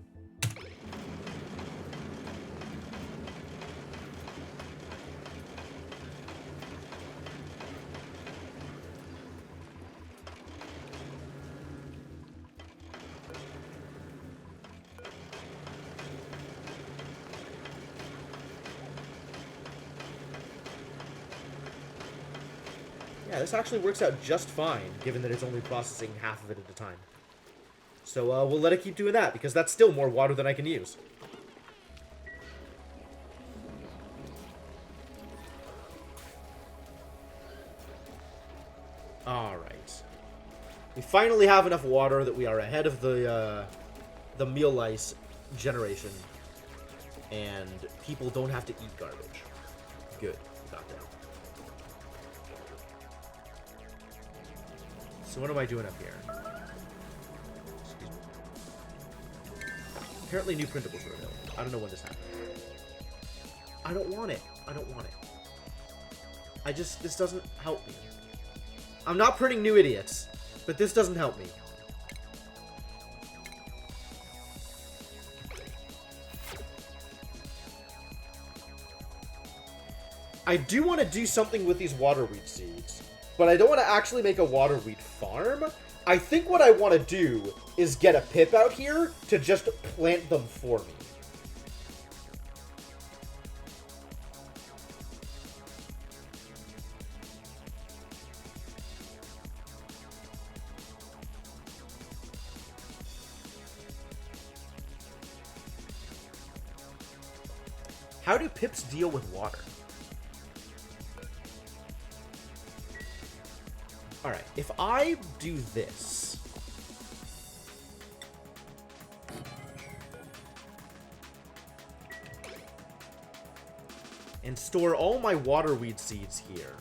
Yeah, this actually works out just fine, given that it's only processing half of it at a time. So we'll let it keep doing that, because that's still more water than I can use. Alright. We finally have enough water that we are ahead of the meal lice generation. And people don't have to eat garbage. Good. We got that. So what am I doing up here? Excuse me. Apparently new printables are available. I don't know when this happened. I don't want it. I don't want it. This doesn't help me. I'm not printing new idiots, but this doesn't help me. I do want to do something with these waterweed seeds. But I don't want to actually make a waterweed farm. I think what I want to do is get a pip out here to just plant them for me. How do pips deal with water? Alright, if I do this... and store all my waterweed seeds here...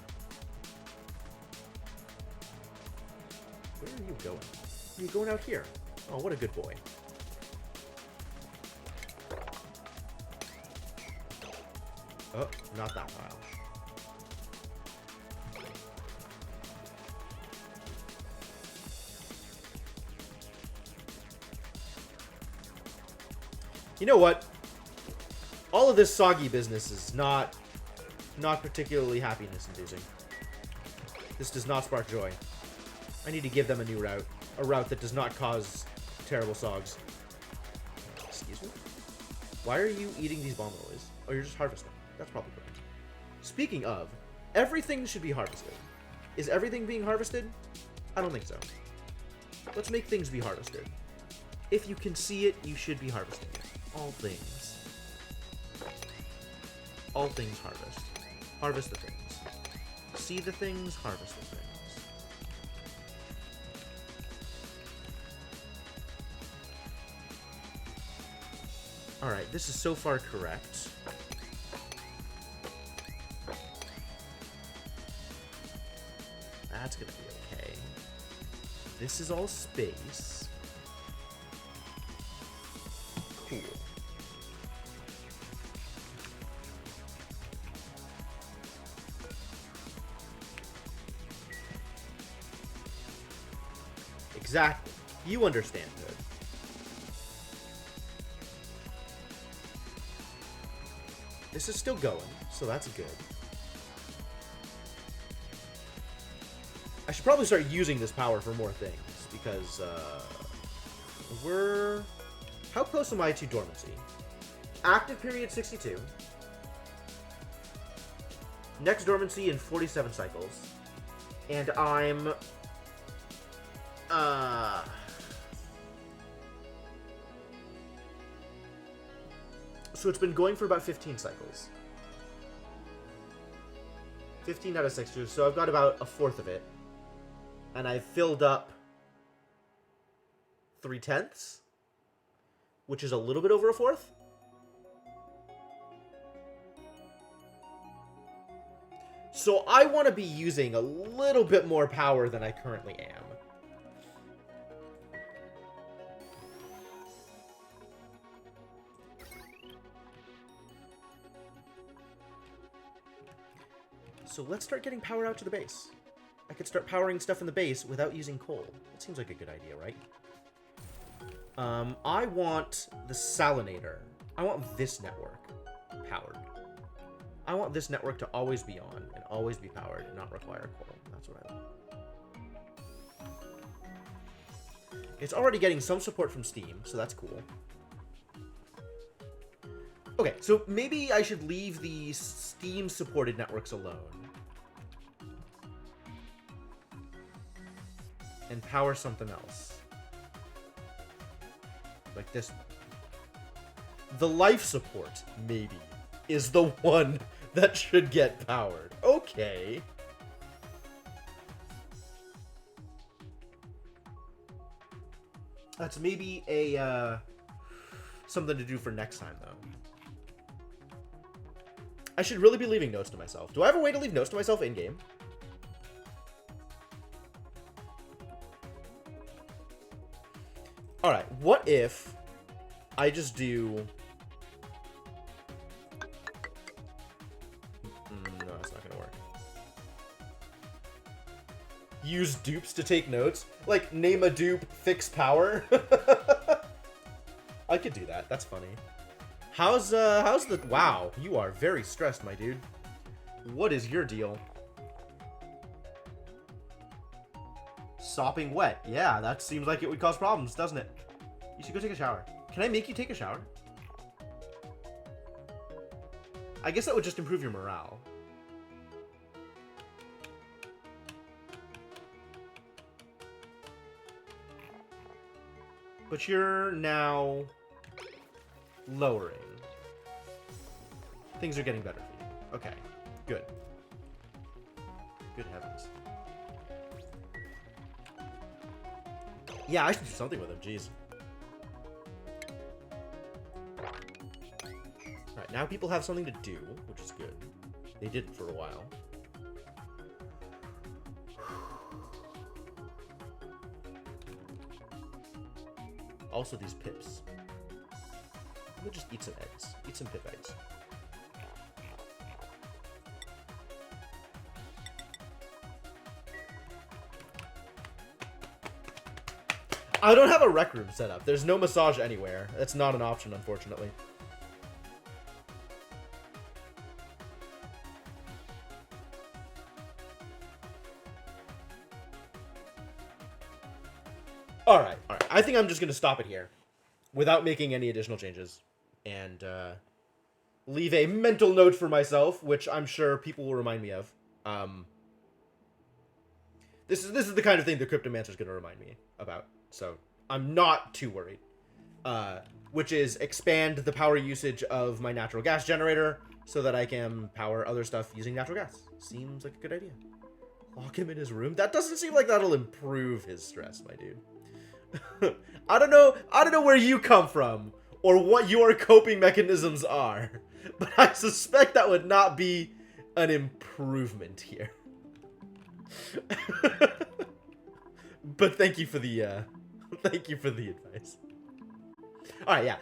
Where are you going? You're going out here. Oh, what a good boy. Oh, not that pile. You know what? All of this soggy business is not particularly happiness-inducing. This does not spark joy. I need to give them a new route. A route that does not cause terrible sogs. Excuse me? Why are you eating these bomb lilies? Oh, you're just harvesting. That's probably correct. Speaking of, everything should be harvested. Is everything being harvested? I don't think so. Let's make things be harvested. If you can see it, you should be harvesting it. All things. All things harvest. Harvest the things. See the things, harvest the things. Alright, this is so far correct. That's gonna be okay. This is all space. Cool. Exactly. You understand, Hood. This is still going, so that's good. I should probably start using this power for more things, because, we're... How close am I to dormancy? Active period 62. Next dormancy in 47 cycles. And I'm... So it's been going for about 15 cycles. 15 out of 6 so I've got about a fourth of it. And I've filled up 3/10, which is a little bit over a fourth. So I want to be using a little bit more power than I currently am. So let's start getting power out to the base. I could start powering stuff in the base without using coal. That seems like a good idea, right? I want the salinator. I want this network powered. I want this network to always be on and always be powered and not require coal. That's what I want. It's already getting some support from Steam, so that's cool. Okay, so maybe I should leave the Steam-supported networks alone. And power something else. Like this one. The life support, maybe, is the one that should get powered. Okay. That's maybe a, something to do for next time, though. I should really be leaving notes to myself. Do I have a way to leave notes to myself in-game? Alright, what if I just do... No, that's not gonna work. Use dupes to take notes? Like, name a dupe, fix power? I could do that. That's funny. How's the... Wow, you are very stressed, my dude. What is your deal? Sopping wet. Yeah, that seems like it would cause problems, doesn't it? You should go take a shower. Can I make you take a shower? I guess that would just improve your morale. But you're now lowering. Things are getting better for you. Okay, good. Good heavens. Yeah, I should do something with him, jeez. Alright, now people have something to do, which is good. They didn't for a while. Also these pips. We'll just eat some eggs. Eat some pip eggs. I don't have a rec room set up. There's no massage anywhere. That's not an option, unfortunately. Alright. I think I'm just going to stop it here without making any additional changes. And leave a mental note for myself, which I'm sure people will remind me of. This is the kind of thing the Cryptomancer's going to remind me about. So I'm not too worried. Which is expand the power usage of my natural gas generator so that I can power other stuff using natural gas. Seems like a good idea. Lock him in his room? That doesn't seem like that'll improve his stress, my dude. I don't know where you come from or what your coping mechanisms are, but I suspect that would not be an improvement here. But thank you for the advice. All right, yeah.